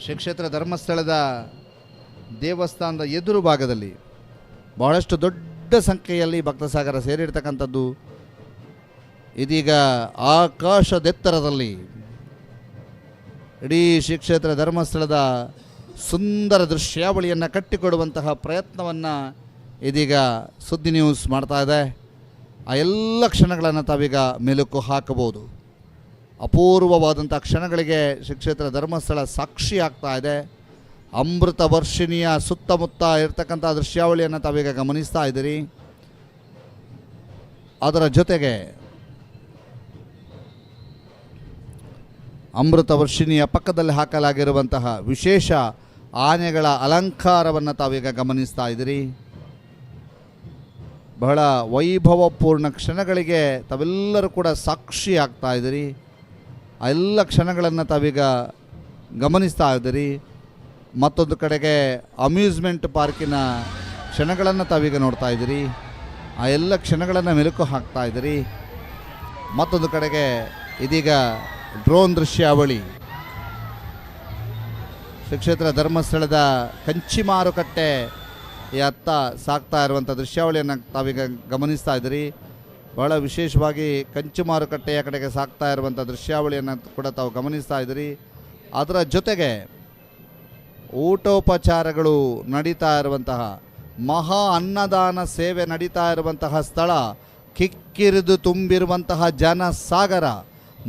ಶ್ರೀ ಕ್ಷೇತ್ರ ಧರ್ಮಸ್ಥಳದ ದೇವಸ್ಥಾನದ ಎದುರು ಭಾಗದಲ್ಲಿ ಬಹಳಷ್ಟು ದೊಡ್ಡ ಸಂಖ್ಯೆಯಲ್ಲಿ ಭಕ್ತ ಸಾಗರ ಸೇರಿರ್ತಕ್ಕಂಥದ್ದು. ಇದೀಗ ಆಕಾಶದೆತ್ತರದಲ್ಲಿ ಇಡೀ ಶ್ರೀ ಕ್ಷೇತ್ರ ಧರ್ಮಸ್ಥಳದ ಸುಂದರ ದೃಶ್ಯಾವಳಿಯನ್ನು ಕಟ್ಟಿಕೊಡುವಂತಹ ಪ್ರಯತ್ನವನ್ನು ಇದೀಗ ಸುದ್ದಿ ನ್ಯೂಸ್ ಮಾಡ್ತಾ ಇದೆ. ಆ ಎಲ್ಲ ಕ್ಷಣಗಳನ್ನು ತಾವೀಗ ಮೆಲುಕು ಹಾಕಬಹುದು. ಅಪೂರ್ವವಾದಂಥ ಕ್ಷಣಗಳಿಗೆ ಶ್ರೀ ಕ್ಷೇತ್ರ ಧರ್ಮಸ್ಥಳ ಸಾಕ್ಷಿ ಆಗ್ತಾ ಇದೆ. ಅಮೃತ ವರ್ಷಿಣಿಯ ಸುತ್ತಮುತ್ತ ಇರತಕ್ಕಂಥ ದೃಶ್ಯಾವಳಿಯನ್ನು ತಾವೀಗ ಗಮನಿಸ್ತಾ ಇದ್ದೀರಿ. ಅದರ ಜೊತೆಗೆ ಅಮೃತ ವರ್ಷಿಣಿಯ ಪಕ್ಕದಲ್ಲಿ ಹಾಕಲಾಗಿರುವಂತಹ ವಿಶೇಷ ಆನೆಗಳ ಅಲಂಕಾರವನ್ನು ತಾವೀಗ ಗಮನಿಸ್ತಾ ಇದ್ದೀರಿ. ಬಹಳ ವೈಭವಪೂರ್ಣ ಕ್ಷಣಗಳಿಗೆ ತಾವೆಲ್ಲರೂ ಕೂಡ ಸಾಕ್ಷಿ ಆಗ್ತಾ ಇದ್ದೀರಿ. ಆ ಎಲ್ಲ ಕ್ಷಣಗಳನ್ನು ತಾವೀಗ ಗಮನಿಸ್ತಾ ಇದ್ದೀರಿ. ಮತ್ತೊಂದು ಕಡೆಗೆ ಅಮ್ಯೂಸ್ಮೆಂಟ್ ಪಾರ್ಕಿನ ಕ್ಷಣಗಳನ್ನು ತಾವೀಗ ನೋಡ್ತಾ ಇದ್ದೀರಿ. ಆ ಎಲ್ಲ ಕ್ಷಣಗಳನ್ನು ಮೆಲುಕು ಹಾಕ್ತಾ ಇದ್ದೀರಿ. ಮತ್ತೊಂದು ಕಡೆಗೆ ಇದೀಗ ಡ್ರೋನ್ ದೃಶ್ಯಾವಳಿ ಶ್ರೀ ಕ್ಷೇತ್ರ ಧರ್ಮಸ್ಥಳದ ಕಂಚಿ ಮಾರುಕಟ್ಟೆ ಅತ್ತ ಸಾಗ್ತಾ ಇರುವಂಥ ದೃಶ್ಯಾವಳಿಯನ್ನು ತಾವೀಗ ಗಮನಿಸ್ತಾ ಇದ್ದೀರಿ. ಬಹಳ ವಿಶೇಷವಾಗಿ ಕಂಚು ಮಾರುಕಟ್ಟೆಯ ಕಡೆಗೆ ಸಾಗ್ತಾ ಇರುವಂಥ ದೃಶ್ಯಾವಳಿಯನ್ನು ಕೂಡ ತಾವು ಗಮನಿಸ್ತಾ ಇದ್ದೀರಿ. ಅದರ ಜೊತೆಗೆ ಊಟೋಪಚಾರಗಳು ನಡೀತಾ ಇರುವಂತಹ ಮಹಾ ಅನ್ನದಾನ ಸೇವೆ ನಡೀತಾ ಇರುವಂತಹ ಸ್ಥಳ, ಕಿಕ್ಕಿರಿದು ತುಂಬಿರುವಂತಹ ಜನಸಾಗರ,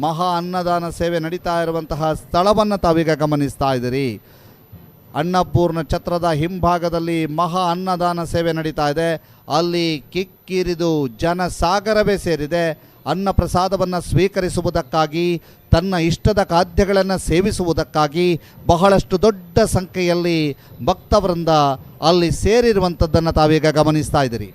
ಮಹಾ ಅನ್ನದಾನ ಸೇವೆ ನಡೀತಾ ಇರುವಂತಹ ಸ್ಥಳವನ್ನು ತಾವೀಗ ಗಮನಿಸ್ತಾ ಇದ್ದೀರಿ. ಅನ್ನಪೂರ್ಣ ಛತ್ರದ ಹಿಂಭಾಗದಲ್ಲಿ ಮಹಾ ಅನ್ನದಾನ ಸೇವೆ ನಡೀತಾ ಇದೆ. ಅಲ್ಲಿ ಕಿಕ್ಕಿರಿದು ಜನಸಾಗರವೇ ಸೇರಿದೆ. ಅನ್ನ ಪ್ರಸಾದವನ್ನು ಸ್ವೀಕರಿಸುವುದಕ್ಕಾಗಿ, ತನ್ನ ಇಷ್ಟದ ಖಾದ್ಯಗಳನ್ನು ಸೇವಿಸುವುದಕ್ಕಾಗಿ ಬಹಳಷ್ಟು ದೊಡ್ಡ ಸಂಖ್ಯೆಯಲ್ಲಿ ಭಕ್ತವೃಂದ ಅಲ್ಲಿ ಸೇರಿರುವಂಥದ್ದನ್ನು ತಾವೀಗ ಗಮನಿಸ್ತಾ ಇದ್ದೀರಿ.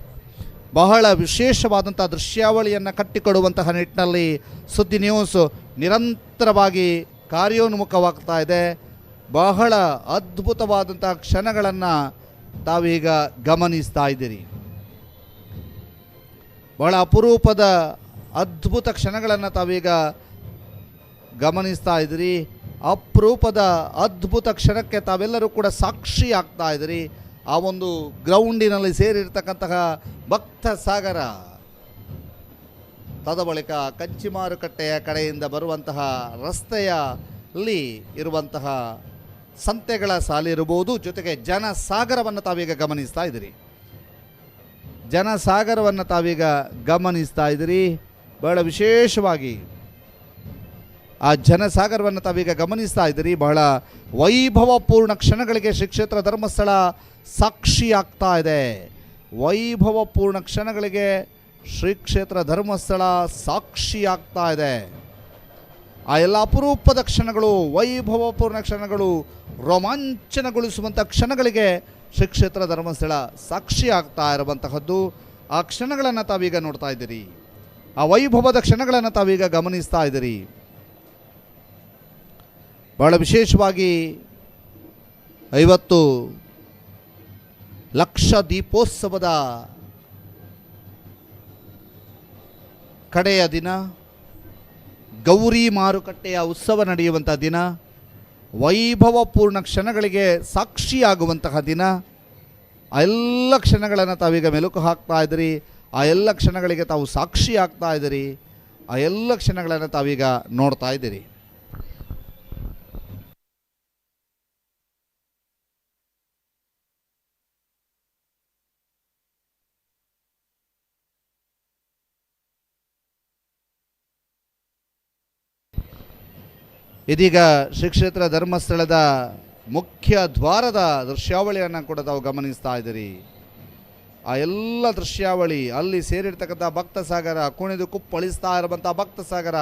ಬಹಳ ವಿಶೇಷವಾದಂಥ ದೃಶ್ಯಾವಳಿಯನ್ನು ಕಟ್ಟಿಕೊಡುವಂತಹ ನಿಟ್ಟಿನಲ್ಲಿ ಸುದ್ದಿ ನ್ಯೂಸ್ ನಿರಂತರವಾಗಿ ಕಾರ್ಯೋನ್ಮುಖವಾಗ್ತಾ ಇದೆ. ಬಹಳ ಅದ್ಭುತವಾದಂಥ ಕ್ಷಣಗಳನ್ನು ತಾವೀಗ ಗಮನಿಸ್ತಾ ಇದ್ದೀರಿ. ಬಹಳ ಅಪರೂಪದ ಅದ್ಭುತ ಕ್ಷಣಗಳನ್ನು ತಾವೀಗ ಗಮನಿಸ್ತಾ ಇದ್ದೀರಿ. ಅಪರೂಪದ ಅದ್ಭುತ ಕ್ಷಣಕ್ಕೆ ತಾವೆಲ್ಲರೂ ಕೂಡ ಸಾಕ್ಷಿ ಆಗ್ತಾ ಇದ್ದೀರಿ. ಆ ಒಂದು ಗ್ರೌಂಡಿನಲ್ಲಿ ಸೇರಿರ್ತಕ್ಕಂತಹ ಭಕ್ತ ಸಾಗರ, ತದ ಬಳಿಕ ಕಂಚಿಮಾರುಕಟ್ಟೆಯ ಕಡೆಯಿಂದ ಬರುವಂತಹ ರಸ್ತೆಯಲ್ಲಿ ಇರುವಂತಹ ಸಂತೆಗಳ ಸಾಲಿರಬಹುದು, ಜೊತೆಗೆ ಜನಸಾಗರವನ್ನು ತಾವೀಗ ಗಮನಿಸ್ತಾ ಇದ್ದೀರಿ. ಜನಸಾಗರವನ್ನು ತಾವೀಗ ಗಮನಿಸ್ತಾ ಇದ್ದೀರಿ. ಬಹಳ ವಿಶೇಷವಾಗಿ ಆ ಜನಸಾಗರವನ್ನು ತಾವೀಗ ಗಮನಿಸ್ತಾ ಇದ್ದೀರಿ. ಬಹಳ ವೈಭವಪೂರ್ಣ ಕ್ಷಣಗಳಿಗೆ ಶ್ರೀ ಕ್ಷೇತ್ರ ಧರ್ಮಸ್ಥಳ ಸಾಕ್ಷಿಯಾಗ್ತಾ ಇದೆ. ವೈಭವಪೂರ್ಣ ಕ್ಷಣಗಳಿಗೆ ಶ್ರೀ ಕ್ಷೇತ್ರ ಧರ್ಮಸ್ಥಳ ಸಾಕ್ಷಿಯಾಗ್ತಾ ಇದೆ. ಆ ಎಲ್ಲ ಅಪರೂಪದ ಕ್ಷಣಗಳು, ವೈಭವಪೂರ್ಣ ಕ್ಷಣಗಳು, ರೋಮಾಂಚನಗೊಳಿಸುವಂಥ ಕ್ಷಣಗಳಿಗೆ ಶ್ರೀ ಕ್ಷೇತ್ರ ಧರ್ಮಸ್ಥಳ ಸಾಕ್ಷಿಯಾಗ್ತಾ ಇರುವಂತಹದ್ದು. ಆ ಕ್ಷಣಗಳನ್ನು ತಾವೀಗ ನೋಡ್ತಾ ಇದ್ದೀರಿ. ಆ ವೈಭವದ ಕ್ಷಣಗಳನ್ನು ತಾವೀಗ ಗಮನಿಸ್ತಾ ಇದ್ದೀರಿ. ಬಹಳ ವಿಶೇಷವಾಗಿ 50 ಲಕ್ಷ ದೀಪೋತ್ಸವದ ಕಡೆಯ ದಿನ, ಗೌರಿ ಮಾರುಕಟ್ಟೆಯ ಉತ್ಸವ ನಡೆಯುವಂಥ ದಿನ, ವೈಭವಪೂರ್ಣ ಕ್ಷಣಗಳಿಗೆ ಸಾಕ್ಷಿಯಾಗುವಂತಹ ದಿನ. ಆ ಎಲ್ಲ ಕ್ಷಣಗಳನ್ನು ತಾವೀಗ ಮೆಲುಕು ಹಾಕ್ತಾ ಇದ್ದೀರಿ. ಆ ಎಲ್ಲ ಕ್ಷಣಗಳಿಗೆ ತಾವು ಸಾಕ್ಷಿ ಆಗ್ತಾ ಇದ್ದೀರಿ. ಆ ಎಲ್ಲ ಕ್ಷಣಗಳನ್ನು ತಾವೀಗ ನೋಡ್ತಾ ಇದ್ದೀರಿ. ಇದೀಗ ಶ್ರೀ ಕ್ಷೇತ್ರ ಧರ್ಮಸ್ಥಳದ ಮುಖ್ಯ ದ್ವಾರದ ದೃಶ್ಯಾವಳಿಯನ್ನು ಕೂಡ ತಾವು ಗಮನಿಸ್ತಾ ಇದ್ದೀರಿ. ಆ ಎಲ್ಲ ದೃಶ್ಯಾವಳಿ, ಅಲ್ಲಿ ಸೇರಿರ್ತಕ್ಕಂಥ ಭಕ್ತ ಸಾಗರ, ಕುಣಿದು ಕುಪ್ಪಳಿಸ್ತಾ ಇರುವಂಥ ಭಕ್ತ ಸಾಗರ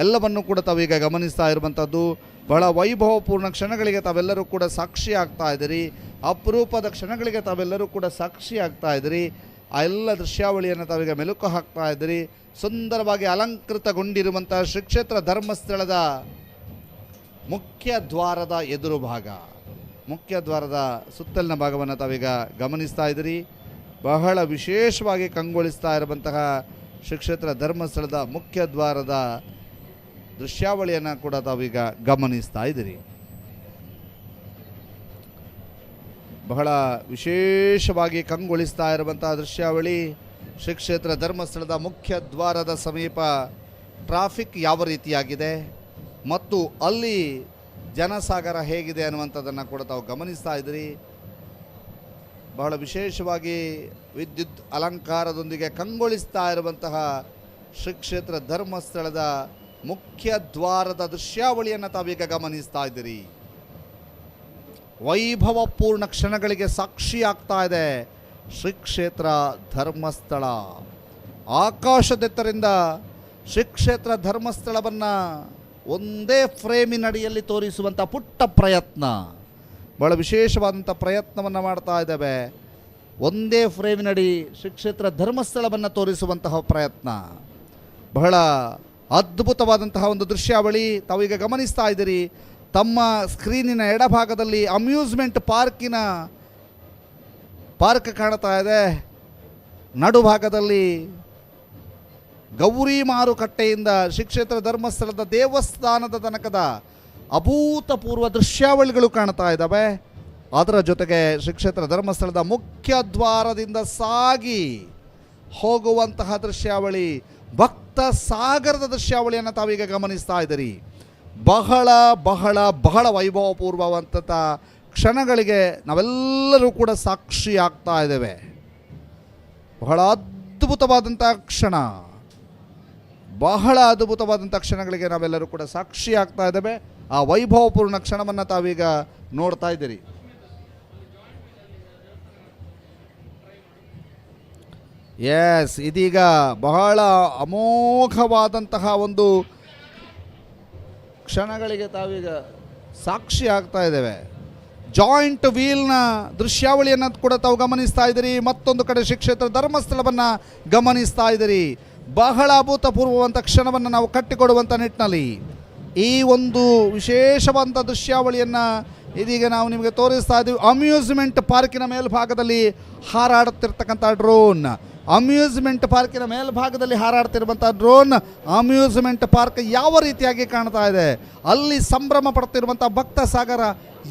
ಎಲ್ಲವನ್ನು ಕೂಡ ತಾವೀಗ ಗಮನಿಸ್ತಾ ಇರುವಂಥದ್ದು. ಬಹಳ ವೈಭವಪೂರ್ಣ ಕ್ಷಣಗಳಿಗೆ ತಾವೆಲ್ಲರೂ ಕೂಡ ಸಾಕ್ಷಿ ಆಗ್ತಾ ಇದ್ದೀರಿ. ಅಪರೂಪದ ಕ್ಷಣಗಳಿಗೆ ತಾವೆಲ್ಲರೂ ಕೂಡ ಸಾಕ್ಷಿ ಆಗ್ತಾ ಇದ್ದೀರಿ. ಆ ಎಲ್ಲ ದೃಶ್ಯಾವಳಿಯನ್ನು ತಾವೀಗ ಮೆಲುಕು ಹಾಕ್ತಾ ಇದ್ದೀರಿ. ಸುಂದರವಾಗಿ ಅಲಂಕೃತಗೊಂಡಿರುವಂಥ ಶ್ರೀ ಕ್ಷೇತ್ರ ಧರ್ಮಸ್ಥಳದ ಮುಖ್ಯ ದ್ವಾರದ ಎದುರು ಭಾಗ, ಮುಖ್ಯ ದ್ವಾರದ ಸುತ್ತಲಿನ ಭಾಗವನ್ನು ತಾವೀಗ ಗಮನಿಸ್ತಾ ಇದ್ದೀರಿ. ಬಹಳ ವಿಶೇಷವಾಗಿ ಕಂಗೊಳಿಸ್ತಾ ಇರುವಂತಹ ಶ್ರೀ ಕ್ಷೇತ್ರ ಧರ್ಮಸ್ಥಳದ ಮುಖ್ಯ ದ್ವಾರದ ದೃಶ್ಯಾವಳಿಯನ್ನು ಕೂಡ ತಾವೀಗ ಗಮನಿಸ್ತಾ ಇದ್ದೀರಿ. ಬಹಳ ವಿಶೇಷವಾಗಿ ಕಂಗೊಳಿಸ್ತಾ ಇರುವಂತಹ ದೃಶ್ಯಾವಳಿ ಶ್ರೀ ಕ್ಷೇತ್ರ ಧರ್ಮಸ್ಥಳದ ಮುಖ್ಯ ದ್ವಾರದ ಸಮೀಪ ಟ್ರಾಫಿಕ್ ಯಾವ ರೀತಿಯಾಗಿದೆ ಮತ್ತು ಅಲ್ಲಿ ಜನಸಾಗರ ಹೇಗಿದೆ ಅನ್ನುವಂಥದ್ದನ್ನು ಕೂಡ ತಾವು ಗಮನಿಸ್ತಾ ಇದ್ದೀರಿ. ಬಹಳ ವಿಶೇಷವಾಗಿ ವಿದ್ಯುತ್ ಅಲಂಕಾರದೊಂದಿಗೆ ಕಂಗೊಳಿಸ್ತಾ ಇರುವಂತಹ ಶ್ರೀ ಕ್ಷೇತ್ರ ಧರ್ಮಸ್ಥಳದ ಮುಖ್ಯ ದ್ವಾರದ ದೃಶ್ಯಾವಳಿಯನ್ನು ತಾವೀಗ ಗಮನಿಸ್ತಾ ಇದ್ದೀರಿ. ವೈಭವಪೂರ್ಣ ಕ್ಷಣಗಳಿಗೆ ಸಾಕ್ಷಿಯಾಗ್ತಾ ಇದೆ ಶ್ರೀ ಕ್ಷೇತ್ರ ಧರ್ಮಸ್ಥಳ. ಆಕಾಶದೆತ್ತರಿಂದ ಶ್ರೀ ಕ್ಷೇತ್ರ ಧರ್ಮಸ್ಥಳವನ್ನು ಒಂದೇ ಫ್ರೇಮಿನಡಿಯಲ್ಲಿ ತೋರಿಸುವಂಥ ಪುಟ್ಟ ಪ್ರಯತ್ನ, ಬಹಳ ವಿಶೇಷವಾದಂಥ ಪ್ರಯತ್ನವನ್ನು ಮಾಡ್ತಾ ಇದ್ದೇವೆ. ಒಂದೇ ಫ್ರೇಮಿನಡಿ ಶ್ರೀ ಕ್ಷೇತ್ರ ಧರ್ಮಸ್ಥಳವನ್ನು ತೋರಿಸುವಂತಹ ಪ್ರಯತ್ನ, ಬಹಳ ಅದ್ಭುತವಾದಂತಹ ಒಂದು ದೃಶ್ಯಾವಳಿ ತಾವೀಗ ಗಮನಿಸ್ತಾ ಇದ್ದೀರಿ. ತಮ್ಮ ಸ್ಕ್ರೀನಿನ ಎಡಭಾಗದಲ್ಲಿ ಅಮ್ಯೂಸ್ಮೆಂಟ್ ಪಾರ್ಕ್ ಕಾಣ್ತಾ ಇದೆ. ನಡುಭಾಗದಲ್ಲಿ ಗೌರಿ ಮಾರುಕಟ್ಟೆಯಿಂದ ಶ್ರೀ ಕ್ಷೇತ್ರ ಧರ್ಮಸ್ಥಳದ ದೇವಸ್ಥಾನದ ತನಕದ ಅಭೂತಪೂರ್ವ ದೃಶ್ಯಾವಳಿಗಳು ಕಾಣ್ತಾ ಇದ್ದಾವೆ. ಅದರ ಜೊತೆಗೆ ಶ್ರೀ ಕ್ಷೇತ್ರ ಧರ್ಮಸ್ಥಳದ ಮುಖ್ಯ ದ್ವಾರದಿಂದ ಸಾಗಿ ಹೋಗುವಂತಹ ದೃಶ್ಯಾವಳಿ, ಭಕ್ತ ಸಾಗರದ ದೃಶ್ಯಾವಳಿಯನ್ನು ತಾವೀಗ ಗಮನಿಸ್ತಾ ಇದ್ದೀರಿ. ಬಹಳ ಬಹಳ ಬಹಳ ವೈಭವಪೂರ್ವವಂಥ ಕ್ಷಣಗಳಿಗೆ ನಾವೆಲ್ಲರೂ ಕೂಡ ಸಾಕ್ಷಿ ಆಗ್ತಾ ಇದ್ದೇವೆ. ಬಹಳ ಅದ್ಭುತವಾದಂಥ ಕ್ಷಣ, ಬಹಳ ಅದ್ಭುತವಾದಂಥ ಕ್ಷಣಗಳಿಗೆ ನಾವೆಲ್ಲರೂ ಕೂಡ ಸಾಕ್ಷಿ ಆಗ್ತಾ ಇದ್ದೇವೆ. ಆ ವೈಭವಪೂರ್ಣ ಕ್ಷಣವನ್ನು ತಾವೀಗ ನೋಡ್ತಾ ಇದ್ದೀರಿ. ಎಸ್, ಇದೀಗ ಬಹಳ ಅಮೋಘವಾದಂತಹ ಒಂದು ಕ್ಷಣಗಳಿಗೆ ತಾವೀಗ ಸಾಕ್ಷಿ ಆಗ್ತಾ ಇದ್ದೇವೆ. ಜಾಯಿಂಟ್ ವೀಲ್ನ ದೃಶ್ಯಾವಳಿಯನ್ನು ಕೂಡ ತಾವು ಗಮನಿಸ್ತಾ ಇದ್ದೀರಿ. ಮತ್ತೊಂದು ಕಡೆ ಶ್ರೀ ಕ್ಷೇತ್ರ ಧರ್ಮಸ್ಥಳವನ್ನು ಗಮನಿಸ್ತಾ ಇದ್ದೀರಿ. ಬಹಳ ಅಭೂತಪೂರ್ವವಂತ ಕ್ಷಣವನ್ನು ನಾವು ಕಟ್ಟಿಕೊಡುವಂಥ ನಿಟ್ಟಿನಲ್ಲಿ ಈ ಒಂದು ವಿಶೇಷವಾದಂಥ ದೃಶ್ಯಾವಳಿಯನ್ನು ಇದೀಗ ನಾವು ನಿಮಗೆ ತೋರಿಸ್ತಾ ಇದ್ದೀವಿ. ಅಮ್ಯೂಸ್ಮೆಂಟ್ ಪಾರ್ಕಿನ ಮೇಲ್ಭಾಗದಲ್ಲಿ ಹಾರಾಡುತ್ತಿರ್ತಕ್ಕಂಥ ಡ್ರೋನ್, ಅಮ್ಯೂಸ್ಮೆಂಟ್ ಪಾರ್ಕಿನ ಮೇಲ್ಭಾಗದಲ್ಲಿ ಹಾರಾಡ್ತಿರುವಂಥ ಡ್ರೋನ್ ಅಮ್ಯೂಸ್ಮೆಂಟ್ ಪಾರ್ಕ್ ಯಾವ ರೀತಿಯಾಗಿ ಕಾಣ್ತಾ ಇದೆ, ಅಲ್ಲಿ ಸಂಭ್ರಮ ಪಡ್ತಿರುವಂಥ ಭಕ್ತ ಸಾಗರ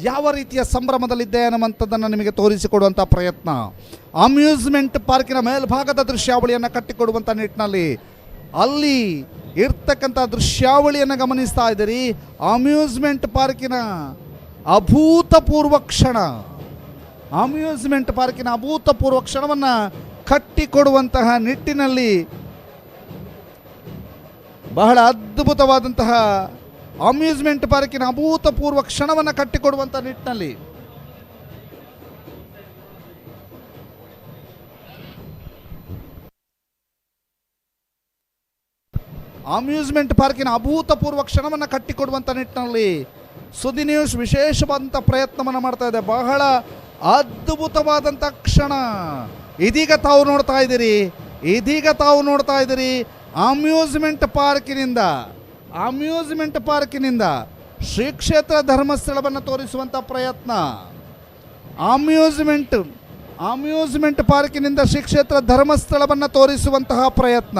ಯಾವ ರೀತಿಯ ಸಂಭ್ರಮದಲ್ಲಿದೆ ಅನ್ನುವಂಥದ್ದನ್ನು ನಿಮಗೆ ತೋರಿಸಿಕೊಡುವಂಥ ಪ್ರಯತ್ನ. ಅಮ್ಯೂಸ್ಮೆಂಟ್ ಪಾರ್ಕಿನ ಮೇಲ್ಭಾಗದ ದೃಶ್ಯಾವಳಿಯನ್ನು ಕಟ್ಟಿಕೊಡುವಂಥ ನಿಟ್ಟಿನಲ್ಲಿ ಅಲ್ಲಿ ಇರ್ತಕ್ಕಂಥ ದೃಶ್ಯಾವಳಿಯನ್ನು ಗಮನಿಸ್ತಾ ಇದ್ದೀರಿ. ಅಮ್ಯೂಸ್ಮೆಂಟ್ ಪಾರ್ಕಿನ ಅಭೂತಪೂರ್ವ ಕ್ಷಣ, ಅಮ್ಯೂಸ್ಮೆಂಟ್ ಪಾರ್ಕಿನ ಅಭೂತಪೂರ್ವ ಕ್ಷಣವನ್ನು ಕಟ್ಟಿಕೊಡುವಂತಹ ನಿಟ್ಟಿನಲ್ಲಿ ಬಹಳ ಅದ್ಭುತವಾದಂತಹ ಅಮ್ಯೂಸ್ಮೆಂಟ್ ಪಾರ್ಕಿನ ಅಭೂತಪೂರ್ವ ಕ್ಷಣವನ್ನು ಕಟ್ಟಿಕೊಡುವಂಥ ನಿಟ್ಟಿನಲ್ಲಿ ಅಮ್ಯೂಸ್ಮೆಂಟ್ ಪಾರ್ಕಿನ ಅಭೂತಪೂರ್ವ ಕ್ಷಣವನ್ನು ಕಟ್ಟಿಕೊಡುವಂಥ ನಿಟ್ಟಿನಲ್ಲಿ ಸುದ್ದಿ ನ್ಯೂಸ್ ವಿಶೇಷವಾದಂಥ ಪ್ರಯತ್ನವನ್ನು ಮಾಡ್ತಾ ಇದೆ. ಬಹಳ ಅದ್ಭುತವಾದಂಥ ಕ್ಷಣ ಇದೀಗ ತಾವು ನೋಡ್ತಾ ಇದ್ದೀರಿ. ಅಮ್ಯೂಸ್ಮೆಂಟ್ ಪಾರ್ಕಿನಿಂದ ಶ್ರೀ ಕ್ಷೇತ್ರ ಧರ್ಮಸ್ಥಳವನ್ನು ತೋರಿಸುವಂಥ ಪ್ರಯತ್ನ. ಅಮ್ಯೂಸ್ಮೆಂಟ್ ಪಾರ್ಕಿನಿಂದ ಶ್ರೀ ಕ್ಷೇತ್ರ ಧರ್ಮಸ್ಥಳವನ್ನು ತೋರಿಸುವಂತಹ ಪ್ರಯತ್ನ,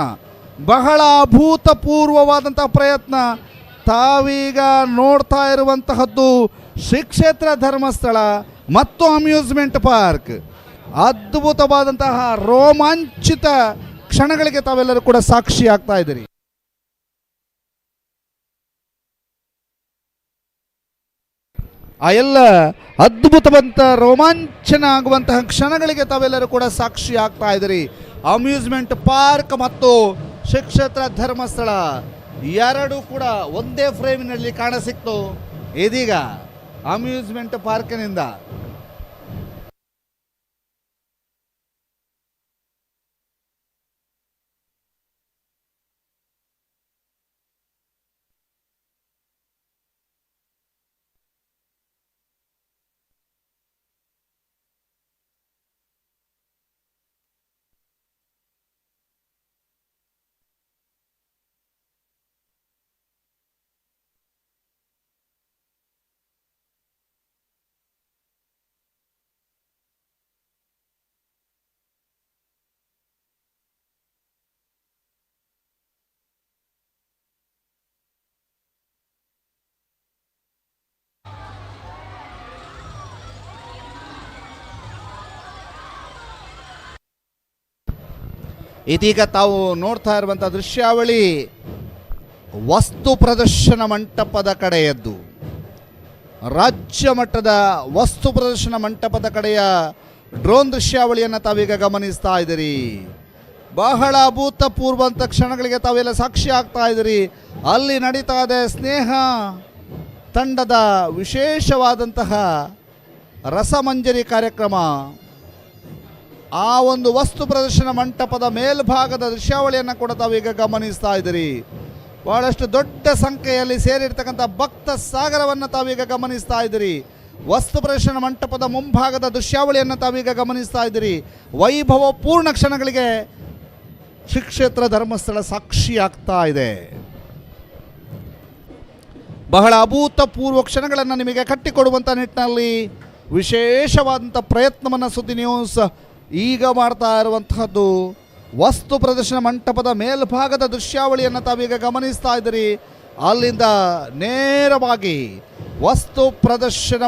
ಬಹಳ ಅಭೂತಪೂರ್ವವಾದಂತಹ ಪ್ರಯತ್ನ. ತಾವೀಗ ನೋಡ್ತಾ ಇರುವಂತಹದ್ದು ಶ್ರೀ ಕ್ಷೇತ್ರ ಧರ್ಮಸ್ಥಳ ಮತ್ತು ಅಮ್ಯೂಸ್ಮೆಂಟ್ ಪಾರ್ಕ್. ಅದ್ಭುತವಾದಂತಹ ರೋಮಾಂಚಿತ ಕ್ಷಣಗಳಿಗೆ ತಾವೆಲ್ಲರೂ ಕೂಡ ಸಾಕ್ಷಿ ಆಗ್ತಾ ಇದ್ದೀರಿ. ಆ ಎಲ್ಲ ಅದ್ಭುತವಂತ ರೋಮಾಂಚನ ಆಗುವಂತಹ ಕ್ಷಣಗಳಿಗೆ ತಾವೆಲ್ಲರೂ ಕೂಡ ಸಾಕ್ಷಿ ಆಗ್ತಾ ಇದ್ದೀರಿ. ಅಮ್ಯೂಸ್ಮೆಂಟ್ ಪಾರ್ಕ್ ಮತ್ತು ಶ್ರೀ ಕ್ಷೇತ್ರ ಧರ್ಮಸ್ಥಳ ಎರಡೂ ಕೂಡ ಒಂದೇ ಫ್ರೇಮಿನಲ್ಲಿ ಕಾಣಸಿಕ್ತು. ಇದೀಗ ಅಮ್ಯೂಸ್ಮೆಂಟ್ ಪಾರ್ಕಿನಿಂದ ಇದೀಗ ತಾವು ನೋಡ್ತಾ ಇರುವಂಥ ದೃಶ್ಯಾವಳಿ ವಸ್ತು ಪ್ರದರ್ಶನ ಮಂಟಪದ ಕಡೆಯದ್ದು. ರಾಜ್ಯ ಮಟ್ಟದ ವಸ್ತು ಪ್ರದರ್ಶನ ಮಂಟಪದ ಕಡೆಯ ಡ್ರೋನ್ ದೃಶ್ಯಾವಳಿಯನ್ನು ತಾವೀಗ ಗಮನಿಸ್ತಾ ಇದ್ದೀರಿ. ಬಹಳ ಅಭೂತಪೂರ್ವಂತ ಕ್ಷಣಗಳಿಗೆ ತಾವೆಲ್ಲ ಸಾಕ್ಷಿ ಆಗ್ತಾ ಇದ್ದೀರಿ. ಅಲ್ಲಿ ನಡೀತಾ ಇದೆ ಸ್ನೇಹ ತಂಡದ ವಿಶೇಷವಾದಂತಹ ರಸಮಂಜರಿ ಕಾರ್ಯಕ್ರಮ. ಆ ಒಂದು ವಸ್ತು ಪ್ರದರ್ಶನ ಮಂಟಪದ ಮೇಲ್ಭಾಗದ ದೃಶ್ಯಾವಳಿಯನ್ನು ಕೂಡ ತಾವೀಗ ಗಮನಿಸ್ತಾ ಇದ್ದೀರಿ. ಬಹಳಷ್ಟು ದೊಡ್ಡ ಸಂಖ್ಯೆಯಲ್ಲಿ ಸೇರಿರ್ತಕ್ಕಂಥ ಭಕ್ತ ಸಾಗರವನ್ನು ತಾವೀಗ ಗಮನಿಸ್ತಾ ಇದ್ದೀರಿ. ವಸ್ತು ಪ್ರದರ್ಶನ ಮಂಟಪದ ಮುಂಭಾಗದ ದೃಶ್ಯಾವಳಿಯನ್ನು ತಾವೀಗ ಗಮನಿಸ್ತಾ ಇದ್ದೀರಿ. ವೈಭವ ಪೂರ್ಣ ಕ್ಷಣಗಳಿಗೆ ಶ್ರೀ ಕ್ಷೇತ್ರ ಧರ್ಮಸ್ಥಳ ಸಾಕ್ಷಿ ಆಗ್ತಾ ಇದೆ. ಬಹಳ ಅಭೂತಪೂರ್ವ ಕ್ಷಣಗಳನ್ನು ನಿಮಗೆ ಕಟ್ಟಿಕೊಡುವಂಥ ನಿಟ್ಟಿನಲ್ಲಿ ವಿಶೇಷವಾದಂಥ ಪ್ರಯತ್ನವನ್ನು ಸುದ್ದಿ ನ್ಯೂಸ್ ಈಗ ಮಾಡ್ತಾ ಇರುವಂತಹದ್ದು. ವಸ್ತು ಪ್ರದರ್ಶನ ಮಂಟಪದ ಮೇಲ್ಭಾಗದ ದೃಶ್ಯಾವಳಿಯನ್ನು ತಾವೀಗ ಗಮನಿಸ್ತಾ ಇದ್ದೀರಿ. ಅಲ್ಲಿಂದ ನೇರವಾಗಿ ವಸ್ತು ಪ್ರದರ್ಶನ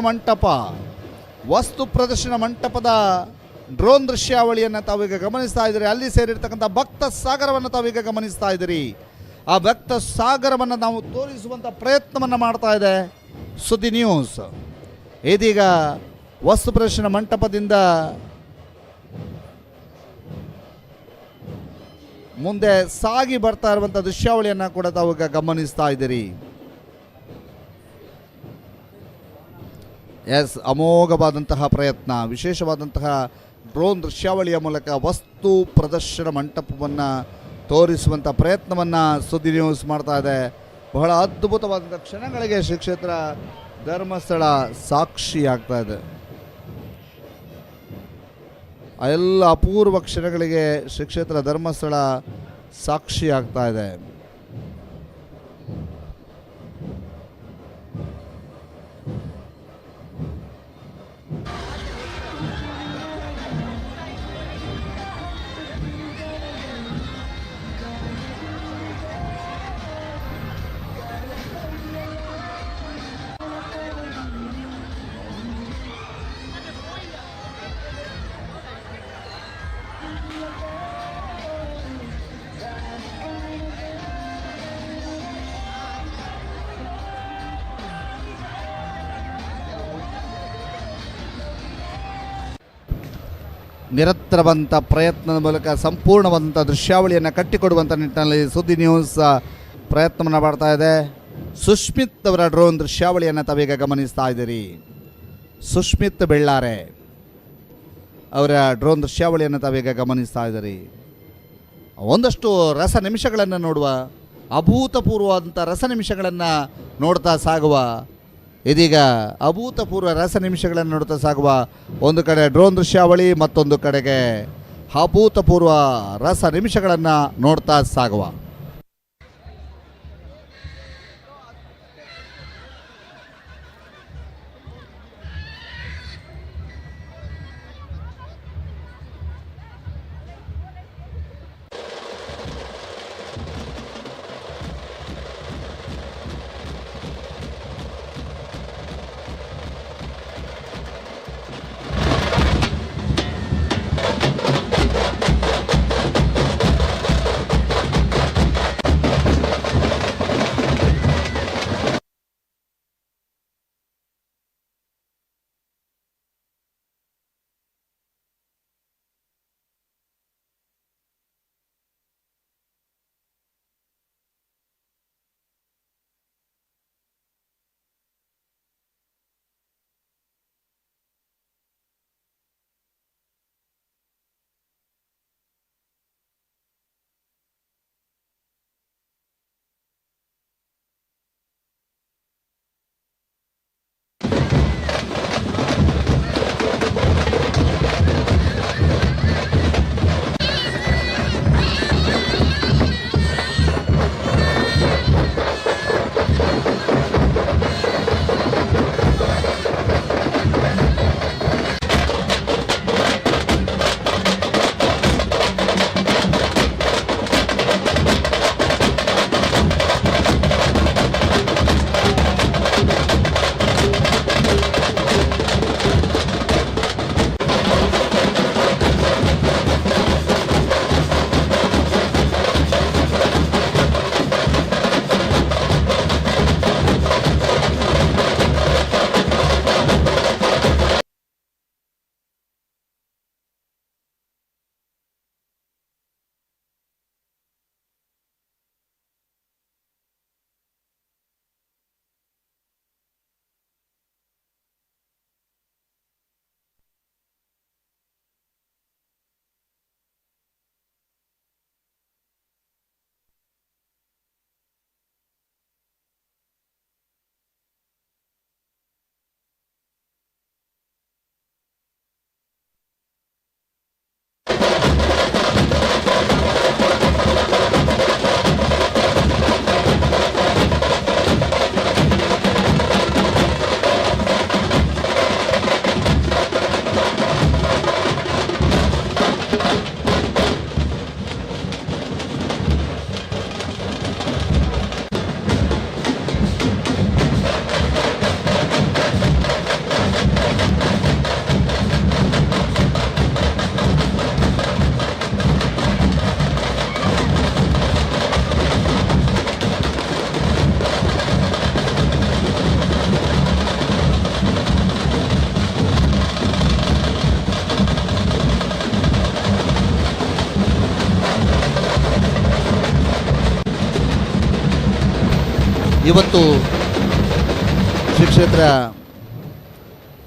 ಮಂಟಪದ ಡ್ರೋನ್ ದೃಶ್ಯಾವಳಿಯನ್ನು ತಾವೀಗ ಗಮನಿಸ್ತಾ ಇದ್ದೀರಿ. ಅಲ್ಲಿ ಸೇರಿರ್ತಕ್ಕಂಥ ಭಕ್ತ ಸಾಗರವನ್ನು ತಾವೀಗ ಗಮನಿಸ್ತಾ ಇದ್ದೀರಿ. ಆ ಭಕ್ತ ಸಾಗರವನ್ನು ನಾವು ತೋರಿಸುವಂಥ ಪ್ರಯತ್ನವನ್ನು ಮಾಡ್ತಾ ಇದೆ ಸುದ್ದಿ ನ್ಯೂಸ್. ಇದೀಗ ವಸ್ತು ಪ್ರದರ್ಶನ ಮಂಟಪದಿಂದ ಮುಂದೆ ಸಾಗಿ ಬರ್ತಾ ಇರುವಂಥ ದೃಶ್ಯಾವಳಿಯನ್ನು ಕೂಡ ತಾವೀಗ ಗಮನಿಸ್ತಾ ಇದ್ದೀರಿ. ಅಮೋಘವಾದಂತಹ ಪ್ರಯತ್ನ, ವಿಶೇಷವಾದಂತಹ ಡ್ರೋನ್ ದೃಶ್ಯಾವಳಿಯ ಮೂಲಕ ವಸ್ತು ಪ್ರದರ್ಶನ ಮಂಟಪವನ್ನು ತೋರಿಸುವಂಥ ಪ್ರಯತ್ನವನ್ನು ಸುದ್ದಿ ನ್ಯೂಸ್ ಮಾಡ್ತಾ ಇದೆ. ಬಹಳ ಅದ್ಭುತವಾದಂಥ ಕ್ಷಣಗಳಿಗೆ ಶ್ರೀ ಕ್ಷೇತ್ರ ಧರ್ಮಸ್ಥಳ ಸಾಕ್ಷಿ ಆಗ್ತಾ ಇದೆ. ಆ ಎಲ್ಲ ಅಪೂರ್ವ ಕ್ಷಣಗಳಿಗೆ ಶ್ರೀ ಕ್ಷೇತ್ರ ಧರ್ಮಸ್ಥಳ ಸಾಕ್ಷಿ ಆಗ್ತಾ ಇದೆ. ನಿರಂತರವಂತ ಪ್ರಯತ್ನದ ಮೂಲಕ ಸಂಪೂರ್ಣವಾದಂಥ ದೃಶ್ಯಾವಳಿಯನ್ನು ಕಟ್ಟಿಕೊಡುವಂಥ ನಿಟ್ಟಿನಲ್ಲಿ ಸುದ್ದಿ ನ್ಯೂಸ್ ಪ್ರಯತ್ನವನ್ನು ಮಾಡ್ತಾ ಇದೆ. ಸುಷ್ಮಿತ್ ಅವರ ಡ್ರೋನ್ ದೃಶ್ಯಾವಳಿಯನ್ನು ತಾವೀಗ ಗಮನಿಸ್ತಾ ಇದ್ದೀರಿ. ಸುಷ್ಮಿತ್ ಬೆಳ್ಳಾರೆ ಅವರ ಡ್ರೋನ್ ದೃಶ್ಯಾವಳಿಯನ್ನು ತಾವೀಗ ಗಮನಿಸ್ತಾ ಇದ್ದೀರಿ. ಒಂದಷ್ಟು ರಸ ನಿಮಿಷಗಳನ್ನು ನೋಡುವ, ಅಭೂತಪೂರ್ವವಾದಂಥ ರಸ ನಿಮಿಷಗಳನ್ನು ನೋಡ್ತಾ ಸಾಗುವ, ಇದೀಗ ಅಭೂತಪೂರ್ವ ರಸ ನಿಮಿಷಗಳನ್ನು ನೋಡ್ತಾ ಸಾಗುವ ಒಂದು ಕಡೆ ಡ್ರೋನ್ ದೃಶ್ಯಾವಳಿ, ಮತ್ತೊಂದು ಕಡೆಗೆ ಅಭೂತಪೂರ್ವ ರಸ ನಿಮಿಷಗಳನ್ನು ನೋಡ್ತಾ ಸಾಗುವ.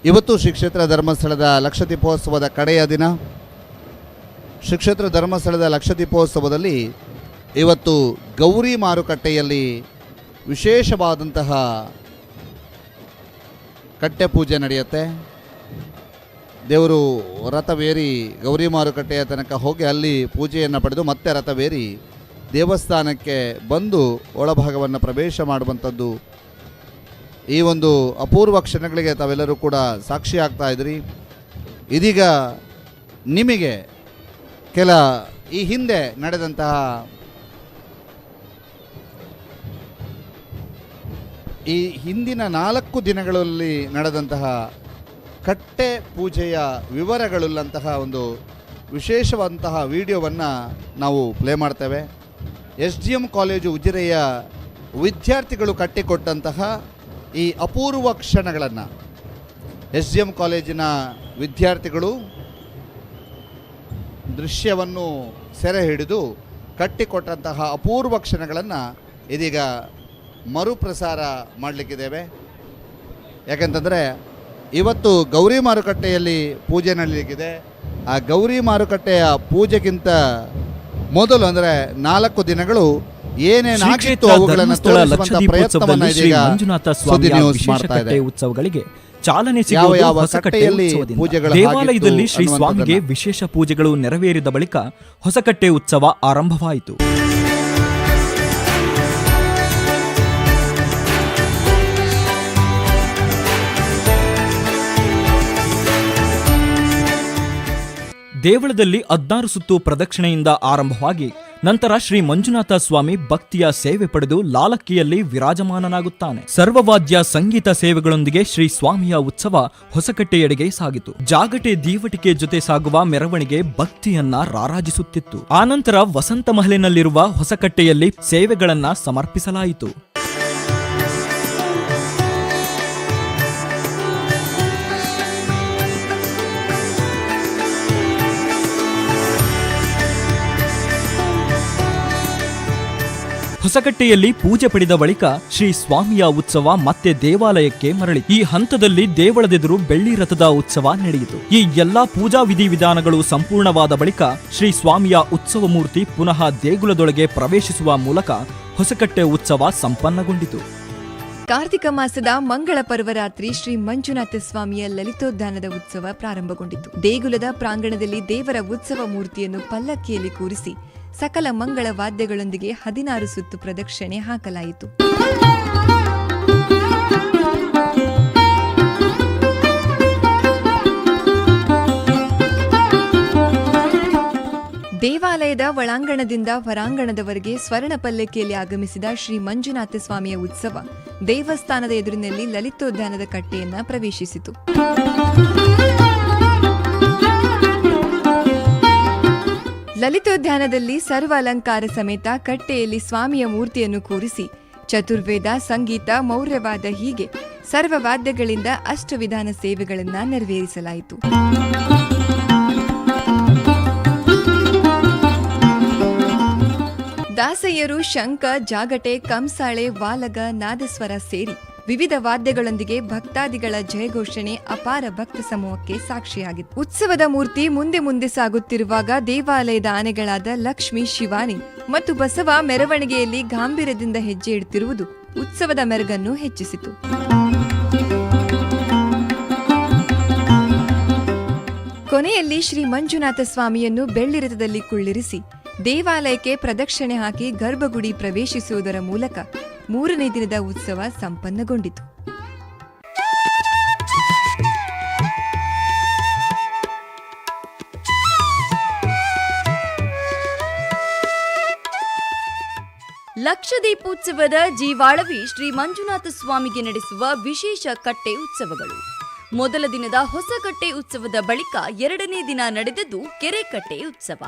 ಇವತ್ತು ಶ್ರೀ ಕ್ಷೇತ್ರ ಧರ್ಮಸ್ಥಳದ ಲಕ್ಷದೀಪೋತ್ಸವದ ಕಡೆಯ ದಿನ. ಶ್ರೀ ಕ್ಷೇತ್ರ ಧರ್ಮಸ್ಥಳದ ಲಕ್ಷದೀಪೋತ್ಸವದಲ್ಲಿ ಇವತ್ತು ಗೌರಿ ಮಾರುಕಟ್ಟೆಯಲ್ಲಿ ವಿಶೇಷವಾದಂತಹ ಕಟ್ಟೆ ಪೂಜೆ ನಡೆಯುತ್ತೆ. ದೇವರು ರಥವೇರಿ ಗೌರಿ ಮಾರುಕಟ್ಟೆಯ ತನಕ ಹೋಗಿ ಅಲ್ಲಿ ಪೂಜೆಯನ್ನು ಪಡೆದು ಮತ್ತೆ ರಥವೇರಿ ದೇವಸ್ಥಾನಕ್ಕೆ ಬಂದು ಒಳಭಾಗವನ್ನು ಪ್ರವೇಶ ಮಾಡುವಂಥದ್ದು. ಈ ಒಂದು ಅಪೂರ್ವ ಕ್ಷಣಗಳಿಗೆ ತಾವೆಲ್ಲರೂ ಕೂಡ ಸಾಕ್ಷಿ ಆಗ್ತಾ ಇದ್ರಿ. ಇದೀಗ ನಿಮಗೆ ಈ ಹಿಂದೆ ನಡೆದಂತಹ ಈ ಹಿಂದಿನ 4 ದಿನಗಳಲ್ಲಿ ನಡೆದಂತಹ ಕಟ್ಟೆ ಪೂಜೆಯ ವಿವರಗಳುಳ್ಳಂತಹ ಒಂದು ವಿಶೇಷವಾದಂತಹ ವಿಡಿಯೋವನ್ನು ನಾವು ಪ್ಲೇ ಮಾಡ್ತೇವೆ. SGM ಕಾಲೇಜು ಉಜಿರೆಯ ವಿದ್ಯಾರ್ಥಿಗಳು ಕಟ್ಟಿಕೊಟ್ಟಂತಹ ಈ ಅಪೂರ್ವ ಕ್ಷಣಗಳನ್ನು SGM ಕಾಲೇಜಿನ ವಿದ್ಯಾರ್ಥಿಗಳು ದೃಶ್ಯವನ್ನು ಸೆರೆ ಹಿಡಿದು ಕಟ್ಟಿಕೊಟ್ಟಂತಹ ಅಪೂರ್ವ ಕ್ಷಣಗಳನ್ನು ಇದೀಗ ಮರುಪ್ರಸಾರ ಮಾಡಲಿಕ್ಕಿದ್ದೇವೆ. ಯಾಕೆಂತಂದರೆ ಇವತ್ತು ಗೌರಿ ಮಾರುಕಟ್ಟೆಯಲ್ಲಿ ಪೂಜೆ ನಡೆಯಲಿಕ್ಕಿದೆ. ಆ ಗೌರಿ ಮಾರುಕಟ್ಟೆಯ ಪೂಜೆಗಿಂತ ಮೊದಲು ಅಂದರೆ 4 ದಿನಗಳು ಏನೇನಾಗಿತ್ತು ಅವುಗಳನ್ನು ತೋರಿಸುವಂತ ಪ್ರಯತ್ನವನ್ನು ಇದೀಗ ಸುದ್ದಿ ನ್ಯೂಸ್ ಮಾಡ್ತಾ ಇದೆ. ಉತ್ಸವಗಳಿಗೆ ಚಾಲನೆ ಸಿಗುವುದು ಹೊಸ ಕಟ್ಟೆ ಉತ್ಸವದಿಂದ. ದೇವಾಲಯದಲ್ಲಿ ಶ್ರೀ ಸ್ವಾಮಿಗೆ ವಿಶೇಷ ಪೂಜೆಗಳು ನೆರವೇರಿದ ಬಳಿಕ ಹೊಸಕಟ್ಟೆ ಉತ್ಸವ ಆರಂಭವಾಯಿತು. ದೇವಳದಲ್ಲಿ 16 ಸುತ್ತು ಪ್ರದಕ್ಷಿಣೆಯಿಂದ ಆರಂಭವಾಗಿ ನಂತರ ಶ್ರೀ ಮಂಜುನಾಥ ಸ್ವಾಮಿ ಭಕ್ತಿಯ ಸೇವೆ ಪಡೆದು ಲಾಲಕ್ಕಿಯಲ್ಲಿ ವಿರಾಜಮಾನನಾಗುತ್ತಾನೆ. ಸರ್ವವಾದ್ಯ ಸಂಗೀತ ಸೇವೆಗಳೊಂದಿಗೆ ಶ್ರೀ ಸ್ವಾಮಿಯ ಉತ್ಸವ ಹೊಸಕಟ್ಟೆಯೆಡೆಗೆ ಸಾಗಿತು. ಜಾಗಟೆ ದೀವಟಿಕೆ ಜೊತೆ ಸಾಗುವ ಮೆರವಣಿಗೆ ಭಕ್ತಿಯನ್ನ ರಾರಾಜಿಸುತ್ತಿತ್ತು. ಆನಂತರ ವಸಂತ ಮಹಲಿನಲ್ಲಿರುವ ಹೊಸಕಟ್ಟೆಯಲ್ಲಿ ಸೇವೆಗಳನ್ನ ಸಮರ್ಪಿಸಲಾಯಿತು. ಹೊಸಕಟ್ಟೆಯಲ್ಲಿ ಪೂಜೆ ಪಡೆದ ಬಳಿಕ ಶ್ರೀ ಸ್ವಾಮಿಯ ಉತ್ಸವ ಮತ್ತೆ ದೇವಾಲಯಕ್ಕೆ ಮರಳಿತು. ಈ ಹಂತದಲ್ಲಿ ದೇವಳದೆದುರು ಬೆಳ್ಳಿ ರಥದ ಉತ್ಸವ ನಡೆಯಿತು. ಈ ಎಲ್ಲಾ ಪೂಜಾ ವಿಧಿವಿಧಾನಗಳು ಸಂಪೂರ್ಣವಾದ ಬಳಿಕ ಶ್ರೀ ಸ್ವಾಮಿಯ ಉತ್ಸವ ಮೂರ್ತಿ ಪುನಃ ದೇಗುಲದೊಳಗೆ ಪ್ರವೇಶಿಸುವ ಮೂಲಕ ಹೊಸಕಟ್ಟೆ ಉತ್ಸವ ಸಂಪನ್ನಗೊಂಡಿತು. ಕಾರ್ತಿಕ ಮಾಸದ ಮಂಗಳ ಪರ್ವರಾತ್ರಿ ಶ್ರೀ ಮಂಜುನಾಥ ಸ್ವಾಮಿಯ ಲಲಿತೋದ್ಯಾನದ ಉತ್ಸವ ಪ್ರಾರಂಭಗೊಂಡಿತು. ದೇಗುಲದ ಪ್ರಾಂಗಣದಲ್ಲಿ ದೇವರ ಉತ್ಸವ ಮೂರ್ತಿಯನ್ನು ಪಲ್ಲಕ್ಕಿಯಲ್ಲಿ ಕೂರಿಸಿ ಸಕಲ ಮಂಗಳ ವಾದ್ಯಗಳೊಂದಿಗೆ 16 ಸುತ್ತು ಪ್ರದಕ್ಷಿಣೆ ಹಾಕಲಾಯಿತು. ದೇವಾಲಯದ ಒಳಾಂಗಣದಿಂದ ಹೊರಾಂಗಣದವರೆಗೆ ಸ್ವರ್ಣ ಪಲ್ಲಕ್ಕಿಯಲ್ಲಿ ಆಗಮಿಸಿದ ಶ್ರೀ ಮಂಜುನಾಥ ಸ್ವಾಮಿಯ ಉತ್ಸವ ದೇವಸ್ಥಾನದ ಎದುರಿನಲ್ಲಿ ಲಲಿತೋದ್ಯಾನದ ಕಟ್ಟೆಯನ್ನ ಪ್ರವೇಶಿಸಿತು. ಲಲಿತೋದ್ಯಾನದಲ್ಲಿ ಸರ್ವ ಅಲಂಕಾರ ಸಮೇತ ಕಟ್ಟೆಯಲ್ಲಿ ಸ್ವಾಮಿಯ ಮೂರ್ತಿಯನ್ನು ಕೂರಿಸಿ ಚತುರ್ವೇದ, ಸಂಗೀತ, ಮೌರ್ಯವಾದ ಹೀಗೆ ಸರ್ವ ವಾದ್ಯಗಳಿಂದ ಅಷ್ಟವಿಧಾನ ಸೇವೆಗಳನ್ನು ನೆರವೇರಿಸಲಾಯಿತು. ದಾಸಯ್ಯರು ಶಂಖ, ಜಾಗಟೆ, ಕಂಸಾಳೆ, ವಾಲಗ, ನಾದಸ್ವರ ಸೇರಿ ವಿವಿಧ ವಾದ್ಯಗಳೊಂದಿಗೆ ಭಕ್ತಾದಿಗಳ ಜಯಘೋಷಣೆ ಅಪಾರ ಭಕ್ತ ಸಮೂಹಕ್ಕೆ ಸಾಕ್ಷಿಯಾಗಿತ್ತು. ಉತ್ಸವದ ಮೂರ್ತಿ ಮುಂದೆ ಮುಂದೆ ಸಾಗುತ್ತಿರುವಾಗ ದೇವಾಲಯದ ಆನೆಗಳಾದ ಲಕ್ಷ್ಮಿ, ಶಿವಾನಿ ಮತ್ತು ಬಸವ ಮೆರವಣಿಗೆಯಲ್ಲಿ ಗಾಂಭೀರ್ಯದಿಂದ ಹೆಜ್ಜೆ ಇಡುತ್ತಿರುವುದು ಉತ್ಸವದ ಮೆರುಗನ್ನು ಹೆಚ್ಚಿಸಿತು. ಕೊನೆಯಲ್ಲಿ ಶ್ರೀ ಮಂಜುನಾಥ ಸ್ವಾಮಿಯನ್ನು ಬೆಳ್ಳಿ ರಥದಲ್ಲಿ ಕುಳ್ಳಿರಿಸಿ ದೇವಾಲಯಕ್ಕೆ ಪ್ರದಕ್ಷಿಣೆ ಹಾಕಿ ಗರ್ಭಗುಡಿ ಪ್ರವೇಶಿಸುವುದರ ಮೂಲಕ 3ನೇ ದಿನದ ಉತ್ಸವ ಸಂಪನ್ನಗೊಂಡಿತು. ಲಕ್ಷದೀಪೋತ್ಸವದ ಜೀವಾಳವಿ ಶ್ರೀ ಮಂಜುನಾಥ ಸ್ವಾಮಿಗೆ ನಡೆಸುವ ವಿಶೇಷ ಕಟ್ಟೆ ಉತ್ಸವಗಳು. ಮೊದಲ ದಿನದ ಹೊಸಕಟ್ಟೆ ಉತ್ಸವದ ಬಳಿಕ 2ನೇ ದಿನ ನಡೆದದ್ದು ಕೆರೆಕಟ್ಟೆ ಉತ್ಸವ.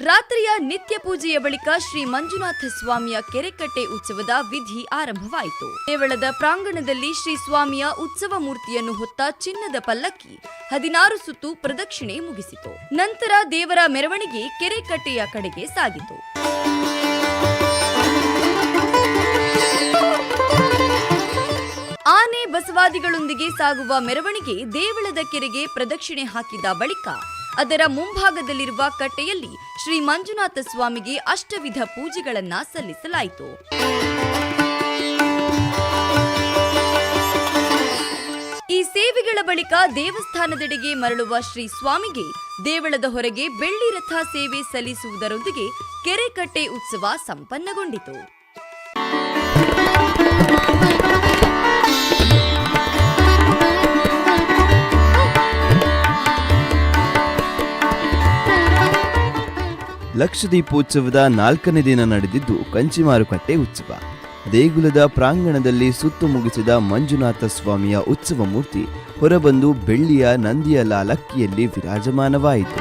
ರಾತ್ರಿಯ ನಿತ್ಯ ಪೂಜೆಯ ಬಳಿಕ ಶ್ರೀ ಮಂಜುನಾಥ ಸ್ವಾಮಿಯ ಕೆರೆಕಟ್ಟೆ ಉತ್ಸವದ ವಿಧಿ ಆರಂಭವಾಯಿತು. ದೇವಳದ ಪ್ರಾಂಗಣದಲ್ಲಿ ಶ್ರೀ ಸ್ವಾಮಿಯ ಉತ್ಸವ ಮೂರ್ತಿಯನ್ನು ಹೊತ್ತ ಚಿನ್ನದ ಪಲ್ಲಕ್ಕಿ 16 ಸುತ್ತು ಪ್ರದಕ್ಷಿಣೆ ಮುಗಿಸಿತು. ನಂತರ ದೇವರ ಮೆರವಣಿಗೆ ಕೆರೆಕಟ್ಟೆಯ ಕಡೆಗೆ ಸಾಗಿತು. ಆನೆ ಬಸವಾದಿಗಳೊಂದಿಗೆ ಸಾಗುವ ಮೆರವಣಿಗೆ ದೇವಳದ ಕೆರೆಗೆ ಪ್ರದಕ್ಷಿಣೆ ಹಾಕಿದ ಬಳಿಕ ಅದರ ಮುಂಭಾಗದಲ್ಲಿರುವ ಕಟ್ಟೆಯಲ್ಲಿ ಶ್ರೀ ಮಂಜುನಾಥ ಸ್ವಾಮಿಗೆ ಅಷ್ಟವಿಧ ಪೂಜೆಗಳನ್ನ ಸಲ್ಲಿಸಲಾಯಿತು. ಈ ಸೇವೆಗಳ ಬಳಿಕ ದೇವಸ್ಥಾನದೆಡೆಗೆ ಮರಳುವ ಶ್ರೀ ಸ್ವಾಮಿಗೆ ದೇವಳದ ಹೊರಗೆ ಬೆಳ್ಳಿ ರಥ ಸೇವೆ ಸಲ್ಲಿಸುವುದರೊಂದಿಗೆ ಕೆರೆಕಟ್ಟೆ ಉತ್ಸವ ಸಂಪನ್ನಗೊಂಡಿತು. ಲಕ್ಷದೀಪೋತ್ಸವದ 4ನೇ ದಿನ ನಡೆದಿದ್ದು ಕಂಚಿ ಮಾರುಕಟ್ಟೆ ಉತ್ಸವ. ದೇಗುಲದ ಪ್ರಾಂಗಣದಲ್ಲಿ ಸುತ್ತು ಮುಗಿಸಿದ ಮಂಜುನಾಥ ಸ್ವಾಮಿಯ ಉತ್ಸವ ಮೂರ್ತಿ ಹೊರಬಂದು ಬೆಳ್ಳಿಯ ನಂದಿಯ ಲಾಲಕ್ಕಿಯಲ್ಲಿ ವಿರಾಜಮಾನವಾಯಿತು.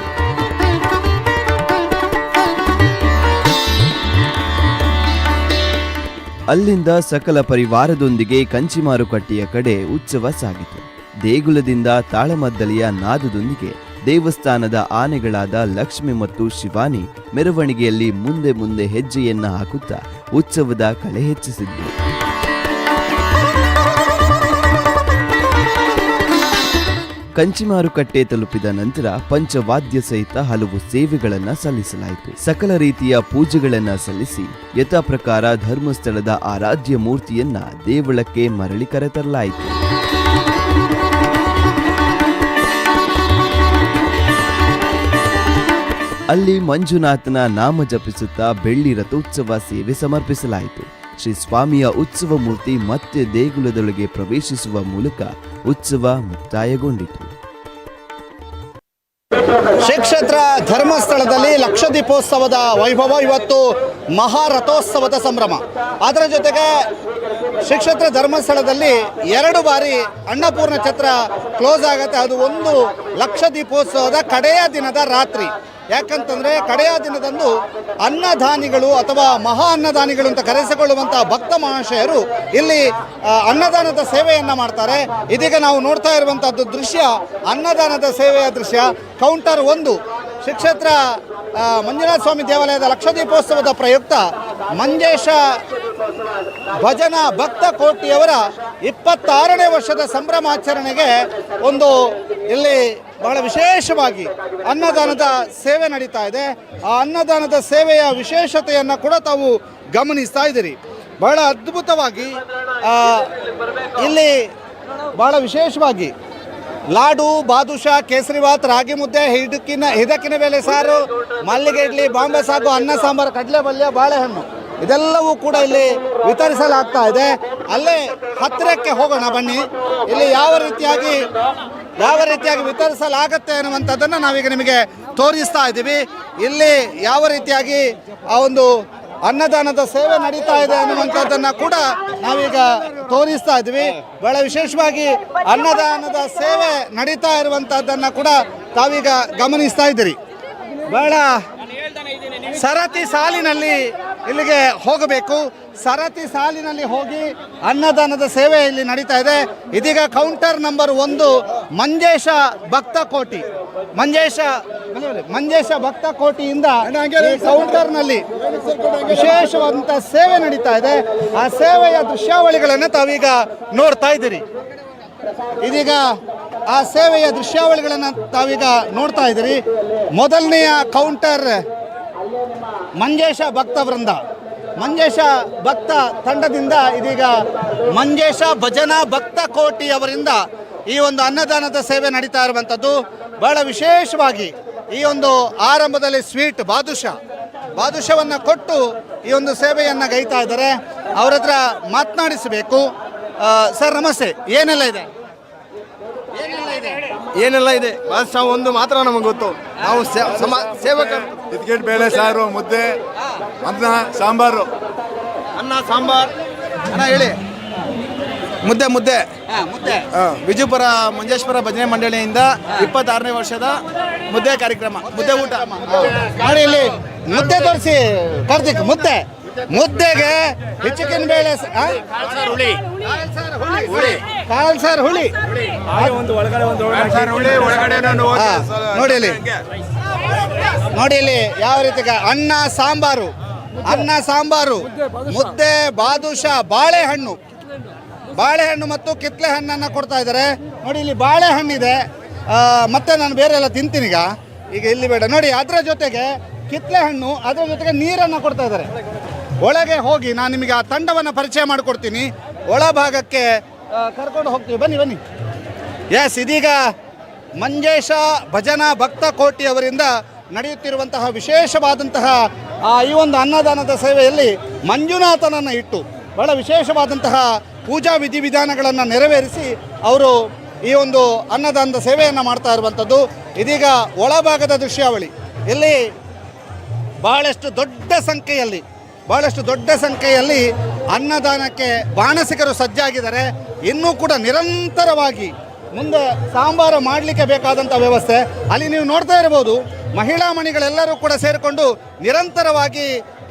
ಅಲ್ಲಿಂದ ಸಕಲ ಪರಿವಾರದೊಂದಿಗೆ ಕಂಚಿ ಮಾರುಕಟ್ಟೆಯ ಕಡೆ ಉತ್ಸವ ಸಾಗಿತು. ದೇಗುಲದಿಂದ ತಾಳಮದ್ದಳೆಯ ನಾದದೊಂದಿಗೆ ದೇವಸ್ಥಾನದ ಆನೆಗಳಾದ ಲಕ್ಷ್ಮಿ ಮತ್ತು ಶಿವಾನಿ ಮೆರವಣಿಗೆಯಲ್ಲಿ ಮುಂದೆ ಮುಂದೆ ಹೆಜ್ಜೆಯನ್ನ ಹಾಕುತ್ತಾ ಉತ್ಸವದ ಕಳೆ ಹೆಚ್ಚಿಸಿದ್ರು. ಕಂಚಿ ಮಾರುಕಟ್ಟೆ ತಲುಪಿದ ನಂತರ ಪಂಚವಾದ್ಯ ಸಹಿತ ಹಲವು ಸೇವೆಗಳನ್ನ ಸಲ್ಲಿಸಲಾಯಿತು. ಸಕಲ ರೀತಿಯ ಪೂಜೆಗಳನ್ನ ಸಲ್ಲಿಸಿ ಯಥಾ ಪ್ರಕಾರ ಧರ್ಮಸ್ಥಳದ ಆರಾಧ್ಯ ಮೂರ್ತಿಯನ್ನ ದೇವಳಕ್ಕೆ ಮರಳಿ ಕರೆತರಲಾಯಿತು. ಅಲ್ಲಿ ಮಂಜುನಾಥನ ನಾಮ ಜಪಿಸುತ್ತಾ ಬೆಳ್ಳಿ ರಥೋತ್ಸವ ಸೇವೆ ಸಮರ್ಪಿಸಲಾಯಿತು. ಶ್ರೀ ಸ್ವಾಮಿಯ ಉತ್ಸವ ಮೂರ್ತಿ ಮತ್ತೆ ದೇಗುಲದೊಳಗೆ ಪ್ರವೇಶಿಸುವ ಮೂಲಕ ಉತ್ಸವ ಮುಕ್ತಾಯಗೊಂಡಿತು. ಶ್ರೀ ಕ್ಷೇತ್ರ ಧರ್ಮಸ್ಥಳದಲ್ಲಿ ಲಕ್ಷದೀಪೋತ್ಸವದ ವೈಭವ ಇವತ್ತು ಮಹಾರಥೋತ್ಸವದ ಸಂಭ್ರಮ. ಅದರ ಜೊತೆಗೆ ಶ್ರೀ ಕ್ಷೇತ್ರ ಧರ್ಮಸ್ಥಳದಲ್ಲಿ 2 ಬಾರಿ ಅನ್ನಪೂರ್ಣ ಛತ್ರ ಕ್ಲೋಸ್ ಆಗುತ್ತೆ. ಅದು ಒಂದು ಲಕ್ಷದೀಪೋತ್ಸವದ ಕಡೆಯ ದಿನದ ರಾತ್ರಿ. ಯಾಕಂತಂದರೆ ಕಡೆಯ ದಿನದಂದು ಅನ್ನದಾನಿಗಳು ಅಥವಾ ಮಹಾ ಅನ್ನದಾನಿಗಳು ಅಂತ ಕರೆಸಿಕೊಳ್ಳುವಂಥ ಭಕ್ತ ಮಹಾಶಯರು ಇಲ್ಲಿ ಅನ್ನದಾನದ ಸೇವೆಯನ್ನು ಮಾಡ್ತಾರೆ. ಇದೀಗ ನಾವು ನೋಡ್ತಾ ಇರುವಂಥದ್ದು ದೃಶ್ಯ ಅನ್ನದಾನದ ಸೇವೆಯ ದೃಶ್ಯ. ಕೌಂಟರ್ 1 ಶ್ರೀ ಕ್ಷೇತ್ರ ಮಂಜುನಾಥ ಸ್ವಾಮಿ ದೇವಾಲಯದ ಲಕ್ಷದೀಪೋತ್ಸವದ ಪ್ರಯುಕ್ತ ಮಂಜೇಶ ಭಜನಾ ಭಕ್ತ ಕೋಟಿಯವರ 26ನೇ ವರ್ಷದ ಸಂಭ್ರಮಾಚರಣೆಗೆ ಒಂದು ಇಲ್ಲಿ ಬಹಳ ವಿಶೇಷವಾಗಿ ಅನ್ನದಾನದ ಸೇವೆ ನಡೀತಾ ಇದೆ. ಆ ಅನ್ನದಾನದ ಸೇವೆಯ ವಿಶೇಷತೆಯನ್ನು ಕೂಡ ತಾವು ಗಮನಿಸ್ತಾ ಇದ್ದೀರಿ. ಬಹಳ ಅದ್ಭುತವಾಗಿ ಇಲ್ಲಿ ಬಹಳ ವಿಶೇಷವಾಗಿ ಲಾಡು, ಬಾದುಷಾ, ಕೇಸರಿಬಾತ್, ರಾಗಿ ಮುದ್ದೆ, ಹಿದಕಿನ ಬೇಳೆ ಸಾರು, ಮಲ್ಲಿಗೆ ಇಡ್ಲಿ, ಬಾಂಬೆ ಸಾಗು, ಅನ್ನ ಸಾಂಬಾರು, ಕಡಲೆ ಪಲ್ಯ, ಬಾಳೆಹಣ್ಣು ಇದೆಲ್ಲವೂ ಕೂಡ ಇಲ್ಲಿ ವಿತರಿಸಲಾಗ್ತಾ ಇದೆ. ಅಲ್ಲೇ ಹತ್ತಿರಕ್ಕೆ ಹೋಗೋಣ ಬನ್ನಿ. ಇಲ್ಲಿ ಯಾವ ರೀತಿಯಾಗಿ ವಿತರಿಸಲಾಗತ್ತೆ ಅನ್ನುವಂಥದ್ದನ್ನು ನಾವೀಗ ನಿಮಗೆ ತೋರಿಸ್ತಾ ಇದ್ದೀವಿ. ಇಲ್ಲಿ ಯಾವ ರೀತಿಯಾಗಿ ಆ ಒಂದು ಅನ್ನದಾನದ ಸೇವೆ ನಡೀತಾ ಇದೆ ಅನ್ನುವಂಥದ್ದನ್ನು ಕೂಡ ನಾವೀಗ ತೋರಿಸ್ತಾ ಇದ್ದೀವಿ. ಬಹಳ ವಿಶೇಷವಾಗಿ ಅನ್ನದಾನದ ಸೇವೆ ನಡೀತಾ ಇರುವಂಥದ್ದನ್ನು ಕೂಡ ತಾವೀಗ ಗಮನಿಸ್ತಾ ಇದ್ದೀರಿ. ಬಹಳ ಸರತಿ ಸಾಲಿನಲ್ಲಿ ಇಲ್ಲಿಗೆ ಹೋಗಬೇಕು. ಸರತಿ ಸಾಲಿನಲ್ಲಿ ಹೋಗಿ ಅನ್ನದಾನದ ಸೇವೆ ಇಲ್ಲಿ ನಡೀತಾ ಇದೆ. ಇದೀಗ ಕೌಂಟರ್ ನಂಬರ್ 1 ಮಂಜೇಶ ಭಕ್ತ ಕೋಟಿ, ಮಂಜೇಶ ಭಕ್ತ ಕೋಟಿಯಿಂದ ಕೌಂಟರ್ನಲ್ಲಿ ವಿಶೇಷವಾದಂಥ ಸೇವೆ ನಡೀತಾ ಇದೆ. ಆ ಸೇವೆಯ ದೃಶ್ಯಾವಳಿಗಳನ್ನು ತಾವೀಗ ನೋಡ್ತಾ ಇದ್ದೀರಿ. ಇದೀಗ ಆ ಸೇವೆಯ ದೃಶ್ಯಾವಳಿಗಳನ್ನು ತಾವೀಗ ನೋಡ್ತಾ ಇದ್ದೀರಿ. ಮೊದಲನೆಯ ಕೌಂಟರ್ ಮಂಜೇಶ ಭಕ್ತ ವೃಂದ, ಮಂಜೇಶ ಭಕ್ತ ತಂಡದಿಂದ ಇದೀಗ ಮಂಜೇಶ ಭಜನಾ ಭಕ್ತ ಕೋಟಿ ಅವರಿಂದ ಈ ಒಂದು ಅನ್ನದಾನದ ಸೇವೆ ನಡೀತಾ ಇರುವಂಥದ್ದು. ಬಹಳ ವಿಶೇಷವಾಗಿ ಈ ಒಂದು ಆರಂಭದಲ್ಲಿ ಸ್ವೀಟ್ ಬಾದುಷವನ್ನು ಕೊಟ್ಟು ಈ ಒಂದು ಸೇವೆಯನ್ನು ಗೈತಾ ಇದ್ದಾರೆ. ಅವ್ರ ಹತ್ರ ಮಾತನಾಡಿಸಬೇಕು. ಸರ್ ನಮಸ್ತೆ, ಏನೆಲ್ಲ ಇದೆ? ಏನೆಲ್ಲ ಇದೆ ಬಾದಶಾ ಒಂದು ಮಾತ್ರ ನಮಗೆ ಗೊತ್ತು. ನಾವು ಸೇವಕ ಇದ್ಕೆಟ್ ಬೇಳೆ ಸಾರು, ಮುದ್ದೆ, ಅನ್ನ ಸಾಂಬಾರು. ಅಣ್ಣ ಹೇಳಿ. ಮುದ್ದೆ ವಿಜಯಪುರ ಮಂಜೇಶ್ವರ ಭಜನೆ ಮಂಡಳಿಯಿಂದ 26ನೇ ವರ್ಷದ ಮುದ್ದೆ ಕಾರ್ಯಕ್ರಮ, ಮುದ್ದೆ ಊಟ ನೋಡಿ. ಇಲ್ಲಿ ಮುದ್ದೆ ತೋರಿಸಿ ಕಾರ್ತಿಕ್. ಮುದ್ದೆಗೆ ಹೆಚ್ಚಿನ ಬೇಳೆ, ಕಾಲ್ ಸಾರು, ಹುಳಿ. ನೋಡಿ ಇಲ್ಲಿ ಯಾವ ರೀತಿ ಅನ್ನ ಸಾಂಬಾರು, ಮುದ್ದೆ, ಬಾದುಷಾ, ಬಾಳೆಹಣ್ಣು ಮತ್ತು ಕಿತ್ಲೆ ಹಣ್ಣನ್ನು ಕೊಡ್ತಾ ಇದ್ದಾರೆ. ನೋಡಿ ಇಲ್ಲಿ ಬಾಳೆಹಣ್ಣಿದೆ. ಮತ್ತೆ ನಾನು ಬೇರೆ ಎಲ್ಲ ತಿಂತೀನಿ. ಈಗ ಈಗ ಇಲ್ಲಿ ಬೇಡ ನೋಡಿ. ಅದರ ಜೊತೆಗೆ ಕಿತ್ಲೆ ಹಣ್ಣು, ಅದರ ಜೊತೆಗೆ ನೀರನ್ನು ಕೊಡ್ತಾ ಇದ್ದಾರೆ. ಒಳಗೆ ಹೋಗಿ ನಾನು ನಿಮಗೆ ಆ ತಂಡವನ್ನು ಪರಿಚಯ ಮಾಡಿಕೊಡ್ತೀನಿ. ಒಳಭಾಗಕ್ಕೆ ಕರ್ಕೊಂಡು ಹೋಗ್ತೀವಿ, ಬನ್ನಿ ಬನ್ನಿ. ಎಸ್, ಇದೀಗ ಮಂಜೇಶ ಭಜನಾ ಭಕ್ತ ಕೋಟಿಯವರಿಂದ ನಡೆಯುತ್ತಿರುವಂತಹ ವಿಶೇಷವಾದಂತಹ ಈ ಒಂದು ಅನ್ನದಾನದ ಸೇವೆಯಲ್ಲಿ ಮಂಜುನಾಥನನ್ನು ಇಟ್ಟು ಬಹಳ ವಿಶೇಷವಾದಂತಹ ಪೂಜಾ ವಿಧಿವಿಧಾನಗಳನ್ನು ನೆರವೇರಿಸಿ ಅವರು ಈ ಒಂದು ಅನ್ನದಾನದ ಸೇವೆಯನ್ನು ಮಾಡ್ತಾ ಇರುವಂಥದ್ದು. ಇದೀಗ ಒಳಭಾಗದ ದೃಶ್ಯಾವಳಿ, ಇಲ್ಲಿ ಬಹಳಷ್ಟು ದೊಡ್ಡ ಸಂಖ್ಯೆಯಲ್ಲಿ ಅನ್ನದಾನಕ್ಕೆ ಬಾಣಸಿಗರು ಸಜ್ಜಾಗಿದ್ದಾರೆ. ಇನ್ನೂ ಕೂಡ ನಿರಂತರವಾಗಿ ಮುಂದೆ ಸಾಂಬಾರು ಮಾಡಲಿಕ್ಕೆ ಬೇಕಾದಂಥ ವ್ಯವಸ್ಥೆ ಅಲ್ಲಿ ನೀವು ನೋಡ್ತಾ ಇರ್ಬೋದು. ಮಹಿಳಾ ಮಣಿಗಳೆಲ್ಲರೂ ಕೂಡ ಸೇರಿಕೊಂಡು ನಿರಂತರವಾಗಿ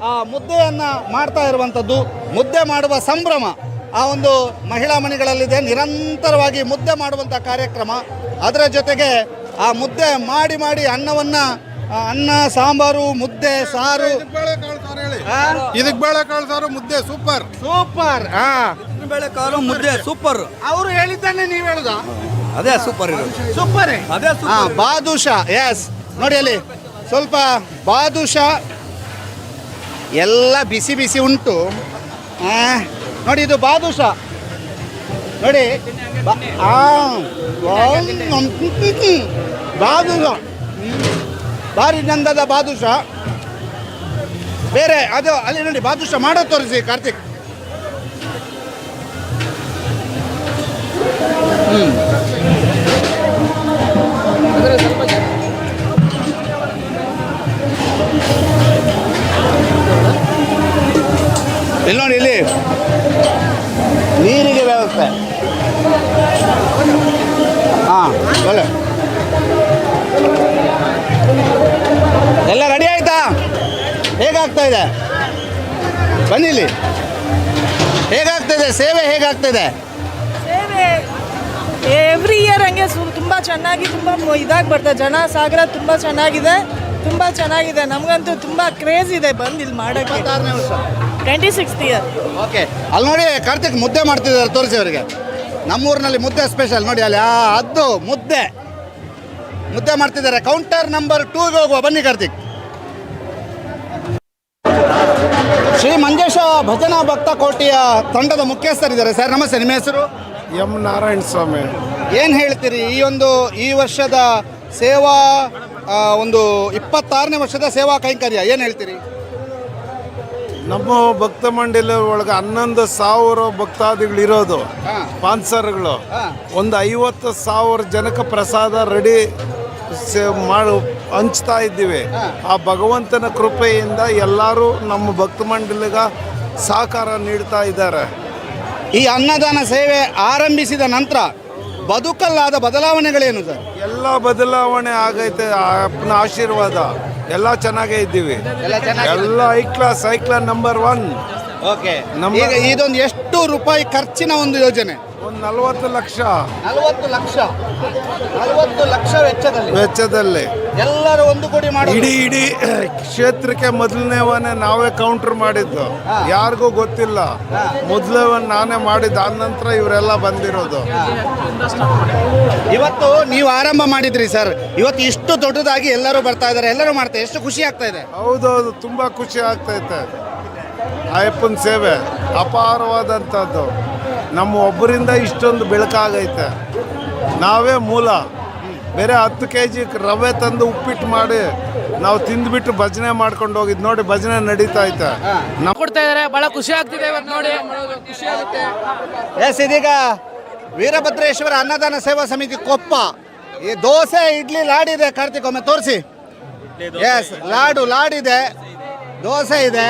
ಆ ಮುದ್ದೆಯನ್ನು ಮಾಡ್ತಾ ಇರುವಂಥದ್ದು. ಮುದ್ದೆ ಮಾಡುವ ಸಂಭ್ರಮ ಆ ಒಂದು ಮಹಿಳಾ ಮಣಿಗಳಲ್ಲಿದೆ. ನಿರಂತರವಾಗಿ ಮುದ್ದೆ ಮಾಡುವಂಥ ಕಾರ್ಯಕ್ರಮ. ಅದರ ಜೊತೆಗೆ ಆ ಮುದ್ದೆ ಮಾಡಿ ಅನ್ನವನ್ನು ಅನ್ನ, ಸಾಂಬಾರು, ಮುದ್ದೆ, ಸಾರು, ಇದಕ್ಕೆ ಬೇಳೆಕಾಳು ಸಾರು, ಮುದ್ದೆ ಸೂಪರ್. ಬೇಳೆಕಾಳು ಮುದ್ದೆ ಸೂಪರ್. ಅವರು ಹೇಳಿದ್ದಾನೆ, ನೀವು ಹೇಳುದಾ? ಅದೇ ಸೂಪರ್ ಇರೋದು. ಸೂಪರ್. ಅದೇ ಬಾದುಷಾ. ಎಸ್, ನೋಡಿ ಅಲ್ಲಿ ಸ್ವಲ್ಪ ಬಾದುಷಾ ಎಲ್ಲ ಬಿಸಿ ಬಿಸಿ ಉಂಟು. ನೋಡಿ ಇದು ಬಾದುಷಾ ನೋಡಿ. ಬಾದುಷಾ ಭಾರಿ ನಂದದ ಬಾದುಷಾ ಬೇರೆ. ಅದು ಅಲ್ಲಿ ನೋಡಿ ಬಾದುಷಾ ಮಾಡೋ ತೋರಿಸಿ ಕಾರ್ತಿಕ್. ಇಲ್ಲಿ ನೋಡಿ, ಇಲ್ಲಿ ನೀರಿಗೆ ವ್ಯವಸ್ಥೆ. ಒಳ್ಳೆ ಎಲ್ಲ ರೆಡಿ ಆಯ್ತಾ? ಹೇಗಾಗ್ತಾ ಇದೆ? ಬನ್ನಿ ಇಲ್ಲಿ. ಹೇಗಾಗ್ತಿದೆ ಸೇವೆ? ಹೇಗಾಗ್ತಿದೆ ಸೇವೆ? ಎವ್ರಿ ಇಯರ್ ಹಂಗೆ ತುಂಬ ಚೆನ್ನಾಗಿ ತುಂಬ ಇದಾಗಿ ಬರ್ತದೆ. ಜನ ಸಾಗರ ತುಂಬ ಚೆನ್ನಾಗಿದೆ. ನಮಗಂತೂ ತುಂಬ ಕ್ರೇಜ್ ಇದೆ ಬಂದು ಇಲ್ಲಿ ಮಾಡೋಕ್ಕೆ. 26th year. ಓಕೆ, ಅಲ್ಲಿ ನೋಡಿ ಕಾರ್ತಿಕ್ ಮುದ್ದೆ ಮಾಡ್ತಿದ್ದಾರೆ, ತೋರಿಸಿ ಅವರಿಗೆ. ನಮ್ಮೂರಿನಲ್ಲಿ ಮುದ್ದೆ ಸ್ಪೆಷಲ್ ನೋಡಿ. ಅಲ್ಲಿ ಅದು ಮುದ್ದೆ ಮಾಡ್ತಿದ್ದಾರೆ. ಕೌಂಟರ್ ನಂಬರ್ 2ಗೆ ಹೋಗುವ, ಬನ್ನಿ ಕಾರ್ತಿಕ್. ಶ್ರೀ ಮಂಜೇಶ ಭಜನಾ ಭಕ್ತ ಕೋಟಿಯ ತಂಡದ ಮುಖ್ಯಸ್ಥರಿದ್ದಾರೆ. ಸರ್ ನಮಸ್ತೆ, ನಿಮ್ಮ ಹೆಸರು? ಎಂ ನಾರಾಯಣ ಸ್ವಾಮಿ. ಏನು ಹೇಳ್ತೀರಿ ಈ ವರ್ಷದ ಸೇವಾ ಒಂದು 26ನೇ ವರ್ಷದ ಸೇವಾ ಕೈಂಕರ್ಯ ಏನು ಹೇಳ್ತೀರಿ? ನಮ್ಮ ಭಕ್ತ ಮಂಡಳಿ ಒಳಗೆ 11,000 ಭಕ್ತಾದಿಗಳಿರೋದು, ಸ್ಪಾನ್ಸರ್ಗಳು. ಒಂದು 50,000 ಜನಕ್ಕೆ ಪ್ರಸಾದ ರೆಡಿ ಹಂಚ್ತಾ ಇದ್ದೀವಿ. ಆ ಭಗವಂತನ ಕೃಪೆಯಿಂದ ಎಲ್ಲರೂ ನಮ್ಮ ಭಕ್ತ ಮಂಡಳಿಗೆ ಸಹಕಾರ ನೀಡ್ತಾ ಇದ್ದಾರೆ. ಈ ಅನ್ನದಾನ ಸೇವೆ ಆರಂಭಿಸಿದ ನಂತರ ಬದುಕಲ್ಲಾದ ಬದಲಾವಣೆಗಳೇನು ಸರ್? ಎಲ್ಲ ಬದಲಾವಣೆ ಆಗೈತೆ. ಅಪ್ಪನ ಆಶೀರ್ವಾದ. ಎಲ್ಲ ಚೆನ್ನಾಗೇ ಇದ್ದೀವಿ. ಎಲ್ಲ ಹೈ ಕ್ಲಾಸ್ ನಂಬರ್ 1. ಓಕೆ, ಈಗ ಇದೊಂದು ಎಷ್ಟು ರೂಪಾಯಿ ಖರ್ಚಿನ ಒಂದು ಯೋಜನೆ? ಒಂದು 40 ಲಕ್ಷ. 40 ಲಕ್ಷ ವೆಚ್ಚದಲ್ಲಿ ಎಲ್ಲರೂ ಒಂದು ಕೋಟಿ ಮಾಡಿ ಇಡೀ ಕ್ಷೇತ್ರಕ್ಕೆ ಮೊದಲನೇವನೇ ನಾವೇ ಕೌಂಟರ್ ಮಾಡಿದ್ದು. ಯಾರಿಗೂ ಗೊತ್ತಿಲ್ಲ. ಮೊದಲನೇ ನಾನೇ ಮಾಡಿದ್ದು. ಆದ ನಂತರ ಇವರೆಲ್ಲ ಬಂದಿರೋದು. ಇವತ್ತು ನೀವು ಆರಂಭ ಮಾಡಿದ್ರಿ ಸರ್. ಇವತ್ತು ಇಷ್ಟು ದೊಡ್ಡದಾಗಿ ಎಲ್ಲರೂ ಬರ್ತಾ ಇದ್ದಾರೆ, ಎಲ್ಲರೂ ಮಾಡ್ತಾರೆ. ಎಷ್ಟು ಖುಷಿ ಆಗ್ತಾ ಇದೆ? ಹೌದೌದು, ತುಂಬ ಖುಷಿ ಆಗ್ತೈತೆ. ಅಯ್ಯಪ್ಪನ ಸೇವೆ ಅಪಾರವಾದಂಥದ್ದು. ನಮ್ಮ ಒಬ್ಬರಿಂದ ಇಷ್ಟೊಂದು ಬೆಳಕಾಗೈತೆ. ನಾವೇ ಮೂಲ. ಬೇರೆ 10 kg ರವೆ ತಂದು ಉಪ್ಪಿಟ್ಟು ಮಾಡಿ ನಾವು ತಿಂದ್ಬಿಟ್ಟು ಭಜನೆ ಮಾಡ್ಕೊಂಡು ಹೋಗಿದ್ದು ನೋಡಿ. ಭಜನೆ ನಡೀತಾ ಐತೆ. ಕೊಡ್ತಾ ಇದಾರೆ, ಬಹಳ ಖುಷಿ ಆಗ್ತಿದೆ ಇವತ್ತು ನೋಡಿ. ಖುಷಿ ಆಗುತ್ತೆ. ಎಸ್, ಇದೀಗ ವೀರಭದ್ರೇಶ್ವರ ಅನ್ನದಾನ ಸೇವಾ ಸಮಿತಿ ಕೊಪ್ಪ ಈ ದೋಸೆ, ಇಡ್ಲಿ, ಲಾಡಿದೆ. ಕಾರ್ತಿಕ್ ಒಮ್ಮೆ ತೋರಿಸಿ. ಎಸ್, ಲಾಡಿದೆ, ದೋಸೆ ಇದೆ.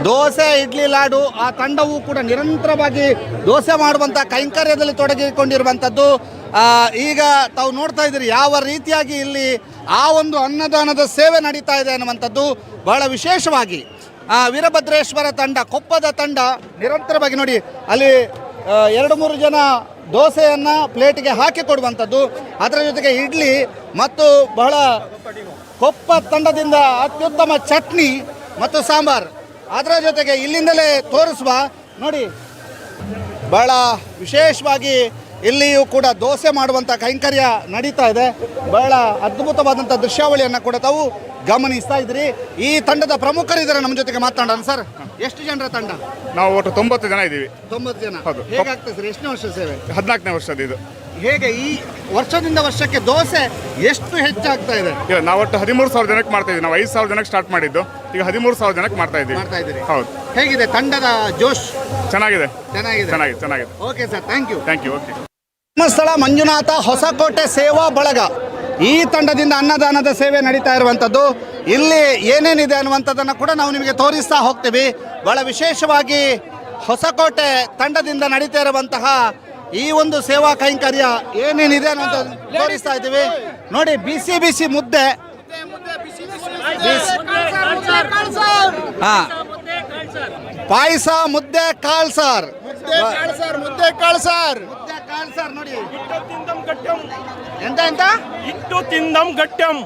ದೋಸೆ, ಇಡ್ಲಿ, ಲಾಡು. ಆ ತಂಡವು ಕೂಡ ನಿರಂತರವಾಗಿ ದೋಸೆ ಮಾಡುವಂಥ ಕೈಂಕರ್ಯದಲ್ಲಿ ತೊಡಗಿಕೊಂಡಿರುವಂಥದ್ದು. ಈಗ ತಾವು ನೋಡ್ತಾ ಇದ್ದೀರಿ ಯಾವ ರೀತಿಯಾಗಿ ಇಲ್ಲಿ ಆ ಒಂದು ಅನ್ನದಾನದ ಸೇವೆ ನಡೀತಾ ಇದೆ ಅನ್ನುವಂಥದ್ದು. ಬಹಳ ವಿಶೇಷವಾಗಿ ವೀರಭದ್ರೇಶ್ವರ ತಂಡ, ಕೊಪ್ಪದ ತಂಡ ನಿರಂತರವಾಗಿ ನೋಡಿ ಅಲ್ಲಿ 2-3 ಜನ ದೋಸೆಯನ್ನು ಪ್ಲೇಟಿಗೆ ಹಾಕಿ ಕೊಡುವಂಥದ್ದು. ಅದರ ಜೊತೆಗೆ ಇಡ್ಲಿ ಮತ್ತು ಬಹಳ ಕೊಪ್ಪ ತಂಡದಿಂದ ಅತ್ಯುತ್ತಮ ಚಟ್ನಿ ಮತ್ತು ಸಾಂಬಾರ್. ಅದರ ಜೊತೆಗೆ ಇಲ್ಲಿಂದಲೇ ತೋರಿಸುವ ನೋಡಿ, ಬಹಳ ವಿಶೇಷವಾಗಿ ಇಲ್ಲಿಯೂ ಕೂಡ ದೋಸೆ ಮಾಡುವಂಥ ಕೈಂಕರ್ಯ ನಡೀತಾ ಇದೆ. ಬಹಳ ಅದ್ಭುತವಾದಂಥ ದೃಶ್ಯಾವಳಿಯನ್ನು ಕೂಡ ತಾವು ಗಮನಿಸ್ತಾ ಇದ್ರಿ. ಈ ತಂಡದ ಪ್ರಮುಖರಿದ್ದಾರೆ ನಮ್ಮ ಜೊತೆಗೆ ಮಾತಾಡೋಣ. ಸರ್, ಎಷ್ಟು ಜನರ ತಂಡ? ನಾವು ಒಟ್ಟು 90 ಜನ ಇದ್ದೀವಿ. 90 ಜನ. ಹೌದು. ಹೇಗಾಗ್ತದೆ ಸರ್? ಎಷ್ಟನೇ ವರ್ಷ ಸೇವೆ? 14ನೇ ವರ್ಷದ ಇದು. ಹೇಗೆ ಈ ವರ್ಷದಿಂದ ವರ್ಷಕ್ಕೆ ದೋಸೆ ಎಷ್ಟು ಹೆಚ್ಚಾಗ್ತಾ ಇದೆ? ಇಲ್ಲ, ನಾವು ಒಟ್ಟು 13,000 ಜನಕ್ಕೆ ಮಾಡ್ತಾ ಇದ್ದೀವಿ. ನಾವು 5,000 ಜನಕ್ಕೆ ಸ್ಟಾರ್ಟ್ ಮಾಡಿದ್ದು, ಈಗ 13,000 ಜನಕ್ಕೆ ಮಾಡ್ತಾ ಇದ್ದೀವಿ. ಹೌದು. ಹೇಗಿದೆ ತಂಡದ ಜೋಶ್? ಚೆನ್ನಾಗಿದೆ. ಚೆನ್ನಾಗಿದೆ. Okay sir, thank you. Okay. Dharmasthala Manjunatha Hosakote ಸೇವಾ ಬಳಗ ಈ ತಂಡದಿಂದ ಅನ್ನದಾನದ ಸೇವೆ ನಡೀತಾ ಇರುವಂಥದ್ದು. ಇಲ್ಲಿ ಏನೇನಿದೆ ಅನ್ನುವಂಥದ್ದನ್ನು ಕೂಡ ನಾವು ನಿಮಗೆ ತೋರಿಸ್ತಾ ಹೋಗ್ತೀವಿ. ಬಹಳ ವಿಶೇಷವಾಗಿ ಹೊಸಕೋಟೆ ತಂಡದಿಂದ ನಡೀತಾ ಇರುವಂತಹ ಈ ಒಂದು ಸೇವಾ ಕೈಂಕರ್ಯ ಏನೇನಿದೆ ಅನ್ನುವಂಥದ್ದು ತೋರಿಸ್ತಾ ಇದ್ದೀವಿ. ನೋಡಿ, ಬಿಸಿ ಬಿಸಿ ಮುದ್ದೆ, ಪಾಯಸ, ಮುದ್ದೆ, ಕಾಳು ಸಾರ್, ನೋಡಿ. ಎಂತ ಇಟ್ಟು ತಿಂದಂ ಗಟ್ಯಂ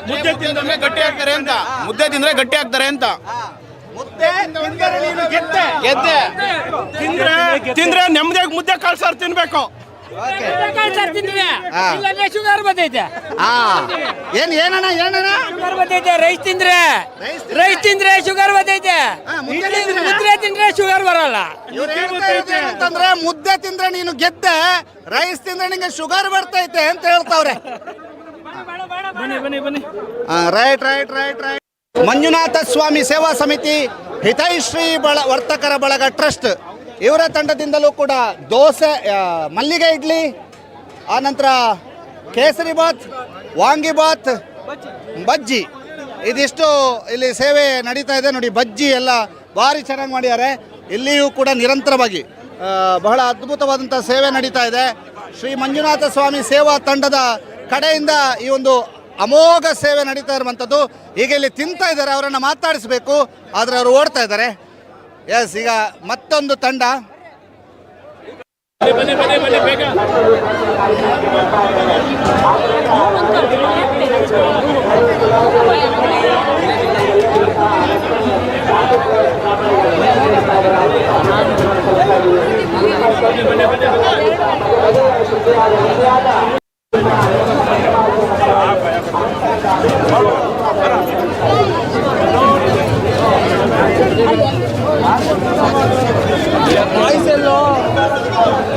ಮುದ್ದೆ ತಿಂದ್ರೆ ಗಟ್ಟಿ ಆಗ್ತಾರೆ ಅಂತ. ಮುದ್ದೆ ತಿಂದ್ರೆ ಗಟ್ಟಿ ಆಗ್ತಾರೆ ಅಂತ. ಮುದ್ದೆ ತಿಂದ್ರೆ ನೆಮ್ಮದಿಯಾಗಿ ಮುದ್ದೆ ಕಾಳು ಸಾರು ತಿನ್ಬೇಕು. ಶುಗರ್ ಬರ್ತೈತೆ. ಏನಣ್ಣ ಶುಗರ್ ಬರ್ತೈತೆ. ರೈಸ್ ತಿಂದ್ರೆ ಶುಗರ್ ಬರ್ತೈತೆ. ಮುದ್ದೆ ತಿಂದ್ರೆ ಶುಗರ್ ಬರಲ್ಲ. ಅಂತಂದ್ರೆ ಮುದ್ದೆ ತಿಂದ್ರೆ ನೀನು ಗೆದ್ದೆ, ರೈಸ್ ತಿಂದ್ರೆ ನಿಂಗೆ ಶುಗರ್ ಬರ್ತೈತೆ ಅಂತ ಹೇಳ್ತಾವ್ರೆ. ಬನ್ನಿ. ರೈಟ್. ಮಂಜುನಾಥ ಸ್ವಾಮಿ ಸೇವಾ ಸಮಿತಿ, ಹಿತೈಶ್ರೀ ವರ್ತಕರ ಬಳಗ ಟ್ರಸ್ಟ್ ಇವರ ತಂಡದಿಂದಲೂ ಕೂಡ ದೋಸೆ, ಮಲ್ಲಿಗೆ ಇಡ್ಲಿ, ಆನಂತರ ಕೇಸರಿ ಬಾತ್, ವಾಂಗಿಬಾತ್, ಬಜ್ಜಿ, ಇದಿಷ್ಟು ಇಲ್ಲಿ ಸೇವೆ ನಡೀತಾ ಇದೆ. ನೋಡಿ, ಬಜ್ಜಿ ಎಲ್ಲ ಭಾರಿ ಚೆನ್ನಾಗಿ ಮಾಡಿದ್ದಾರೆ. ಇಲ್ಲಿಯೂ ಕೂಡ ನಿರಂತರವಾಗಿ ಬಹಳ ಅದ್ಭುತವಾದಂಥ ಸೇವೆ ನಡೀತಾ ಇದೆ. ಶ್ರೀ ಮಂಜುನಾಥ ಸ್ವಾಮಿ ಸೇವಾ ತಂಡದ ಕಡೆಯಿಂದ ಈ ಒಂದು ಅಮೋಘ ಸೇವೆ ನಡೀತಾ ಇರುವಂಥದ್ದು. ಈಗ ಇಲ್ಲಿ ತಿಂತಾ ಇದ್ದಾರೆ, ಅವರನ್ನು ಮಾತಾಡಿಸ್ಬೇಕು, ಆದರೆ ಅವರು ಓಡ್ತಾ ಇದ್ದಾರೆ. ಎಸ್, ಈಗ ಮತ್ತೊಂದು ತಂಡ.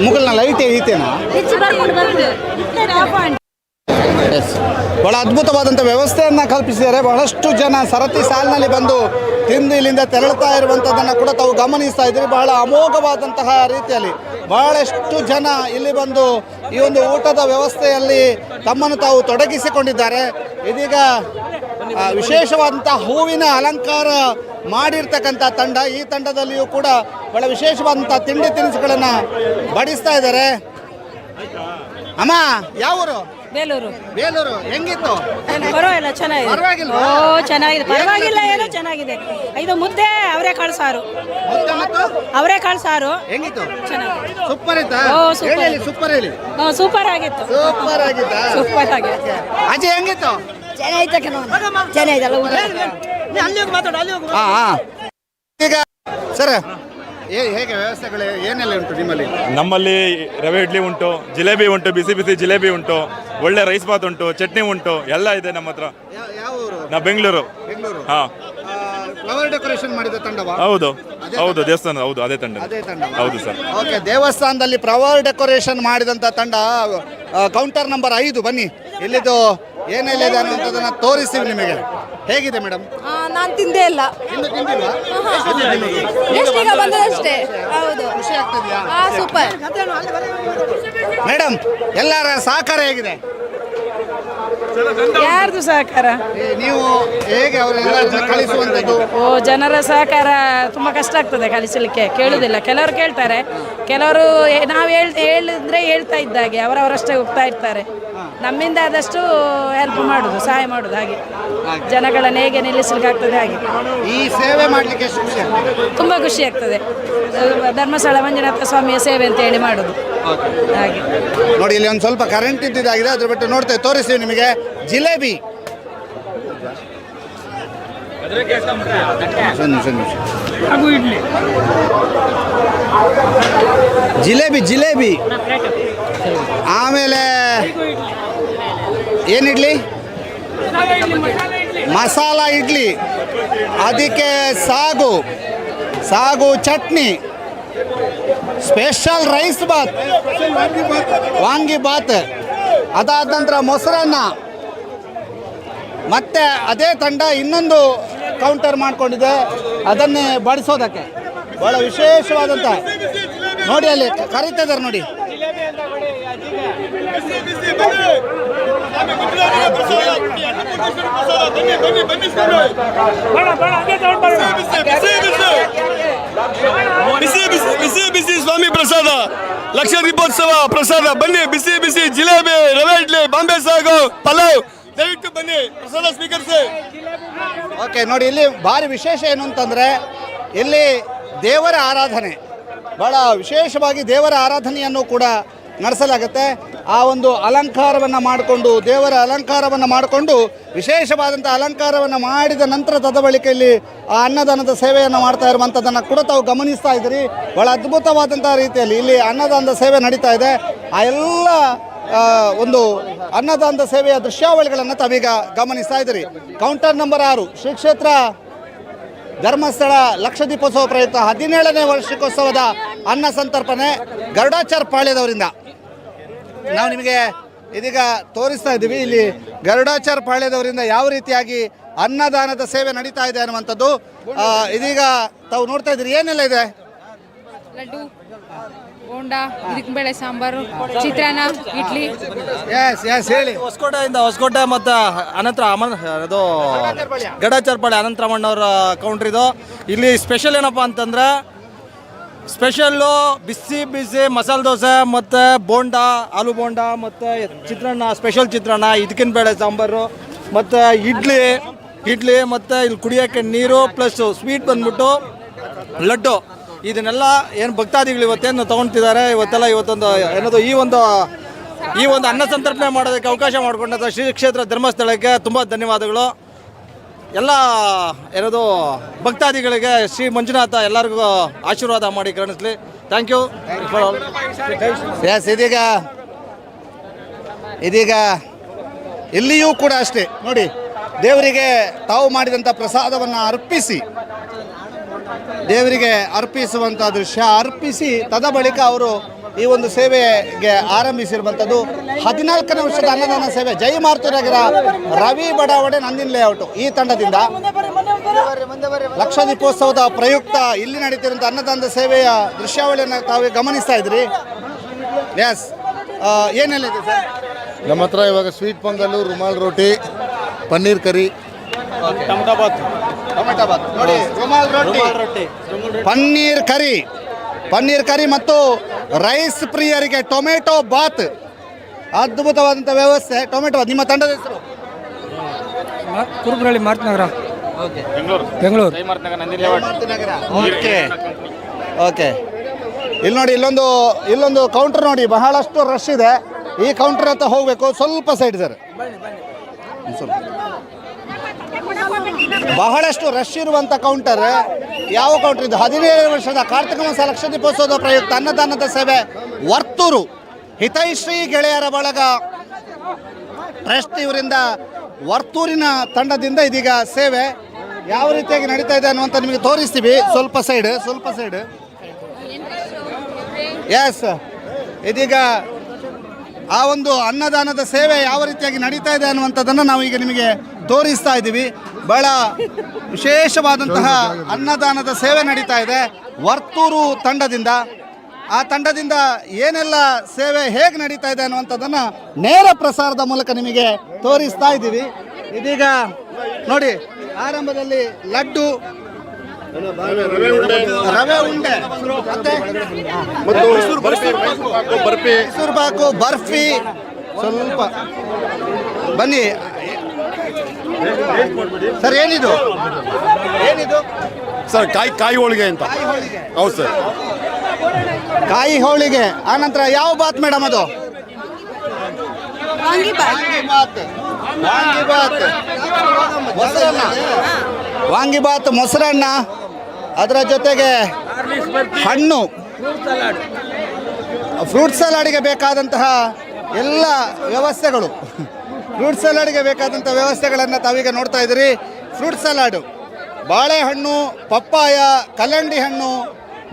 ಮುಗಲ್ನ ಲೈಟ್ ಐತೆನಾ? ಬಹಳ ಅದ್ಭುತವಾದಂಥ ವ್ಯವಸ್ಥೆಯನ್ನು ಕಲ್ಪಿಸಿದ್ದಾರೆ. ಬಹಳಷ್ಟು ಜನ ಸರತಿ ಸಾಲಿನಲ್ಲಿ ಬಂದು ತಿಂದು ಇಲ್ಲಿಂದ ತೆರಳುತ್ತಾ ಇರುವಂಥದ್ದನ್ನು ಕೂಡ ತಾವು ಗಮನಿಸ್ತಾ ಇದ್ದೀರಿ. ಬಹಳ ಅಮೋಘವಾದಂತಹ ರೀತಿಯಲ್ಲಿ ಬಹಳಷ್ಟು ಜನ ಇಲ್ಲಿ ಬಂದು ಈ ಒಂದು ಊಟದ ವ್ಯವಸ್ಥೆಯಲ್ಲಿ ತಮ್ಮನ್ನು ತಾವು ತೊಡಗಿಸಿಕೊಂಡಿದ್ದಾರೆ. ಇದೀಗ ವಿಶೇಷವಾದಂಥ ಹೂವಿನ ಅಲಂಕಾರ ಮಾಡಿರ್ತಕ್ಕಂಥ ತಂಡ. ಈ ತಂಡದಲ್ಲಿಯೂ ಕೂಡ ಬಹಳ ವಿಶೇಷವಾದಂಥ ತಿಂಡಿ ತಿನಿಸುಗಳನ್ನು ಬಡಿಸ್ತಾ ಇದ್ದಾರೆ. ಅಮ್ಮ, ಯಾವ ಊರು? ಬೇಲೂರು. ಹೆಂಗಿತ್ತು? ಪರವಾಗಿಲ್ಲ, ಚೆನ್ನಾಗಿದೆ. ಪರವಾಗಿಲ್ವಾ? ಚೆನ್ನಾಗಿದೆ, ಪರವಾಗಿಲ್ಲ, ಏನೋ ಚೆನ್ನಾಗಿದೆ. ಇದು ಮುದ್ದೆ, ಅವರೆಕಾಳು ಸಾರು. ಅವರೆಕಾಳು ಸಾರು ಹೆಂಗಿತ್ತು? ಚೆನ್ನಾಗಿ. ಸೂಪರ್ ಇತ್ತಾ? ಸೂಪರ್ ಹೇಳಿ. ಸೂಪರ್ ಆಗಿತ್ತು. ಸೂಪರ್ ಆಗಿತ್ತಾ? ಸೂಪರ್ ಆಗಿತ್ತು. ಅಜಯ್ ಹೆಂಗಿತ್ತು? ಚೆನ್ನಾಗಿದಲ್ಲ. ಈಗ ಸರ್, ಹೇಗೆ ವ್ಯವಸ್ಥೆಗಳು ಏನೆಲ್ಲ ಉಂಟು ನಿಮ್ಮಲ್ಲಿ? ನಮ್ಮಲ್ಲಿ ರವೆ ಇಡ್ಲಿ ಉಂಟು, ಜಿಲೇಬಿ ಉಂಟು, ಬಿಸಿ ಬಿಸಿ ಜಿಲೇಬಿ ಉಂಟು, ಒಳ್ಳೆ ರೈಸ್ ಬಾತ್ ಉಂಟು, ಚಟ್ನಿ ಉಂಟು, ಎಲ್ಲ ಇದೆ ನಮ್ಮ ಹತ್ರ. ಯಾವ ಊರು? ನಾವು ಬೆಂಗಳೂರು. ಹಾಂ. ಫ್ಲವರ್ ಡೆಕೋರೇಷನ್ ಮಾಡಿದ ತಂಡವಾ? ಹೌದು, ದೇವಸ್ಥಾನ. ಹೌದು, ಅದೇ ತಂಡ. ಹೌದು ಸರ್. ಓಕೆ, ದೇವಸ್ಥಾನದಲ್ಲಿ ಫ್ಲವರ್ ಡೆಕೋರೇಷನ್ ಮಾಡಿದಂಥ ತಂಡ ಕೌಂಟರ್ ನಂಬರ್ 5. ಬನ್ನಿ, ಇಲ್ಲಿದು ಏನೆಲ್ಲ ಇದೆ ಅನ್ನುವಂಥದ್ದನ್ನು ತೋರಿಸ್ತೀವಿ ನಿಮಗೆ. ಹೇಗಿದೆ ಮೇಡಮ್? ನಾನು ತಿಂದೇ ಇಲ್ಲ. ಎಷ್ಟೀಗ ಬಂದದಷ್ಟೇ. ಹೌದು. ಖುಷಿ ಆಗ್ತದೆಯಾ? ಸೂಪರ್. ಮೇಡಮ್, ಎಲ್ಲರ ಸಹಕಾರ ಹೇಗಿದೆ? ಯಾರ್ದು ಸಹಕಾರ? ನೀವು ಹೇಗೆ ಅವರೆಲ್ಲ ಕಳಿಸುವಂಥದ್ದು? ಜನರ ಸಹಕಾರ ತುಂಬ ಕಷ್ಟ ಆಗ್ತದೆ ಕಲಿಸಲಿಕ್ಕೆ. ಕೇಳುವುದಿಲ್ಲ, ಕೆಲವರು ಕೇಳ್ತಾರೆ, ಕೆಲವರು ನಾವು ಹೇಳಿದ್ರೆ ಹೇಳ್ತಾ ಇದ್ದಾಗೆ ಅವರವರಷ್ಟೇ ಹೋಗ್ತಾ ಇರ್ತಾರೆ. ನಮ್ಮಿಂದ ಆದಷ್ಟು ಹೆಲ್ಪ್ ಮಾಡೋದು, ಸಹಾಯ ಮಾಡೋದು, ಹಾಗೆ ಜನಗಳನ್ನು ಹೇಗೆ ನಿಲ್ಲಿಸಲಿಕ್ಕೆ ಆಗ್ತದೆ ಹಾಗೆ. ಈ ಸೇವೆ ಮಾಡಲಿಕ್ಕೆ ತುಂಬ ಖುಷಿ ಆಗ್ತದೆ. ಧರ್ಮಸ್ಥಳ ಮಂಜುನಾಥ ಸ್ವಾಮಿಯ ಸೇವೆ ಅಂತ ಹೇಳಿ ಮಾಡೋದು ಹಾಗೆ. ನೋಡಿ, ಇಲ್ಲಿ ಒಂದು ಸ್ವಲ್ಪ ಕರೆಂಟ್ ಇದ್ದಿದ್ದಾಗಿದೆ, ಅದ್ರ ಬಿಟ್ಟು ನೋಡ್ತೇವೆ, ತೋರಿಸ್ತೀವಿ ನಿಮಗೆ. ಜಿಲೇಬಿ ನಿಮಿಷ ಜಿಲೇಬಿ ಆಮೇಲೆ ಏನು ಇಡ್ಲಿ, ಮಸಾಲ ಇಡ್ಲಿ, ಅದಕ್ಕೆ ಸಾಗು ಚಟ್ನಿ, ಸ್ಪೆಷಲ್ ರೈಸ್ ಬಾತ್, ವಾಂಗಿ ಬಾತ್, ಅದಾದ ನಂತರ ಮೊಸರನ್ನ. ಮತ್ತೆ ಅದೇ ತಂಡ ಇನ್ನೊಂದು ಕೌಂಟರ್ ಮಾಡ್ಕೊಂಡಿದೆ, ಅದನ್ನೇ ಬಡಿಸೋದಕ್ಕೆ ಬಹಳ ವಿಶೇಷವಾದಂಥ ನೋಡಿ ಅಲ್ಲಿ ಕರೀತಾ ಇದ್ದಾರೆ ನೋಡಿ. ಬಿಸಿ ಸ್ವಾಮಿ ಪ್ರಸಾದ, ಲಕ್ಷ ದೀಪೋತ್ಸವ ಪ್ರಸಾದ. ಬನ್ನಿ, ಬಿಸಿ ಬಿಸಿ ಜಿಲೇಬಿ, ರವೆ ಇಡ್ಲಿ, ಬಾಂಬೆ ಸಾಗು, ಪಲಾವ್. ದಯವಿಟ್ಟು ಬನ್ನಿ, ಪ್ರಸಾದ ಸ್ವೀಕರಿಸಿ. ಓಕೆ ನೋಡಿ, ಇಲ್ಲಿ ಭಾರಿ ವಿಶೇಷ ಏನು ಅಂತಂದರೆ ಇಲ್ಲಿ ದೇವರ ಆರಾಧನೆ, ಭಾಳ ವಿಶೇಷವಾಗಿ ದೇವರ ಆರಾಧನೆಯನ್ನು ಕೂಡ ನಡೆಸಲಾಗುತ್ತೆ. ಆ ಒಂದು ಅಲಂಕಾರವನ್ನು ಮಾಡಿಕೊಂಡು, ದೇವರ ಅಲಂಕಾರವನ್ನು ಮಾಡಿಕೊಂಡು, ವಿಶೇಷವಾದಂಥ ಅಲಂಕಾರವನ್ನು ಮಾಡಿದ ನಂತರ ತದಬಳಿಕೆಯಲ್ಲಿ ಆ ಅನ್ನದಾನದ ಸೇವೆಯನ್ನು ಮಾಡ್ತಾ ಇರುವಂಥದ್ದನ್ನು ಕೂಡ ತಾವು ಗಮನಿಸ್ತಾ ಇದ್ದೀರಿ. ಭಾಳ ಅದ್ಭುತವಾದಂಥ ರೀತಿಯಲ್ಲಿ ಇಲ್ಲಿ ಅನ್ನದಾನದ ಸೇವೆ ನಡೀತಾ ಇದೆ. ಆ ಎಲ್ಲ ಒಂದು ಅನ್ನದಾನದ ಸೇವೆಯ ದೃಶ್ಯಾವಳಿಗಳನ್ನು ತಾವೀಗ ಗಮನಿಸ್ತಾ ಇದ್ದೀರಿ. ಕೌಂಟರ್ ನಂಬರ್ 6 ಶ್ರೀ ಕ್ಷೇತ್ರ ಧರ್ಮಸ್ಥಳ ಲಕ್ಷ ದೀಪೋತ್ಸವ ಪ್ರಯುಕ್ತ 17ನೇ ವಾರ್ಷಿಕೋತ್ಸವದ ಅನ್ನ ಸಂತರ್ಪಣೆ ಗರುಡಾಚಾರ್ ಪಾಳ್ಯದವರಿಂದ ನಾವು ನಿಮಗೆ ಇದೀಗ ತೋರಿಸ್ತಾ ಇದ್ದೀವಿ. ಇಲ್ಲಿ ಗರುಡಾಚಾರ್ ಪಾಳ್ಯದವರಿಂದ ಯಾವ ರೀತಿಯಾಗಿ ಅನ್ನದಾನದ ಸೇವೆ ನಡೀತಾ ಇದೆ ಅನ್ನುವಂಥದ್ದು ಇದೀಗ ತಾವು ನೋಡ್ತಾ ಇದ್ದೀರಿ. ಏನೆಲ್ಲ ಇದೆ? ಲಡ್ಡು, ಬೋಂಡ, ಬೇಳೆ ಸಾಂಬಾರು, ಚಿತ್ರಾನ್ನ, ಇಡ್ಲಿ. ಎಸ್ ಹೇಳಿ. ಹೊಸಕೋಟೆ ಮತ್ತು ಅನಂತರ ಅದು ಗಡಾಚಾರ್ಪಾಳ್ಯ ಅನಂತರಾಮಣ್ಣವ್ರ ಕೌಂಟ್ರ್ ಇದು. ಇಲ್ಲಿ ಸ್ಪೆಷಲ್ ಏನಪ್ಪ ಅಂತಂದರೆ ಸ್ಪೆಷಲ್ಲು ಬಿಸಿ ಮಸಾಲೆ ದೋಸೆ ಮತ್ತು ಬೋಂಡ, ಆಲೂ ಬೋಂಡ ಮತ್ತು ಚಿತ್ರಾನ್ನ, ಸ್ಪೆಷಲ್ ಚಿತ್ರಾನ್ನ, ಇದಕ್ಕಿನ ಬೇಳೆ ಸಾಂಬಾರು ಮತ್ತು ಇಡ್ಲಿ ಮತ್ತು ಇಲ್ಲಿ ಕುಡಿಯೋಕ್ಕೆ ನೀರು ಪ್ಲಸ್ ಸ್ವೀಟ್ ಬಂದ್ಬಿಟ್ಟು ಲಡ್ಡು. ಇದನ್ನೆಲ್ಲ ಏನು ಭಕ್ತಾದಿಗಳು ಇವತ್ತೇನು ತೊಗೊಳ್ತಿದ್ದಾರೆ, ಇವತ್ತೊಂದು ಏನದು ಈ ಒಂದು ಅನ್ನ ಸಂತರ್ಪಣೆ ಮಾಡೋದಕ್ಕೆ ಅವಕಾಶ ಮಾಡಿಕೊಂಡಂಥ ಶ್ರೀ ಕ್ಷೇತ್ರ ಧರ್ಮಸ್ಥಳಕ್ಕೆ ತುಂಬ ಧನ್ಯವಾದಗಳು. ಎಲ್ಲ ಏನದು ಭಕ್ತಾದಿಗಳಿಗೆ ಶ್ರೀ ಮಂಜುನಾಥ ಎಲ್ಲರಿಗೂ ಆಶೀರ್ವಾದ ಮಾಡಿ ಕರುಣಿಸಲಿ. Thank you for all. Yes ಇದೀಗ ಇಲ್ಲಿಯೂ ಕೂಡ ಅಷ್ಟೇ ನೋಡಿ, ದೇವರಿಗೆ ತಾವು ಮಾಡಿದಂಥ ಪ್ರಸಾದವನ್ನು ದೇವರಿಗೆ ಅರ್ಪಿಸುವಂಥ ದೃಶ್ಯ. ಅರ್ಪಿಸಿ ತದ ಬಳಿಕ ಅವರು ಈ ಒಂದು ಸೇವೆಗೆ ಆರಂಭಿಸಿರುವಂಥದ್ದು 14ನೇ ವರ್ಷದ ಅನ್ನದಾನ ಸೇವೆ. ಜೈ ಮಾರುತಿನಗರ ರವಿ ಬಡಾವಣೆ ನಂದಿನ ಲೇಔಟ್ ಈ ತಂಡದಿಂದ ಲಕ್ಷ ದೀಪೋತ್ಸವದ ಪ್ರಯುಕ್ತ ಇಲ್ಲಿ ನಡೀತಿರುವಂಥ ಅನ್ನದಾನದ ಸೇವೆಯ ದೃಶ್ಯಾವಳಿಯನ್ನು ತಾವು ಗಮನಿಸ್ತಾ ಇದ್ರಿ. ಎಸ್ ಏನೆಲ್ಲ ಇದೆ ಸರ್? ನಮ್ಮ ಹತ್ರ ಇವಾಗ ಸ್ವೀಟ್ ಪೊಂಗಲ್ಲು, ರುಮಾಲ್ ರೋಟಿ, ಪನ್ನೀರ್ ಕರಿ, ಟೊಮೆಟೊ ಬಾತ್ ನೋಡಿ, ರುಮಾಲ್ ರೋಟಿ, ಪನ್ನೀರ್ ಕರಿ ಮತ್ತು ರೈಸ್ ಪ್ರಿಯರಿಗೆ ಟೊಮೆಟೊ ಬಾತ್. ಅದ್ಭುತವಾದಂಥ ವ್ಯವಸ್ಥೆ. ಟೊಮೆಟೊ ಬಾತ್. ನಿಮ್ಮ ತಂಡದ ಹೆಸರು? ಕುರುಬ್ರಳ್ಳಿ ಮಾರುತಿನಗರ, ಬೆಂಗಳೂರು. ಓಕೆ ಇಲ್ಲಿ ನೋಡಿ, ಇಲ್ಲೊಂದು ಕೌಂಟರ್ ನೋಡಿ, ಬಹಳಷ್ಟು ರಶ್ ಇದೆ. ಈ ಕೌಂಟರ್ ಹತ್ರ ಹೋಗಬೇಕು. ಸ್ವಲ್ಪ ಸೈಡ್ ಸರ್, ಬಹಳಷ್ಟು ರಶ್ ಇರುವಂಥ ಕೌಂಟರ್. ಯಾವ ಕೌಂಟರ್ ಇದು? 17 ವರ್ಷದ ಕಾರ್ತಿಕ ಮಾಸ ಲಕ್ಷ ದೀಪೋತ್ಸವದ ಪ್ರಯುಕ್ತ ಅನ್ನದಾನದ ಸೇವೆ ವರ್ತೂರು ಹಿತೈಷಿ ಗೆಳೆಯರ ಬಳಗ ಟ್ರಸ್ಟ್ ಇವರಿಂದ ವರ್ತೂರಿನ ತಂಡದಿಂದ ಇದೀಗ ಸೇವೆ ಯಾವ ರೀತಿಯಾಗಿ ನಡೀತಾ ಇದೆ ಅನ್ನುವಂಥ ನಿಮಗೆ ತೋರಿಸ್ತೀವಿ. ಸ್ವಲ್ಪ ಸೈಡ್. ಎಸ್ ಇದೀಗ ಆ ಒಂದು ಅನ್ನದಾನದ ಸೇವೆ ಯಾವ ರೀತಿಯಾಗಿ ನಡೀತಾ ಇದೆ ಅನ್ನುವಂಥದ್ದನ್ನು ನಾವು ಈಗ ನಿಮಗೆ ತೋರಿಸ್ತಾ ಇದ್ದೀವಿ. ಬಹಳ ವಿಶೇಷವಾದಂತಹ ಅನ್ನದಾನದ ಸೇವೆ ನಡೀತಾ ಇದೆ ವರ್ತೂರು ತಂಡದಿಂದ. ಆ ತಂಡದಿಂದ ಏನೆಲ್ಲ ಸೇವೆ ಹೇಗೆ ನಡೀತಾ ಇದೆ ಅನ್ನುವಂಥದ್ದನ್ನು ನೇರ ಪ್ರಸಾರದ ಮೂಲಕ ನಿಮಗೆ ತೋರಿಸ್ತಾ ಇದ್ದೀವಿ. ಇದೀಗ ನೋಡಿ, ಆರಂಭದಲ್ಲಿ ಲಡ್ಡು, ರವೆ ಉಂಡೆ, ಮೈಸೂರು ಪಾಕು, ಬರ್ಫಿ. ಸ್ವಲ್ಪ ಬನ್ನಿ ಸರ್. ಏನಿದು ಸರ್? ಕಾಯಿ ಹೋಳಿಗೆ ಅಂತ. ಹೌದು ಸರ್, ಕಾಯಿ ಹೋಳಿಗೆ. ಆನಂತರ ಯಾವ ಬಾತ್ ಮೇಡಮ್ ಅದು? ವಾಂಗಿ ಬಾತ್, ಮೊಸರನ್ನ, ಅದರ ಜೊತೆಗೆ ಹಣ್ಣು, ಫ್ರೂಟ್ ಸಲಾಡ್ಗೆ ಬೇಕಾದಂತಹ ಎಲ್ಲ ವ್ಯವಸ್ಥೆಗಳು, ಫ್ರೂಟ್ ಸಲಾಡ್ಗೆ ಬೇಕಾದಂಥ ವ್ಯವಸ್ಥೆಗಳನ್ನು ತಾವೀಗ ನೋಡ್ತಾ ಇದ್ದೀರಿ. ಫ್ರೂಟ್ ಸಲಾಡು, ಬಾಳೆಹಣ್ಣು, ಪಪ್ಪಾಯ, ಕಲ್ಲಂಗಡಿ ಹಣ್ಣು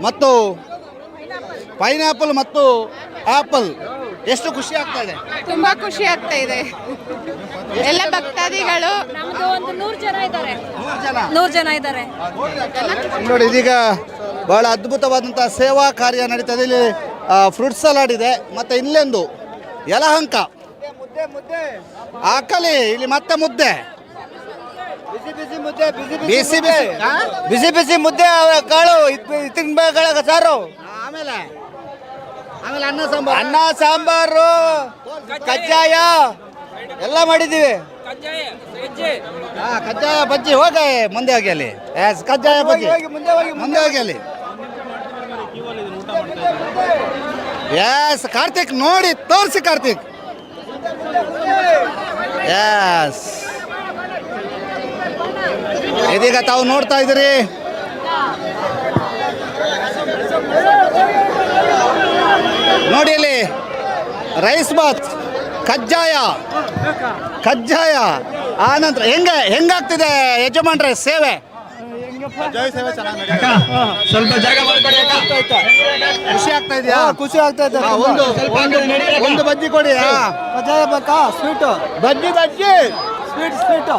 ಮತ್ತು ಪೈನಾಪಲ್ ಮತ್ತು ಆಪಲ್. ಎಷ್ಟು ಖುಷಿ ಆಗ್ತಾ ಇದೆ? ತುಂಬಾ ಖುಷಿ ಆಗ್ತಾ ಇದೆ. ಎಲ್ಲ ಭಕ್ತಾದಿಗಳು ನಮ್ದು ಒಂದು 100 ಜನ ಇದ್ದಾರೆ. 100 ಜನ ಇದ್ದಾರೆ ನೋಡಿ. ಇದೀಗ ಬಹಳ ಅದ್ಭುತವಾದಂಥ ಸೇವಾ ಕಾರ್ಯ ನಡೀತದೆ. ಇಲ್ಲಿ ಫ್ರೂಟ್ ಸಲಾಡ್ ಇದೆ, ಮತ್ತು ಇಲ್ಲೊಂದು ಯಲಹಂಕ ಆಕಲಿ, ಇಲ್ಲಿ ಮತ್ತೆ ಮುದ್ದೆ, ಬಿಸಿ ಬಿಸಿ ಮುದ್ದೆ, ಕಾಳು, ಇತ್ತಿನ ಸಾರು, ಆಮೇಲೆ ಅನ್ನ ಸಾಂಬಾರು, ಕಜ್ಜಾಯ ಎಲ್ಲ ಮಾಡಿದ್ದೀವಿ. ಕಜ್ಜಾಯ ಬಜ್ಜಿ ಹೋಗಿ ಮುಂದೆ ಹೋಗಿ ಅಲ್ಲಿ. ಕಜ್ಜಾಯ ಬಜ್ಜಿ ಮುಂದೆ ಹೋಗಿ ಅಲ್ಲಿ. ಎಸ್ ಕಾರ್ತಿಕ್, ನೋಡಿ ತೋರಿಸಿ ಕಾರ್ತಿಕ್. ಎಸ್, ಇದೀಗ ತಾವು ನೋಡ್ತಾ ಇದ್ದೀರಿ ನೋಡಿ ಇಲ್ಲಿ ರೈಸ್ ಬಾತ್, ಕಜ್ಜಾಯ, ಆನಂತರ ಹೆಂಗಾಗ್ತಿದೆ ಯಜಮಾನ್ರೆ ಸೇವೆ? ಸ್ವಲ್ಪ ಜಾಗ ಖುಷಿ ಆಗ್ತಾ ಇದೆಯಾ? ಖುಷಿ ಆಗ್ತಾ ಇದೆ. ಒಂದು ಬಜ್ಜಿ ಕೊಡಿ. ಕಜ್ಜಾಯ ಬೇಕಾ? ಸ್ವೀಟು, ಬಜ್ಜಿ ಸ್ವೀಟು.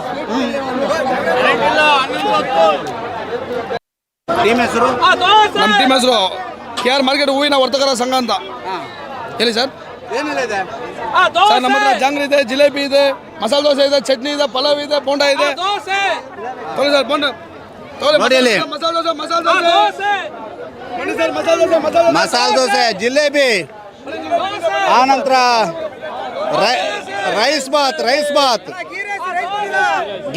ಟೀಮ್ ಹೆಸರು? ನಮ್ಮ ಟೀಮ್ ಹೆಸರು KR ಮಾರ್ಕೆಟ್ ಹೂವಿನ ವರ್ತಕರ ಸಂಘ ಅಂತ. ಹೇಳಿ ಸರ್. ಏನೆಲ್ಲ ಇದೆ ಸರ್? ನಮ್ಮ ಹತ್ರ ಜಾಂಗ್ರಿ ಇದೆ, ಜಿಲೇಬಿ ಇದೆ, ಮಸಾಲೆ ದೋಸೆ ಇದೆ, ಚಟ್ನಿ ಇದೆ, ಪಲಾವ್ ಇದೆ, ಬೋಂಡಾ ಇದೆ. ತಗೊಳ್ಳಿ ಸರ್, ಬೋಂಡಾ ನೋಡಿ ಅಲ್ಲಿ. ಮಸಾಲೆ ದೋಸೆ, ಮಸಾಲೆ ದೋಸೆ, ಜಿಲೇಬಿ, ಆನಂತರ rice bath,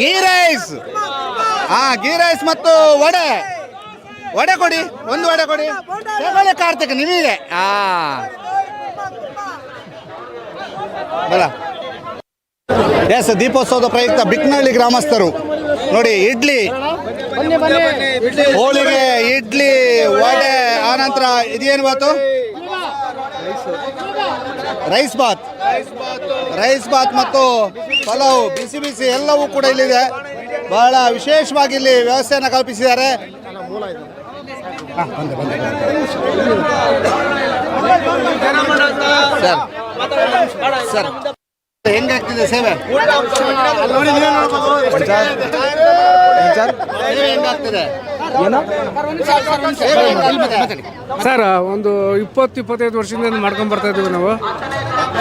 ghee rice, ghee rice ಮತ್ತು ವಡೆ ಕೊಡಿ, ಒಂದು ವಡೆ ಕೊಡಿ. ಕಾರ್ತಿಕ್ ನಿಮಗೆ ಎಸ್, ದೀಪೋತ್ಸವದ ಪ್ರಯುಕ್ತ ಬಿಕ್ನಹಳ್ಳಿ ಗ್ರಾಮಸ್ಥರು ನೋಡಿ ಇಡ್ಲಿ, ಹೋಳಿಗೆ, ಇಡ್ಲಿ, ವಡೆ, ಆನಂತರ ಇದೇನು ಬಾತು? ರೈಸ್ ಬಾತ್ ಮತ್ತು ಪಲಾವ್, ಬಿಸಿ ಎಲ್ಲವೂ ಕೂಡ ಇಲ್ಲಿದೆ. ಬಹಳ ವಿಶೇಷವಾಗಿ ಇಲ್ಲಿ ವ್ಯವಸ್ಥೆಯನ್ನು ಕಲ್ಪಿಸಿದ್ದಾರೆ. ಸರ್, ಹೆಂಗಾಗ್ತಿದೆ ಸೇವೆ? ಹೆಂಗಾಗ್ತಿದೆ? ಸರ್, ಒಂದು 20-25 ವರ್ಷದಿಂದ ಮಾಡ್ಕೊಂಡು ಬರ್ತಾ ಇದ್ದೀವಿ ನಾವು.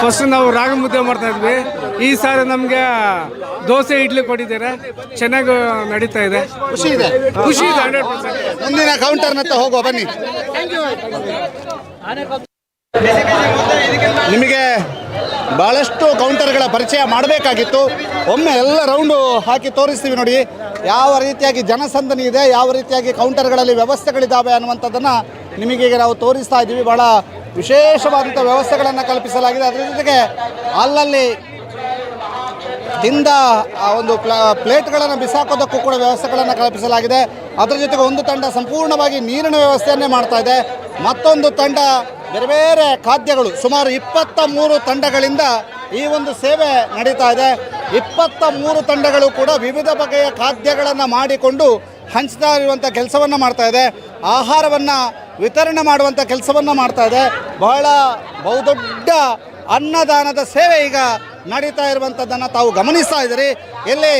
ಫಸ್ಟ್ ನಾವು ರಾಗಿ ಮುದ್ದೆ ಮಾಡ್ತಾ ಇದ್ವಿ. ಈ ಸಾರಿ ನಮಗೆ ದೋಸೆ ಇಡ್ಲಿ ಕೊಟ್ಟಿದ್ದಾರೆ. ಚೆನ್ನಾಗಿ ನಡೀತಾ ಇದೆ. ಖುಷಿ ಇದೆ 100%. ಮುಂದಿನ ಕೌಂಟರ್ನತ್ತ ಹೋಗುವ ಬನ್ನಿ. ನಿಮಗೆ ಭಾಳಷ್ಟು ಕೌಂಟರ್ಗಳ ಪರಿಚಯ ಮಾಡಬೇಕಾಗಿತ್ತು. ಒಮ್ಮೆ ಎಲ್ಲ ರೌಂಡು ಹಾಕಿ ತೋರಿಸ್ತೀವಿ ನೋಡಿ, ಯಾವ ರೀತಿಯಾಗಿ ಜನಸಂದಣಿ ಇದೆ, ಯಾವ ರೀತಿಯಾಗಿ ಕೌಂಟರ್ಗಳಲ್ಲಿ ವ್ಯವಸ್ಥೆಗಳಿದ್ದಾವೆ ಅನ್ನುವಂಥದ್ದನ್ನು ನಿಮಗೀಗ ನಾವು ತೋರಿಸ್ತಾ ಇದ್ದೀವಿ. ಭಾಳ ವಿಶೇಷವಾದಂಥ ವ್ಯವಸ್ಥೆಗಳನ್ನು ಕಲ್ಪಿಸಲಾಗಿದೆ. ಅದರ ಜೊತೆಗೆ ಅಲ್ಲಲ್ಲಿ ತಿಂದ ಒಂದು ಪ್ಲೇಟ್ಗಳನ್ನು ಬಿಸಾಕೋದಕ್ಕೂ ಕೂಡ ವ್ಯವಸ್ಥೆಗಳನ್ನು ಕಲ್ಪಿಸಲಾಗಿದೆ. ಅದರ ಜೊತೆಗೆ ಒಂದು ತಂಡ ಸಂಪೂರ್ಣವಾಗಿ ನೀರಿನ ವ್ಯವಸ್ಥೆಯನ್ನೇ ಮಾಡ್ತಾ ಇದೆ. ಮತ್ತೊಂದು ತಂಡ ಬೇರೆ ಬೇರೆ ಖಾದ್ಯಗಳು, ಸುಮಾರು 23 ತಂಡಗಳಿಂದ ಈ ಒಂದು ಸೇವೆ ನಡೀತಾ ಇದೆ. 23 ತಂಡಗಳು ಕೂಡ ವಿವಿಧ ಬಗೆಯ ಖಾದ್ಯಗಳನ್ನು ಮಾಡಿಕೊಂಡು ಹಂಚ್ತಾ ಇರುವಂಥ ಕೆಲಸವನ್ನು ಮಾಡ್ತಾ ಇದೆ. ಆಹಾರವನ್ನು ವಿತರಣೆ ಮಾಡುವಂಥ ಕೆಲಸವನ್ನು ಮಾಡ್ತಾ ಇದೆ. ಬಹಳ ಬಹುದೊಡ್ಡ ಅನ್ನದಾನದ ಸೇವೆ ಈಗ ನಡೀತಾ ಇರುವಂಥದ್ದನ್ನು ತಾವು ಗಮನಿಸ್ತಾ ಇದ್ದೀರಿ. ಇಲ್ಲಿ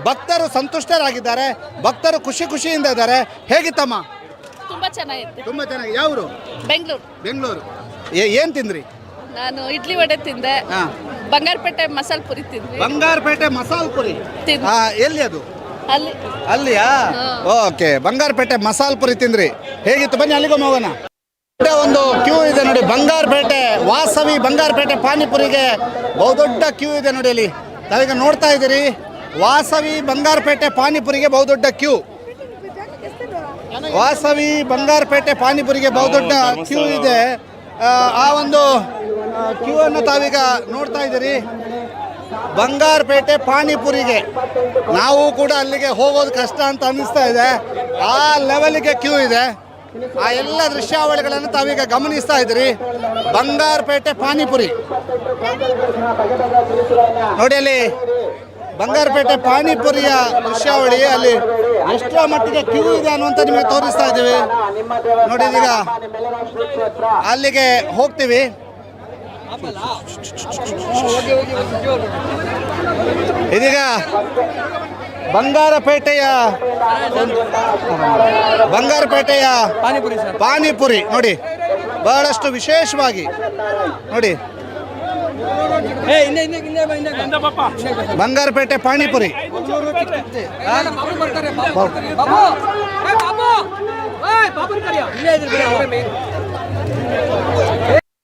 ಭಕ್ತರು ಸಂತುಷ್ಟರಾಗಿದ್ದಾರೆ, ಭಕ್ತರು ಖುಷಿಯಿಂದ ಇದ್ದಾರೆ. ಹೇಗಿತ್ತಮ್ಮ? ತುಂಬಾ ಚೆನ್ನಾಗಿತ್ತು. ತುಂಬ ಚೆನ್ನಾಗಿ. ಯಾವರು? ಬೆಂಗಳೂರು. ಏನು ತಿಂದ್ರಿ? ನಾನು ಇಡ್ಲಿ ವಡೆ ತಿಂದೆ. ಬಂಗಾರಪೇಟೆ ಮಸಾಲ ಪುರಿ ತಿಂದ್ವಿ. ಬಂಗಾರಪೇಟೆ ಮಸಾಲ ಪುರಿ ಎಲ್ಲಿ ಅದು? ಅಲ್ಲಿಯಾ? ಓಕೆ, ಬಂಗಾರಪೇಟೆ ಮಸಾಲ ಪುರಿ ತಿಂದ್ರಿ. ಹೇಗಿತ್ತು? ಬನ್ನಿ ಅಲ್ಲಿಗೊಮ್ಮೆ ಹೋಗೋಣ. ಒಂದು ಕ್ಯೂ ಇದೆ ನೋಡಿ, ಬಂಗಾರಪೇಟೆ ವಾಸವಿ ಬಂಗಾರಪೇಟೆ ಪಾನಿಪುರಿಗೆ ಬಹುದೊಡ್ಡ ಕ್ಯೂ ಇದೆ ನೋಡಿ. ಅಲ್ಲಿ ತಾವೀಗ ನೋಡ್ತಾ ಇದ್ದೀರಿ, ವಾಸವಿ ಬಂಗಾರಪೇಟೆ ಪಾನಿಪುರಿಗೆ ಬಹುದೊಡ್ಡ ಕ್ಯೂ. ವಾಸವಿ ಬಂಗಾರಪೇಟೆ ಪಾನಿಪುರಿಗೆ ಬಹುದೊಡ್ಡ ಕ್ಯೂ ಇದೆ. ಆ ಒಂದು ಕ್ಯೂ ಅನ್ನು ತಾವೀಗ ನೋಡ್ತಾ ಇದ್ದೀರಿ. ಬಂಗಾರಪೇಟೆ ಪಾನಿಪುರಿಗೆ ನಾವು ಕೂಡ ಅಲ್ಲಿಗೆ ಹೋಗೋದು ಕಷ್ಟ ಅಂತ ಅನ್ನಿಸ್ತಾ ಇದೆ. ಆ ಲೆವೆಲ್ಗೆ ಕ್ಯೂ ಇದೆ. ಆ ಎಲ್ಲ ದೃಶ್ಯಾವಳಿಗಳನ್ನು ತಾವೀಗ ಗಮನಿಸ್ತಾ ಇದ್ದೀರಿ. ಬಂಗಾರಪೇಟೆ ಪಾನಿಪುರಿ ನೋಡಿ, ಅಲ್ಲಿ ಬಂಗಾರಪೇಟೆ ಪಾನಿಪುರಿಯ ದೃಶ್ಯಾವಳಿ, ಅಲ್ಲಿ ಎಷ್ಟರ ಮಟ್ಟಿಗೆ ಕ್ಯೂ ಇದೆ ಅನ್ನುವಂಥ ನಿಮಗೆ ತೋರಿಸ್ತಾ ಇದ್ದೀವಿ ನೋಡಿ. ಈಗ ಅಲ್ಲಿಗೆ ಹೋಗ್ತೀವಿ. ಇದೀಗ ಬಂಗಾರಪೇಟೆಯ ಪಾನಿಪುರಿ ನೋಡಿ, ಬಹಳಷ್ಟು ವಿಶೇಷವಾಗಿ ನೋಡಿ. ಬಂಗಾರಪೇಟೆ ಪಾನಿಪುರಿ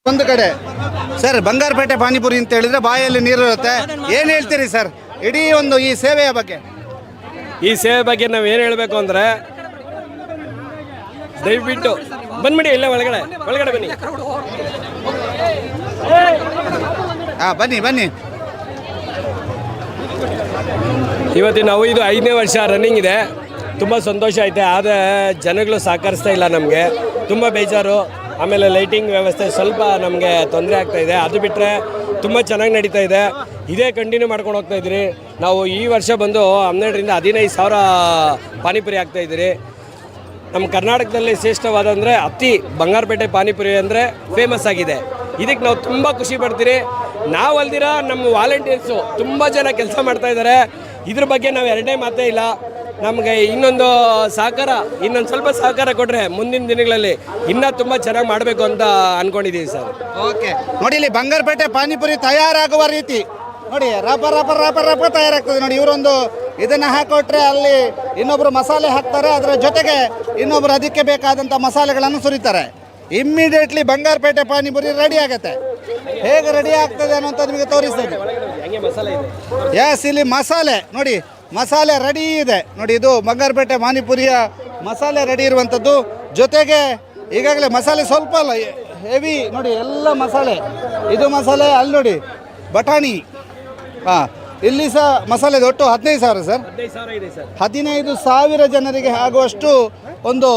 ಒಂದು ಕಡೆ ಸರ್, ಬಂಗಾರಪೇಟೆ ಪಾನಿಪುರಿ ಅಂತ ಹೇಳಿದ್ರೆ ಬಾಯಲ್ಲಿ ನೀರು ಇರುತ್ತೆ. ಏನ್ ಹೇಳ್ತೀರಿ ಸರ್ ಇಡೀ ಒಂದು ಈ ಸೇವೆಯ ಬಗ್ಗೆ? ಈ ಸೇವೆ ಬಗ್ಗೆ ನಾವು ಏನು ಹೇಳಬೇಕು ಅಂದರೆ, ದಯವಿಟ್ಟು ಬಂದ್ಬಿಡಿ, ಇಲ್ಲೇ ಒಳಗಡೆ ಬನ್ನಿ. ಬನ್ನಿ. ಇವತ್ತು ನಾವು ಇದು 5ನೇ ವರ್ಷ ರನ್ನಿಂಗ್ ಇದೆ. ತುಂಬ ಸಂತೋಷ ಐತೆ. ಆದರೆ ಜನಗಳು ಸಹಕರಿಸ್ತಾ ಇಲ್ಲ ನಮಗೆ, ತುಂಬ ಬೇಜಾರು. ಆಮೇಲೆ ಲೈಟಿಂಗ್ ವ್ಯವಸ್ಥೆ ಸ್ವಲ್ಪ ನಮಗೆ ತೊಂದರೆ ಆಗ್ತಾಯಿದೆ. ಅದು ಬಿಟ್ಟರೆ ತುಂಬ ಚೆನ್ನಾಗಿ ನಡೀತಾ ಇದೆ. ಇದೇ ಕಂಟಿನ್ಯೂ ಮಾಡ್ಕೊಂಡು ಹೋಗ್ತಾ ಇದ್ದೀರಿ. ನಾವು ಈ ವರ್ಷ ಬಂದು 12ರಿಂದ 15,000 ಪಾನಿಪುರಿ ಆಗ್ತಾಯಿದ್ದೀರಿ. ನಮ್ಮ ಕರ್ನಾಟಕದಲ್ಲಿ ಶ್ರೇಷ್ಠವಾದಂದರೆ ಅತಿ ಬಂಗಾರಪೇಟೆ ಪಾನಿಪುರಿ ಅಂದರೆ ಫೇಮಸ್ ಆಗಿದೆ. ಇದಕ್ಕೆ ನಾವು ತುಂಬ ಖುಷಿ ಪಡ್ತೀರಿ. ನಾವು ಅಲ್ದಿರ ನಮ್ಮ ವಾಲಂಟಿಯರ್ಸು ತುಂಬ ಜನ ಕೆಲಸ ಮಾಡ್ತಾಯಿದ್ದಾರೆ. ಇದ್ರ ಬಗ್ಗೆ ನಾವು ಎರಡನೇ ಮಾತೇ ಇಲ್ಲ. ನಮಗೆ ಇನ್ನೊಂದು ಸ್ವಲ್ಪ ಸಹಕಾರ ಕೊಟ್ಟರೆ ಮುಂದಿನ ದಿನಗಳಲ್ಲಿ ಇನ್ನೂ ತುಂಬ ಚೆನ್ನಾಗಿ ಮಾಡಬೇಕು ಅಂತ ಅಂದ್ಕೊಂಡಿದ್ದೀವಿ ಸರ್. ಓಕೆ ನೋಡಿ, ಇಲ್ಲಿ ಬಂಗಾರಪೇಟೆ ಪಾನಿಪುರಿ ತಯಾರಾಗುವ ರೀತಿ ನೋಡಿ, ರಪ ತಯಾರಾಗ್ತದೆ ನೋಡಿ. ಇವರೊಂದು ಇದನ್ನು ಹಾಕೊಟ್ರೆ ಅಲ್ಲಿ ಇನ್ನೊಬ್ಬರು ಮಸಾಲೆ ಹಾಕ್ತಾರೆ, ಅದರ ಜೊತೆಗೆ ಇನ್ನೊಬ್ಬರು ಅದಕ್ಕೆ ಬೇಕಾದಂಥ ಮಸಾಲೆಗಳನ್ನು ಸುರಿತಾರೆ. ಇಮ್ಮಿಡಿಯೇಟ್ಲಿ ಬಂಗಾರಪೇಟೆ ಪಾನಿಪುರಿ ರೆಡಿ ಆಗುತ್ತೆ. ಹೇಗೆ ರೆಡಿ ಆಗ್ತದೆ ಅನ್ನೋಂಥ ನಿಮಗೆ ತೋರಿಸ್ತೇನೆ. ಎಸ್, ಇಲ್ಲಿ ಮಸಾಲೆ ನೋಡಿ, ಮಸಾಲೆ ರೆಡಿ ಇದೆ ನೋಡಿ. ಇದು ಬಂಗಾರಪೇಟೆ ಪಾನಿಪುರಿಯ ಮಸಾಲೆ ರೆಡಿ ಇರುವಂಥದ್ದು. ಜೊತೆಗೆ ಈಗಾಗಲೇ ಮಸಾಲೆ ಸ್ವಲ್ಪ ಅಲ್ಲ, ಹೆವಿ ನೋಡಿ, ಎಲ್ಲ ಮಸಾಲೆ. ಇದು ಮಸಾಲೆ, ಅಲ್ಲಿ ನೋಡಿ ಬಟಾಣಿ. ಇಲ್ಲಿ ಸಹ ಮಸಾಲೆ ಒಟ್ಟು 15,000 ಸರ್. 15,000 ಜನರಿಗೆ ಆಗುವಷ್ಟು ಒಂದು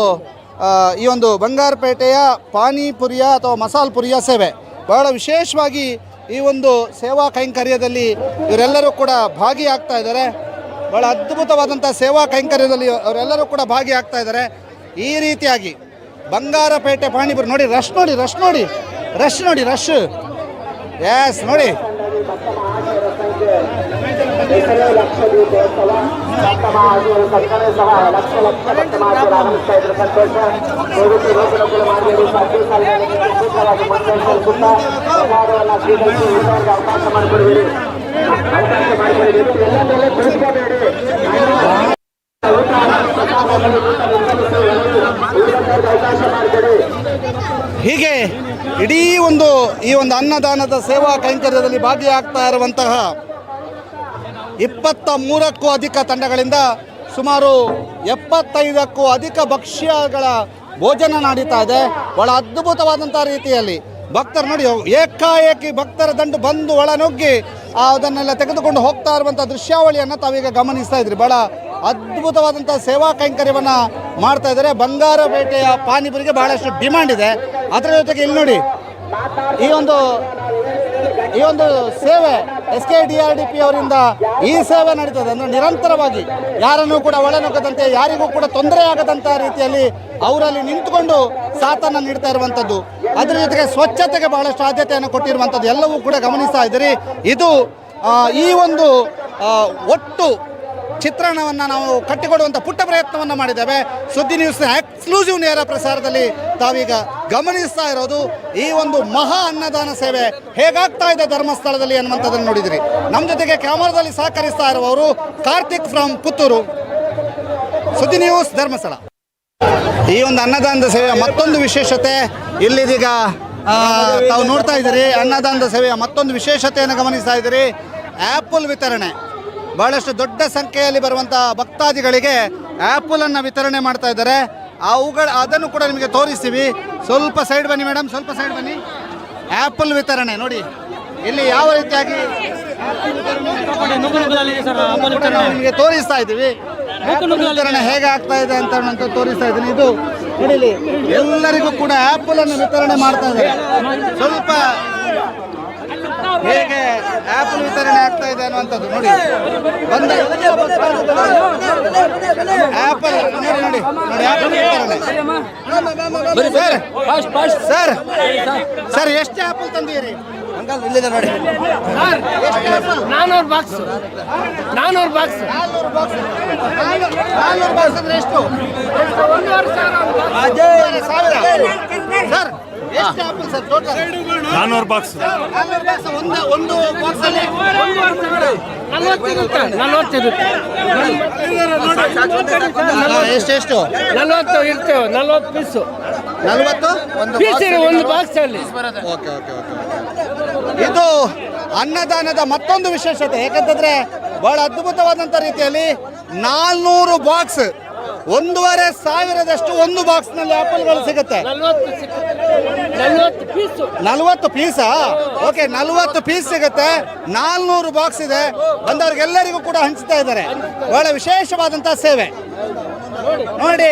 ಈ ಒಂದು ಬಂಗಾರಪೇಟೆಯ ಪಾನಿಪುರಿಯ ಅಥವಾ ಮಸಾಲ ಪುರಿಯ ಸೇವೆ. ಬಹಳ ವಿಶೇಷವಾಗಿ ಈ ಒಂದು ಸೇವಾ ಕೈಂಕರ್ಯದಲ್ಲಿ ಇವರೆಲ್ಲರೂ ಕೂಡ ಭಾಗಿಯಾಗ್ತಾ ಇದ್ದಾರೆ. ಬಹಳ ಅದ್ಭುತವಾದಂಥ ಸೇವಾ ಕೈಂಕರ್ಯದಲ್ಲಿ ಅವರೆಲ್ಲರೂ ಕೂಡ ಭಾಗಿಯಾಗ್ತಾ ಇದ್ದಾರೆ. ಈ ರೀತಿಯಾಗಿ ಬಂಗಾರಪೇಟೆ ಪಾನಿಪುರಿ ನೋಡಿ, ರಶ್ ಎಸ್ ನೋಡಿ. ಹೀಗೆ ಇಡೀ ಈ ಒಂದು ಅನ್ನದಾನದ ಸೇವಾ ಕೈಂಕರ್ಯದಲ್ಲಿ ಭಾಗಿಯಾಗ್ತಾ ಇರುವಂತಹ 23ಕ್ಕೂ ಅಧಿಕ ತಂಡಗಳಿಂದ ಸುಮಾರು 75ಕ್ಕೂ ಅಧಿಕ ಭಕ್ಷ್ಯಗಳ ಭೋಜನ ನಡೀತಾ ಇದೆ. ಬಹಳ ಅದ್ಭುತವಾದಂಥ ರೀತಿಯಲ್ಲಿ ಭಕ್ತರು ನೋಡಿ, ಏಕಾಏಕಿ ಭಕ್ತರ ದಂಡು ಬಂದು ಒಳನುಗ್ಗಿ ಅದನ್ನೆಲ್ಲ ತೆಗೆದುಕೊಂಡು ಹೋಗ್ತಾ ಇರುವಂಥ ದೃಶ್ಯಾವಳಿಯನ್ನು ತಾವೀಗ ಗಮನಿಸ್ತಾ ಇದ್ರಿ. ಬಹಳ ಅದ್ಭುತವಾದಂಥ ಸೇವಾ ಕೈಂಕರ್ಯವನ್ನು ಮಾಡ್ತಾ ಇದ್ದಾರೆ. ಬಂಗಾರಪೇಟೆಯ ಪಾನಿಪುರಿಗೆ ಬಹಳಷ್ಟು ಡಿಮ್ಯಾಂಡ್ ಇದೆ. ಅದರ ಜೊತೆಗೆ ಇಲ್ಲಿ ನೋಡಿ, ಈ ಒಂದು ಸೇವೆ SKDRDP ಅವರಿಂದ ಈ ಸೇವೆ ನಡೀತದೆ. ಅಂದರೆ ನಿರಂತರವಾಗಿ ಯಾರನ್ನೂ ಕೂಡ ಒಳನುಗ್ಗದಂತೆ, ಯಾರಿಗೂ ಕೂಡ ತೊಂದರೆ ಆಗದಂಥ ರೀತಿಯಲ್ಲಿ ಅವರಲ್ಲಿ ನಿಂತುಕೊಂಡು ಸಾಥನ್ನು ನೀಡ್ತಾ ಇರುವಂಥದ್ದು. ಅದರ ಜೊತೆಗೆ ಸ್ವಚ್ಛತೆಗೆ ಬಹಳಷ್ಟು ಆದ್ಯತೆಯನ್ನು ಕೊಟ್ಟಿರುವಂಥದ್ದು ಎಲ್ಲವೂ ಕೂಡ ಗಮನಿಸ್ತಾ ಇದ್ದೀರಿ. ಇದು ಈ ಒಂದು ಒಟ್ಟು ಚಿತ್ರಣವನ್ನು ನಾವು ಕಟ್ಟಿಕೊಡುವಂಥ ಪುಟ್ಟ ಪ್ರಯತ್ನವನ್ನು ಮಾಡಿದ್ದೇವೆ. ಸುದ್ದಿ ನ್ಯೂಸ್ ಎಕ್ಸ್ಕ್ಲೂಸಿವ್ ನೇರ ಪ್ರಸಾರದಲ್ಲಿ ತಾವೀಗ ಗಮನಿಸ್ತಾ ಇರೋದು ಈ ಒಂದು ಮಹಾ ಅನ್ನದಾನ ಸೇವೆ ಹೇಗಾಗ್ತಾ ಇದೆ ಧರ್ಮಸ್ಥಳದಲ್ಲಿ ಅನ್ನುವಂಥದ್ದನ್ನು ನೋಡಿದಿರಿ. ನಮ್ಮ ಜೊತೆಗೆ ಕ್ಯಾಮರಾದಲ್ಲಿ ಸಹಕರಿಸ್ತಾ ಇರುವವರು ಕಾರ್ತಿಕ್ ಫ್ರಮ್ ಪುತ್ತೂರು, ಸುದ್ದಿ ನ್ಯೂಸ್ ಧರ್ಮಸ್ಥಳ. ಈ ಒಂದು ಅನ್ನದಾನದ ಸೇವೆಯ ಮತ್ತೊಂದು ವಿಶೇಷತೆ ಇಲ್ಲಿದೀಗ ತಾವು ನೋಡ್ತಾ ಇದ್ದೀರಿ. ಅನ್ನದಾನದ ಸೇವೆಯ ಮತ್ತೊಂದು ವಿಶೇಷತೆಯನ್ನು ಗಮನಿಸ್ತಾ ಇದ್ದೀರಿ. ಆ್ಯಪಲ್ ವಿತರಣೆ, ಬಹಳಷ್ಟು ದೊಡ್ಡ ಸಂಖ್ಯೆಯಲ್ಲಿ ಬರುವಂಥ ಭಕ್ತಾದಿಗಳಿಗೆ ಆ್ಯಪಲನ್ನು ವಿತರಣೆ ಮಾಡ್ತಾ ಇದ್ದಾರೆ. ಅದನ್ನು ಕೂಡ ನಿಮಗೆ ತೋರಿಸ್ತೀವಿ. ಸ್ವಲ್ಪ ಸೈಡ್ ಬನ್ನಿ ಮೇಡಮ್, ಸ್ವಲ್ಪ ಸೈಡ್ ಬನ್ನಿ. ಆ್ಯಪಲ್ ವಿತರಣೆ ನೋಡಿ, ಇಲ್ಲಿ ಯಾವ ರೀತಿಯಾಗಿ ನಿಮಗೆ ತೋರಿಸ್ತಾ ಇದ್ದೀವಿ. ಆಪಲ್ ವಿತರಣೆ ಹೇಗೆ ಆಗ್ತಾ ಇದೆ ಅಂತ ನಾನು ತೋರಿಸ್ತಾ ಇದ್ದೀನಿ. ಇದು ನೋಡಿಲಿ, ಎಲ್ಲರಿಗೂ ಕೂಡ ಆಪಲ್ ಅನ್ನು ವಿತರಣೆ ಮಾಡ್ತಾ ಇದ್ದಾರೆ. ಸ್ವಲ್ಪ ಹೇಗೆ ಆಪಲ್ ವಿತರಣೆ ಆಗ್ತಾ ಇದೆ ಅನ್ನುವಂಥದ್ದು ನೋಡಿ. ಬಂದ ಆಪಲ್ ನೋಡಿ ನೋಡಿ ನೋಡಿ ಆಪಲ್ ವಿತರಣೆ. ಸರ್ ಸರ್ ಎಷ್ಟು ಆಪಲ್ ತಂದಿರಿ? ಇಲ್ಲಿದೆ ನೋಡಿ. 400 ಬಾಕ್ಸ್ 400 ಬಾಕ್ಸ್ 400 ಬಾಕ್ಸ್ ಅಂದ್ರೆ ಎಷ್ಟು? 1,500,000 ಸರ್. ಎಷ್ಟು ಆಪಲ್ ಸರ್ ಟೋಟಲ್? 400 ಬಾಕ್ಸ್. ಒಂದು ಬಾಕ್ಸ್ ಅಲ್ಲಿ 40 ಇರುತ್ತೆ. ಎಷ್ಟು 40 ಇರ್ತೇವೆ. 40 ಪೀಸು 40 ಒಂದು ಬಾಕ್ಸ್ ಅಲ್ಲಿ. Okay okay okay. ಇದು ಅನ್ನದಾನದ ಮತ್ತೊಂದು ವಿಶೇಷತೆ. ಯಾಕಂತಂದ್ರೆ ಬಹಳ ಅದ್ಭುತವಾದಂಥ ರೀತಿಯಲ್ಲಿ 400 ಬಾಕ್ಸ್, 1,500,000 ಒಂದು ಬಾಕ್ಸ್ನಲ್ಲಿ ಆಪಲ್ಗಳು ಸಿಗುತ್ತೆ. 40 ಪೀಸಾ? ಓಕೆ, 40 ಪೀಸ್ ಸಿಗುತ್ತೆ. 400 ಬಾಕ್ಸ್ ಇದೆ. ಬಂದವ್ರಿಗೆಲ್ಲರಿಗೂ ಕೂಡ ಹಂಚ್ತಾ ಇದ್ದಾರೆ. ಬಹಳ ವಿಶೇಷವಾದಂಥ ಸೇವೆ ನೋಡಿ.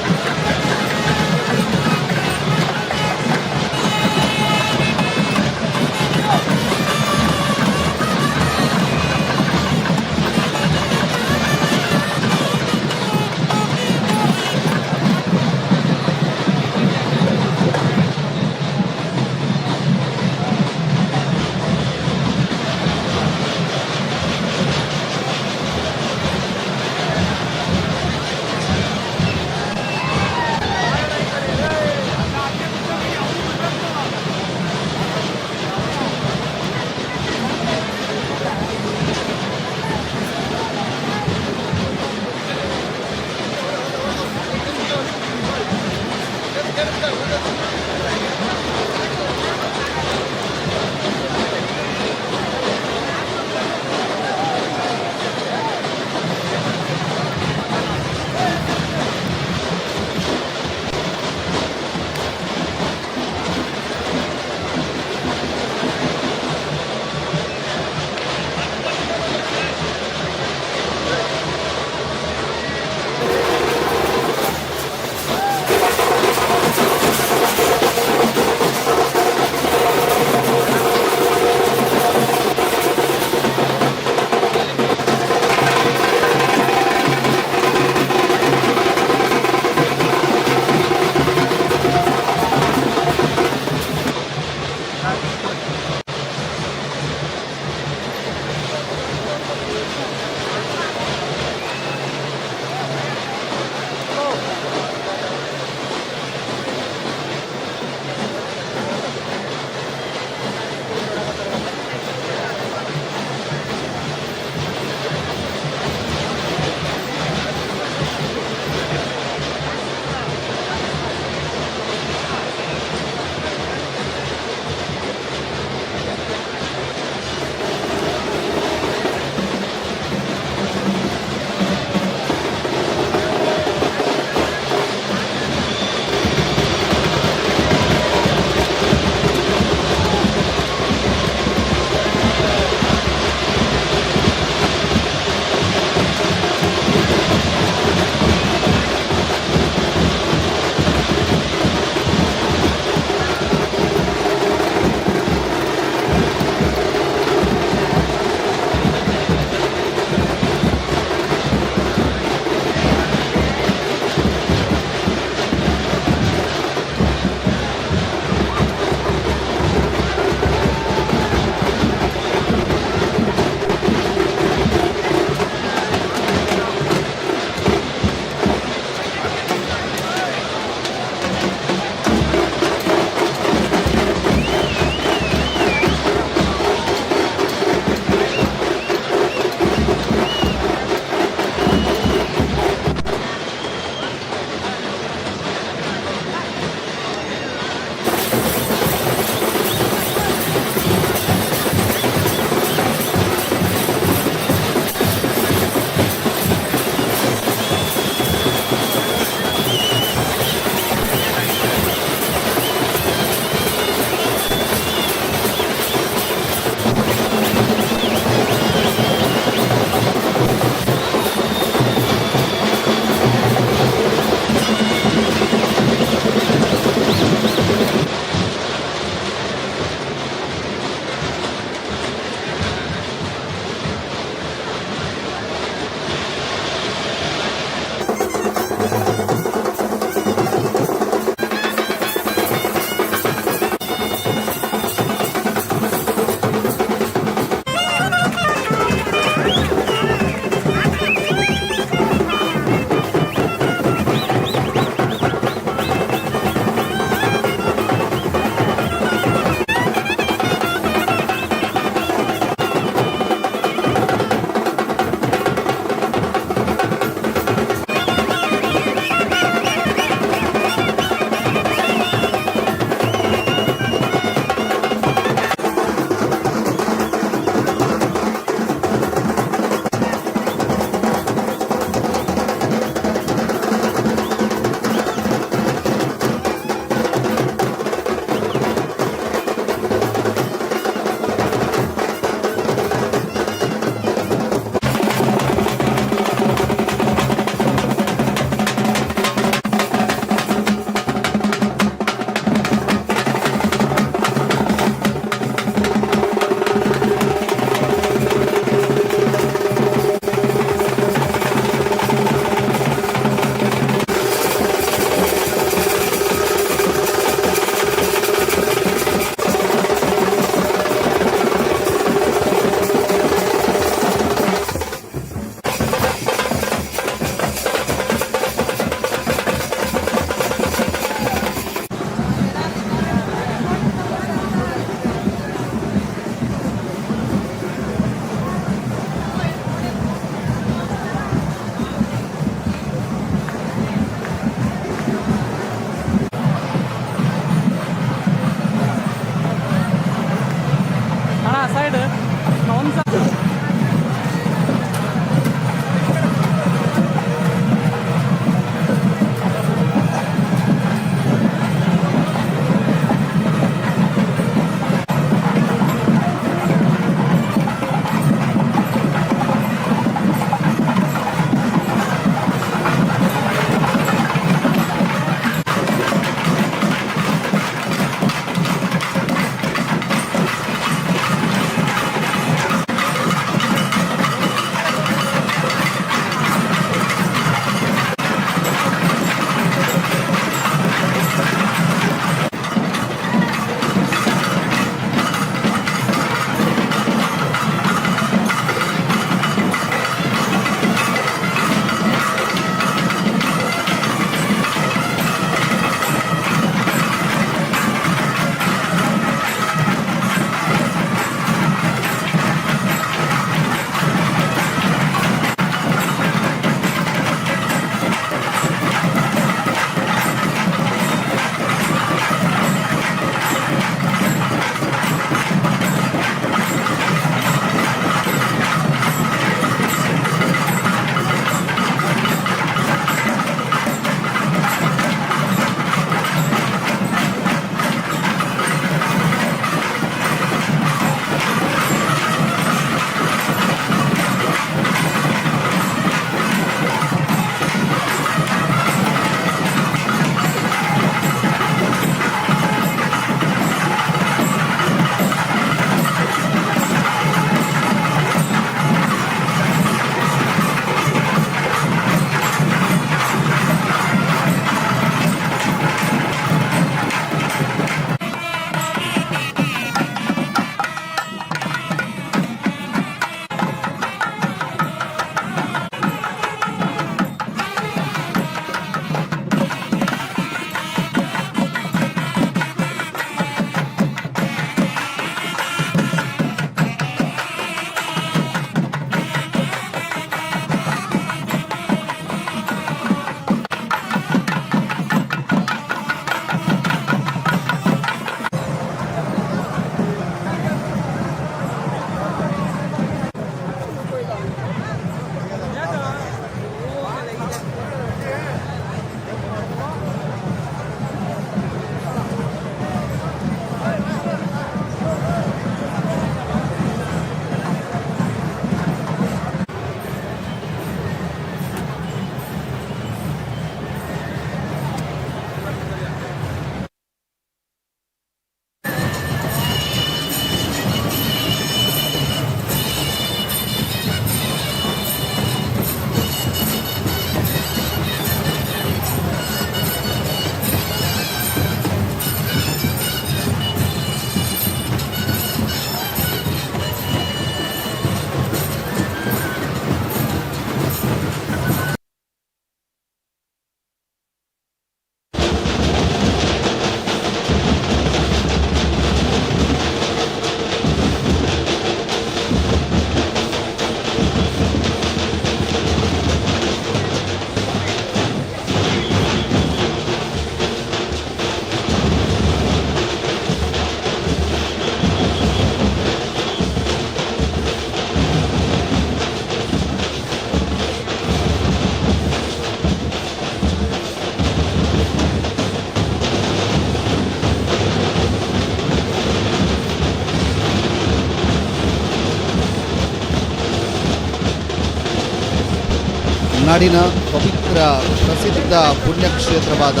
ನಾಡಿನ ಪವಿತ್ರ ಪ್ರಸಿದ್ಧ ಪುಣ್ಯಕ್ಷೇತ್ರವಾದ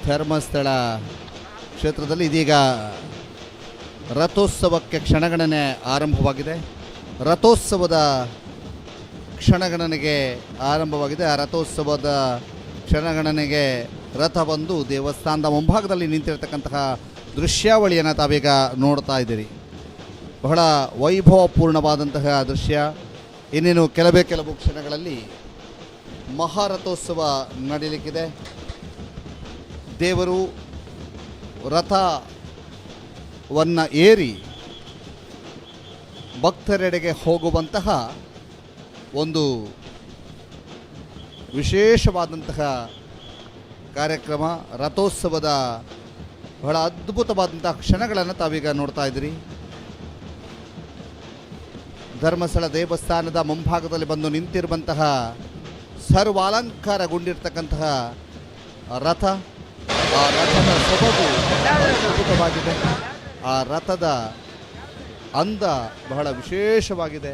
ಧರ್ಮಸ್ಥಳ ಕ್ಷೇತ್ರದಲ್ಲಿ ಇದೀಗ ರಥೋತ್ಸವಕ್ಕೆ ಕ್ಷಣಗಣನೆ ಆರಂಭವಾಗಿದೆ. ರಥೋತ್ಸವದ ಕ್ಷಣಗಣನೆಗೆ ಆರಂಭವಾಗಿದೆ. ಆ ರಥೋತ್ಸವದ ಕ್ಷಣಗಣನೆಗೆ ರಥ ಬಂದು ದೇವಸ್ಥಾನದ ಮುಂಭಾಗದಲ್ಲಿ ನಿಂತಿರತಕ್ಕಂತಹ ದೃಶ್ಯಾವಳಿಯನ್ನು ತಾವೀಗ ನೋಡ್ತಾ ಇದ್ದೀರಿ. ಬಹಳ ವೈಭವಪೂರ್ಣವಾದಂತಹ ದೃಶ್ಯ. ಇನ್ನೇನು ಕೆಲವು ಕ್ಷಣಗಳಲ್ಲಿ ಮಹಾರಥೋತ್ಸವ ನಡೀಲಿಕ್ಕಿದೆ. ದೇವರು ರಥವನ್ನು ಏರಿ ಭಕ್ತರೆಡೆಗೆ ಹೋಗುವಂತಹ ಒಂದು ವಿಶೇಷವಾದಂತಹ ಕಾರ್ಯಕ್ರಮ. ರಥೋತ್ಸವದ ಬಹಳ ಅದ್ಭುತವಾದಂತಹ ಕ್ಷಣಗಳನ್ನು ತಾವೀಗ ನೋಡ್ತಾ ಇದ್ದೀರಿ. ಧರ್ಮಸ್ಥಳ ದೇವಸ್ಥಾನದ ಮುಂಭಾಗದಲ್ಲಿ ಬಂದು ನಿಂತಿರುವಂತಹ ಸರ್ವಾಲಂಕಾರಗೊಂಡಿರ್ತಕ್ಕಂತಹ ರಥ, ಆ ರಥದ ಸೊಬಗು ಅದ್ಭುತವಾಗಿದೆ. ಆ ರಥದ ಅಂದ ಬಹಳ ವಿಶೇಷವಾಗಿದೆ.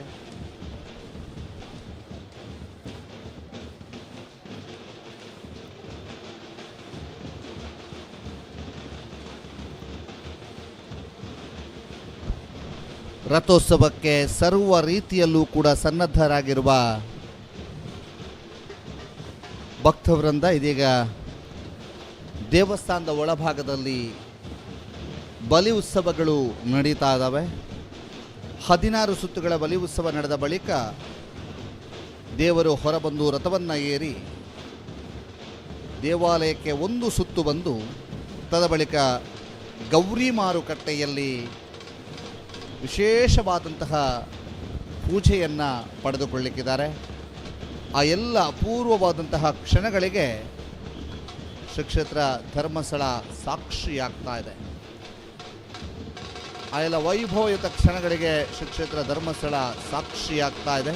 ರಥೋತ್ಸವಕ್ಕೆ ಸರ್ವ ರೀತಿಯಲ್ಲೂ ಕೂಡ ಸನ್ನದ್ಧರಾಗಿರುವ ಭಕ್ತವೃಂದ ಇದೀಗ ದೇವಸ್ಥಾನದ ಒಳಭಾಗದಲ್ಲಿ ಬಲಿ ಉತ್ಸವಗಳು ನಡೀತಾ ಇದ್ದಾವೆ. 16 ಸುತ್ತುಗಳ ಬಲಿ ಉತ್ಸವ ನಡೆದ ಬಳಿಕ ದೇವರು ಹೊರಬಂದು ರಥವನ್ನು ಏರಿ ದೇವಾಲಯಕ್ಕೆ ಒಂದು ಸುತ್ತು ಬಂದು ತದ ಬಳಿಕ ಗೌರಿ ಮಾರುಕಟ್ಟೆಯಲ್ಲಿ ವಿಶೇಷವಾದಂತಹ ಪೂಜೆಯನ್ನು ಪಡೆದುಕೊಳ್ಳಿಕ್ಕಿದ್ದಾರೆ. ಆ ಎಲ್ಲ ಅಪೂರ್ವವಾದಂತಹ ಕ್ಷಣಗಳಿಗೆ ಶ್ರೀಕ್ಷೇತ್ರ ಧರ್ಮಸ್ಥಳ ಸಾಕ್ಷಿಯಾಗ್ತಾ ಇದೆ. ಆ ಎಲ್ಲ ವೈಭವಯುತ ಕ್ಷಣಗಳಿಗೆ ಶ್ರೀಕ್ಷೇತ್ರ ಧರ್ಮಸ್ಥಳ ಸಾಕ್ಷಿಯಾಗ್ತಾ ಇದೆ.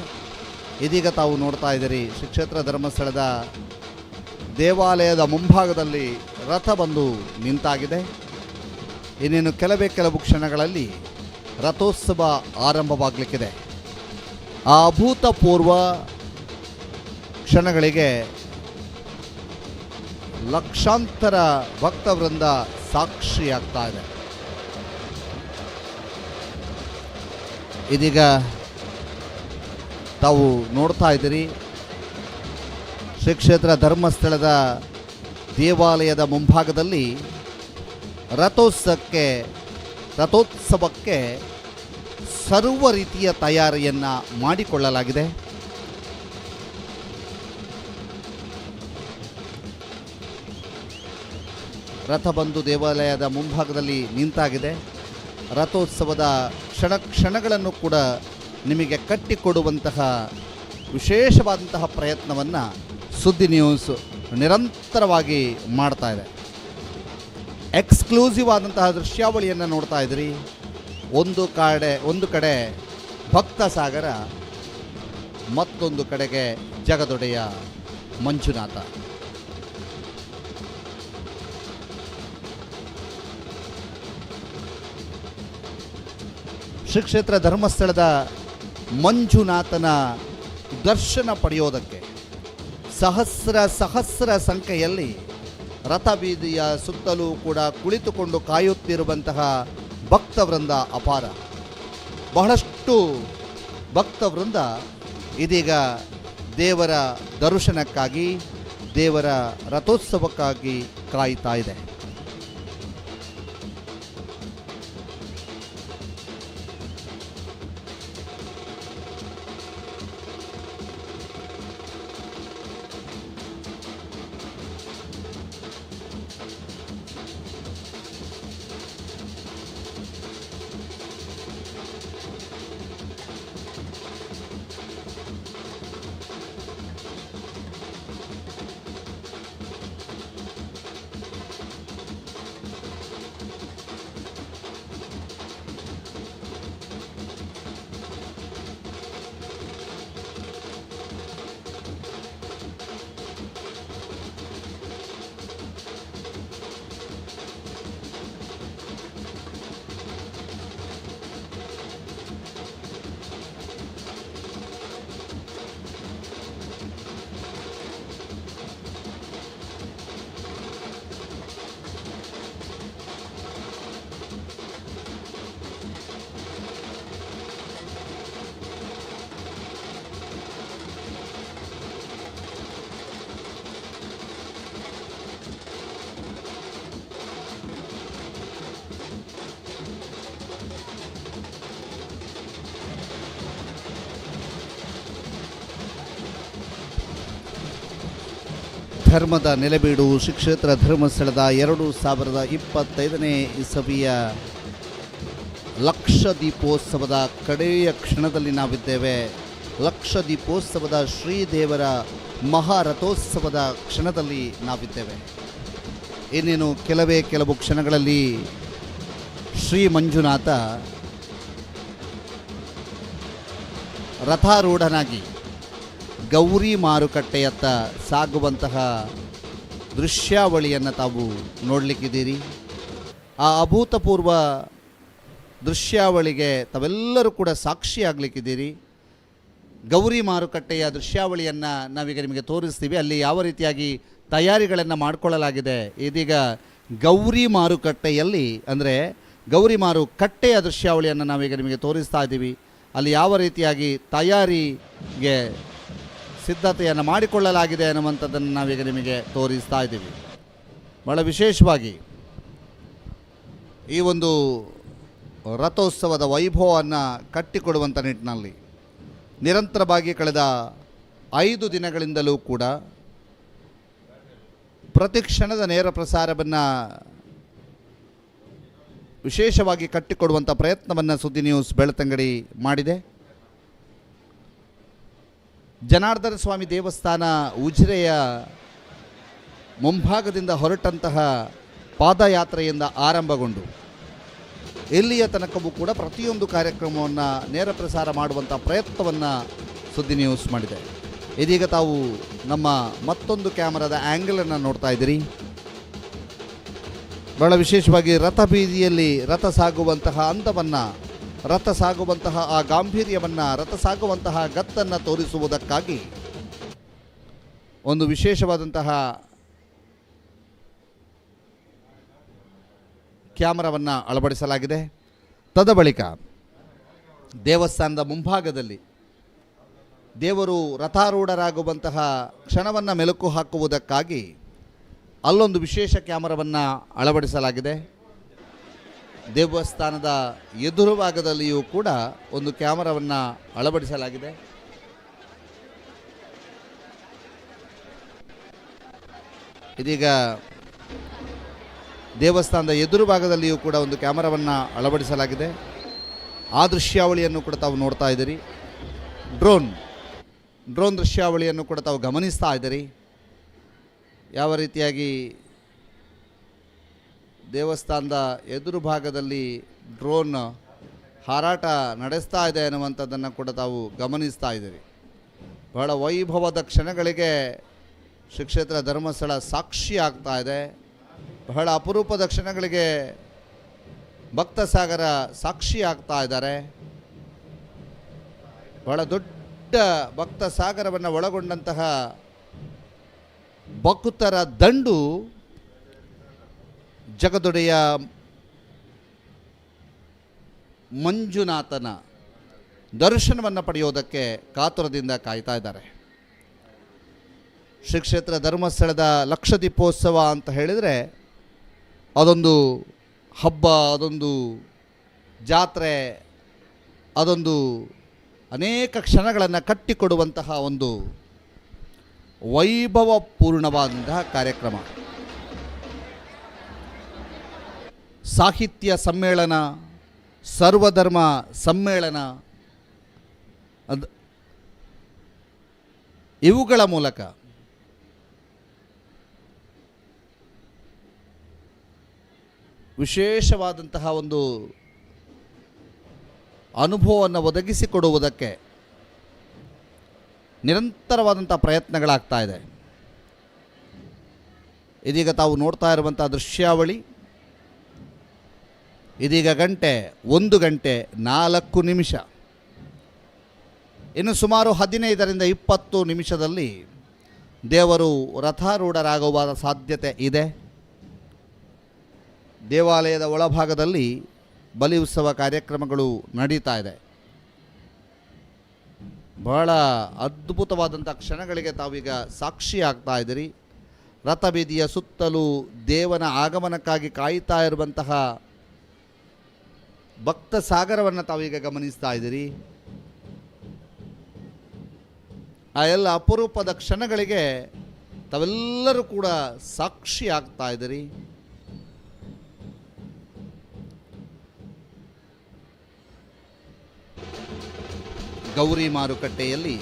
ಇದೀಗ ತಾವು ನೋಡ್ತಾ ಇದ್ದೀರಿ, ಶ್ರೀಕ್ಷೇತ್ರ ಧರ್ಮಸ್ಥಳದ ದೇವಾಲಯದ ಮುಂಭಾಗದಲ್ಲಿ ರಥ ಬಂದು ನಿಂತಾಗಿದೆ. ಇನ್ನೇನು ಕೆಲವು ಕ್ಷಣಗಳಲ್ಲಿ ರಥೋತ್ಸವ ಆರಂಭವಾಗಲಿಕ್ಕಿದೆ. ಆ ಅಭೂತಪೂರ್ವ ಕ್ಷಣಗಳಿಗೆ ಲಕ್ಷಾಂತರ ಭಕ್ತವೃಂದ ಸಾಕ್ಷಿಯಾಗ್ತಾ ಇದೆ. ಇದೀಗ ತಾವು ನೋಡ್ತಾ ಇದ್ದೀರಿ, ಶ್ರೀಕ್ಷೇತ್ರ ಧರ್ಮಸ್ಥಳದ ದೇವಾಲಯದ ಮುಂಭಾಗದಲ್ಲಿ ರಥೋತ್ಸವಕ್ಕೆ ಸರ್ವ ರೀತಿಯ ತಯಾರಿಯನ್ನು ಮಾಡಿಕೊಳ್ಳಲಾಗಿದೆ. ರಥ ಬಂದು ದೇವಾಲಯದ ಮುಂಭಾಗದಲ್ಲಿ ನಿಂತಾಗಿದೆ. ರಥೋತ್ಸವದ ಕ್ಷಣಗಳನ್ನು ಕೂಡ ನಿಮಗೆ ಕಟ್ಟಿಕೊಡುವಂತಹ ವಿಶೇಷವಾದಂತಹ ಪ್ರಯತ್ನವನ್ನು ಸುದ್ದಿ ನ್ಯೂಸ್ ನಿರಂತರವಾಗಿ ಮಾಡ್ತಾ ಇದೆ. ಎಕ್ಸ್ಕ್ಲೂಸಿವ್ ಆದಂತಹ ದೃಶ್ಯಾವಳಿಯನ್ನು ನೋಡ್ತಾ ಇದ್ದೀರಿ. ಒಂದು ಕಡೆ ಭಕ್ತ ಸಾಗರ, ಮತ್ತೊಂದು ಕಡೆಗೆ ಜಗದೊಡೆಯ ಮಂಜುನಾಥ. ಶ್ರೀಕ್ಷೇತ್ರ ಧರ್ಮಸ್ಥಳದ ಮಂಜುನಾಥನ ದರ್ಶನ ಪಡೆಯೋದಕ್ಕೆ ಸಹಸ್ರ ಸಂಖ್ಯೆಯಲ್ಲಿ ರಥಬೀದಿಯ ಸುತ್ತಲೂ ಕೂಡ ಕುಳಿತುಕೊಂಡು ಕಾಯುತ್ತಿರುವಂತಹ ಭಕ್ತವೃಂದ ಅಪಾರ. ಬಹಳಷ್ಟು ಭಕ್ತವೃಂದ ಇದೀಗ ದೇವರ ದರ್ಶನಕ್ಕಾಗಿ, ದೇವರ ರಥೋತ್ಸವಕ್ಕಾಗಿ ಕಾಯ್ತಾ ಇದೆ. ಧರ್ಮದ ನೆಲೆಬೀಡು ಶ್ರೀ ಕ್ಷೇತ್ರ ಧರ್ಮಸ್ಥಳದ 2025ನೇ ಇಸವಿಯ ಲಕ್ಷ ದೀಪೋತ್ಸವದ ಕಡೆಯ ಕ್ಷಣದಲ್ಲಿ ನಾವಿದ್ದೇವೆ. ಲಕ್ಷ ದೀಪೋತ್ಸವದ ಶ್ರೀದೇವರ ಮಹಾರಥೋತ್ಸವದ ಕ್ಷಣದಲ್ಲಿ ನಾವಿದ್ದೇವೆ. ಇನ್ನೇನು ಕೆಲವು ಕ್ಷಣಗಳಲ್ಲಿ ಶ್ರೀ ಮಂಜುನಾಥ ರಥಾರೂಢನಾಗಿ ಗೌರಿ ಮಾರುಕಟ್ಟೆಯತ್ತ ಸಾಗುವಂತಹ ದೃಶ್ಯಾವಳಿಯನ್ನು ತಾವು ನೋಡಲಿಕ್ಕಿದ್ದೀರಿ. ಆ ಅಭೂತಪೂರ್ವ ದೃಶ್ಯಾವಳಿಗೆ ತಾವೆಲ್ಲರೂ ಕೂಡ ಸಾಕ್ಷಿಯಾಗಲಿಕ್ಕಿದ್ದೀರಿ. ಗೌರಿ ಮಾರುಕಟ್ಟೆಯ ದೃಶ್ಯಾವಳಿಯನ್ನು ನಾವೀಗ ನಿಮಗೆ ತೋರಿಸ್ತೀವಿ. ಅಲ್ಲಿ ಯಾವ ರೀತಿಯಾಗಿ ತಯಾರಿಗಳನ್ನು ಮಾಡಿಕೊಳ್ಳಲಾಗಿದೆ. ಇದೀಗ ಗೌರಿ ಮಾರುಕಟ್ಟೆಯಲ್ಲಿ ಅಂದರೆ ಗೌರಿ ಮಾರುಕಟ್ಟೆಯ ದೃಶ್ಯಾವಳಿಯನ್ನು ನಾವೀಗ ನಿಮಗೆ ತೋರಿಸ್ತಾ ಇದ್ದೀವಿ. ಅಲ್ಲಿ ಯಾವ ರೀತಿಯಾಗಿ ತಯಾರಿಗೆ ಸಿದ್ಧತೆಯನ್ನು ಮಾಡಿಕೊಳ್ಳಲಾಗಿದೆ ಅನ್ನುವಂಥದ್ದನ್ನು ನಾವೀಗ ನಿಮಗೆ ತೋರಿಸ್ತಾ ಇದ್ದೀವಿ. ಭಾಳ ವಿಶೇಷವಾಗಿ ಈ ಒಂದು ರಥೋತ್ಸವದ ವೈಭವವನ್ನು ಕಟ್ಟಿಕೊಡುವಂಥ ನಿಟ್ಟಿನಲ್ಲಿ ನಿರಂತರವಾಗಿ ಕಳೆದ 5 ದಿನಗಳಿಂದಲೂ ಕೂಡ ಪ್ರತಿ ಕ್ಷಣದ ನೇರ ಪ್ರಸಾರವನ್ನು ವಿಶೇಷವಾಗಿ ಕಟ್ಟಿಕೊಡುವಂಥ ಪ್ರಯತ್ನವನ್ನು ಸುದ್ದಿ ನ್ಯೂಸ್ ಬೆಳ್ತಂಗಡಿ ಮಾಡಿದೆ. ಜನಾರ್ದನ ಸ್ವಾಮಿ ದೇವಸ್ಥಾನ ಉಜಿರೆಯ ಮುಂಭಾಗದಿಂದ ಹೊರಟಂತಹ ಪಾದಯಾತ್ರೆಯಿಂದ ಆರಂಭಗೊಂಡು ಎಲ್ಲಿಯ ತನಕವೂ ಕೂಡ ಪ್ರತಿಯೊಂದು ಕಾರ್ಯಕ್ರಮವನ್ನು ನೇರ ಪ್ರಸಾರ ಮಾಡುವಂಥ ಪ್ರಯತ್ನವನ್ನು ಸುದ್ದಿ ನ್ಯೂಸ್ ಮಾಡಿದೆ. ಇದೀಗ ತಾವು ನಮ್ಮ ಮತ್ತೊಂದು ಕ್ಯಾಮರಾದ ಆ್ಯಂಗಲನ್ನು ನೋಡ್ತಾ ಇದ್ದೀರಿ. ಬಹಳ ವಿಶೇಷವಾಗಿ ರಥ ಬೀದಿಯಲ್ಲಿ ರಥ ಸಾಗುವಂತಹ ಅಂದವನ್ನು, ರಥ ಸಾಗುವಂತಹ ಆ ಗಾಂಭೀರ್ಯವನ್ನು, ರಥ ಸಾಗುವಂತಹ ಗತ್ತನ್ನು ತೋರಿಸುವುದಕ್ಕಾಗಿ ಒಂದು ವಿಶೇಷವಾದಂತಹ ಕ್ಯಾಮರಾವನ್ನು ಅಳವಡಿಸಲಾಗಿದೆ. ತದಬಳಿಕ ದೇವಸ್ಥಾನದ ಮುಂಭಾಗದಲ್ಲಿ ದೇವರು ರಥಾರೂಢರಾಗುವಂತಹ ಕ್ಷಣವನ್ನು ಮೆಲುಕು ಹಾಕುವುದಕ್ಕಾಗಿ ಅಲ್ಲೊಂದು ವಿಶೇಷ ಕ್ಯಾಮರಾವನ್ನು ಅಳವಡಿಸಲಾಗಿದೆ. ದೇವಸ್ಥಾನದ ಎದುರು ಭಾಗದಲ್ಲಿಯೂ ಕೂಡ ಒಂದು ಕ್ಯಾಮರಾವನ್ನು ಅಳವಡಿಸಲಾಗಿದೆ. ಇದೀಗ ದೇವಸ್ಥಾನದ ಎದುರು ಭಾಗದಲ್ಲಿಯೂ ಕೂಡ ಒಂದು ಕ್ಯಾಮರಾವನ್ನು ಅಳವಡಿಸಲಾಗಿದೆ. ಆ ದೃಶ್ಯಾವಳಿಯನ್ನು ಕೂಡ ತಾವು ನೋಡ್ತಾ ಇದ್ದೀರಿ. ಡ್ರೋನ್ ದೃಶ್ಯಾವಳಿಯನ್ನು ಕೂಡ ತಾವು ಗಮನಿಸ್ತಾ ಇದ್ದೀರಿ. ಯಾವ ರೀತಿಯಾಗಿ ದೇವಸ್ಥಾನದ ಎದುರು ಭಾಗದಲ್ಲಿ ಡ್ರೋನ್ ಹಾರಾಟ ನಡೆಸ್ತಾ ಇದೆ ಅನ್ನುವಂಥದ್ದನ್ನು ಕೂಡ ತಾವು ಗಮನಿಸ್ತಾ ಇದ್ದೀರಿ. ಬಹಳ ವೈಭವದ ಕ್ಷಣಗಳಿಗೆ ಶ್ರೀ ಕ್ಷೇತ್ರ ಧರ್ಮಸ್ಥಳ ಸಾಕ್ಷಿ ಆಗ್ತಾ ಇದೆ. ಬಹಳ ಅಪರೂಪದ ಕ್ಷಣಗಳಿಗೆ ಭಕ್ತ ಸಾಗರ ಸಾಕ್ಷಿ ಆಗ್ತಾ ಇದ್ದಾರೆ. ಬಹಳ ದೊಡ್ಡ ಭಕ್ತ ಸಾಗರವನ್ನು ಒಳಗೊಂಡಂತಹ ಭಕ್ತರ ದಂಡು ಜಗದೊಡೆಯ ಮಂಜುನಾಥನ ದರ್ಶನವನ್ನು ಪಡೆಯೋದಕ್ಕೆ ಕಾತುರದಿಂದ ಕಾಯ್ತಾ ಇದ್ದಾರೆ. ಶ್ರೀ ಕ್ಷೇತ್ರ ಧರ್ಮಸ್ಥಳದ ಲಕ್ಷ ದೀಪೋತ್ಸವ ಅಂತ ಹೇಳಿದರೆ ಅದೊಂದು ಹಬ್ಬ, ಅದೊಂದು ಜಾತ್ರೆ, ಅದೊಂದು ಅನೇಕ ಕ್ಷಣಗಳನ್ನು ಕಟ್ಟಿಕೊಡುವಂತಹ ಒಂದು ವೈಭವಪೂರ್ಣವಾದಂತಹ ಕಾರ್ಯಕ್ರಮ. ಸಾಹಿತ್ಯ ಸಮ್ಮೇಳನ, ಸರ್ವಧರ್ಮ ಸಮ್ಮೇಳನ, ಇವುಗಳ ಮೂಲಕ ವಿಶೇಷವಾದಂತಹ ಒಂದು ಅನುಭವವನ್ನು ಒದಗಿಸಿಕೊಡುವುದಕ್ಕೆ ನಿರಂತರವಾದಂಥ ಪ್ರಯತ್ನಗಳಾಗ್ತಾ ಇದೆ. ಇದೀಗ ತಾವು ನೋಡ್ತಾ ಇರುವಂಥ ದೃಶ್ಯಾವಳಿ ಇದೀಗ 1 ಗಂಟೆ 4 ನಿಮಿಷ. ಇನ್ನು ಸುಮಾರು 15ರಿಂದ 20 ನಿಮಿಷದಲ್ಲಿ ದೇವರು ರಥಾರೂಢರಾಗುವ ಸಾಧ್ಯತೆ ಇದೆ. ದೇವಾಲಯದ ಒಳಭಾಗದಲ್ಲಿ ಬಲಿ ಉತ್ಸವ ಕಾರ್ಯಕ್ರಮಗಳು ನಡೀತಾ ಇದೆ. ಬಹಳ ಅದ್ಭುತವಾದಂಥ ಕ್ಷಣಗಳಿಗೆ ತಾವೀಗ ಸಾಕ್ಷಿ ಆಗ್ತಾ ಇದ್ದೀರಿ. ರಥಬೀದಿಯ ಸುತ್ತಲೂ ದೇವನ ಆಗಮನಕ್ಕಾಗಿ ಕಾಯ್ತಾ ಇರುವಂತಹ ಭಕ್ತ ಸಾಗರವನ್ನು ತಾವೀಗ ಗಮನಿಸ್ತಾ ಇದ್ದೀರಿ. ಆ ಎಲ್ಲ ಅಪರೂಪದ ಕ್ಷಣಗಳಿಗೆ ತಾವೆಲ್ಲರೂ ಕೂಡ ಸಾಕ್ಷಿ ಆಗ್ತಾ ಇದ್ದೀರಿ. ಗೌರಿ ಮಾರುಕಟ್ಟೆಯಲ್ಲಿ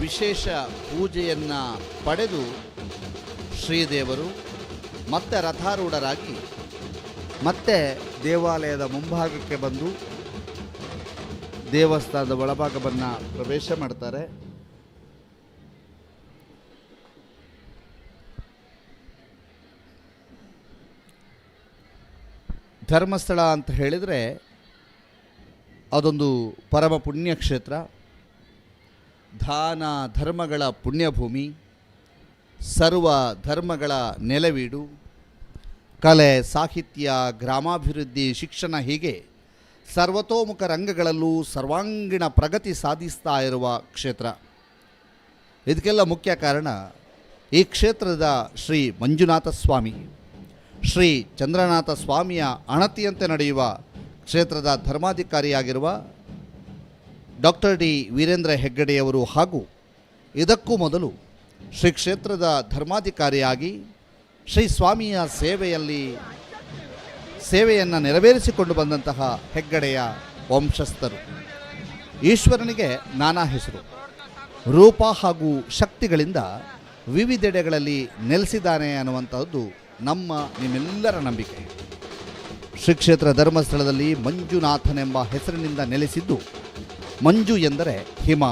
ವಿಶೇಷ ಪೂಜೆಯನ್ನು ಪಡೆದು ಶ್ರೀದೇವರು ಮತ್ತೆ ರಥಾರೂಢರಾಗಿ ಮತ್ತೆ ದೇವಾಲಯದ ಮುಂಭಾಗಕ್ಕೆ ಬಂದು ದೇವಸ್ಥಾನದ ಒಳಭಾಗವನ್ನು ಪ್ರವೇಶ ಮಾಡ್ತಾರೆ. ಧರ್ಮಸ್ಥಳ ಅಂತ ಹೇಳಿದರೆ ಅದೊಂದು ಪರಮ ಪುಣ್ಯಕ್ಷೇತ್ರ, ದಾನ ಧರ್ಮಗಳ ಪುಣ್ಯಭೂಮಿ, ಸರ್ವ ಧರ್ಮಗಳ ನೆಲವೀಡು, ಕಲೆ, ಸಾಹಿತ್ಯ, ಗ್ರಾಮಾಭಿವೃದ್ಧಿ, ಶಿಕ್ಷಣ ಹೀಗೆ ಸರ್ವತೋಮುಖ ರಂಗಗಳಲ್ಲೂ ಸರ್ವಾಂಗೀಣ ಪ್ರಗತಿ ಸಾಧಿಸ್ತಾ ಇರುವ ಕ್ಷೇತ್ರ. ಇದಕ್ಕೆಲ್ಲ ಮುಖ್ಯ ಕಾರಣ ಈ ಕ್ಷೇತ್ರದ ಶ್ರೀ ಮಂಜುನಾಥ ಸ್ವಾಮಿ, ಶ್ರೀ ಚಂದ್ರನಾಥ ಸ್ವಾಮಿಯ ಅಣತಿಯಂತೆ ನಡೆಯುವ ಕ್ಷೇತ್ರದ ಧರ್ಮಾಧಿಕಾರಿಯಾಗಿರುವ ಡಾಕ್ಟರ್ ಡಿ ವೀರೇಂದ್ರ ಹೆಗ್ಗಡೆಯವರು ಹಾಗೂ ಇದಕ್ಕೂ ಮೊದಲು ಶ್ರೀ ಕ್ಷೇತ್ರದ ಧರ್ಮಾಧಿಕಾರಿಯಾಗಿ ಶ್ರೀ ಸ್ವಾಮಿಯ ಸೇವೆಯನ್ನು ನೆರವೇರಿಸಿಕೊಂಡು ಬಂದಂತಹ ಹೆಗ್ಗಡೆಯ ವಂಶಸ್ಥರು. ಈಶ್ವರನಿಗೆ ನಾನಾ ಹೆಸರು, ರೂಪ ಹಾಗೂ ಶಕ್ತಿಗಳಿಂದ ವಿವಿಧೆಡೆಗಳಲ್ಲಿ ನೆಲೆಸಿದ್ದಾನೆ ಅನ್ನುವಂಥದ್ದು ನಿಮ್ಮೆಲ್ಲರ ನಂಬಿಕೆ. ಶ್ರೀ ಕ್ಷೇತ್ರ ಧರ್ಮಸ್ಥಳದಲ್ಲಿ ಮಂಜುನಾಥನೆಂಬ ಹೆಸರಿನಿಂದ ನೆಲೆಸಿದ್ದು, ಮಂಜು ಎಂದರೆ ಹಿಮ,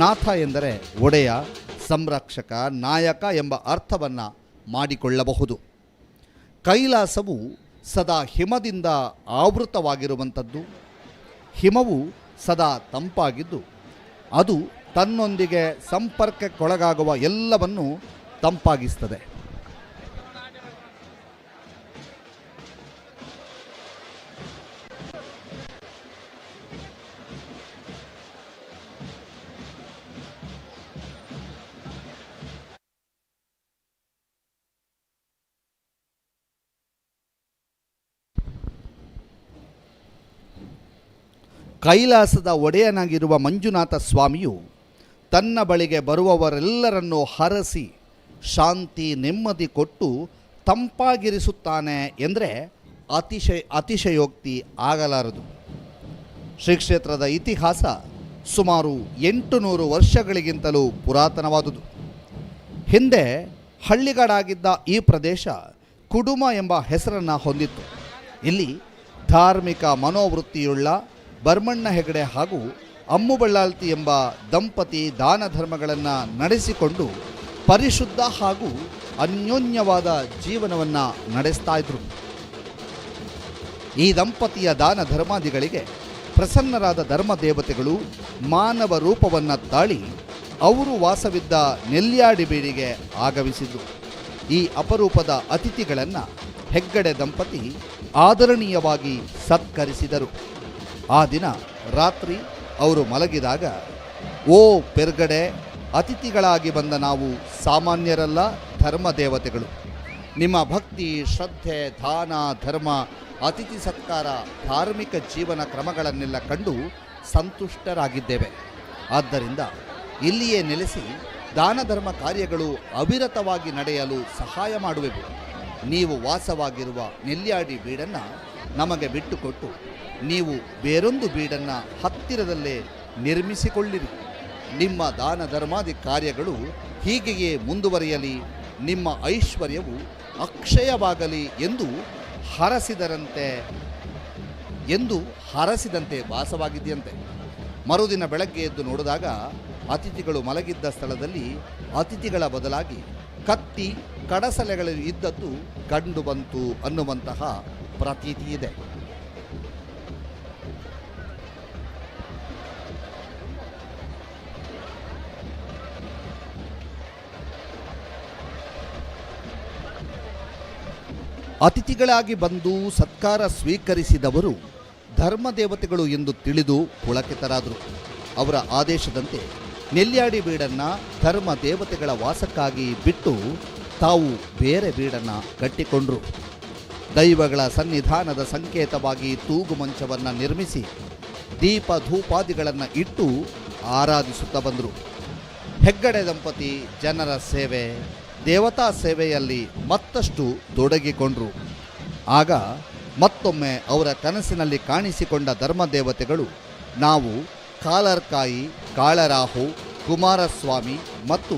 ನಾಥ ಎಂದರೆ ಒಡೆಯ, ಸಂರಕ್ಷಕ, ನಾಯಕ ಎಂಬ ಅರ್ಥವನ್ನು ಮಾಡಿಕೊಳ್ಳಬಹುದು. ಕೈಲಾಸವು ಸದಾ ಹಿಮದಿಂದ ಆವೃತವಾಗಿರುವಂಥದ್ದು. ಹಿಮವು ಸದಾ ತಂಪಾಗಿದ್ದು ಅದು ತನ್ನೊಂದಿಗೆ ಸಂಪರ್ಕಕ್ಕೊಳಗಾಗುವ ಎಲ್ಲವನ್ನು ತಂಪಾಗಿಸ್ತದೆ. ಕೈಲಾಸದ ಒಡೆಯನಾಗಿರುವ ಮಂಜುನಾಥ ಸ್ವಾಮಿಯು ತನ್ನ ಬಳಿಗೆ ಬರುವವರೆಲ್ಲರನ್ನು ಹರಸಿ ಶಾಂತಿ ನೆಮ್ಮದಿ ಕೊಟ್ಟು ತಂಪಾಗಿರಿಸುತ್ತಾನೆ ಎಂದರೆ ಅತಿಶಯೋಕ್ತಿ ಆಗಲಾರದು. ಶ್ರೀ ಕ್ಷೇತ್ರದ ಇತಿಹಾಸ ಸುಮಾರು 800 ವರ್ಷಗಳಿಗಿಂತಲೂ ಪುರಾತನವಾದುದು. ಹಿಂದೆ ಹಳ್ಳಿಗಾಡಾಗಿದ್ದ ಈ ಪ್ರದೇಶ ಕುಡುಮ ಎಂಬ ಹೆಸರನ್ನು ಹೊಂದಿತ್ತು. ಇಲ್ಲಿ ಧಾರ್ಮಿಕ ಮನೋವೃತ್ತಿಯುಳ್ಳ ಬರ್ಮಣ್ಣ ಹೆಗಡೆ ಹಾಗೂ ಅಮ್ಮು ಬಳ್ಳಾಲ್ತಿ ಎಂಬ ದಂಪತಿ ದಾನ ಧರ್ಮಗಳನ್ನು ನಡೆಸಿಕೊಂಡು ಪರಿಶುದ್ಧ ಹಾಗೂ ಅನ್ಯೋನ್ಯವಾದ ಜೀವನವನ್ನು ನಡೆಸ್ತಾ ಇದ್ರು. ಈ ದಂಪತಿಯ ದಾನ ಧರ್ಮಾದಿಗಳಿಗೆ ಪ್ರಸನ್ನರಾದ ಧರ್ಮ ದೇವತೆಗಳು ಮಾನವ ರೂಪವನ್ನು ತಾಳಿ ಅವರು ವಾಸವಿದ್ದ ನೆಲ್ಯಾಡಿಬೀಡಿಗೆ ಆಗಮಿಸಿದ್ದು. ಈ ಅಪರೂಪದ ಅತಿಥಿಗಳನ್ನು ಹೆಗ್ಗಡೆ ದಂಪತಿ ಆದರಣೀಯವಾಗಿ ಸತ್ಕರಿಸಿದರು. ಆ ದಿನ ರಾತ್ರಿ ಅವರು ಮಲಗಿದಾಗ, ಓ ಪೆರ್ಗಡೆ, ಅತಿಥಿಗಳಾಗಿ ಬಂದ ನಾವು ಸಾಮಾನ್ಯರಲ್ಲ, ಧರ್ಮ ದೇವತೆಗಳು. ನಿಮ್ಮ ಭಕ್ತಿ, ಶ್ರದ್ಧೆ, ದಾನ, ಧರ್ಮ, ಅತಿಥಿ ಸತ್ಕಾರ, ಧಾರ್ಮಿಕ ಜೀವನ ಕ್ರಮಗಳನ್ನೆಲ್ಲ ಕಂಡು ಸಂತುಷ್ಟರಾಗಿದ್ದೇವೆ. ಆದ್ದರಿಂದ ಇಲ್ಲಿಯೇ ನೆಲೆಸಿ ದಾನ ಧರ್ಮ ಕಾರ್ಯಗಳು ಅವಿರತವಾಗಿ ನಡೆಯಲು ಸಹಾಯ ಮಾಡುವೆವು. ನೀವು ವಾಸವಾಗಿರುವ ನೆಲ್ಯಾಡಿ ಬೀಡನ್ನು ನಮಗೆ ಬಿಟ್ಟುಕೊಟ್ಟು ನೀವು ಬೇರೊಂದು ಬೀಡನ್ನು ಹತ್ತಿರದಲ್ಲೇ ನಿರ್ಮಿಸಿಕೊಳ್ಳಿರಿ. ನಿಮ್ಮ ದಾನ ಧರ್ಮಾದಿ ಕಾರ್ಯಗಳು ಹೀಗೆಯೇ ಮುಂದುವರಿಯಲಿ, ನಿಮ್ಮ ಐಶ್ವರ್ಯವು ಅಕ್ಷಯವಾಗಲಿ ಎಂದು ಹರಸಿದಂತೆ ವಾಸವಾಗಿದೆಯಂತೆ. ಮರುದಿನ ಬೆಳಗ್ಗೆ ಎದ್ದು ನೋಡಿದಾಗ ಅತಿಥಿಗಳು ಮಲಗಿದ್ದ ಸ್ಥಳದಲ್ಲಿ ಅತಿಥಿಗಳ ಬದಲಾಗಿ ಕತ್ತಿ, ಕಡಸಲೆಗಳು ಇದ್ದದ್ದು ಕಂಡು ಬಂತು ಅನ್ನುವಂತಹ ಪ್ರತೀತಿ ಇದೆ. ಅತಿಥಿಗಳಾಗಿ ಬಂದು ಸತ್ಕಾರ ಸ್ವೀಕರಿಸಿದವರು ಧರ್ಮದೇವತೆಗಳು ಎಂದು ತಿಳಿದು ಪುಳಕಿತರಾದರು. ಅವರ ಆದೇಶದಂತೆ ನೆಲ್ಯಾಡಿ ಬೀಡನ್ನು ಧರ್ಮ ದೇವತೆಗಳ ವಾಸಕ್ಕಾಗಿ ಬಿಟ್ಟು ತಾವು ಬೇರೆ ಬೀಡನ್ನು ಕಟ್ಟಿಕೊಂಡರು. ದೈವಗಳ ಸನ್ನಿಧಾನದ ಸಂಕೇತವಾಗಿ ತೂಗು ಮಂಚವನ್ನು ನಿರ್ಮಿಸಿ ದೀಪ ಧೂಪಾದಿಗಳನ್ನು ಇಟ್ಟು ಆರಾಧಿಸುತ್ತಾ ಬಂದರು. ಹೆಗ್ಗಡೆ ದಂಪತಿ ಜನರ ಸೇವೆ, ದೇವತಾ ಸೇವೆಯಲ್ಲಿ ಮತ್ತಷ್ಟು ತೊಡಗಿಕೊಂಡರು. ಆಗ ಮತ್ತೊಮ್ಮೆ ಅವರ ಕನಸಿನಲ್ಲಿ ಕಾಣಿಸಿಕೊಂಡ ಧರ್ಮದೇವತೆಗಳು ನಾವು ಕಾಲರ್ಕಾಯಿ, ಕಾಳರಾಹು, ಕುಮಾರಸ್ವಾಮಿ ಮತ್ತು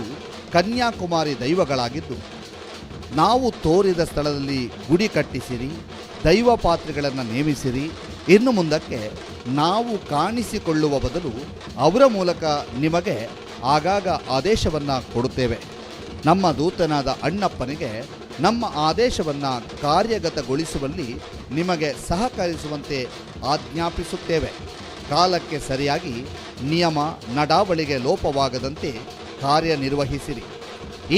ಕನ್ಯಾಕುಮಾರಿ ದೈವಗಳಾಗಿದ್ದು ನಾವು ತೋರಿದ ಸ್ಥಳದಲ್ಲಿ ಗುಡಿ ಕಟ್ಟಿಸಿರಿ, ದೈವ ಪಾತ್ರೆಗಳನ್ನು ನೇಮಿಸಿರಿ. ಇನ್ನು ಮುಂದಕ್ಕೆ ನಾವು ಕಾಣಿಸಿಕೊಳ್ಳುವ ಬದಲು ಅವರ ಮೂಲಕ ನಿಮಗೆ ಆಗಾಗ ಆದೇಶವನ್ನು ಕೊಡುತ್ತೇವೆ. ನಮ್ಮ ದೂತನಾದ ಅಣ್ಣಪ್ಪನಿಗೆ ನಮ್ಮ ಆದೇಶವನ್ನು ಕಾರ್ಯಗತಗೊಳಿಸುವಲ್ಲಿ ನಿಮಗೆ ಸಹಕರಿಸುವಂತೆ ಆಜ್ಞಾಪಿಸುತ್ತೇವೆ. ಕಾಲಕ್ಕೆ ಸರಿಯಾಗಿ ನಿಯಮ ನಡಾವಳಿಗೆ ಲೋಪವಾಗದಂತೆ ಕಾರ್ಯನಿರ್ವಹಿಸಿರಿ.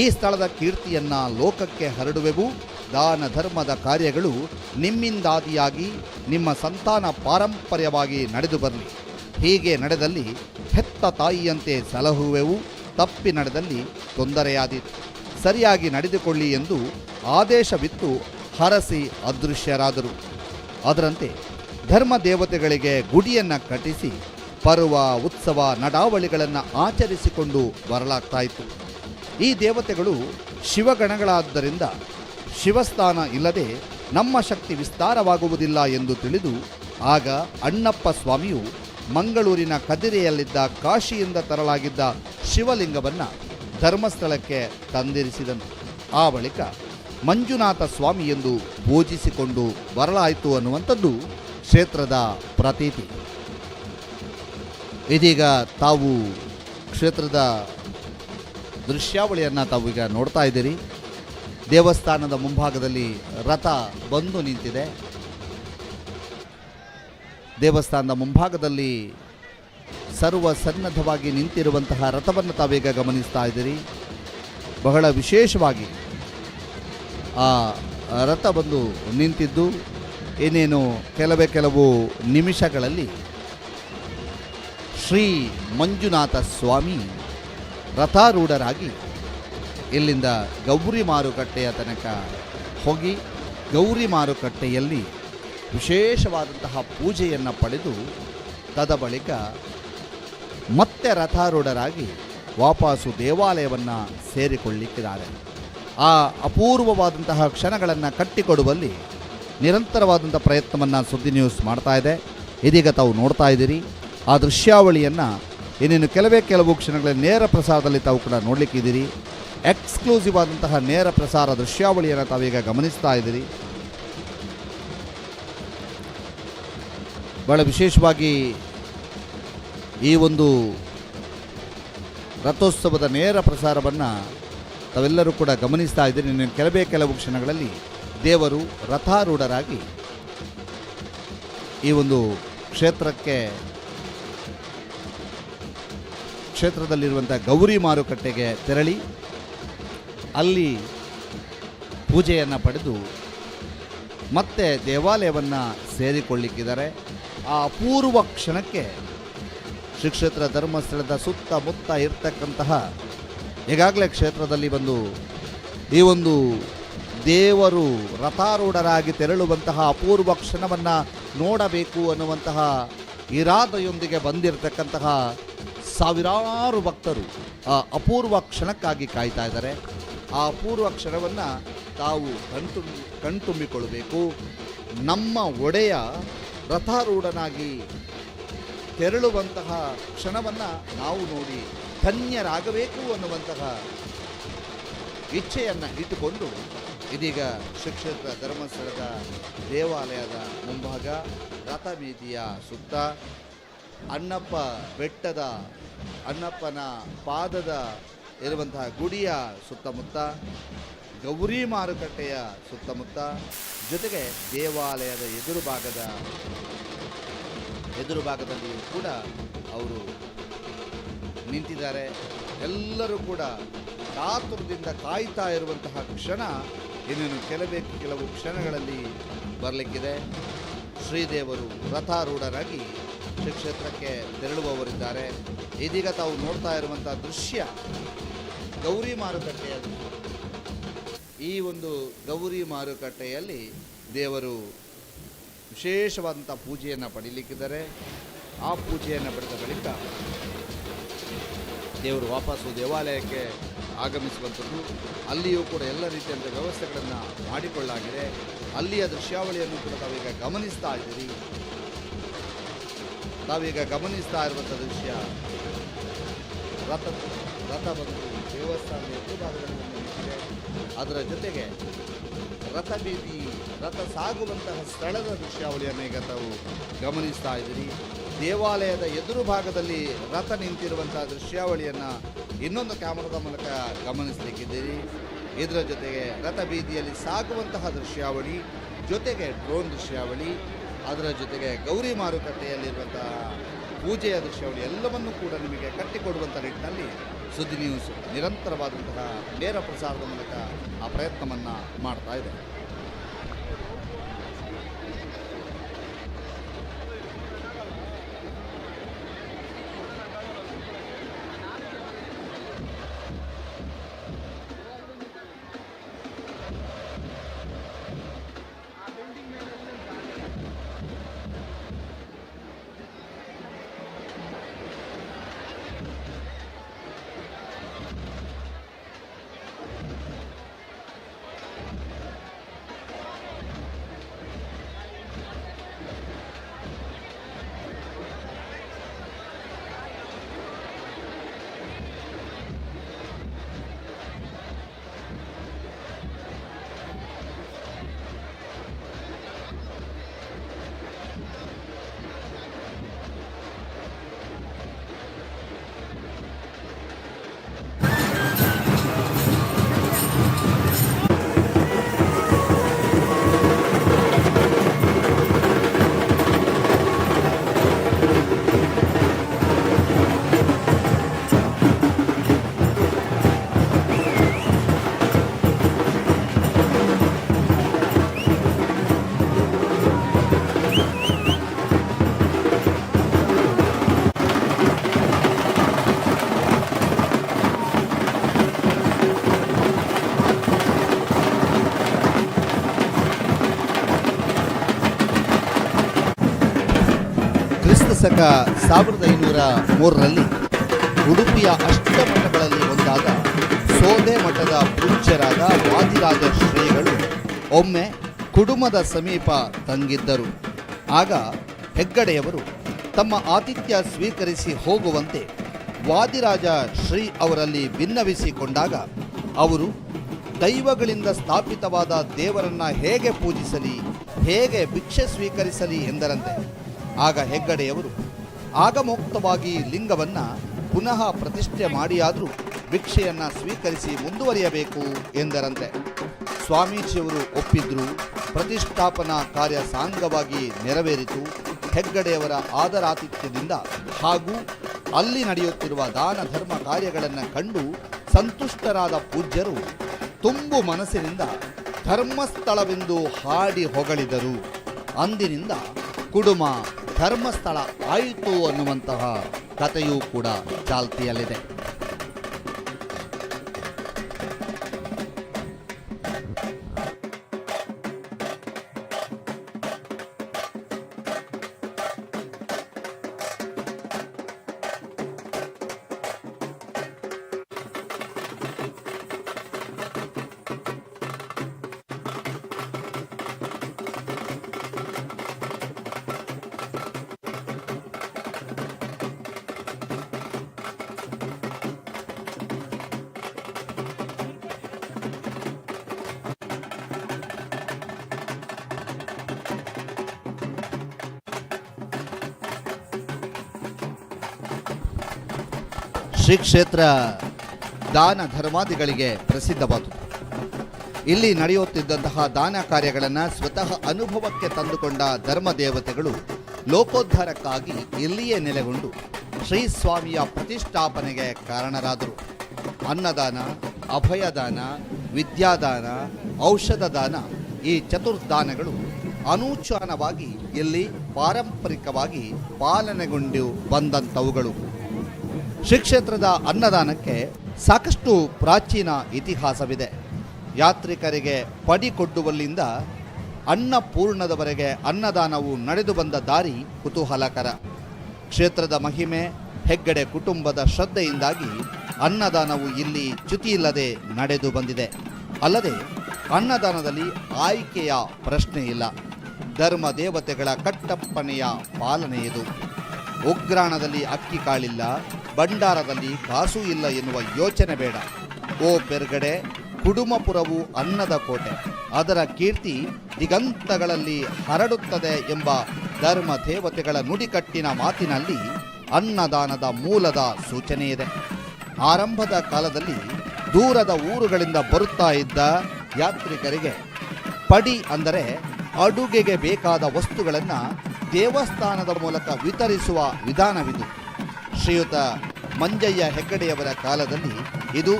ಈ ಸ್ಥಳದ ಕೀರ್ತಿಯನ್ನು ಲೋಕಕ್ಕೆ ಹರಡುವೆವು. ದಾನ ಧರ್ಮದ ಕಾರ್ಯಗಳು ನಿಮ್ಮಿಂದಾದಿಯಾಗಿ ನಿಮ್ಮ ಸಂತಾನ ಪಾರಂಪರ್ಯವಾಗಿ ನಡೆದು ಬರಲಿ. ಹೀಗೆ ನಡೆದಲ್ಲಿ ಹೆತ್ತ ತಾಯಿಯಂತೆ ಸಲಹುವೆವು. ತಪ್ಪಿ ನಡೆದಲ್ಲಿ ತೊಂದರೆಯಾದೀತು. ಸರಿಯಾಗಿ ನಡೆದುಕೊಳ್ಳಿ ಎಂದು ಆದೇಶವಿತ್ತು ಹರಸಿ ಅದೃಶ್ಯರಾದರು. ಅದರಂತೆ ಧರ್ಮ ದೇವತೆಗಳಿಗೆ ಗುಡಿಯನ್ನು ಕಟ್ಟಿಸಿ ಪರ್ವ, ಉತ್ಸವ, ನಡಾವಳಿಗಳನ್ನು ಆಚರಿಸಿಕೊಂಡು ಬರಲಾಗ್ತಾಯಿತ್ತು. ಈ ದೇವತೆಗಳು ಶಿವಗಣಗಳಾದ್ದರಿಂದ ಶಿವಸ್ಥಾನ ಇಲ್ಲದೆ ನಮ್ಮ ಶಕ್ತಿ ವಿಸ್ತಾರವಾಗುವುದಿಲ್ಲ ಎಂದು ತಿಳಿದು ಆಗ ಅಣ್ಣಪ್ಪ ಸ್ವಾಮಿಯು ಮಂಗಳೂರಿನ ಕದಿರೆಯಲ್ಲಿದ್ದ ಕಾಶಿಯಿಂದ ತರಲಾಗಿದ್ದ ಶಿವಲಿಂಗವನ್ನು ಧರ್ಮಸ್ಥಳಕ್ಕೆ ತಂದಿರಿಸಿದನು. ಆ ಬಳಿಕ ಮಂಜುನಾಥ ಸ್ವಾಮಿ ಎಂದು ಪೂಜಿಸಿಕೊಂಡು ಬರಲಾಯಿತು ಅನ್ನುವಂಥದ್ದು ಕ್ಷೇತ್ರದ ಪ್ರತೀತಿ. ಇದೀಗ ತಾವು ಕ್ಷೇತ್ರದ ದೃಶ್ಯಾವಳಿಯನ್ನು ತಾವು ಈಗ ನೋಡ್ತಾ ಇದ್ದೀರಿ. ದೇವಸ್ಥಾನದ ಮುಂಭಾಗದಲ್ಲಿ ರಥ ಬಂದು ನಿಂತಿದೆ. ದೇವಸ್ಥಾನದ ಮುಂಭಾಗದಲ್ಲಿ ಸರ್ವ ಸನ್ನದ್ಧವಾಗಿ ನಿಂತಿರುವಂತಹ ರಥವನ್ನು ತಾವೀಗ ಗಮನಿಸ್ತಾ ಇದ್ದೀರಿ. ಬಹಳ ವಿಶೇಷವಾಗಿ ಆ ರಥ ಬಂದು ನಿಂತಿದ್ದು ಏನೇನು ಕೆಲವು ನಿಮಿಷಗಳಲ್ಲಿ ಶ್ರೀ ಮಂಜುನಾಥ ಸ್ವಾಮಿ ರಥಾರೂಢರಾಗಿ ಇಲ್ಲಿಂದ ಗೌರಿ ಮಾರುಕಟ್ಟೆಯ ತನಕ ಹೋಗಿ ಗೌರಿ ಮಾರುಕಟ್ಟೆಯಲ್ಲಿ ವಿಶೇಷವಾದಂತಹ ಪೂಜೆಯನ್ನು ಪಡೆದು ತದ ಬಳಿಕ ಮತ್ತೆ ರಥಾರೂಢರಾಗಿ ವಾಪಸ್ಸು ದೇವಾಲಯವನ್ನು ಸೇರಿಕೊಳ್ಳಿಕ್ಕಿದ್ದಾರೆ. ಆ ಅಪೂರ್ವವಾದಂತಹ ಕ್ಷಣಗಳನ್ನು ಕಟ್ಟಿಕೊಡುವಲ್ಲಿ ನಿರಂತರವಾದಂಥ ಪ್ರಯತ್ನವನ್ನು ಸುದ್ದಿ ನ್ಯೂಸ್ ಮಾಡ್ತಾ ಇದೆ. ಇದೀಗ ತಾವು ನೋಡ್ತಾ ಇದ್ದೀರಿ. ಆ ದೃಶ್ಯಾವಳಿಯನ್ನು ಇನ್ನೇನು ಕೆಲವು ಕ್ಷಣಗಳಲ್ಲಿ ನೇರ ಪ್ರಸಾರದಲ್ಲಿ ತಾವು ಕೂಡ ನೋಡಲಿಕ್ಕಿದ್ದೀರಿ. ಎಕ್ಸ್ಕ್ಲೂಸಿವ್ ಆದಂತಹ ನೇರ ಪ್ರಸಾರ ದೃಶ್ಯಾವಳಿಯನ್ನು ತಾವೀಗ ಗಮನಿಸ್ತಾ ಇದ್ದೀರಿ. ಬಹಳ ವಿಶೇಷವಾಗಿ ಈ ಒಂದು ರಥೋತ್ಸವದ ನೇರ ಪ್ರಸಾರವನ್ನು ತಾವೆಲ್ಲರೂ ಕೂಡ ಗಮನಿಸ್ತಾ ಇದ್ದೀರಿ. ಇನ್ನೇನು ಕೆಲವು ಕ್ಷಣಗಳಲ್ಲಿ ದೇವರು ರಥಾರೂಢರಾಗಿ ಈ ಒಂದು ಕ್ಷೇತ್ರದಲ್ಲಿರುವಂಥ ಗೌರಿ ಮಾರುಕಟ್ಟೆಗೆ ತೆರಳಿ ಅಲ್ಲಿ ಪೂಜೆಯನ್ನು ಪಡೆದು ಮತ್ತೆ ದೇವಾಲಯವನ್ನು ಸೇರಿಕೊಳ್ಳಿಕ್ಕಿದ್ದಾರೆ. ಆ ಅಪೂರ್ವ ಕ್ಷಣಕ್ಕೆ ಶ್ರೀ ಕ್ಷೇತ್ರ ಧರ್ಮಸ್ಥಳದ ಸುತ್ತಮುತ್ತ ಇರ್ತಕ್ಕಂತಹ ಈಗಾಗಲೇ ಕ್ಷೇತ್ರದಲ್ಲಿ ಬಂದು ಈ ಒಂದು ದೇವರು ರಥಾರೂಢರಾಗಿ ತೆರಳುವಂತಹ ಅಪೂರ್ವ ಕ್ಷಣವನ್ನು ನೋಡಬೇಕು ಅನ್ನುವಂತಹ ಇರಾದೆಯೊಂದಿಗೆ ಬಂದಿರತಕ್ಕಂತಹ ಸಾವಿರಾರು ಭಕ್ತರು ಆ ಅಪೂರ್ವ ಕ್ಷಣಕ್ಕಾಗಿ ಕಾಯ್ತಾ ಇದ್ದಾರೆ. ಆ ಅಪೂರ್ವ ಕ್ಷಣವನ್ನು ತಾವು ಕಣ್ತುಂಬಿಕೊಳ್ಳಬೇಕು. ನಮ್ಮ ಒಡೆಯ ರಥಾರೂಢನಾಗಿ ತೆರಳುವಂತಹ ಕ್ಷಣವನ್ನು ನಾವು ನೋಡಿ ಧನ್ಯರಾಗಬೇಕು ಅನ್ನುವಂತಹ ಇಚ್ಛೆಯನ್ನು ಇಟ್ಟುಕೊಂಡು ಇದೀಗ ಶ್ರೀ ಕ್ಷೇತ್ರ ಧರ್ಮಸ್ಥಳದ ದೇವಾಲಯದ ಮುಂಭಾಗ ರಥಬೀದಿಯ ಸುತ್ತ ಅಣ್ಣಪ್ಪ ಬೆಟ್ಟದ ಅಣ್ಣಪ್ಪನ ಪಾದದ ಇರುವಂತಹ ಗುಡಿಯ ಸುತ್ತಮುತ್ತ ಗೌರಿ ಮಾರುಕಟ್ಟೆಯ ಸುತ್ತಮುತ್ತ ಜೊತೆಗೆ ದೇವಾಲಯದ ಎದುರುಭಾಗದಲ್ಲಿಯೂ ಕೂಡ ಅವರು ನಿಂತಿದ್ದಾರೆ. ಎಲ್ಲರೂ ಕೂಡ ಕಾತುರದಿಂದ ಕಾಯ್ತಾ ಇರುವಂತಹ ಕ್ಷಣ ಇನ್ನೇನು ಕೆಲವು ಕ್ಷಣಗಳಲ್ಲಿ ಬರಲಿಕ್ಕಿದೆ. ಶ್ರೀದೇವರು ರಥಾರೂಢರಾಗಿ ಶ್ರೀ ಕ್ಷೇತ್ರಕ್ಕೆ ತೆರಳುವವರಿದ್ದಾರೆ. ಇದೀಗ ತಾವು ನೋಡ್ತಾ ಇರುವಂಥ ದೃಶ್ಯ ಗೌರಿ ಮಾರುಕಟ್ಟೆಯ ಈ ಒಂದು ಗೌರಿ ಮಾರುಕಟ್ಟೆಯಲ್ಲಿ ದೇವರು ವಿಶೇಷವಾದಂಥ ಪೂಜೆಯನ್ನು ಪಡೀಲಿಕ್ಕಿದ್ದಾರೆ. ಆ ಪೂಜೆಯನ್ನು ಪಡೆದ ಬಳಿಕ ದೇವರು ವಾಪಸ್ಸು ದೇವಾಲಯಕ್ಕೆ ಆಗಮಿಸುವಂಥದ್ದು. ಅಲ್ಲಿಯೂ ಕೂಡ ಎಲ್ಲ ರೀತಿಯಾದ ವ್ಯವಸ್ಥೆಗಳನ್ನು ಮಾಡಿಕೊಳ್ಳಲಾಗಿದೆ. ಅಲ್ಲಿಯ ದೃಶ್ಯಾವಳಿಯನ್ನು ಕೂಡ ತಾವೀಗ ಗಮನಿಸ್ತಾ ಇದ್ದೀರಿ. ತಾವೀಗ ಗಮನಿಸ್ತಾ ಇರುವಂಥ ದೃಶ್ಯ ರಥ ಬಂದು ದೇವಸ್ಥಾನದ ಎದುರು ಭಾಗದಲ್ಲಿ ನಿಂತಿದೆ. ಅದರ ಜೊತೆಗೆ ರಥ ಸಾಗುವಂತಹ ಸ್ಥಳದ ದೃಶ್ಯಾವಳಿಯನ್ನು ಈಗ ತಾವು ಗಮನಿಸ್ತಾ ಇದ್ದೀರಿ. ದೇವಾಲಯದ ಎದುರು ಭಾಗದಲ್ಲಿ ರಥ ನಿಂತಿರುವಂತಹ ದೃಶ್ಯಾವಳಿಯನ್ನು ಇನ್ನೊಂದು ಕ್ಯಾಮರಾದ ಮೂಲಕ ಗಮನಿಸಲಿಕ್ಕಿದ್ದೀರಿ. ಇದರ ಜೊತೆಗೆ ರಥ ಬೀದಿಯಲ್ಲಿ ಸಾಗುವಂತಹ ದೃಶ್ಯಾವಳಿ, ಜೊತೆಗೆ ಡ್ರೋನ್ ದೃಶ್ಯಾವಳಿ, ಅದರ ಜೊತೆಗೆ ಗೌರಿ ಮಾರುಕಟ್ಟೆಯಲ್ಲಿರುವಂತಹ ಪೂಜೆಯ ದೃಶ್ಯಾವಳಿ ಎಲ್ಲವನ್ನೂ ಕೂಡ ನಿಮಗೆ ಕಟ್ಟಿಕೊಡುವಂಥ ನಿಟ್ಟಿನಲ್ಲಿ ಸುದ್ದಿ ನ್ಯೂಸ್ ನಿರಂತರವಾದಂತಹ ನೇರ ಪ್ರಸಾರದ ಮೂಲಕ ಆ ಪ್ರಯತ್ನವನ್ನು ಮಾಡ್ತಾ ಇದೆ. ಶಕ 1503ರಲ್ಲಿ ಉಡುಪಿಯ ಅಷ್ಟಮಠಗಳಲ್ಲಿ ಒಂದಾದ ಸೋದೆ ಮಠದ ಪೂಜ್ಯರಾದ ವಾದಿರಾಜ ಶ್ರೀಗಳು ಒಮ್ಮೆ ಕುಡುಮದ ಸಮೀಪ ತಂಗಿದ್ದರು. ಆಗ ಹೆಗ್ಗಡೆಯವರು ತಮ್ಮ ಆತಿಥ್ಯ ಸ್ವೀಕರಿಸಿ ಹೋಗುವಂತೆ ವಾದಿರಾಜ ಶ್ರೀ ಅವರಲ್ಲಿ ಭಿನ್ನವಿಸಿಕೊಂಡಾಗ ಅವರು ದೈವಗಳಿಂದ ಸ್ಥಾಪಿತವಾದ ದೇವರನ್ನ ಹೇಗೆ ಪೂಜಿಸಲಿ, ಹೇಗೆ ಭಿಕ್ಷೆ ಸ್ವೀಕರಿಸಲಿ ಎಂದರಂತೆ. ಆಗ ಹೆಗ್ಗಡೆಯವರು ಆಗಮೋಕ್ತವಾಗಿ ಲಿಂಗವನ್ನು ಪುನಃ ಪ್ರತಿಷ್ಠೆ ಮಾಡಿಯಾದರೂ ಭಿಕ್ಷೆಯನ್ನು ಸ್ವೀಕರಿಸಿ ಮುಂದುವರಿಯಬೇಕು ಎಂದರಂತೆ. ಸ್ವಾಮೀಜಿಯವರು ಒಪ್ಪಿದ್ರು. ಪ್ರತಿಷ್ಠಾಪನಾ ಕಾರ್ಯ ಸಾಂಗವಾಗಿ ನೆರವೇರಿತು. ಹೆಗ್ಗಡೆಯವರ ಆದರಾತಿಥ್ಯದಿಂದ ಹಾಗೂ ಅಲ್ಲಿ ನಡೆಯುತ್ತಿರುವ ದಾನ ಧರ್ಮ ಕಾರ್ಯಗಳನ್ನು ಕಂಡು ಸಂತುಷ್ಟರಾದ ಪೂಜ್ಯರು ತುಂಬು ಮನಸ್ಸಿನಿಂದ ಧರ್ಮಸ್ಥಳವೆಂದು ಹಾಡಿ ಹೊಗಳಿದರು. ಅಂದಿನಿಂದ ಕುಡುಮ ಧರ್ಮಸ್ಥಳ ಆಯಿತು ಅನ್ನುವಂತಹ ಕಥೆಯೂ ಕೂಡ ಚಾಲ್ತಿಯಲ್ಲಿದೆ. ಶ್ರೀ ಕ್ಷೇತ್ರ ದಾನ ಧರ್ಮಾದಿಗಳಿಗೆ ಪ್ರಸಿದ್ಧವಾದುದು. ಇಲ್ಲಿ ನಡೆಯುತ್ತಿದ್ದಂತಹ ದಾನ ಕಾರ್ಯಗಳನ್ನು ಸ್ವತಃ ಅನುಭವಕ್ಕೆ ತಂದುಕೊಂಡ ಧರ್ಮ ದೇವತೆಗಳು ಲೋಕೋದ್ಧಾರಕ್ಕಾಗಿ ಇಲ್ಲಿಯೇ ನೆಲೆಗೊಂಡು ಶ್ರೀ ಸ್ವಾಮಿಯ ಪ್ರತಿಷ್ಠಾಪನೆಗೆ ಕಾರಣರಾದರು. ಅನ್ನದಾನ, ಅಭಯದಾನ, ವಿದ್ಯಾದಾನ, ಔಷಧ ದಾನ ಈ ಚತುರ್ದಾನಗಳು ಅನೂಚಾನವಾಗಿ ಇಲ್ಲಿ ಪಾರಂಪರಿಕವಾಗಿ ಪಾಲನೆಗೊಂಡು ಬಂದಂಥವುಗಳು. ಶ್ರೀ ಕ್ಷೇತ್ರದ ಅನ್ನದಾನಕ್ಕೆ ಸಾಕಷ್ಟು ಪ್ರಾಚೀನ ಇತಿಹಾಸವಿದೆ. ಯಾತ್ರಿಕರಿಗೆ ಪಡಿಕೊಡ್ಡುವಲ್ಲಿಂದ ಅನ್ನಪೂರ್ಣದವರೆಗೆ ಅನ್ನದಾನವು ನಡೆದು ಬಂದ ದಾರಿ ಕುತೂಹಲಕರ. ಕ್ಷೇತ್ರದ ಮಹಿಮೆ ಹೆಗ್ಗಡೆ ಕುಟುಂಬದ ಶ್ರದ್ಧೆಯಿಂದಾಗಿ ಅನ್ನದಾನವು ಇಲ್ಲಿ ಚ್ಯುತಿಯಿಲ್ಲದೆ ನಡೆದು ಬಂದಿದೆ. ಅಲ್ಲದೆ ಅನ್ನದಾನದಲ್ಲಿ ಆಯ್ಕೆಯ ಪ್ರಶ್ನೆ ಇಲ್ಲ. ಧರ್ಮ ದೇವತೆಗಳ ಕಟ್ಟಪ್ಪಣೆಯ ಪಾಲನೆ ಇದು. ಉಗ್ರಾಣದಲ್ಲಿ ಅಕ್ಕಿ ಕಾಳಿಲ್ಲ, ಭಂಡಾರದಲ್ಲಿ ಕಾಸು ಇಲ್ಲ ಎನ್ನುವ ಯೋಚನೆ ಬೇಡ. ಓ ಪೆರ್ಗಡೆ, ಕುಡುಮಪುರವು ಅನ್ನದ ಕೋಟೆ, ಅದರ ಕೀರ್ತಿ ದಿಗಂತಗಳಲ್ಲಿ ಹರಡುತ್ತದೆ ಎಂಬ ಧರ್ಮ ದೇವತೆಗಳ ನುಡಿಕಟ್ಟಿನ ಮಾತಿನಲ್ಲಿ ಅನ್ನದಾನದ ಮೂಲದ ಸೂಚನೆ ಇದೆ. ಆರಂಭದ ಕಾಲದಲ್ಲಿ ದೂರದ ಊರುಗಳಿಂದ ಬರುತ್ತಾ ಇದ್ದ ಯಾತ್ರಿಕರಿಗೆ ಪಡಿ ಅಂದರೆ ಅಡುಗೆಗೆ ಬೇಕಾದ ವಸ್ತುಗಳನ್ನು ದೇವಸ್ಥಾನದ ಮೂಲಕ ವಿತರಿಸುವ ವಿಧಾನವಿದು. ಶ್ರೀಯುತ ಮಂಜಯ್ಯ ಹೆಗ್ಗಡೆಯವರ ಕಾಲದಲ್ಲಿ ಇದು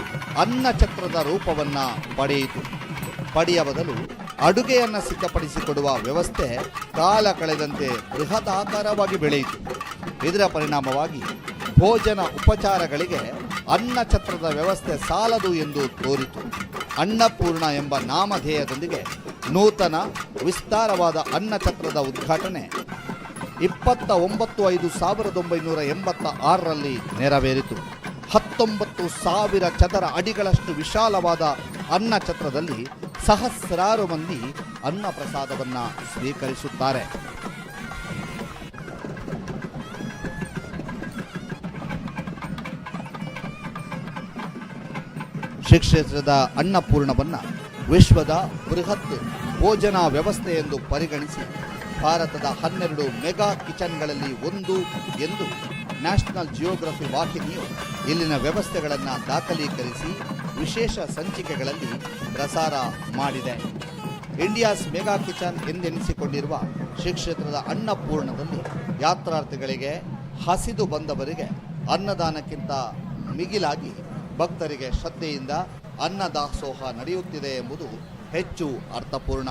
ಅನ್ನಛತ್ರದ ರೂಪವನ್ನು ಪಡೆಯಿತು. ಪಡಿಯ ಬದಲು ಅಡುಗೆಯನ್ನು ಸಿದ್ಧಪಡಿಸಿಕೊಡುವ ವ್ಯವಸ್ಥೆ ಕಾಲ ಕಳೆದಂತೆ ಬೃಹದಾಕಾರವಾಗಿ ಬೆಳೆಯಿತು. ಇದರ ಪರಿಣಾಮವಾಗಿ ಭೋಜನ ಉಪಚಾರಗಳಿಗೆ ಅನ್ನಛತ್ರದ ವ್ಯವಸ್ಥೆ ಸಾಲದು ಎಂದು ತೋರಿತು. ಅನ್ನಪೂರ್ಣ ಎಂಬ ನಾಮಧೇಯದೊಂದಿಗೆ ನೂತನ ವಿಸ್ತಾರವಾದ ಅನ್ನಛತ್ರದ ಉದ್ಘಾಟನೆ 29/5/1986ರಲ್ಲಿ ನೆರವೇರಿತು. 19,000 ಚದರ ಅಡಿಗಳಷ್ಟು ವಿಶಾಲವಾದ ಅನ್ನಛತ್ರದಲ್ಲಿ ಸಹಸ್ರಾರು ಮಂದಿ ಅನ್ನ ಪ್ರಸಾದವನ್ನು ಸ್ವೀಕರಿಸುತ್ತಾರೆ. ಶ್ರೀ ಕ್ಷೇತ್ರದ ಅನ್ನಪೂರ್ಣವನ್ನು ವಿಶ್ವದ ಬೃಹತ್ ಭೋಜನ ವ್ಯವಸ್ಥೆ ಎಂದು ಪರಿಗಣಿಸಿ ಭಾರತದ 12 ಮೆಗಾ ಕಿಚನ್ಗಳಲ್ಲಿ ಒಂದು ಎಂದು ನ್ಯಾಷನಲ್ ಜಿಯೋಗ್ರಫಿ ವಾಹಿನಿಯು ಇಲ್ಲಿನ ವ್ಯವಸ್ಥೆಗಳನ್ನು ದಾಖಲೀಕರಿಸಿ ವಿಶೇಷ ಸಂಚಿಕೆಗಳಲ್ಲಿ ಪ್ರಸಾರ ಮಾಡಿದೆ. ಇಂಡಿಯಾಸ್ ಮೆಗಾ ಕಿಚನ್ ಎಂದೆನಿಸಿಕೊಂಡಿರುವ ಶ್ರೀ ಕ್ಷೇತ್ರದ ಅನ್ನಪೂರ್ಣದಲ್ಲಿ ಯಾತ್ರಾರ್ಥಿಗಳಿಗೆ, ಹಸಿದು ಬಂದವರಿಗೆ ಅನ್ನದಾನಕ್ಕಿಂತ ಮಿಗಿಲಾಗಿ ಭಕ್ತರಿಗೆ ಶ್ರದ್ಧೆಯಿಂದ ಅನ್ನದಾಸೋಹ ನಡೆಯುತ್ತಿದೆ ಎಂಬುದು ಹೆಚ್ಚು ಅರ್ಥಪೂರ್ಣ.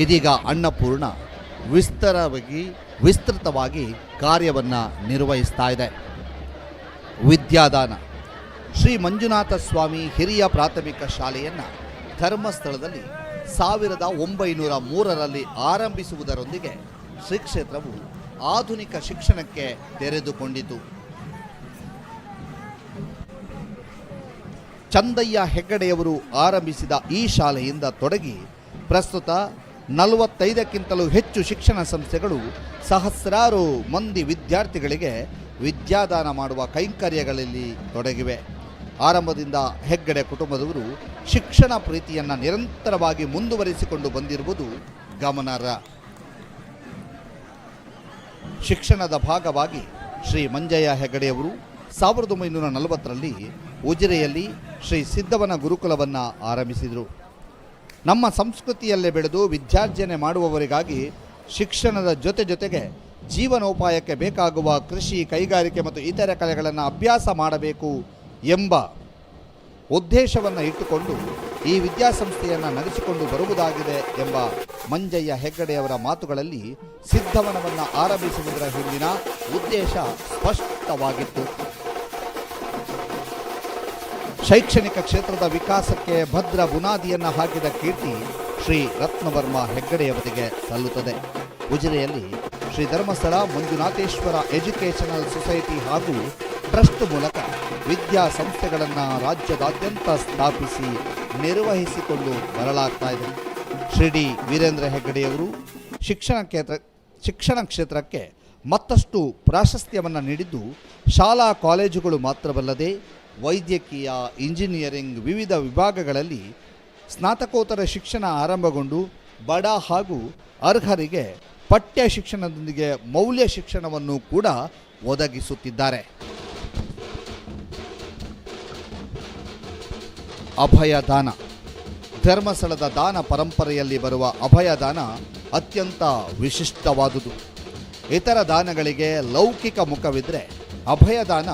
ಇದೀಗ ಅನ್ನಪೂರ್ಣ ವಿಸ್ತೃತವಾಗಿ ಕಾರ್ಯವನ್ನು ನಿರ್ವಹಿಸ್ತಾ ಇದೆ. ವಿದ್ಯಾದಾನ. ಶ್ರೀ ಮಂಜುನಾಥ ಸ್ವಾಮಿ ಹಿರಿಯ ಪ್ರಾಥಮಿಕ ಶಾಲೆಯನ್ನು ಧರ್ಮಸ್ಥಳದಲ್ಲಿ 1903ರಲ್ಲಿ ಆರಂಭಿಸುವುದರೊಂದಿಗೆ ಶ್ರೀ ಕ್ಷೇತ್ರವು ಆಧುನಿಕ ಶಿಕ್ಷಣಕ್ಕೆ ತೆರೆದುಕೊಂಡಿತು. ಚಂದಯ್ಯ ಹೆಗ್ಗಡೆಯವರು ಆರಂಭಿಸಿದ ಈ ಶಾಲೆಯಿಂದ ತೊಡಗಿ ಪ್ರಸ್ತುತ 45ಕ್ಕಿಂತಲೂ ಹೆಚ್ಚು ಶಿಕ್ಷಣ ಸಂಸ್ಥೆಗಳು ಸಹಸ್ರಾರು ಮಂದಿ ವಿದ್ಯಾರ್ಥಿಗಳಿಗೆ ವಿದ್ಯಾದಾನ ಮಾಡುವ ಕೈಂಕರ್ಯಗಳಲ್ಲಿ ತೊಡಗಿವೆ. ಆರಂಭದಿಂದ ಹೆಗ್ಗಡೆ ಕುಟುಂಬದವರು ಶಿಕ್ಷಣ ಪ್ರೀತಿಯನ್ನು ನಿರಂತರವಾಗಿ ಮುಂದುವರಿಸಿಕೊಂಡು ಬಂದಿರುವುದು ಗಮನಾರ್ಹ. ಶಿಕ್ಷಣದ ಭಾಗವಾಗಿ ಶ್ರೀ ಮಂಜಯ್ಯ ಹೆಗ್ಗಡೆಯವರು 1940ರಲ್ಲಿ ಉಜಿರೆಯಲ್ಲಿ ಶ್ರೀ ಸಿದ್ದವನ ಗುರುಕುಲವನ್ನು ಆರಂಭಿಸಿದರು. ನಮ್ಮ ಸಂಸ್ಕೃತಿಯಲ್ಲೇ ಬೆಳೆದು ವಿದ್ಯಾರ್ಜನೆ ಮಾಡುವವರಿಗಾಗಿ ಶಿಕ್ಷಣದ ಜೊತೆಗೆ ಜೀವನೋಪಾಯಕ್ಕೆ ಬೇಕಾಗುವ ಕೃಷಿ, ಕೈಗಾರಿಕೆ ಮತ್ತು ಇತರೆ ಕಲೆಗಳನ್ನು ಅಭ್ಯಾಸ ಮಾಡಬೇಕು ಎಂಬ ಉದ್ದೇಶವನ್ನು ಇಟ್ಟುಕೊಂಡು ಈ ವಿದ್ಯಾಸಂಸ್ಥೆಯನ್ನು ನಡೆಸಿಕೊಂಡು ಬರುವುದಾಗಿದೆ ಎಂಬ ಮಂಜಯ್ಯ ಹೆಗ್ಗಡೆಯವರ ಮಾತುಗಳಲ್ಲಿ ಸಿದ್ದವನವನ್ನು ಆರಂಭಿಸುವುದರ ಹಿಂದಿನ ಉದ್ದೇಶ ಸ್ಪಷ್ಟವಾಗಿತ್ತು. ಶೈಕ್ಷಣಿಕ ಕ್ಷೇತ್ರದ ವಿಕಾಸಕ್ಕೆ ಭದ್ರ ಬುನಾದಿಯನ್ನು ಹಾಕಿದ ಕೀರ್ತಿ ಶ್ರೀ ರತ್ನವರ್ಮ ಹೆಗ್ಗಡೆಯವರಿಗೆ ಸಲ್ಲುತ್ತದೆ. ಉಜಿರೆಯಲ್ಲಿ ಶ್ರೀ ಧರ್ಮಸ್ಥಳ ಮಂಜುನಾಥೇಶ್ವರ ಎಜುಕೇಷನಲ್ ಸೊಸೈಟಿ ಹಾಗೂ ಟ್ರಸ್ಟ್ ಮೂಲಕ ವಿದ್ಯಾಸಂಸ್ಥೆಗಳನ್ನು ರಾಜ್ಯದಾದ್ಯಂತ ಸ್ಥಾಪಿಸಿ ನಿರ್ವಹಿಸಿಕೊಂಡು ಬರಲಾಗ್ತಾ ಇದೆ. ಶ್ರೀ ಡಿ ವೀರೇಂದ್ರ ಹೆಗ್ಗಡೆಯವರು ಶಿಕ್ಷಣ ಕ್ಷೇತ್ರಕ್ಕೆ ಮತ್ತಷ್ಟು ಪ್ರಾಶಸ್ತ್ಯವನ್ನು ನೀಡಿದ್ದು ಶಾಲಾ ಕಾಲೇಜುಗಳು ಮಾತ್ರವಲ್ಲದೆ ವೈದ್ಯಕೀಯ, ಇಂಜಿನಿಯರಿಂಗ್ ವಿವಿಧ ವಿಭಾಗಗಳಲ್ಲಿ ಸ್ನಾತಕೋತ್ತರ ಶಿಕ್ಷಣ ಆರಂಭಗೊಂಡು ಬಡ ಹಾಗೂ ಅರ್ಹರಿಗೆ ಪಠ್ಯ ಶಿಕ್ಷಣದೊಂದಿಗೆ ಮೌಲ್ಯ ಶಿಕ್ಷಣವನ್ನು ಕೂಡ ಒದಗಿಸುತ್ತಿದ್ದಾರೆ. ಅಭಯದಾನ. ಧರ್ಮಸ್ಥಳದ ದಾನ ಪರಂಪರೆಯಲ್ಲಿ ಬರುವ ಅಭಯದಾನ ಅತ್ಯಂತ ವಿಶಿಷ್ಟವಾದುದು. ಇತರ ದಾನಗಳಿಗೆ ಲೌಕಿಕ ಮುಖವಿದ್ದರೆ ಅಭಯದಾನ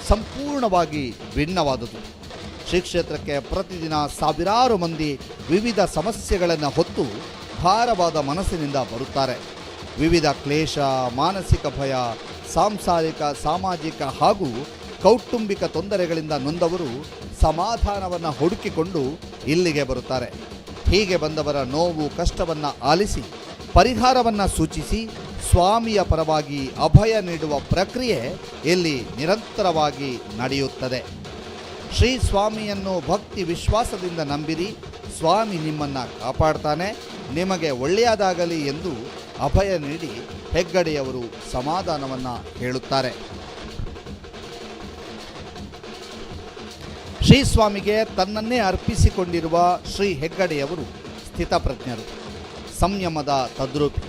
ಸಂಪೂರ್ಣವಾಗಿ ಭಿನ್ನವಾದುದು. ಶ್ರೀ ಕ್ಷೇತ್ರಕ್ಕೆ ಪ್ರತಿದಿನ ಸಾವಿರಾರು ಮಂದಿ ವಿವಿಧ ಸಮಸ್ಯೆಗಳನ್ನು ಹೊತ್ತು ಭಾರವಾದ ಮನಸ್ಸಿನಿಂದ ಬರುತ್ತಾರೆ. ವಿವಿಧ ಕ್ಲೇಶ, ಮಾನಸಿಕ ಭಯ, ಸಾಂಸಾರಿಕ, ಸಾಮಾಜಿಕ ಹಾಗೂ ಕೌಟುಂಬಿಕ ತೊಂದರೆಗಳಿಂದ ನೊಂದವರು ಸಮಾಧಾನವನ್ನು ಹುಡುಕಿಕೊಂಡು ಇಲ್ಲಿಗೆ ಬರುತ್ತಾರೆ. ಹೀಗೆ ಬಂದವರ ನೋವು, ಕಷ್ಟವನ್ನು ಆಲಿಸಿ ಪರಿಹಾರವನ್ನು ಸೂಚಿಸಿ ಸ್ವಾಮಿಯ ಪರವಾಗಿ ಅಭಯ ನೀಡುವ ಪ್ರಕ್ರಿಯೆ ಇಲ್ಲಿ ನಿರಂತರವಾಗಿ ನಡೆಯುತ್ತದೆ. ಶ್ರೀ ಸ್ವಾಮಿಯನ್ನು ಭಕ್ತಿ ವಿಶ್ವಾಸದಿಂದ ನಂಬಿರಿ, ಸ್ವಾಮಿ ನಿಮ್ಮನ್ನು ಕಾಪಾಡ್ತಾನೆ, ನಿಮಗೆ ಒಳ್ಳೆಯದಾಗಲಿ ಎಂದು ಅಭಯ ನೀಡಿ ಹೆಗ್ಗಡೆಯವರು ಸಮಾಧಾನವನ್ನು ಹೇಳುತ್ತಾರೆ. ಶ್ರೀ ಸ್ವಾಮಿಗೆ ತನ್ನನ್ನೇ ಅರ್ಪಿಸಿಕೊಂಡಿರುವ ಶ್ರೀ ಹೆಗ್ಗಡೆಯವರು ಸ್ಥಿತಪ್ರಜ್ಞರು, ಸಂಯಮದ ತದ್ರೂಪಿ.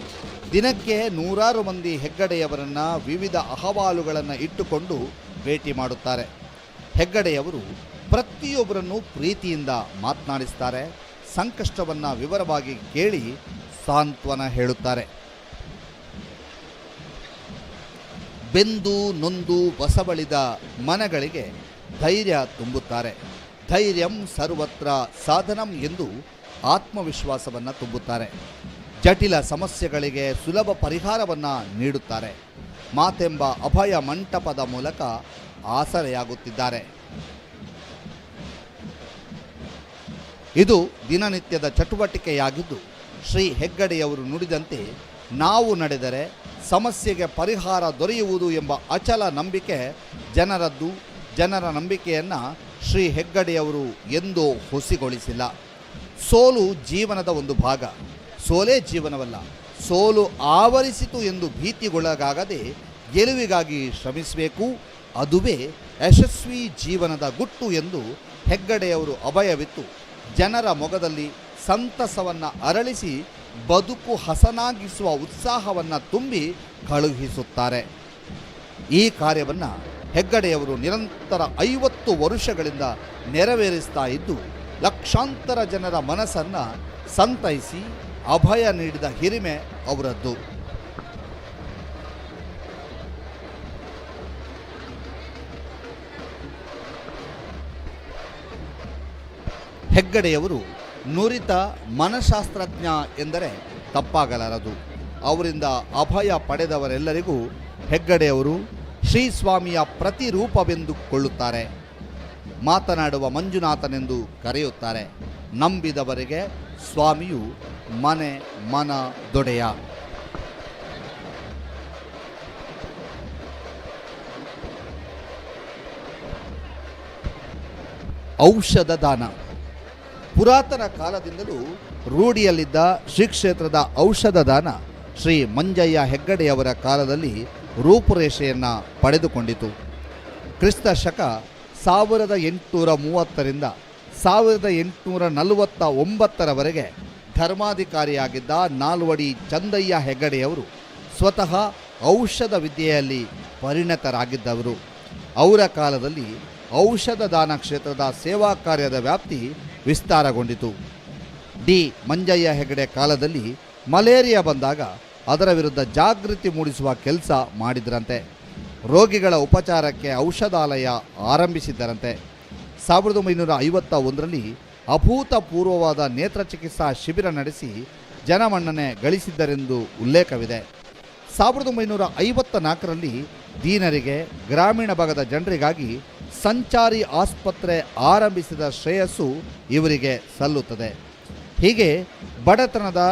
ದಿನಕ್ಕೆ ನೂರಾರು ಮಂದಿ ಹೆಗ್ಗಡೆಯವರನ್ನು ವಿವಿಧ ಅಹವಾಲುಗಳನ್ನು ಇಟ್ಟುಕೊಂಡು ಭೇಟಿ ಮಾಡುತ್ತಾರೆ. ಹೆಗ್ಗಡೆಯವರು ಪ್ರತಿಯೊಬ್ಬರನ್ನು ಪ್ರೀತಿಯಿಂದ ಮಾತನಾಡಿಸ್ತಾರೆ, ಸಂಕಷ್ಟವನ್ನು ವಿವರವಾಗಿ ಕೇಳಿ ಸಾಂತ್ವನ ಹೇಳುತ್ತಾರೆ. ಬೆಂದು ನೊಂದು ಬಸವಳಿದ ಮನಗಳಿಗೆ ಧೈರ್ಯ ತುಂಬುತ್ತಾರೆ. ಧೈರ್ಯಂ ಸರ್ವತ್ರ ಸಾಧನಂ ಎಂದು ಆತ್ಮವಿಶ್ವಾಸವನ್ನು ತುಂಬುತ್ತಾರೆ. ಜಟಿಲ ಸಮಸ್ಯೆಗಳಿಗೆ ಸುಲಭ ಪರಿಹಾರವನ್ನು ನೀಡುತ್ತಾರೆ. ಮಾತೆಂಬ ಅಭಯ ಮಂಟಪದ ಮೂಲಕ ಆಸರೆಯಾಗುತ್ತಿದ್ದಾರೆ. ಇದು ದಿನನಿತ್ಯದ ಚಟುವಟಿಕೆಯಾಗಿದ್ದು, ಶ್ರೀ ಹೆಗ್ಗಡೆಯವರು ನುಡಿದಂತೆ ನಾವು ನಡೆದರೆ ಸಮಸ್ಯೆಗೆ ಪರಿಹಾರ ದೊರೆಯುವುದು ಎಂಬ ಅಚಲ ನಂಬಿಕೆ ಜನರದ್ದು. ಜನರ ನಂಬಿಕೆಯನ್ನು ಶ್ರೀ ಹೆಗ್ಗಡೆಯವರು ಎಂದೂ ಹುಸಿಗೊಳಿಸಿಲ್ಲ. ಸೋಲು ಜೀವನದ ಒಂದು ಭಾಗ, ಸೋಲೇ ಜೀವನವಲ್ಲ. ಸೋಲು ಆವರಿಸಿತು ಎಂದು ಭೀತಿಗೊಳಗಾಗದೆ ಗೆಲುವಿಗಾಗಿ ಶ್ರಮಿಸಬೇಕು, ಅದುವೇ ಯಶಸ್ವಿ ಜೀವನದ ಗುಟ್ಟು ಎಂದು ಹೆಗ್ಗಡೆಯವರು ಅಭಯವಿತ್ತು ಜನರ ಮೊಗದಲ್ಲಿ ಸಂತಸವನ್ನು ಅರಳಿಸಿ ಬದುಕು ಹಸನಾಗಿಸುವ ಉತ್ಸಾಹವನ್ನು ತುಂಬಿ ಕಳುಹಿಸುತ್ತಾರೆ. ಈ ಕಾರ್ಯವನ್ನು ಹೆಗ್ಗಡೆಯವರು ನಿರಂತರ 50 ವರುಷಗಳಿಂದ ನೆರವೇರಿಸ್ತಾ ಇದ್ದು, ಲಕ್ಷಾಂತರ ಜನರ ಮನಸ್ಸನ್ನು ಸಂತೈಸಿ ಅಭಯ ನೀಡಿದ ಹಿರಿಮೆ ಅವರದ್ದು. ಹೆಗ್ಗಡೆಯವರು ನುರಿತ ಮನಃಶಾಸ್ತ್ರಜ್ಞ ಎಂದರೆ ತಪ್ಪಾಗಲಾರದು. ಅವರಿಂದ ಅಭಯ ಪಡೆದವರೆಲ್ಲರಿಗೂ ಹೆಗ್ಗಡೆಯವರು ಶ್ರೀ ಸ್ವಾಮಿಯ ಪ್ರತಿರೂಪವೆಂದುಕೊಳ್ಳುತ್ತಾರೆ. ಮಾತನಾಡುವ ಮಂಜುನಾಥನೆಂದು ಕರೆಯುತ್ತಾರೆ. ನಂಬಿದವರಿಗೆ ಸ್ವಾಮಿಯು ಮನೆ ಮನ ದೊಡೆಯ. ಔಷಧ ದಾನ. ಪುರಾತನ ಕಾಲದಿಂದಲೂ ರೂಢಿಯಲ್ಲಿದ್ದ ಶ್ರೀ ಕ್ಷೇತ್ರದ ಔಷಧ ದಾನ ಶ್ರೀ ಮಂಜಯ್ಯ ಹೆಗ್ಗಡೆಯವರ ಕಾಲದಲ್ಲಿ ರೂಪುರೇಷೆಯನ್ನು ಪಡೆದುಕೊಂಡಿತು. ಕ್ರಿಸ್ತ ಶಕ 1830ರಿಂದ 1849ರವರೆಗೆ ಧರ್ಮಾಧಿಕಾರಿಯಾಗಿದ್ದ ನಾಲ್ವಡಿ ಚಂದಯ್ಯ ಹೆಗ್ಗಡೆಯವರು ಸ್ವತಃ ಔಷಧ ವಿದ್ಯೆಯಲ್ಲಿ ಪರಿಣತರಾಗಿದ್ದವರು. ಅವರ ಕಾಲದಲ್ಲಿ ಔಷಧ ದಾನ ಕ್ಷೇತ್ರದ ಸೇವಾ ಕಾರ್ಯದ ವ್ಯಾಪ್ತಿ ವಿಸ್ತಾರಗೊಂಡಿತು. ಡಿ ಮಂಜಯ್ಯ ಹೆಗಡೆ ಕಾಲದಲ್ಲಿ ಮಲೇರಿಯಾ ಬಂದಾಗ ಅದರ ವಿರುದ್ಧ ಜಾಗೃತಿ ಮೂಡಿಸುವ ಕೆಲಸ ಮಾಡಿದರಂತೆ. ರೋಗಿಗಳ ಉಪಚಾರಕ್ಕೆ ಔಷಧಾಲಯ ಆರಂಭಿಸಿದ್ದರಂತೆ. 1951ರಲ್ಲಿ ಅಭೂತಪೂರ್ವವಾದ ನೇತ್ರ ಚಿಕಿತ್ಸಾ ಶಿಬಿರ ನಡೆಸಿ ಜನಮನ್ನಣೆ ಗಳಿಸಿದ್ದರೆಂದು ಉಲ್ಲೇಖವಿದೆ. 1954ರಲ್ಲಿ ದೀನರಿಗೆ, ಗ್ರಾಮೀಣ ಭಾಗದ ಜನರಿಗಾಗಿ ಸಂಚಾರಿ ಆಸ್ಪತ್ರೆ ಆರಂಭಿಸಿದ ಶ್ರೇಯಸ್ಸು ಇವರಿಗೆ ಸಲ್ಲುತ್ತದೆ. ಹೀಗೆ ಬಡತನದ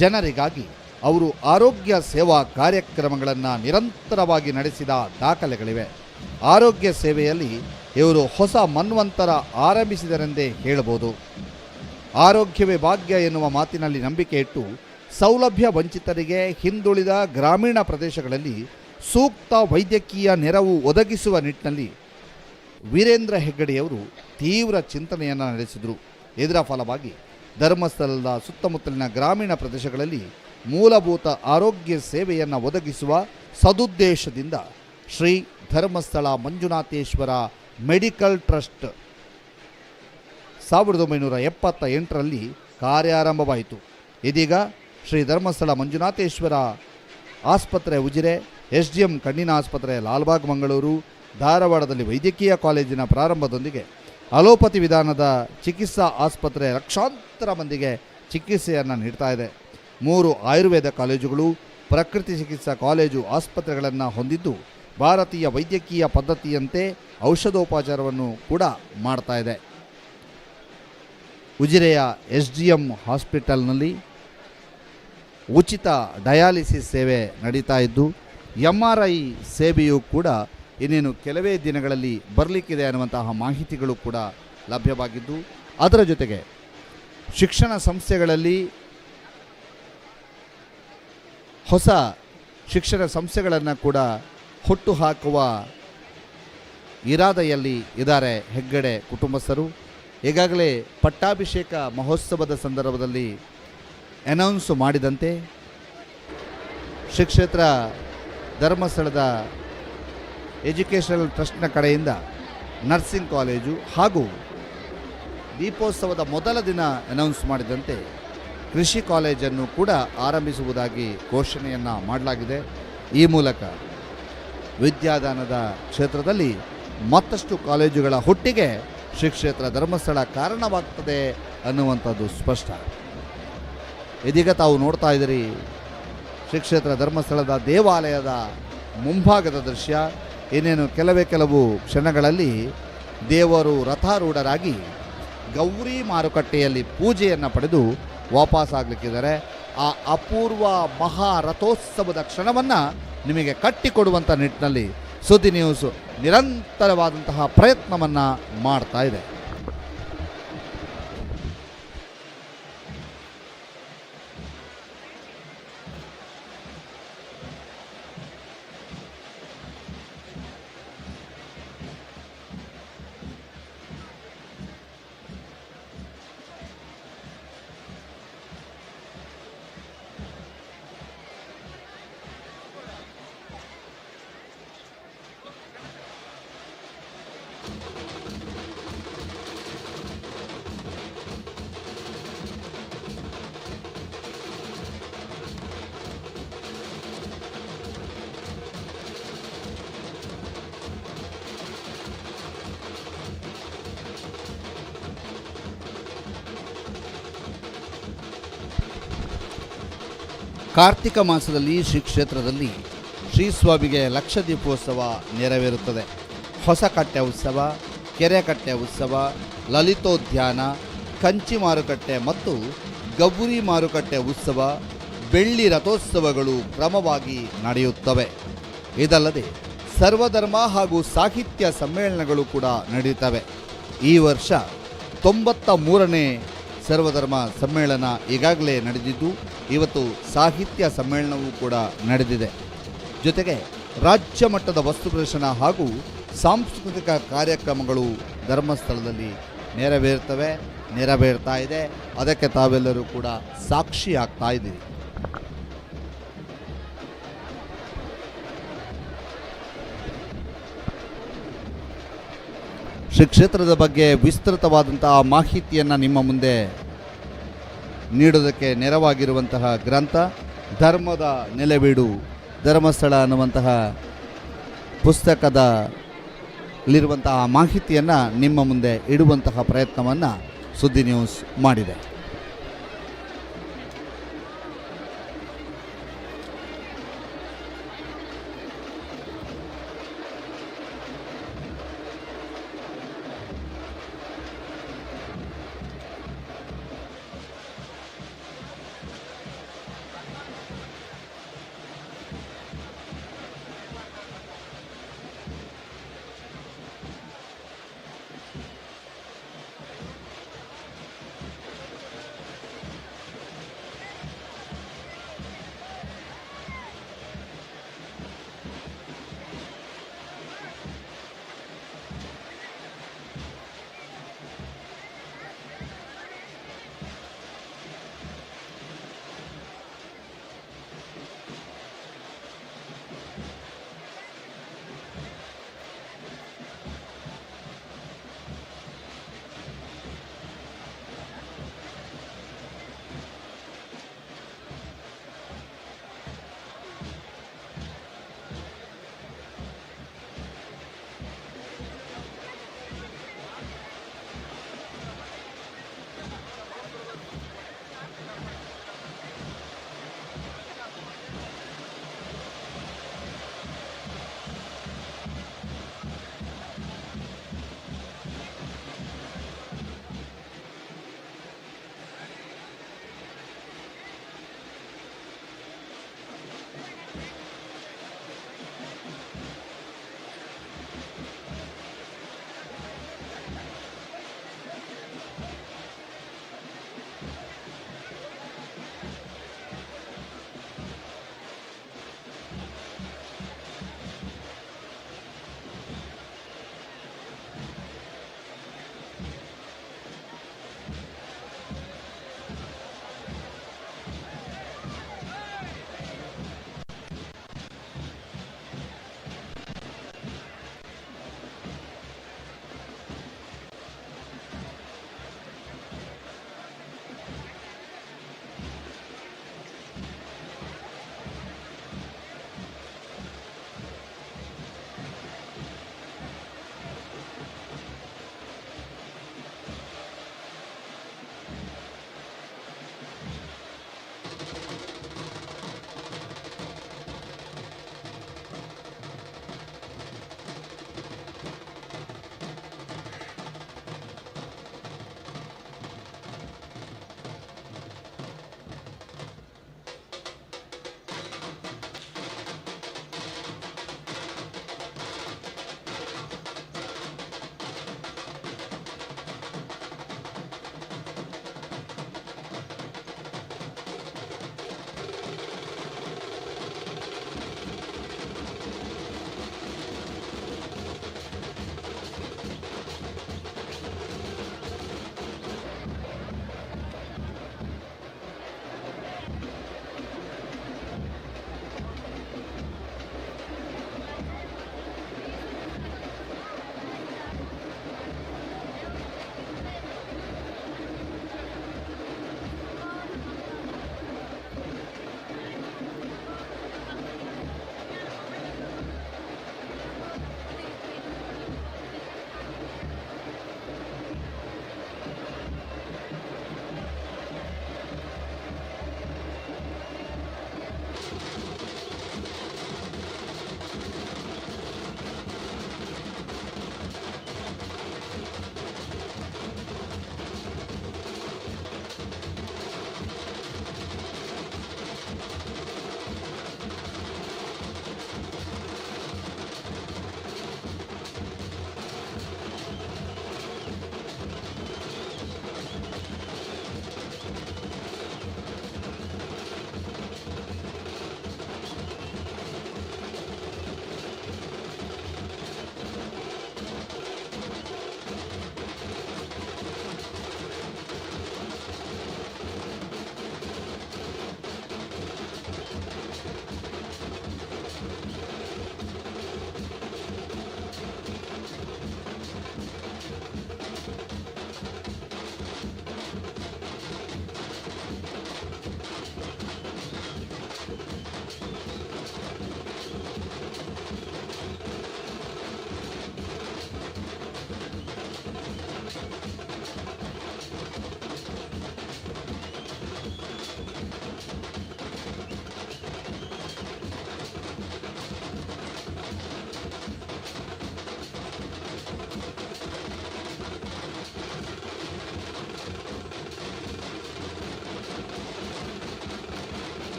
ಜನರಿಗಾಗಿ ಅವರು ಆರೋಗ್ಯ ಸೇವಾ ಕಾರ್ಯಕ್ರಮಗಳನ್ನು ನಿರಂತರವಾಗಿ ನಡೆಸಿದ ದಾಖಲೆಗಳಿವೆ. ಆರೋಗ್ಯ ಸೇವೆಯಲ್ಲಿ ಇವರು ಹೊಸ ಮನ್ವಂತರ ಆರಂಭಿಸಿದರೆಂದೇ ಹೇಳಬಹುದು. ಆರೋಗ್ಯವೇ ಭಾಗ್ಯ ಎನ್ನುವ ಮಾತಿನಲ್ಲಿ ನಂಬಿಕೆ ಇಟ್ಟು ಸೌಲಭ್ಯ ವಂಚಿತರಿಗೆ, ಹಿಂದುಳಿದ ಗ್ರಾಮೀಣ ಪ್ರದೇಶಗಳಲ್ಲಿ ಸೂಕ್ತ ವೈದ್ಯಕೀಯ ನೆರವು ಒದಗಿಸುವ ನಿಟ್ಟಿನಲ್ಲಿ ವೀರೇಂದ್ರ ಹೆಗ್ಗಡೆಯವರು ತೀವ್ರ ಚಿಂತನೆಯನ್ನು ನಡೆಸಿದರು. ಇದರ ಫಲವಾಗಿ ಧರ್ಮಸ್ಥಳದ ಸುತ್ತಮುತ್ತಲಿನ ಗ್ರಾಮೀಣ ಪ್ರದೇಶಗಳಲ್ಲಿ ಮೂಲಭೂತ ಆರೋಗ್ಯ ಸೇವೆಯನ್ನು ಒದಗಿಸುವ ಸದುದ್ದೇಶದಿಂದ ಶ್ರೀ ಧರ್ಮಸ್ಥಳ ಮಂಜುನಾಥೇಶ್ವರ ಮೆಡಿಕಲ್ ಟ್ರಸ್ಟ್ 1978ರಲ್ಲಿ ಕಾರ್ಯಾರಂಭವಾಯಿತು. ಇದೀಗ ಶ್ರೀ ಧರ್ಮಸ್ಥಳ ಮಂಜುನಾಥೇಶ್ವರ ಆಸ್ಪತ್ರೆ ಉಜಿರೆ, SDM ಕಣ್ಣಿನ ಆಸ್ಪತ್ರೆ ಲಾಲ್ಬಾಗ್ ಮಂಗಳೂರು, ಧಾರವಾಡದಲ್ಲಿ ವೈದ್ಯಕೀಯ ಕಾಲೇಜಿನ ಪ್ರಾರಂಭದೊಂದಿಗೆ ಅಲೋಪತಿ ವಿಧಾನದ ಚಿಕಿತ್ಸಾ ಆಸ್ಪತ್ರೆ ಲಕ್ಷಾಂತರ ಮಂದಿಗೆ ಚಿಕಿತ್ಸೆಯನ್ನು ನೀಡ್ತಾ ಇದೆ. 3 ಆಯುರ್ವೇದ ಕಾಲೇಜುಗಳು, ಪ್ರಕೃತಿ ಚಿಕಿತ್ಸಾ ಕಾಲೇಜು ಆಸ್ಪತ್ರೆಗಳನ್ನು ಹೊಂದಿದ್ದು ಭಾರತೀಯ ವೈದ್ಯಕೀಯ ಪದ್ಧತಿಯಂತೆ ಔಷಧೋಪಚಾರವನ್ನು ಕೂಡ ಮಾಡ್ತಾ ಇದೆ. ಉಜಿರೆಯ SDM ಹಾಸ್ಪಿಟಲ್ನಲ್ಲಿ ಉಚಿತ ಡಯಾಲಿಸಿಸ್ ಸೇವೆ ನಡೀತಾ ಇದ್ದು MRI ಸೇವೆಯೂ ಕೂಡ ಇನ್ನೇನು ಕೆಲವೇ ದಿನಗಳಲ್ಲಿ ಬರಲಿಕ್ಕಿದೆ ಅನ್ನುವಂತಹ ಮಾಹಿತಿಗಳು ಕೂಡ ಲಭ್ಯವಾಗಿದ್ದು, ಅದರ ಜೊತೆಗೆ ಶಿಕ್ಷಣ ಸಂಸ್ಥೆಗಳಲ್ಲಿ ಹೊಸ ಶಿಕ್ಷಣ ಸಂಸ್ಥೆಗಳನ್ನು ಕೂಡ ಹುಟ್ಟು ಹಾಕುವ ಇರಾದೆಯಲ್ಲಿ ಇದ್ದಾರೆ ಹೆಗ್ಗಡೆ ಕುಟುಂಬಸ್ಥರು. ಈಗಾಗಲೇ ಪಟ್ಟಾಭಿಷೇಕ ಮಹೋತ್ಸವದ ಸಂದರ್ಭದಲ್ಲಿ ಅನೌನ್ಸ್ ಮಾಡಿದಂತೆ ಶ್ರೀ ಕ್ಷೇತ್ರ ಧರ್ಮಸ್ಥಳದ ಎಜುಕೇಷನಲ್ ಟ್ರಸ್ಟ್ನ ಕಡೆಯಿಂದ ನರ್ಸಿಂಗ್ ಕಾಲೇಜು ಹಾಗೂ ದೀಪೋತ್ಸವದ ಮೊದಲ ದಿನ ಅನೌನ್ಸ್ ಮಾಡಿದಂತೆ ಕೃಷಿ ಕಾಲೇಜನ್ನು ಕೂಡ ಆರಂಭಿಸುವುದಾಗಿ ಘೋಷಣೆಯನ್ನು ಮಾಡಲಾಗಿದೆ. ಈ ಮೂಲಕ ವಿದ್ಯಾದಾನದ ಕ್ಷೇತ್ರದಲ್ಲಿ ಮತ್ತಷ್ಟು ಕಾಲೇಜುಗಳ ಹುಟ್ಟಿಗೆ ಶ್ರೀ ಕ್ಷೇತ್ರ ಧರ್ಮಸ್ಥಳ ಕಾರಣವಾಗ್ತದೆ ಅನ್ನುವಂಥದ್ದು ಸ್ಪಷ್ಟ. ಇದೀಗ ತಾವು ನೋಡ್ತಾ ಇದ್ದೀರಿ ಶ್ರೀ ಕ್ಷೇತ್ರ ಧರ್ಮಸ್ಥಳದ ದೇವಾಲಯದ ಮುಂಭಾಗದ ದೃಶ್ಯ. ಇನ್ನೇನು ಕೆಲವು ಕ್ಷಣಗಳಲ್ಲಿ ದೇವರು ರಥಾರೂಢರಾಗಿ ಗೌರಿ ಮಾರುಕಟ್ಟೆಯಲ್ಲಿ ಪೂಜೆಯನ್ನು ಪಡೆದು ವಾಪಸ್ಸಾಗಲಿಕ್ಕಿದ್ದಾರೆ. ಆ ಅಪೂರ್ವ ಮಹಾರಥೋತ್ಸವದ ಕ್ಷಣವನ್ನು ನಿಮಗೆ ಕಟ್ಟಿಕೊಡುವಂಥ ನಿಟ್ಟಿನಲ್ಲಿ ಸುದ್ದಿ ನ್ಯೂಸ್ ನಿರಂತರವಾದಂತಹ ಪ್ರಯತ್ನವನ್ನು ಮಾಡ್ತಾ ಇದೆ. ಕಾರ್ತಿಕ ಮಾಸದಲ್ಲಿ ಶ್ರೀ ಕ್ಷೇತ್ರದಲ್ಲಿ ಶ್ರೀ ಸ್ವಾಮಿಗೆ ಲಕ್ಷ ದೀಪೋತ್ಸವ ನೆರವೇರುತ್ತದೆ. ಹೊಸ ಕಟ್ಟೆ ಉತ್ಸವ, ಕೆರೆ ಕಟ್ಟೆ ಉತ್ಸವ, ಲಲಿತೋದ್ಯಾನ, ಕಂಚಿ ಮಾರುಕಟ್ಟೆ ಮತ್ತು ಗೌರಿ ಮಾರುಕಟ್ಟೆ ಉತ್ಸವ, ಬೆಳ್ಳಿ ರಥೋತ್ಸವಗಳು ಕ್ರಮವಾಗಿ ನಡೆಯುತ್ತವೆ. ಇದಲ್ಲದೆ ಸರ್ವಧರ್ಮ ಹಾಗೂ ಸಾಹಿತ್ಯ ಸಮ್ಮೇಳನಗಳು ಕೂಡ ನಡೆಯುತ್ತವೆ. ಈ ವರ್ಷ 93ನೇ ಸರ್ವಧರ್ಮ ಸಮ್ಮೇಳನ ಈಗಾಗಲೇ ನಡೆದಿದ್ದು ಇವತ್ತು ಸಾಹಿತ್ಯ ಸಮ್ಮೇಳನವೂ ಕೂಡ ನಡೆದಿದೆ. ಜೊತೆಗೆ ರಾಜ್ಯ ಮಟ್ಟದ ವಸ್ತು ಪ್ರದರ್ಶನ ಹಾಗೂ ಸಾಂಸ್ಕೃತಿಕ ಕಾರ್ಯಕ್ರಮಗಳು ಧರ್ಮಸ್ಥಳದಲ್ಲಿ ನೆರವೇರ್ತಾ ಇದೆ. ಅದಕ್ಕೆ ತಾವೆಲ್ಲರೂ ಕೂಡ ಸಾಕ್ಷಿಯಾಗ್ತಾ ಇದ್ದೀರಿ. ಶ್ರೀ ಕ್ಷೇತ್ರದ ಬಗ್ಗೆ ವಿಸ್ತೃತವಾದಂತಹ ಮಾಹಿತಿಯನ್ನು ನಿಮ್ಮ ಮುಂದೆ ನೀಡೋದಕ್ಕೆ ನೆರವಾಗಿರುವಂತಹ ಗ್ರಂಥ ಧರ್ಮದ ನೆಲೆಬೀಡು ಧರ್ಮಸ್ಥಳ ಅನ್ನುವಂತಹ ಪುಸ್ತಕದಲ್ಲಿರುವಂತಹ ಮಾಹಿತಿಯನ್ನು ನಿಮ್ಮ ಮುಂದೆ ಇಡುವಂತಹ ಪ್ರಯತ್ನವನ್ನು ಸುದ್ದಿ ನ್ಯೂಸ್ ಮಾಡಿದೆ.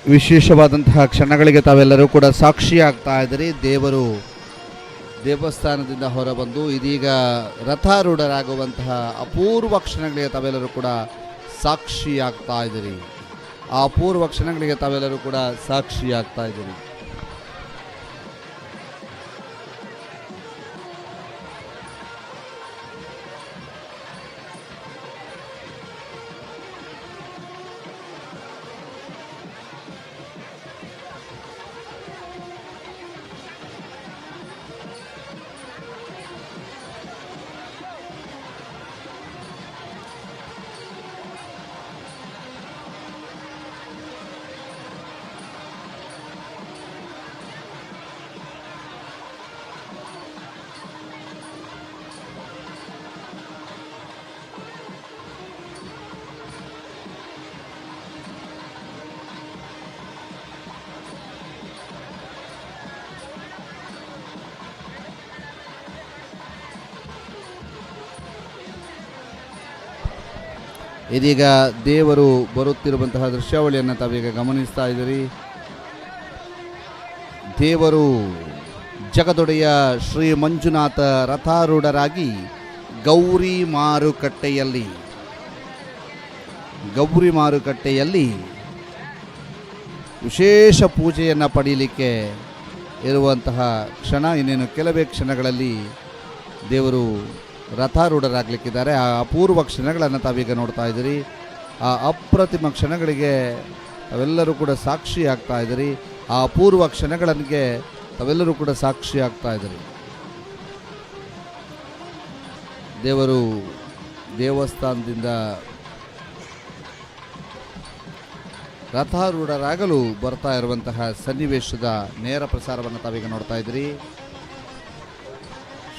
ವಿಶೇಷವಾದಂತಹ ಕ್ಷಣಗಳಿಗೆ ತಾವೆಲ್ಲರೂ ಕೂಡ ಸಾಕ್ಷಿಯಾಗ್ತಾ ಇದ್ದೀರಿ. ದೇವರು ದೇವಸ್ಥಾನದಿಂದ ಹೊರಬಂದು ಇದೀಗ ರಥಾರೂಢರಾಗುವಂತಹ ಅಪೂರ್ವ ಕ್ಷಣಗಳಿಗೆ ತಾವೆಲ್ಲರೂ ಕೂಡ ಸಾಕ್ಷಿಯಾಗ್ತಾ ಇದ್ದೀರಿ. ಆ ಅಪೂರ್ವ ಕ್ಷಣಗಳಿಗೆ ತಾವೆಲ್ಲರೂ ಕೂಡ ಸಾಕ್ಷಿಯಾಗ್ತಾ ಇದ್ದೀರಿ. ಇದೀಗ ದೇವರು ಬರುತ್ತಿರುವಂತಹ ದೃಶ್ಯಾವಳಿಯನ್ನು ತಾವೀಗ ಗಮನಿಸ್ತಾ ಇದ್ದೀರಿ. ದೇವರು ಜಗದೊಡೆಯ ಶ್ರೀ ಮಂಜುನಾಥ ರಥಾರೂಢರಾಗಿ ಗೌರಿ ಮಾರುಕಟ್ಟೆಯಲ್ಲಿ ವಿಶೇಷ ಪೂಜೆಯನ್ನು ಪಡೀಲಿಕ್ಕೆ ಇರುವಂತಹ ಕ್ಷಣ. ಇನ್ನೇನು ಕೆಲವೇ ಕ್ಷಣಗಳಲ್ಲಿ ದೇವರು ರಥಾರೂಢರಾಗಲಿಕ್ಕಿದ್ದಾರೆ. ಆ ಅಪೂರ್ವ ಕ್ಷಣಗಳನ್ನು ತಾವೀಗ ನೋಡ್ತಾ ಇದ್ದೀರಿ. ಆ ಅಪ್ರತಿಮ ಕ್ಷಣಗಳಿಗೆ ತಾವೆಲ್ಲರೂ ಕೂಡ ಸಾಕ್ಷಿ ಆಗ್ತಾ ಇದ್ದೀರಿ. ಆ ಅಪೂರ್ವ ಕ್ಷಣಗಳಿಗೆ ತಾವೆಲ್ಲರೂ ಕೂಡ ಸಾಕ್ಷಿ ಆಗ್ತಾ ಇದ್ದೀರಿ. ದೇವರು ದೇವಸ್ಥಾನದಿಂದ ರಥಾರೂಢರಾಗಲು ಬರ್ತಾ ಇರುವಂತಹ ಸನ್ನಿವೇಶದ ನೇರ ಪ್ರಸಾರವನ್ನು ತಾವೀಗ ನೋಡ್ತಾ ಇದ್ದೀರಿ.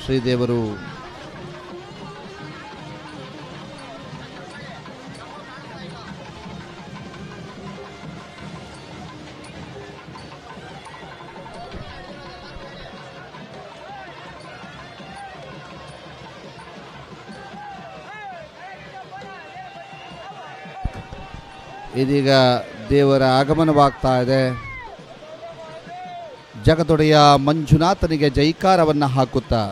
ಶ್ರೀದೇವರು ಇದೀಗ ದೇವರ ಆಗಮನವಾಗ್ತಾ ಇದೆ. ಜಗದೊಡೆಯ ಮಂಜುನಾಥನಿಗೆ ಜೈಕಾರವನ್ನು ಹಾಕುತ್ತಾ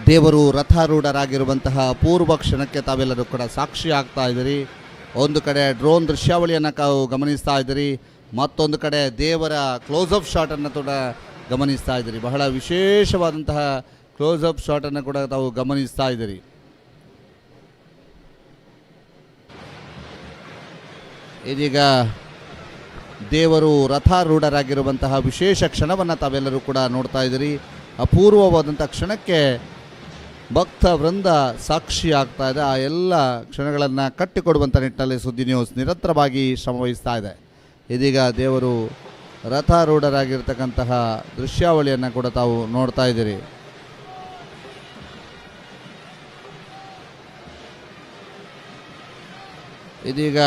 ದೇವರು ರಥಾರೂಢರಾಗಿರುವಂತಹ ಅಪೂರ್ವ ಕ್ಷಣಕ್ಕೆ ತಾವೆಲ್ಲರೂ ಕೂಡ ಸಾಕ್ಷಿ ಆಗ್ತಾ ಇದ್ದೀರಿ. ಒಂದು ಕಡೆ ಡ್ರೋನ್ ದೃಶ್ಯಾವಳಿಯನ್ನು ತಾವು ಗಮನಿಸ್ತಾ ಇದ್ದೀರಿ, ಮತ್ತೊಂದು ಕಡೆ ದೇವರ ಕ್ಲೋಸಪ್ ಶಾಟನ್ನು ಕೂಡ ಗಮನಿಸ್ತಾ ಇದ್ದೀರಿ. ಬಹಳ ವಿಶೇಷವಾದಂತಹ ಕ್ಲೋಸಪ್ ಶಾಟನ್ನು ಕೂಡ ತಾವು ಗಮನಿಸ್ತಾ ಇದ್ದೀರಿ. ಇದೀಗ ದೇವರು ರಥಾರೂಢರಾಗಿರುವಂತಹ ವಿಶೇಷ ಕ್ಷಣವನ್ನು ತಾವೆಲ್ಲರೂ ಕೂಡ ನೋಡ್ತಾ ಇದ್ದೀರಿ. ಅಪೂರ್ವವಾದಂಥ ಕ್ಷಣಕ್ಕೆ ಭಕ್ತ ವೃಂದ ಸಾಕ್ಷಿ ಆಗ್ತಾ ಇದೆ. ಆ ಎಲ್ಲ ಕ್ಷಣಗಳನ್ನು ಕಟ್ಟಿಕೊಡುವಂಥ ನಿಟ್ಟಿನಲ್ಲಿ ಸುದ್ದಿ ನ್ಯೂಸ್ ನಿರಂತರವಾಗಿ ಶ್ರಮವಹಿಸ್ತಾ ಇದೆ. ಇದೀಗ ದೇವರು ರಥಾರೂಢರಾಗಿರ್ತಕ್ಕಂತಹ ದೃಶ್ಯಾವಳಿಯನ್ನು ಕೂಡ ತಾವು ನೋಡ್ತಾ ಇದ್ದೀರಿ. ಇದೀಗ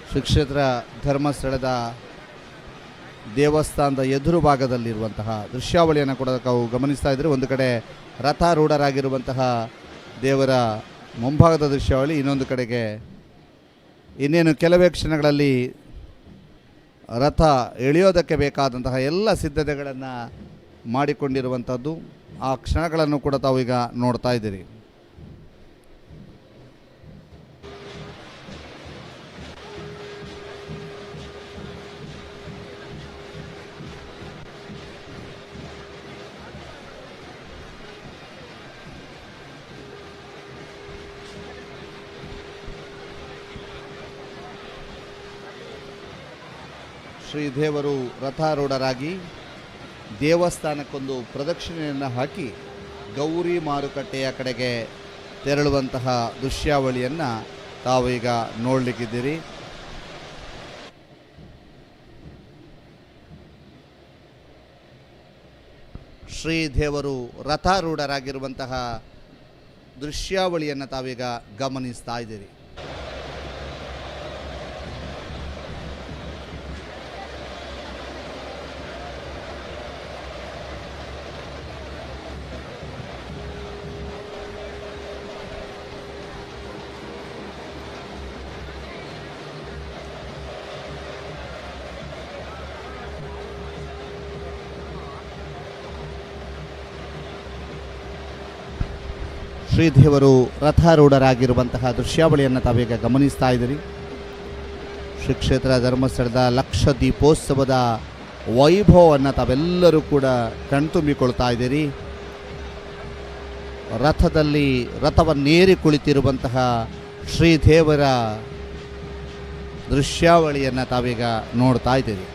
ಶ್ರೀ ಕ್ಷೇತ್ರ ಧರ್ಮಸ್ಥಳದ ದೇವಸ್ಥಾನದ ಎದುರು ಭಾಗದಲ್ಲಿರುವಂತಹ ದೃಶ್ಯಾವಳಿಯನ್ನು ಕೂಡ ತಾವು ಗಮನಿಸ್ತಾ ಇದ್ದರೆ, ಒಂದು ಕಡೆ ರಥಾರೂಢರಾಗಿರುವಂತಹ ದೇವರ ಮುಂಭಾಗದ ದೃಶ್ಯಾವಳಿ, ಇನ್ನೊಂದು ಕಡೆಗೆ ಇನ್ನೇನು ಕೆಲವೇ ಕ್ಷಣಗಳಲ್ಲಿ ರಥ ಎಳೆಯೋದಕ್ಕೆ ಬೇಕಾದಂತಹ ಎಲ್ಲ ಸಿದ್ಧತೆಗಳನ್ನು ಮಾಡಿಕೊಂಡಿರುವಂಥದ್ದು. ಆ ಕ್ಷಣಗಳನ್ನು ಕೂಡ ತಾವು ಈಗ ನೋಡ್ತಾ ಇದ್ದೀರಿ. ಶ್ರೀದೇವರು ರಥಾರೂಢರಾಗಿ ದೇವಸ್ಥಾನಕ್ಕೊಂದು ಪ್ರದಕ್ಷಿಣೆಯನ್ನು ಹಾಕಿ ಗೌರಿ ಮಾರುಕಟ್ಟೆಯ ಕಡೆಗೆ ತೆರಳುವಂತಹ ದೃಶ್ಯಾವಳಿಯನ್ನು ತಾವು ಈಗ ನೋಡಲಿಕ್ಕಿದ್ದೀರಿ. ಶ್ರೀದೇವರು ರಥಾರೂಢರಾಗಿರುವಂತಹ ದೃಶ್ಯಾವಳಿಯನ್ನು ತಾವೀಗ ಗಮನಿಸ್ತಾ ಇದ್ದೀರಿ. ಶ್ರೀದೇವರು ರಥಾರೂಢರಾಗಿರುವಂತಹ ದೃಶ್ಯಾವಳಿಯನ್ನು ತಾವೀಗ ಗಮನಿಸ್ತಾ ಇದ್ದೀರಿ. ಶ್ರೀ ಕ್ಷೇತ್ರ ಧರ್ಮಸ್ಥಳದ ಲಕ್ಷ ದೀಪೋತ್ಸವದ ವೈಭವವನ್ನು ತಾವೆಲ್ಲರೂ ಕೂಡ ಕಣ್ತುಂಬಿಕೊಳ್ತಾ ಇದ್ದೀರಿ. ರಥದಲ್ಲಿ ರಥವನ್ನೇರಿ ಕುಳಿತಿರುವಂತಹ ಶ್ರೀದೇವರ ದೃಶ್ಯಾವಳಿಯನ್ನು ತಾವೀಗ ನೋಡ್ತಾ ಇದ್ದೀರಿ.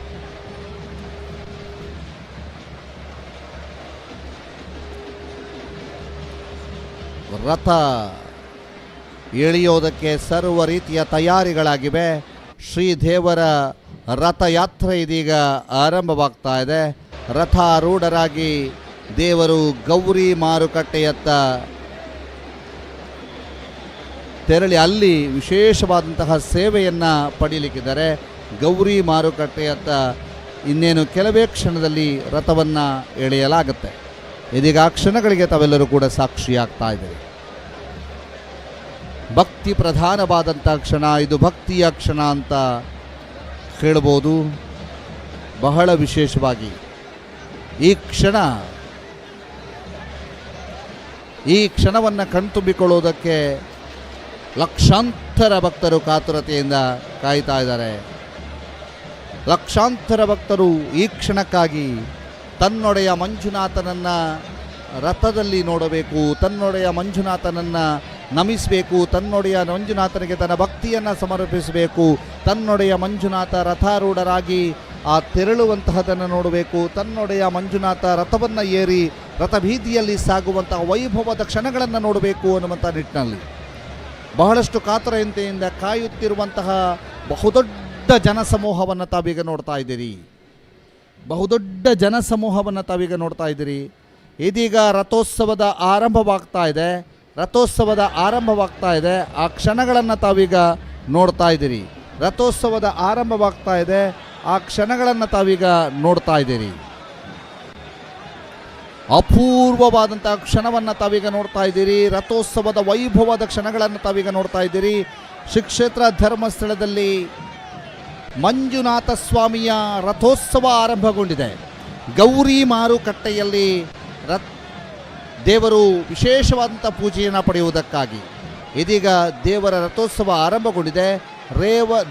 ರಥ ಎಳೆಯೋದಕ್ಕೆ ಸರ್ವ ರೀತಿಯ ತಯಾರಿಗಳಾಗಿವೆ. ಶ್ರೀದೇವರ ರಥಯಾತ್ರೆ ಇದೀಗ ಆರಂಭವಾಗ್ತಾ ಇದೆ. ರಥಾರೂಢರಾಗಿ ದೇವರು ಗೌರಿ ಮಾರುಕಟ್ಟೆಯತ್ತ ತೆರಳಿ ಅಲ್ಲಿ ವಿಶೇಷವಾದಂತಹ ಸೇವೆಯನ್ನು ಪಡೀಲಿಕ್ಕಿದ್ದಾರೆ. ಗೌರಿ ಮಾರುಕಟ್ಟೆಯತ್ತ ಇನ್ನೇನು ಕೆಲವೇ ಕ್ಷಣದಲ್ಲಿ ರಥವನ್ನು ಎಳೆಯಲಾಗುತ್ತೆ. ಇದೀಗ ಆ ಕ್ಷಣಗಳಿಗೆ ತಾವೆಲ್ಲರೂ ಕೂಡ ಸಾಕ್ಷಿಯಾಗ್ತಾ ಇದ್ದಾರೆ. ಭಕ್ತಿ ಪ್ರಧಾನವಾದಂಥ ಕ್ಷಣ ಇದು, ಭಕ್ತಿಯ ಕ್ಷಣ ಅಂತ ಹೇಳ್ಬೋದು. ಬಹಳ ವಿಶೇಷವಾಗಿ ಈ ಕ್ಷಣವನ್ನು ಕಣ್ತುಂಬಿಕೊಳ್ಳುವುದಕ್ಕೆ ಲಕ್ಷಾಂತರ ಭಕ್ತರು ಕಾತುರತೆಯಿಂದ ಕಾಯ್ತಾ ಇದ್ದಾರೆ. ಲಕ್ಷಾಂತರ ಭಕ್ತರು ಈ ಕ್ಷಣಕ್ಕಾಗಿ ತನ್ನೊಡೆಯ ಮಂಜುನಾಥನನ್ನು ರಥದಲ್ಲಿ ನೋಡಬೇಕು, ತನ್ನೊಡೆಯ ಮಂಜುನಾಥನನ್ನು ನಮಿಸಬೇಕು, ತನ್ನೊಡೆಯ ಮಂಜುನಾಥನಿಗೆ ತನ್ನ ಭಕ್ತಿಯನ್ನು ಸಮರ್ಪಿಸಬೇಕು, ತನ್ನೊಡೆಯ ಮಂಜುನಾಥ ರಥಾರೂಢರಾಗಿ ಆ ತೆರಳುವಂತಹದನ್ನು ನೋಡಬೇಕು, ತನ್ನೊಡೆಯ ಮಂಜುನಾಥ ರಥವನ್ನು ಏರಿ ರಥಬೀದಿಯಲ್ಲಿ ಸಾಗುವಂತಹ ವೈಭವದ ಕ್ಷಣಗಳನ್ನು ನೋಡಬೇಕು ಅನ್ನುವಂಥ ನಿಟ್ಟಿನಲ್ಲಿ ಬಹಳಷ್ಟು ಕಾತುರತೆಯಿಂದ ಕಾಯುತ್ತಿರುವಂತಹ ಬಹುದೊಡ್ಡ ಜನಸಮೂಹವನ್ನು ತಾವೀಗ ನೋಡ್ತಾ ಇದ್ದೀರಿ. ಬಹುದೊಡ್ಡ ಜನಸಮೂಹವನ್ನು ತಾವೀಗ ನೋಡ್ತಾ ಇದ್ದೀರಿ. ಇದೀಗ ರಥೋತ್ಸವದ ಆರಂಭವಾಗ್ತಾ ಇದೆ. ಆ ಕ್ಷಣಗಳನ್ನು ತಾವೀಗ ನೋಡ್ತಾ ಇದ್ದೀರಿ. ರಥೋತ್ಸವದ ಆರಂಭವಾಗ್ತಾ ಇದೆ. ಆ ಕ್ಷಣಗಳನ್ನು ತಾವೀಗ ನೋಡ್ತಾ ಇದ್ದೀರಿ. ಅಪೂರ್ವವಾದಂಥ ಕ್ಷಣವನ್ನು ತಾವೀಗ ನೋಡ್ತಾ ಇದ್ದೀರಿ. ರಥೋತ್ಸವದ ವೈಭವದ ಕ್ಷಣಗಳನ್ನು ತಾವೀಗ ನೋಡ್ತಾ ಇದ್ದೀರಿ. ಶ್ರೀ ಕ್ಷೇತ್ರ ಧರ್ಮಸ್ಥಳದಲ್ಲಿ ಮಂಜುನಾಥ ಸ್ವಾಮಿಯ ರಥೋತ್ಸವ ಆರಂಭಗೊಂಡಿದೆ. ಗೌರಿ ಮಾರುಕಟ್ಟೆಯಲ್ಲಿ ದೇವರು ವಿಶೇಷವಾದಂಥ ಪೂಜೆಯನ್ನು ಪಡೆಯುವುದಕ್ಕಾಗಿ ಇದೀಗ ದೇವರ ರಥೋತ್ಸವ ಆರಂಭಗೊಂಡಿದೆ.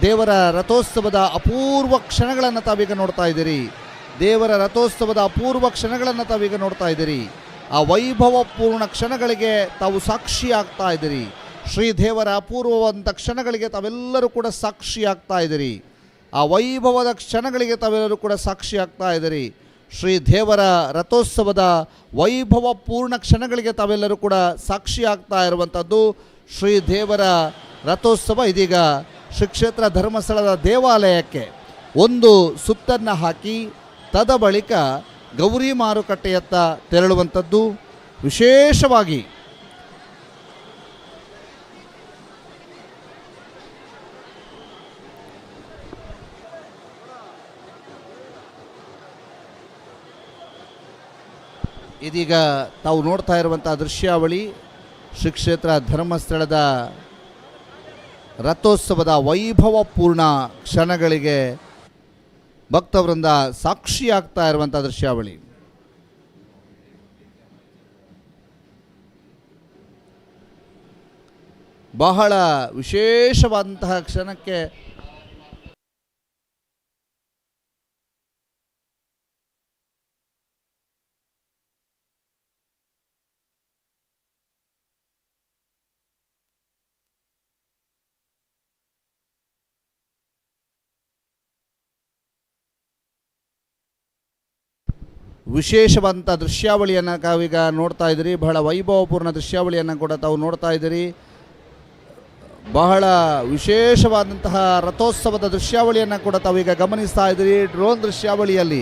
ದೇವರ ರಥೋತ್ಸವದ ಅಪೂರ್ವ ಕ್ಷಣಗಳನ್ನು ತಾವೀಗ ನೋಡ್ತಾ ಇದ್ದೀರಿ. ದೇವರ ರಥೋತ್ಸವದ ಅಪೂರ್ವ ಕ್ಷಣಗಳನ್ನು ತಾವೀಗ ನೋಡ್ತಾ ಇದ್ದೀರಿ. ಆ ವೈಭವಪೂರ್ಣ ಕ್ಷಣಗಳಿಗೆ ತಾವು ಸಾಕ್ಷಿಯಾಗ್ತಾ ಇದ್ದೀರಿ. ಶ್ರೀದೇವರ ಅಪೂರ್ವವಾದಂಥ ಕ್ಷಣಗಳಿಗೆ ತಾವೆಲ್ಲರೂ ಕೂಡ ಸಾಕ್ಷಿಯಾಗ್ತಾ ಇದ್ದೀರಿ. ಆ ವೈಭವದ ಕ್ಷಣಗಳಿಗೆ ತಾವೆಲ್ಲರೂ ಕೂಡ ಸಾಕ್ಷಿಯಾಗ್ತಾ ಇದ್ದೀರಿ. ಶ್ರೀದೇವರ ರಥೋತ್ಸವದ ವೈಭವ ಪೂರ್ಣ ಕ್ಷಣಗಳಿಗೆ ತಾವೆಲ್ಲರೂ ಕೂಡ ಸಾಕ್ಷಿಯಾಗ್ತಾ ಇರುವಂಥದ್ದು. ಶ್ರೀದೇವರ ರಥೋತ್ಸವ ಇದೀಗ ಶ್ರೀ ಕ್ಷೇತ್ರ ಧರ್ಮಸ್ಥಳದ ದೇವಾಲಯಕ್ಕೆ ಒಂದು ಸುತ್ತನ್ನು ಹಾಕಿ ತದ ಬಳಿಕ ಗೌರಿ ಮಾರುಕಟ್ಟೆಯತ್ತ ತೆರಳುವಂಥದ್ದು. ವಿಶೇಷವಾಗಿ ಇದೀಗ ತಾವು ನೋಡ್ತಾ ಇರುವಂಥ ದೃಶ್ಯಾವಳಿ ಶ್ರೀ ಕ್ಷೇತ್ರ ಧರ್ಮಸ್ಥಳದ ರಥೋತ್ಸವದ ವೈಭವಪೂರ್ಣ ಕ್ಷಣಗಳಿಗೆ ಭಕ್ತವೃಂದ ಸಾಕ್ಷಿಯಾಗ್ತಾ ಇರುವಂಥ ದೃಶ್ಯಾವಳಿ. ಬಹಳ ವಿಶೇಷವಾದಂತಹ ಕ್ಷಣಕ್ಕೆ ವಿಶೇಷವಾದಂಥ ದೃಶ್ಯಾವಳಿಯನ್ನು ತಾವೀಗ ನೋಡ್ತಾ ಇದ್ದೀರಿ. ಬಹಳ ವೈಭವಪೂರ್ಣ ದೃಶ್ಯಾವಳಿಯನ್ನು ಕೂಡ ತಾವು ನೋಡ್ತಾ ಇದ್ದೀರಿ. ಬಹಳ ವಿಶೇಷವಾದಂತಹ ರಥೋತ್ಸವದ ದೃಶ್ಯಾವಳಿಯನ್ನು ಕೂಡ ತಾವೀಗ ಗಮನಿಸ್ತಾ ಇದ್ದೀರಿ. ಡ್ರೋನ್ ದೃಶ್ಯಾವಳಿಯಲ್ಲಿ,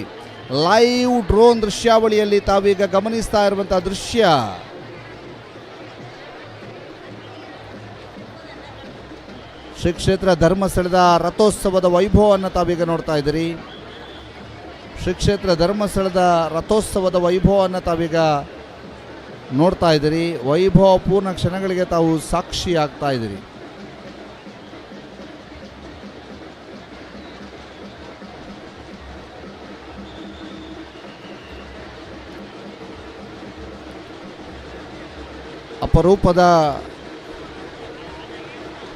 ಲೈವ್ ಡ್ರೋನ್ ದೃಶ್ಯಾವಳಿಯಲ್ಲಿ ತಾವೀಗ ಗಮನಿಸ್ತಾ ಇರುವಂಥ ದೃಶ್ಯ ಶ್ರೀ ಕ್ಷೇತ್ರ ಧರ್ಮಸ್ಥಳದ ರಥೋತ್ಸವದ ವೈಭವವನ್ನು ತಾವೀಗ ನೋಡ್ತಾ ಇದ್ದೀರಿ. ಶ್ರೀ ಕ್ಷೇತ್ರ ಧರ್ಮಸ್ಥಳದ ರಥೋತ್ಸವದ ವೈಭವವನ್ನು ತಾವೀಗ ನೋಡ್ತಾ ಇದ್ದೀರಿ. ವೈಭವ ಪೂರ್ಣ ಕ್ಷಣಗಳಿಗೆ ತಾವು ಸಾಕ್ಷಿಯಾಗ್ತಾ ಇದ್ದೀರಿ. ಅಪರೂಪದ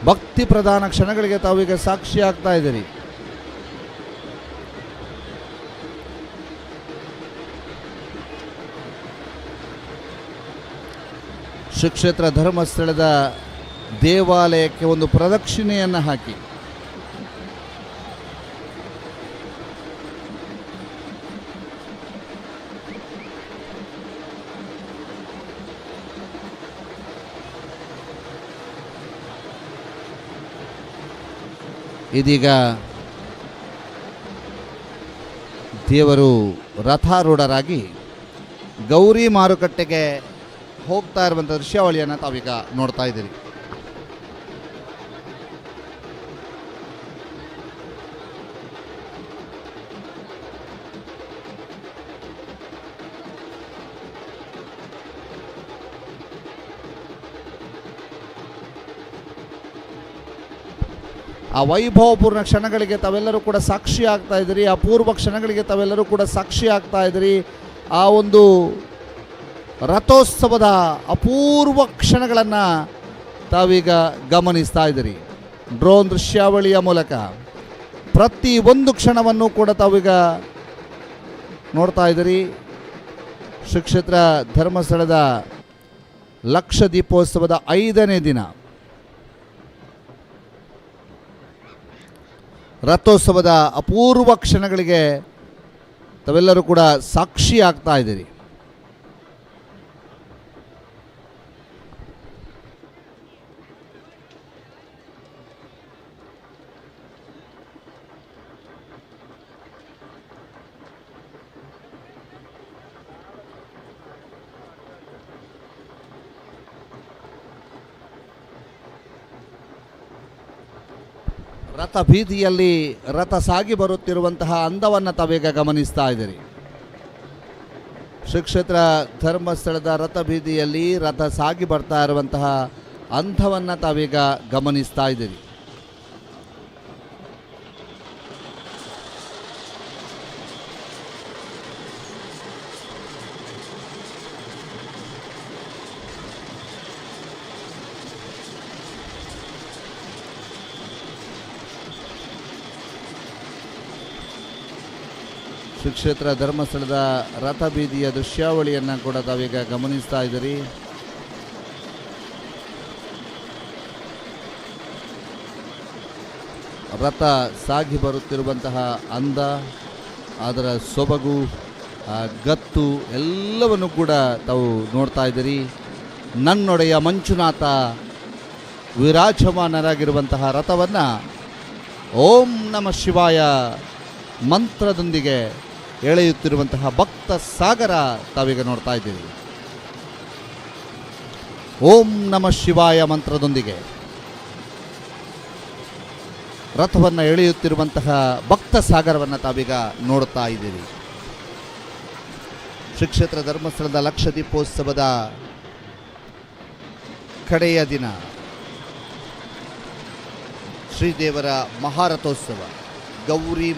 ಭಕ್ತಿ ಪ್ರಧಾನ ಕ್ಷಣಗಳಿಗೆ ತಾವೀಗ ಸಾಕ್ಷಿಯಾಗ್ತಾ ಇದ್ದೀರಿ. ಶ್ರೀ ಕ್ಷೇತ್ರ ಧರ್ಮಸ್ಥಳದ ದೇವಾಲಯಕ್ಕೆ ಒಂದು ಪ್ರದಕ್ಷಿಣೆಯನ್ನು ಹಾಕಿ ಇದೀಗ ದೇವರು ರಥಾರೂಢರಾಗಿ ಗೌರಿ ಮಾರುಕಟ್ಟೆಗೆ ಹೋಗ್ತಾ ಇರುವಂಥ ದೃಶ್ಯಾವಳಿಯನ್ನು ತಾವೀಗ ನೋಡ್ತಾ ಇದ್ದೀರಿ. ಆ ವೈಭವಪೂರ್ಣ ಕ್ಷಣಗಳಿಗೆ ತಾವೆಲ್ಲರೂ ಕೂಡ ಸಾಕ್ಷಿ ಆಗ್ತಾ ಇದ್ದೀರಿ. ಅಪೂರ್ವ ಕ್ಷಣಗಳಿಗೆ ತಾವೆಲ್ಲರೂ ಕೂಡ ಸಾಕ್ಷಿ ಆಗ್ತಾ ಇದ್ದೀರಿ. ಆ ಒಂದು ರಥೋತ್ಸವದ ಅಪೂರ್ವ ಕ್ಷಣಗಳನ್ನು ತಾವೀಗ ಗಮನಿಸ್ತಾ ಇದ್ದೀರಿ. ಡ್ರೋನ್ ದೃಶ್ಯಾವಳಿಯ ಮೂಲಕ ಪ್ರತಿ ಒಂದು ಕ್ಷಣವನ್ನು ಕೂಡ ತಾವೀಗ ನೋಡ್ತಾ ಇದ್ದೀರಿ. ಶ್ರೀ ಕ್ಷೇತ್ರ ಧರ್ಮಸ್ಥಳದ ಲಕ್ಷ ದೀಪೋತ್ಸವದ 5ನೇ ದಿನ ರಥೋತ್ಸವದ ಅಪೂರ್ವ ಕ್ಷಣಗಳಿಗೆ ತಾವೆಲ್ಲರೂ ಕೂಡ ಸಾಕ್ಷಿ ಆಗ್ತಾ ಇದ್ದೀರಿ. ರಥ ಬೀದಿಯಲ್ಲಿ ರಥ ಸಾಗಿ ಬರುತ್ತಿರುವಂತಹ ಅಂದವನ್ನು ತಾವೀಗ ಗಮನಿಸ್ತಾ ಇದ್ದೀರಿ. ಶ್ರೀ ಕ್ಷೇತ್ರ ಧರ್ಮಸ್ಥಳದ ರಥ ಬೀದಿಯಲ್ಲಿ ರಥ ಸಾಗಿ ಬರ್ತಾ ಇರುವಂತಹ ಅಂದವನ್ನು ತಾವೀಗ ಗಮನಿಸ್ತಾ ಇದ್ದೀರಿ. ಶ್ರೀ ಕ್ಷೇತ್ರ ಧರ್ಮಸ್ಥಳದ ರಥ ಬೀದಿಯ ದೃಶ್ಯಾವಳಿಯನ್ನು ಕೂಡ ತಾವೀಗ ಗಮನಿಸ್ತಾ ಇದ್ದೀರಿ. ರಥ ಸಾಗಿ ಬರುತ್ತಿರುವಂತಹ ಅಂದ, ಅದರ ಸೊಬಗು, ಗತ್ತು ಎಲ್ಲವನ್ನು ಕೂಡ ತಾವು ನೋಡ್ತಾ ಇದ್ದೀರಿ. ನನ್ನೊಡೆಯ ಮಂಜುನಾಥ ವಿರಾಜಮಾನರಾಗಿರುವಂತಹ ರಥವನ್ನು ಓಂ ನಮಃ ಶಿವಾಯ ಮಂತ್ರದೊಂದಿಗೆ ಎಳೆಯುತ್ತಿರುವಂತಹ ಭಕ್ತ ಸಾಗರ ತಾವೀಗ ನೋಡ್ತಾ ಇದ್ದೀರಿ. ಓಂ ನಮಃ ಶಿವಾಯ ಮಂತ್ರದೊಂದಿಗೆ ರಥವನ್ನು ಎಳೆಯುತ್ತಿರುವಂತಹ ಭಕ್ತ ಸಾಗರವನ್ನು ತಾವೀಗ ನೋಡ್ತಾ ಇದ್ದೀರಿ. ಶ್ರೀ ಕ್ಷೇತ್ರ ಧರ್ಮಸ್ಥಳದ ಲಕ್ಷ ದೀಪೋತ್ಸವದ ಕಡೆಯ ದಿನ ಶ್ರೀದೇವರ ಮಹಾರಥೋತ್ಸವ ಗೌರಿ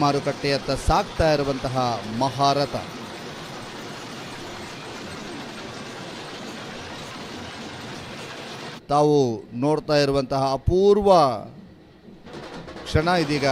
ಮಾರುಕಟ್ಟೆಯತ್ತ ಸಾಗ್ತಾ ಇರುವಂತಹ ಮಹಾರಥ. ತಾವು ನೋಡ್ತಾ ಇರುವಂತಹ ಅಪೂರ್ವ ಕ್ಷಣ ಇದೀಗ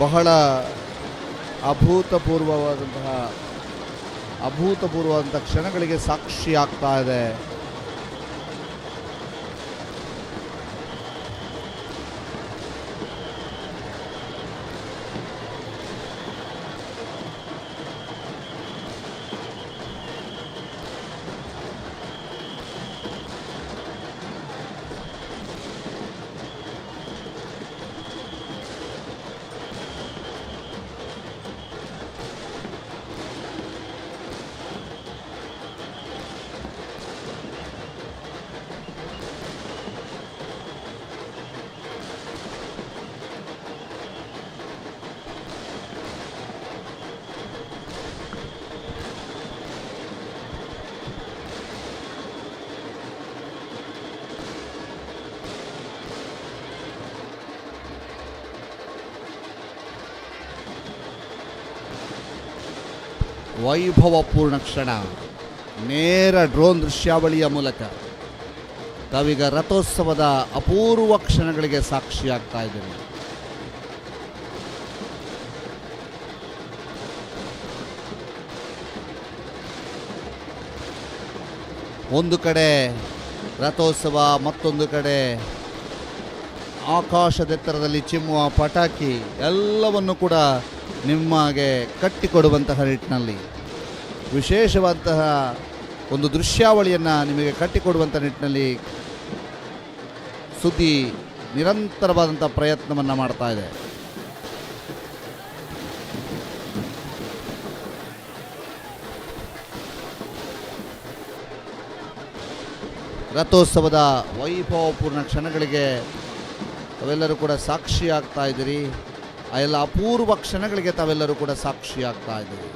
ಬಹಳ ಅಭೂತಪೂರ್ವವಾದಂತಹ ಕ್ಷಣಗಳಿಗೆ ಸಾಕ್ಷಿ ಆಗ್ತಾ ಇದೆ. ವೈಭವಪೂರ್ಣ ಕ್ಷಣ. ನೇರ ಡ್ರೋನ್ ದೃಶ್ಯಾವಳಿಯ ಮೂಲಕ ತಾವೀಗ ರಥೋತ್ಸವದ ಅಪೂರ್ವ ಕ್ಷಣಗಳಿಗೆ ಸಾಕ್ಷಿಯಾಗ್ತಾ ಇದ್ದೀರಿ. ಒಂದು ಕಡೆ ರಥೋತ್ಸವ, ಮತ್ತೊಂದು ಕಡೆ ಆಕಾಶದೆತ್ತರದಲ್ಲಿ ಚಿಮ್ಮುವ ಪಟಾಕಿ ಎಲ್ಲವನ್ನು ಕೂಡ ನಿಮಗೆ ಕಟ್ಟಿಕೊಡುವಂತಹ ನಿಟ್ಟಿನಲ್ಲಿ, ವಿಶೇಷವಾದಂತಹ ಒಂದು ದೃಶ್ಯಾವಳಿಯನ್ನು ನಿಮಗೆ ಕಟ್ಟಿಕೊಡುವಂಥ ನಿಟ್ಟಿನಲ್ಲಿ ಸುದ್ದಿ ನಿರಂತರವಾದಂಥ ಪ್ರಯತ್ನವನ್ನು ಮಾಡ್ತಾ ಇದೆ. ರಥೋತ್ಸವದ ವೈಭವಪೂರ್ಣ ಕ್ಷಣಗಳಿಗೆ ತಾವೆಲ್ಲರೂ ಕೂಡ ಸಾಕ್ಷಿಯಾಗ್ತಾ ಇದ್ದೀರಿ. ಆ ಎಲ್ಲ ಅಪೂರ್ವ ಕ್ಷಣಗಳಿಗೆ ತಾವೆಲ್ಲರೂ ಕೂಡ ಸಾಕ್ಷಿಯಾಗ್ತಾ ಇದ್ದೀರಿ.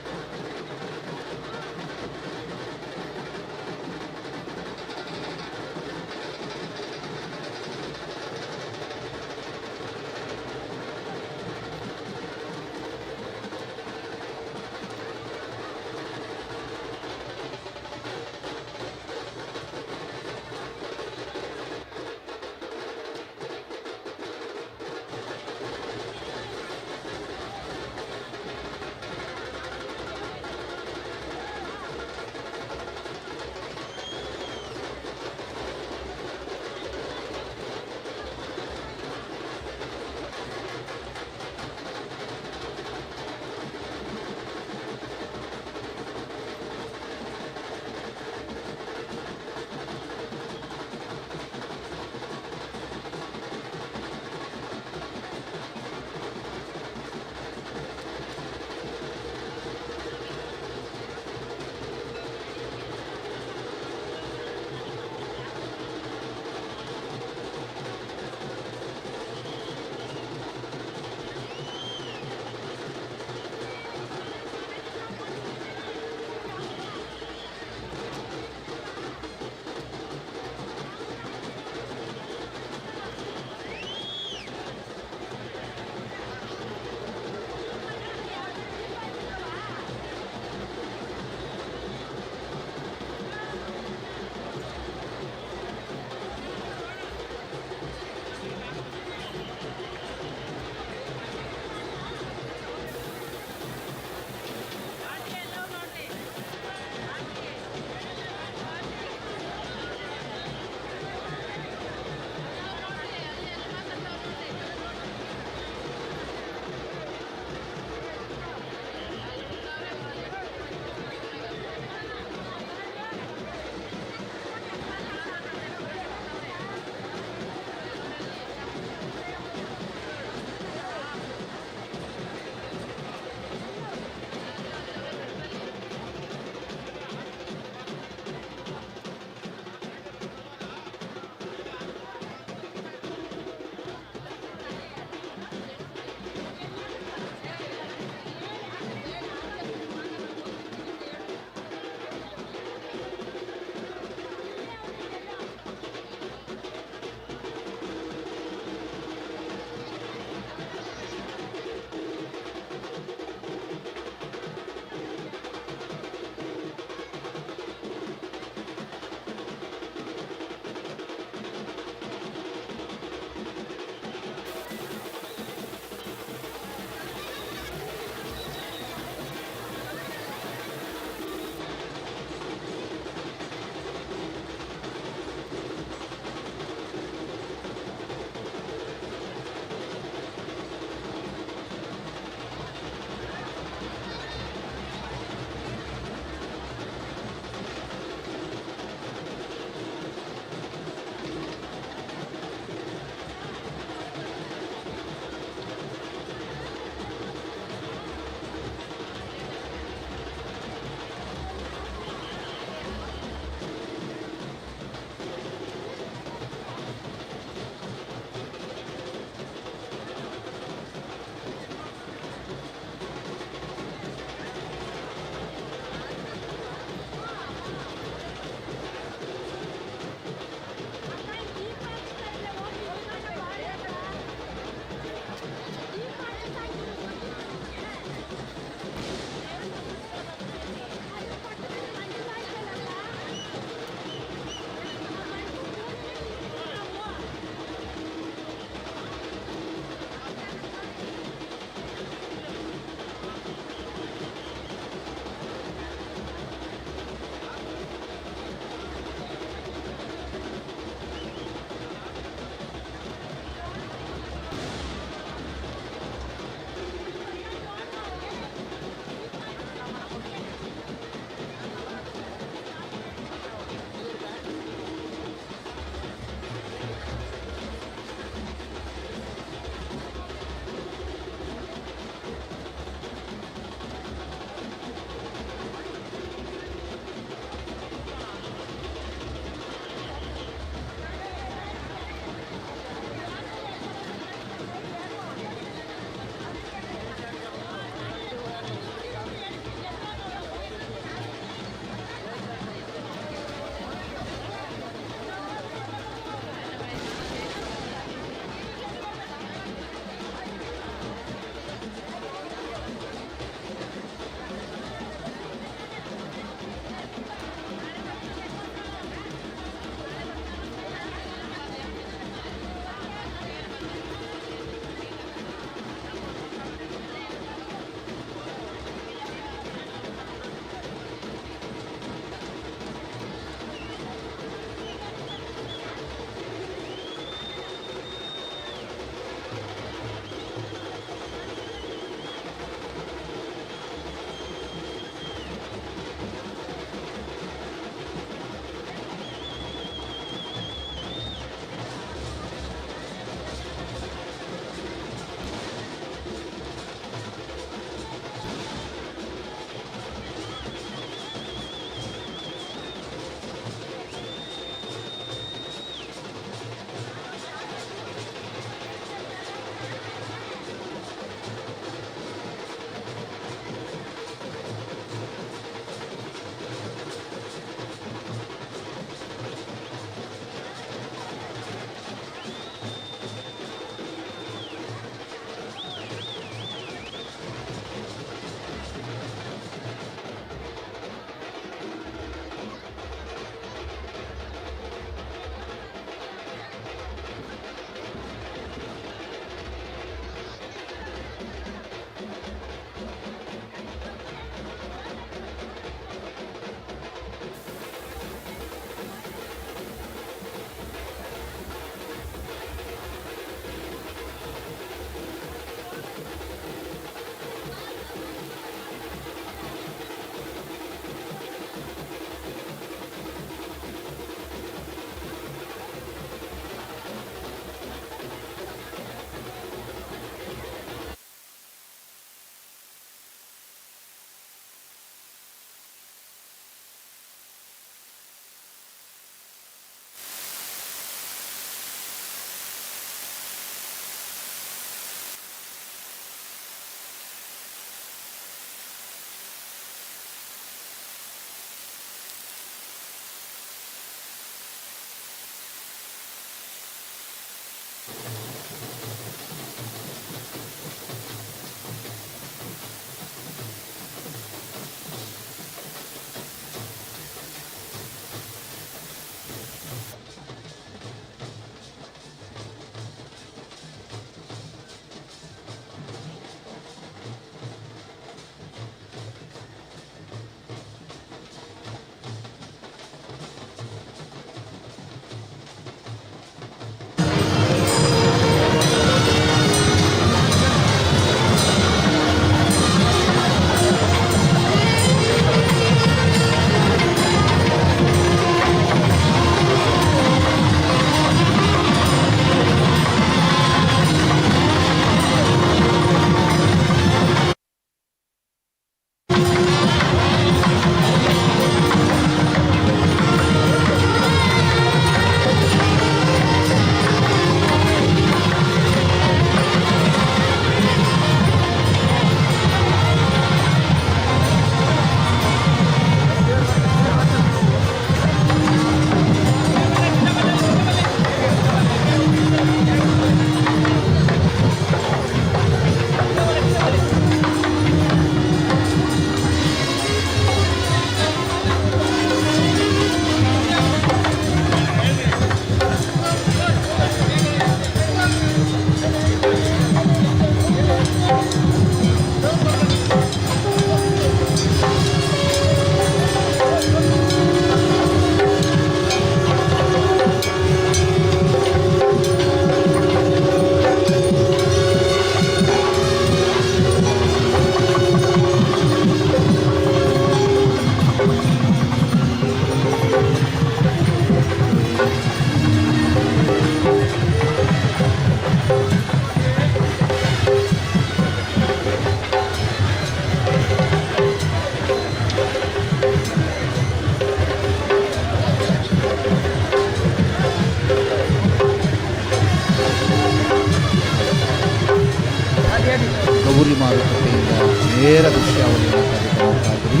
ನೇರ ದೃಶ್ಯಾವಳಿಯನ್ನು ನೋಡ್ತಾ ಇದ್ದೀರಿ.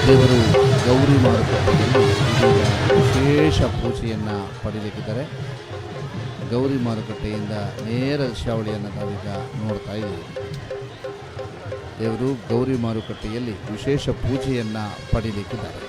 ದೇವರು ಗೌರಿ ಮಾರುಕಟ್ಟೆಯಲ್ಲಿ ಇದೀಗ ವಿಶೇಷ ಪೂಜೆಯನ್ನು ಪಡೀಲಿಕ್ಕಿದ್ದಾರೆ. ಗೌರಿ ಮಾರುಕಟ್ಟೆಯಿಂದ ನೇರ ದೃಶ್ಯಾವಳಿಯನ್ನು ತಾವೀಗ ನೋಡ್ತಾ ಇದ್ದೀರಿ. ದೇವರು ಗೌರಿ ಮಾರುಕಟ್ಟೆಯಲ್ಲಿ ವಿಶೇಷ ಪೂಜೆಯನ್ನು ಪಡೀಲಿಕ್ಕಿದ್ದಾರೆ.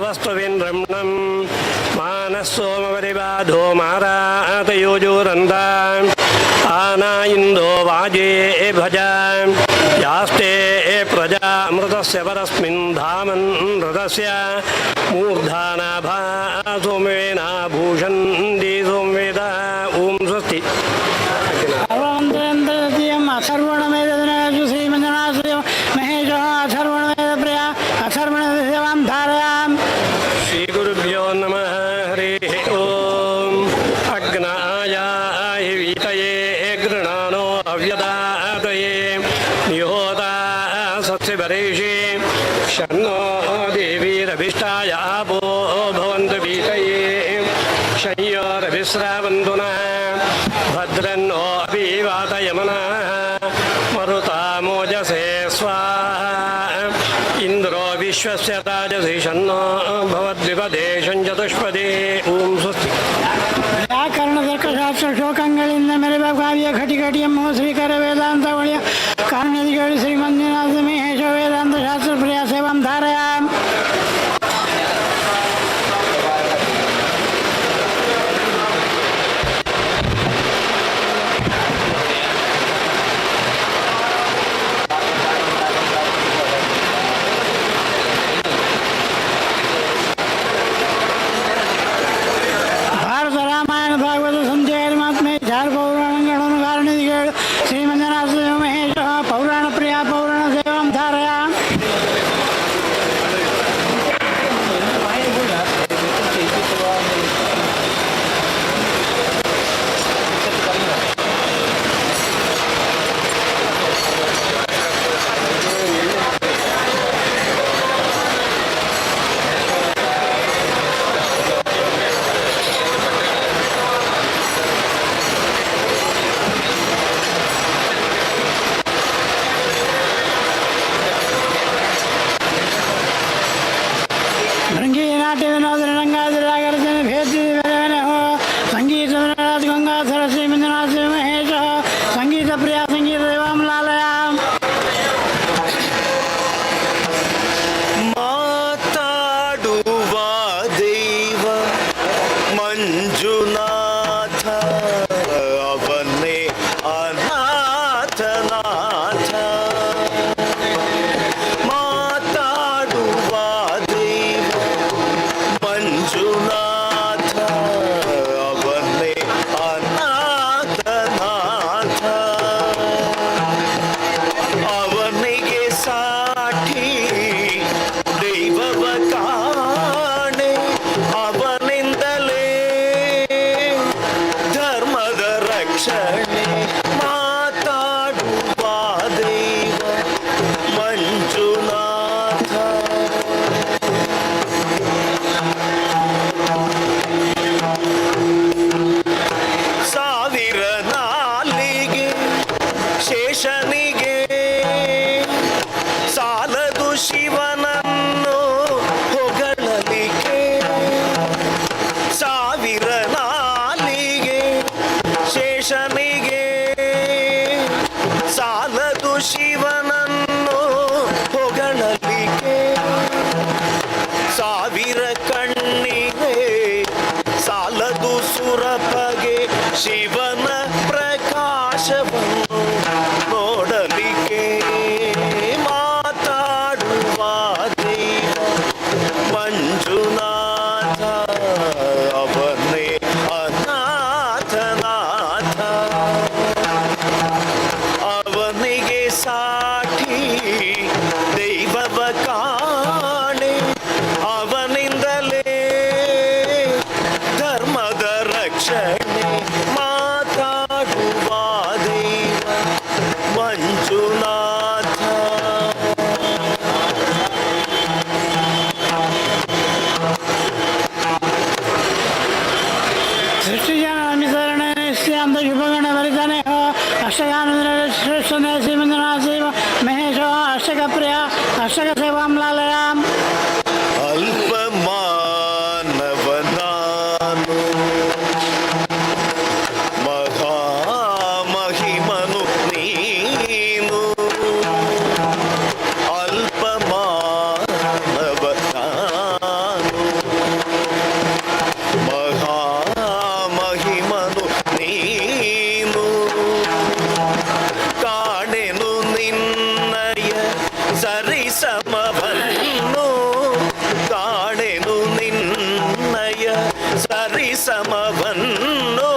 ವಸ್ತುವಿಂದ್ರಮ್ಣಂ ಮಾನಸ್ಸೋಮವರಿಬಾಧೋ ಮಾರಾತಯೋಜೋರಂದ ಆನಾ ಇಂದೋ ವಾಜೇ ಭಜ ಯಾಸ್ತೆ ಪ್ರಜಾಮೃತಸ್ಯ ಪರಸ್ಮಿನ್ ಧಾಮನ್ ರಥಸ್ಯ ಮೂರ್ಧಾನಾಭಾ ಸೋಮೇನಾಭೂಷಂದಿ ಸೋಮ್ವೇದ ಓಂ ಸ್ವಸ್ತಿ ಅಥರ್ವಣಮೇಧು ಶ್ರೀಮಂಜನಾಶ್ರಯ ಮಹೇಶ ಅಥರ್ವಣಮೇಧ ಪ್ರಿಯ ಅಥರ್ವಣ ಸೇವಾಂ ಧಾರಯಾಂ. ಶ್ರೀ ಗುರುಭ್ಯೋ ನಮಃ ಹರಿ ಓಂ. ಅಗ್ನಾಯಾಯ ವೀತಯೇ ಗೃಣಾನೋ ಅವ್ಯದಾತಯೇ ನಿಯೋತಾ ಸತ್ಸಿವರೇಷಿ ಶನ್ನೋ ದೇವೀರಭಿಷ್ಟಾಯ ಭೋ ಭವಂತು ವೀತಯೇ ಶಯ್ಯೋರಭಿಸ್ರಾವಂತು ನಃ ಭದ್ರನ್ನೋ ಅಭಿವಾತಯಮನಃ ಮರುತಾಮೋಜಸೇ ಸ್ವಾಹಾ ಇಂದ್ರೋ ವಿಶ್ವಸ್ಯ ರಾಜಸಿ ಶನ್ನೋ ಭವದ್ವಿಪದೇಶಂ ಚತುಷ್ಪದೇ ಓಂ ಸ್ವಸ್ತಿ. ವ್ಯಾಕರಣ ತರ್ಕಶಾಸ್ತ್ರ ಶ್ಲೋಕಗಳಿಂದ ಮೆರೆವ ಕಾವ್ಯ ಘಟಿಘಟಿ ಎಂಬ ಶ್ರೀಕರ ವೇದಾಂತ ಒಳಿಯ ಕಾರಣದಿಗಳು ಶ್ರೀಮಂಜುನಾಥ ಮಹೇಶ ವೇದಾಂತ ಶಾಸ್ತ್ರ ಪ್ರಿಯ ಸೇವಾಂ ಧಾರಯಾಂ. ಭಾರತ ರಾಮಾಯಣ ಭಾಗವತ ಸಂಜಯ ಮಹಾತ್ಮೆ ಚಾರ ಪೌರಾಣಗಳನ್ನು ಕಾರಣದಿಗಳು ಶ್ರೀಮಂಜನಾಥ ಮಹೇಶ ಪೌರಾಣ ಪ್ರಿಯ ಪೌರಾಣ ಸೇವಾಂ ಧಾರಯಾಂ. ಭೃಂಗಿ ನಾಟ್ಯ ವಿನೋದ ರಂಗಾದಿರಾಗರ್ಜನ ಭೇದಿ ಹೋ ಸಂಗೀತ ವಿನೋದ ಗಂಗಾಧರ ಶ್ರೀ ಮಂಜುನಾಥ ಮಹೇಶ ಸಂಗೀತ ಪ್ರಿಯ ಸಂಗೀತ ದೇವಾಂ ಲಾಲಯಾಂ. ಮಾತಾಡುವ ದೇವ ಮಂಜುನಾಥ ಅವನೇ ಅನಾಥನಾಥ. ಮಾತಾಡುವ ದೇವ ಮಂಜುನಾಥ ಅವನೇ ಅನಾಥನಾಥ. ಅವನಿಗೆ ಸಾಠಿ ದೈವವ ಕಾಣೆ ಅವನಿಂದಲೇ ಧರ್ಮದ ರಕ್ಷಣೆ. ಮಾತಾಡುವ ದೇವ ಮಂಜುನಾಥ. ಸಾವಿರ ನಾಲಿಗೆ ಶೇಷನಿಗೆ ಸಾಲದು ಶಿವನನ್ನು ಹೊಗಳಲಿಕ್ಕೆ. ಸಾವಿರ ನಾಲಿಗೆ ಶೇಷನಿಗೆ ಸಾಲದು ಶಿವನನ್ನು ಹೊಗಳಲಿಕ್ಕೆ. ಸಾವಿರ ಕಣ್ಣಿಗೆ ಸಾಲದು ಸುರಪಗೆ ಶಿವನ ಪ್ರಕಾಶವನ್ನು ನೋಡಲಿಕ್ಕೆ. ಮಾತಾಡುವ ದೇವ ಮಂಜುನಾಥ ಅವನೇ ಅನಾಥನಾಥ. ಅವನಿಗೆ ಸಾಠಿ ದೈವವ ಕಾಣೆ ಅವನಿಂದಲೇ ಧರ್ಮದ ರಕ್ಷಣೆ. ಮಾತಾಡುವ ದೇವ ಮಂಜುನಾಥ. ಸೃಷ್ಟಿಜನ ನಿಶ್ಚಯಾಂತ ಶುಭಗಣ ಭರಿತಾನೆ ಹೋ ಅಷ್ಟಗಾನ ಶ್ರೇಷ್ಠನೇ ಶ್ರೀಮಂಜನಾಥ ಮಹೇಶ ಅಷ್ಟಕ ಪ್ರಿಯ ಅಷ್ಟಕ ಸೇವಾಂ ಲಾಲಯಾಂ. ಅಲ್ಪ ಮಾನವನಾನು ಮಹಾಮಹಿಮನು ನೀನು. ಅಲ್ಪ ಮಾನವನಾನು ಜಗವನ್ನು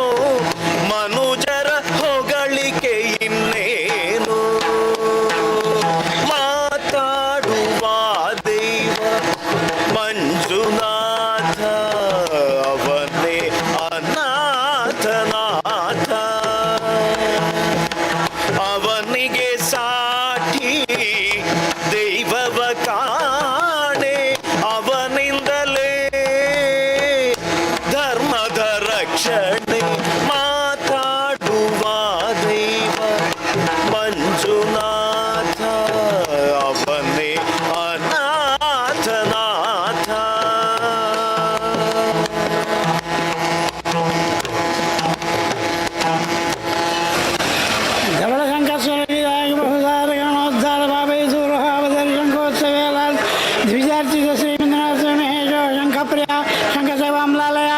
ಮನುಜರ ಹೊಗಳಿಕೆ ಇನ್ನೇನು ಮಾತಾಡುವ ದೈವ ಮಂಜುನಾಥ ಅವನೇ ಅನಾಥನಾಥ ಅವನಿಗೆ ಸಾಠಿ ದೈವವ ಕಾಣೆ ಅವನಿಂದಲೇ ಧರ್ಮದ ರಕ್ಷಣೆ ಮಾತಾಡುವ ದೈವ ಮಂಜುನಾಥ ಅವನೇ ಅನಾಥನಾಥ ಧವಳಶಂಕರಸ್ವರೂಪಿಯಾಗಿ ಬಹುಧಾರ ಗಣೋದ್ಧಾರ ಬಾಬೈಸೂರು ಹಾವಧರಿ ಶಂಕೋತ್ಸವೇಲ ದ್ವಿಜಾರ್ಚಿತ ಶ್ರೀಮಂತನಾಥ ಮಹೇಶೋ ಶಂಖಪ್ರಿಯ ಶಂಖಸೇವಾಂಲಾಲಯ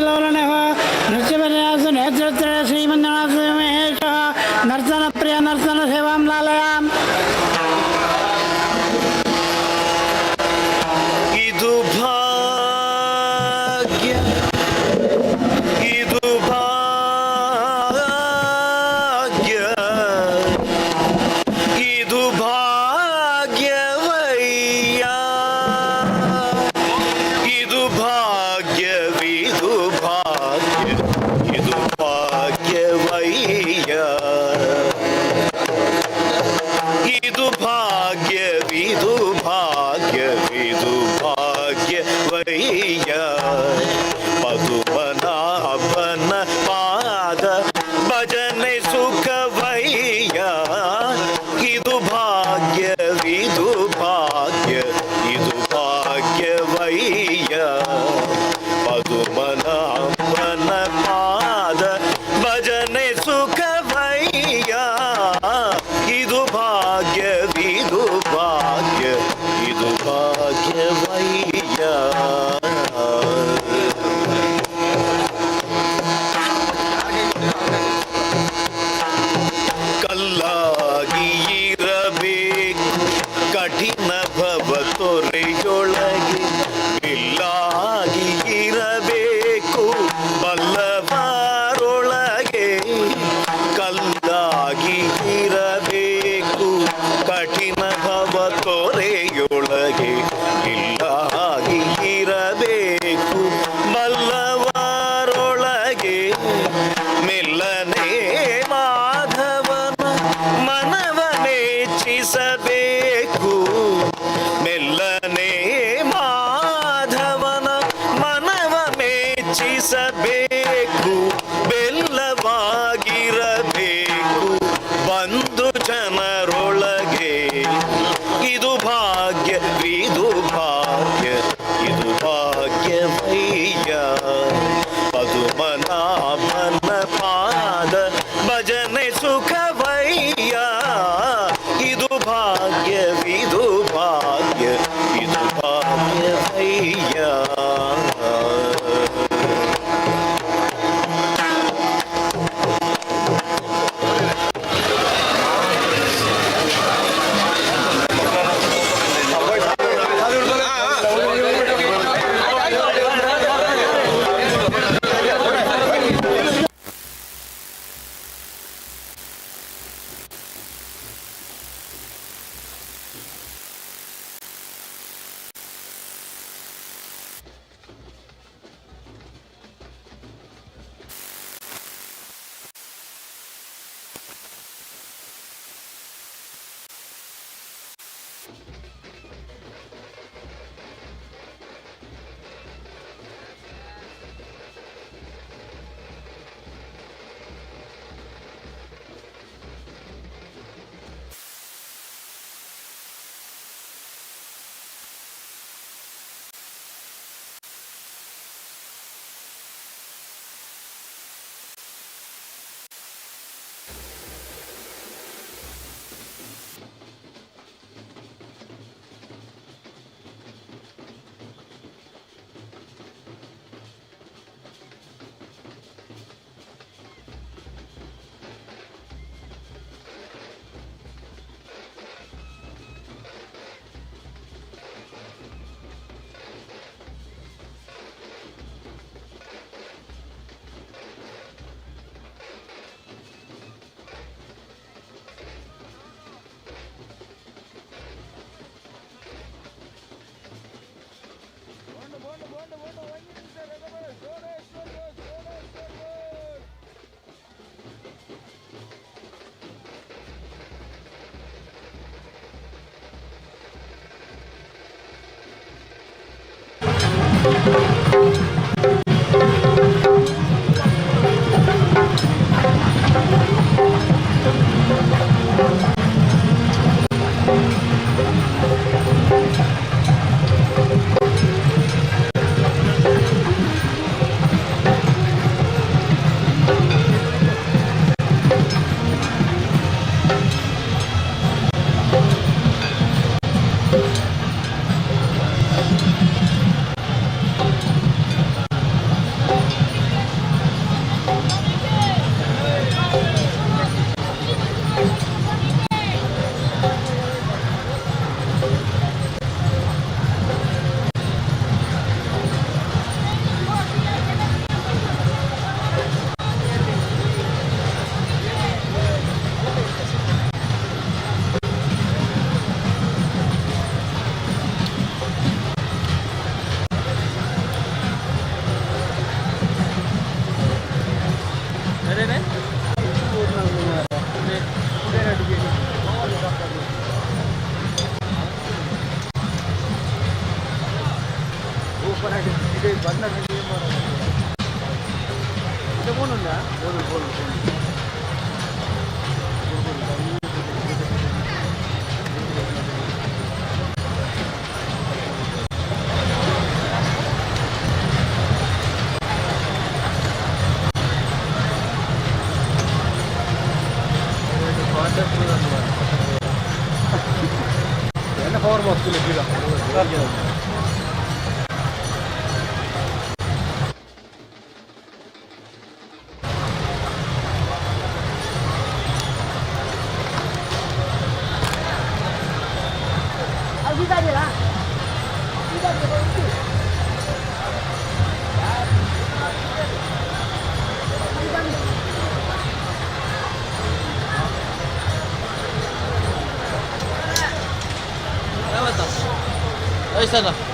ಲೋಲನಃ ನೃತ್ಯವಿನ್ಯಾಸ ನೇತೃತ್ವ ಶ್ರೀಮಂಜನಾಥ ಮಹೇಶ ನರ್ತನ ಪ್ರಿಯ ನರ್ತನ ಸೇವಾಂ ಲಾಲಯಾಂ. ಇದು ಭಾಗ್ಯ ಇದು ಭಾಗ್ಯ ಇದು ಭಾಗ್ಯವಯ್ಯ ಇದು ಭಾಗ್ಯವಿದು ಭಾಗ್ಯ ಇದು ಭಾಗ್ಯವಯ್ಯ ಇದು ಭಾಗ್ಯವಿದು ಭಾಗ್ಯವಿದು ಭಾಗ್ಯವಯ್ಯ ಪದುಮನಾಭನ ಪಾದ ಭಜನೆ ಸುಖವಯ್ಯ ಇದು ಭಾಗ್ಯವಿದು ಭಾಗ್ಯ ಇದು ಭಾಗ್ಯವಯ್ಯ ಪದುಮನಾಭನ ಪಾದ ಭಜನೆ ಸುಖವಯ್ಯ ಇದು ಭಾಗ್ಯವಿದು ಭಾಗ್ಯ ಇದು ಭಾಗ್ಯವಯ್ಯ. ಕಲ್ಲಾಗಿ ಇರಬೇಕು ಕಠಿಣ ಭವ ತೊರೆಯೊಳಗೆ ಬಿಲ್ಲಾಗಿ ಇರಬೇಕು ಬಲ್ಲವರೊಳಗೆ ಕಲ್ಲಾಗಿ ಇರಬೇಕು ಕಠಿಣ ಭವ ತೊರೆಯೊಳಗೆ ಇಲ್ಲಾಗಿ ಇರಬೇಕು ಬಲ್ಲವರೊಳಗೆ ಮೆಲ್ಲನೆ ಮಾಧವನ ಮನವ ಮೆಚ್ಚಿಸಬೇಕು ಮೆಲ್ಲನೆ ಮಾಧವನ ಮನವ ಮೆಚ್ಚಿಸಬೇಕು ಬೆಲ್ಲವಾಗಿರಬೇಕು ಬಂಧು ಜನರೊಳಗೆ ಇದು ಭಾಗ್ಯವಿದು ಭಾಗ್ಯ ಇದು ಭಾಗ್ಯವಯ್ಯ ಪದುಮನಾಭನ ಪಾದ ಭಜನೆ ಸುಖವಯ್ಯ ಇದು ಭಾಗ್ಯವಿದು ಭಾಗ್ಯ ಇದು ಭಾಗ್ಯವಯ್ಯ. ಸರ್